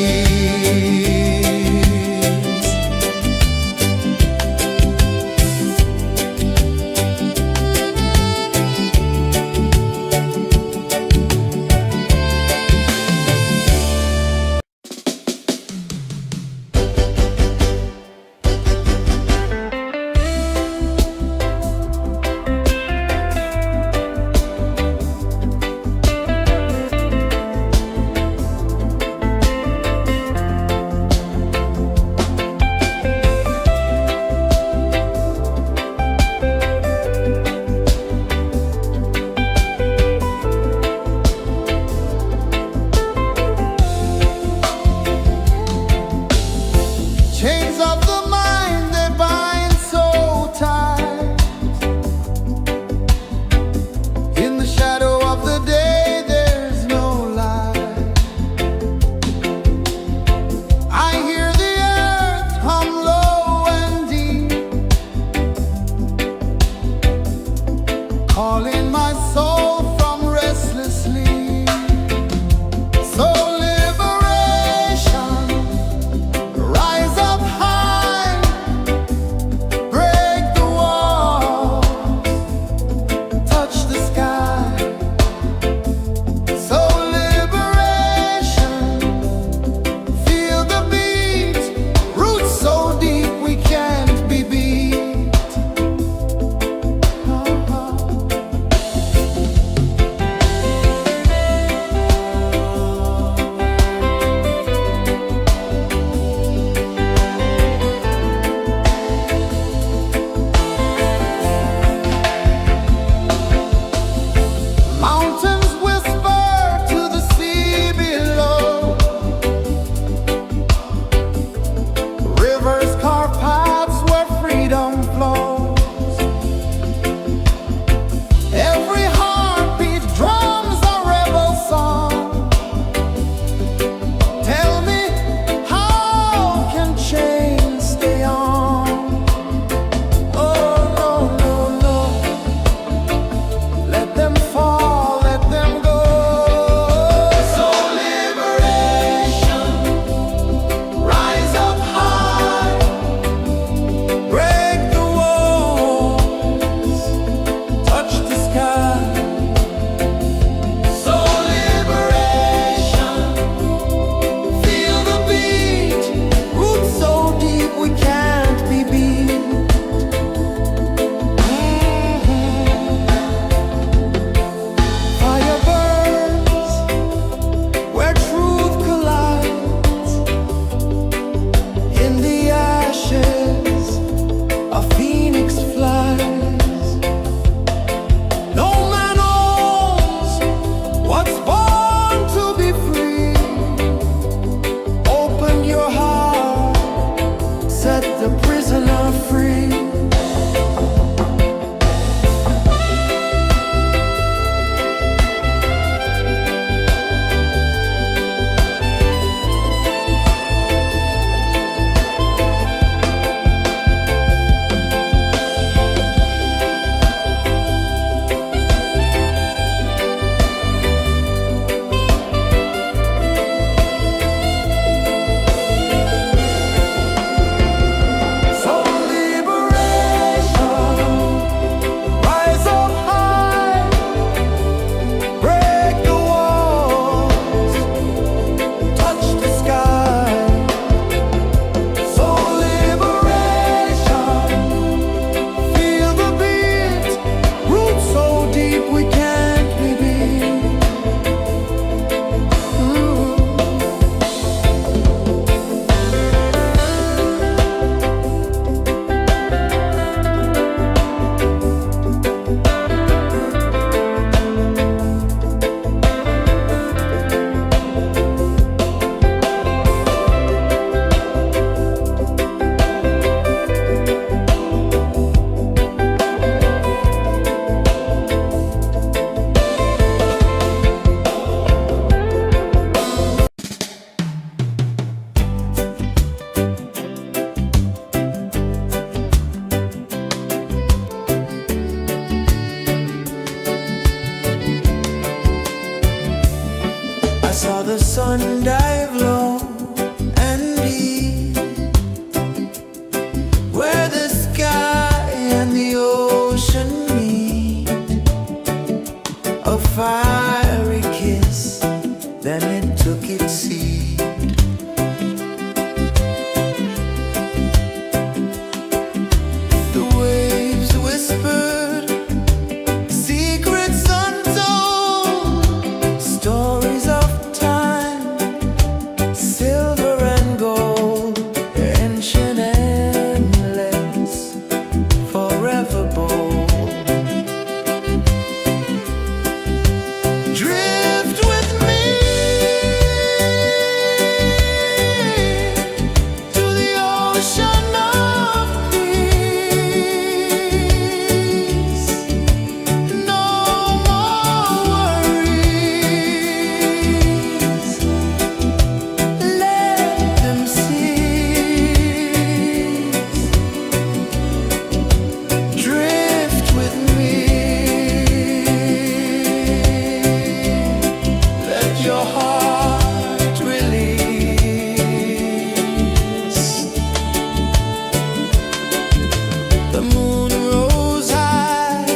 The moon rose high,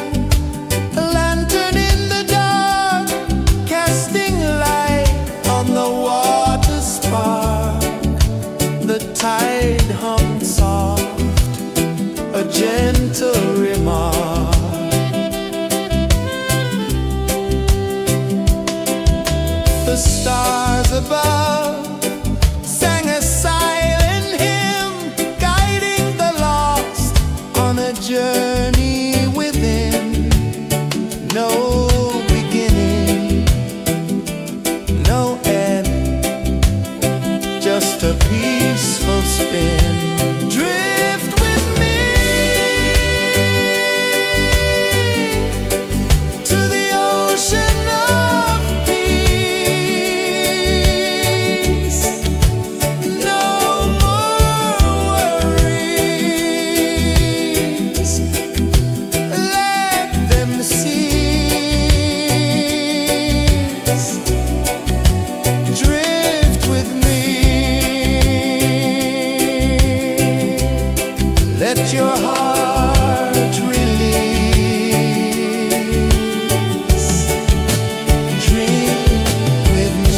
a lantern in the dark, casting light on the water spark. The tide hung soft, a gentle remark. The stars above sang a silent hymn, guiding the lost on a journey within. No beginning, no end, just a peaceful spin. Drift with me to the ocean of peace. No more worries, let them cease. Drift with me, let your heart release. Dream with me.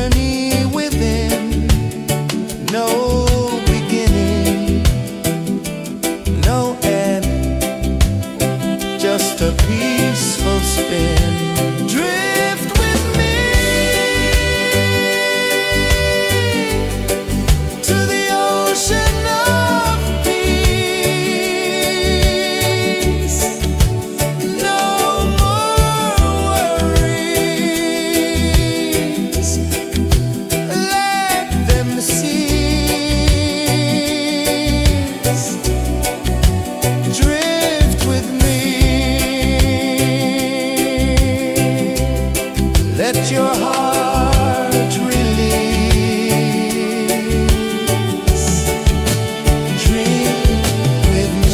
journey within, no beginning, no end, just a peaceful spin. Drift with me to the ocean of peace. No more worries, let them cease. Drift with me, let your heart release. Dream with me.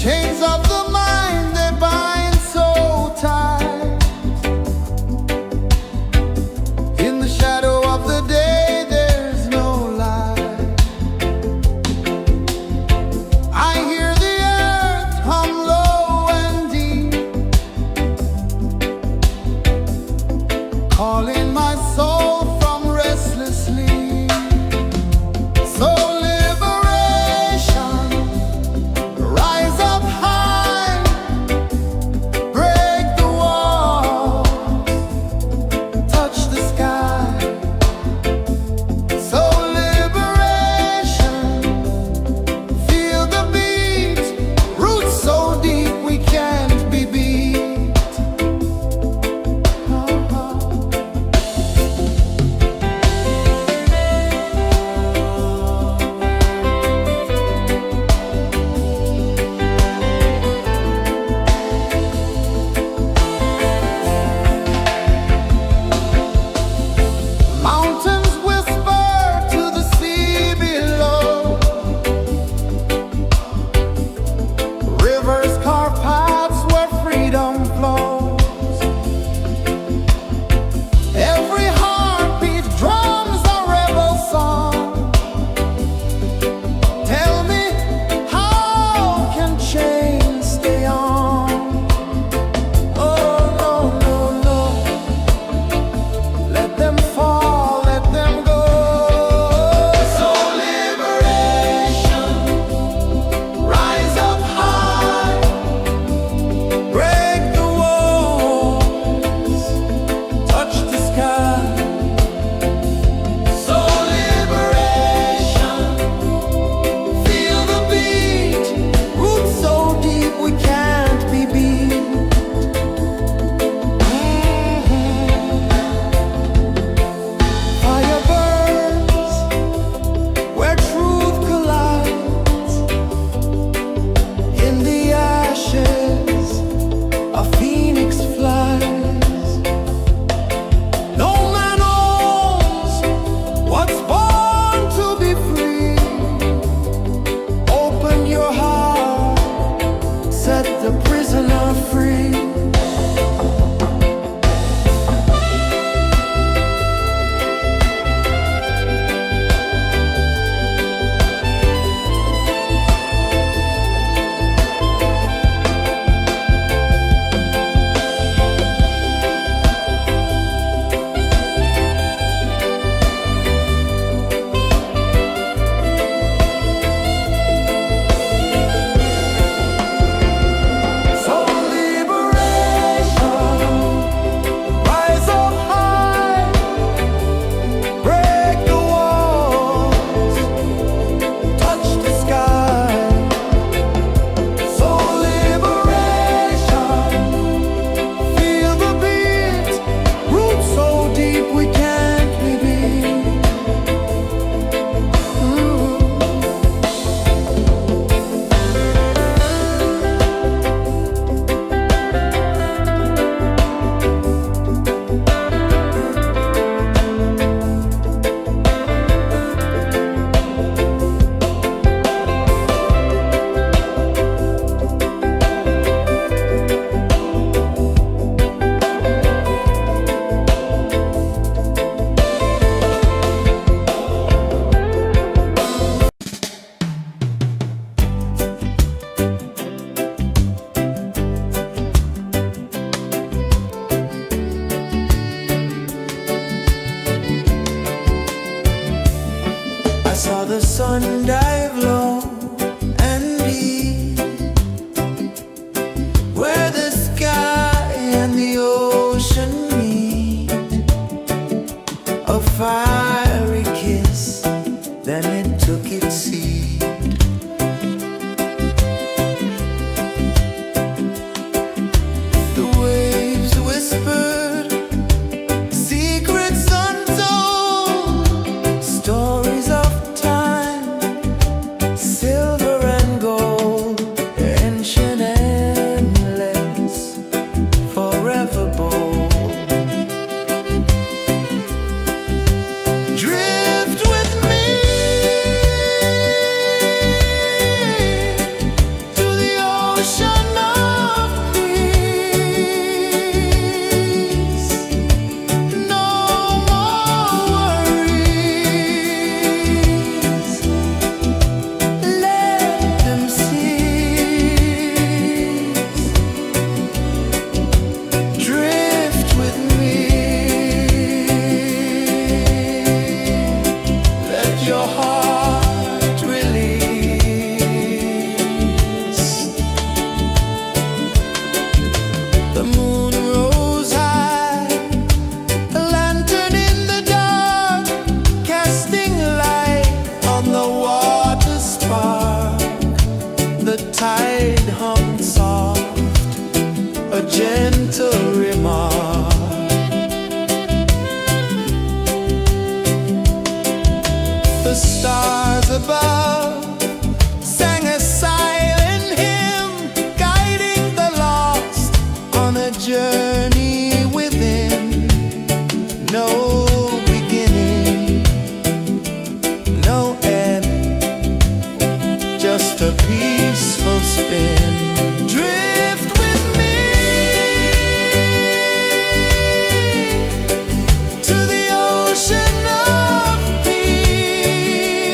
Chains of the mind, they bind so tight. In the shadow of the day, there's no light. I hear the earth hum low and deep, calling my soul from restless sleep. So liberation, rise up high, break the walls, touch the sky. So liberation, feel the beat, roots so deep we can't be beat. sun dive low and deep, where the sky and the ocean meet, a fiery kiss, then it took its seat. The waves whispered secrets untold, stories of time, silver and gold, ancient, endless, forever bold. Drift with me to the ocean of peace. No more worries, let them cease. Drift with me, let your heart release. The moon rose high, a lantern in the dark, casting light on the water spark. The tide hummed soft, a gentle remark. The stars above sang a silent hymn, guiding the lost on a journey within. No beginning, no end, just a peaceful spin. Drift with me to the ocean of peace.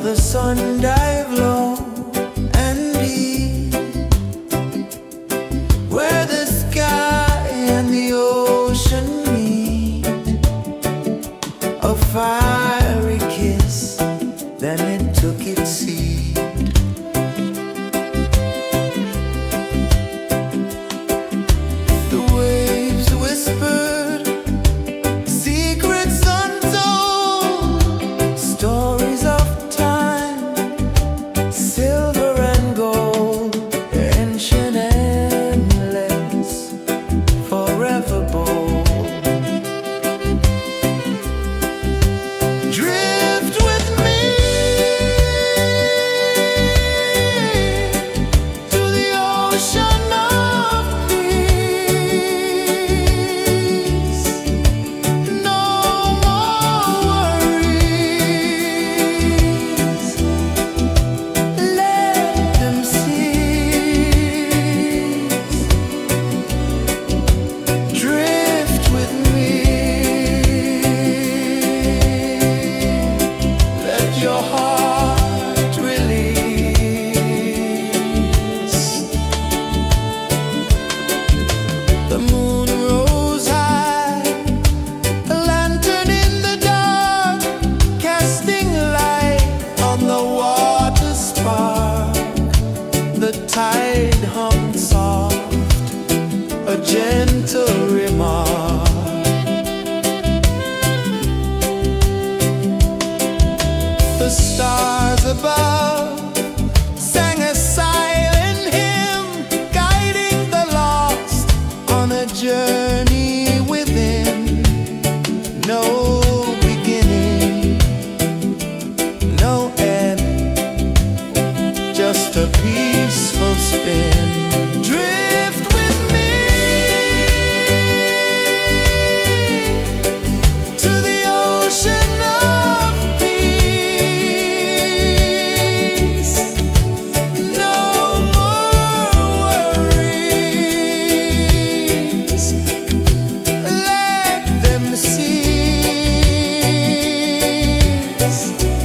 saw the sun dive low and deep, where the sky and the ocean meet. A fiery kiss, then it took its seat. The waves whispered secrets untold, stories of time, silver and gold, ancient, endless, forever bold. Drift with me to the ocean of peace. No more worries, let them cease. Drift with me, let your heart release. The moon rose high, a lantern in the dark, casting light on the water spark. The tide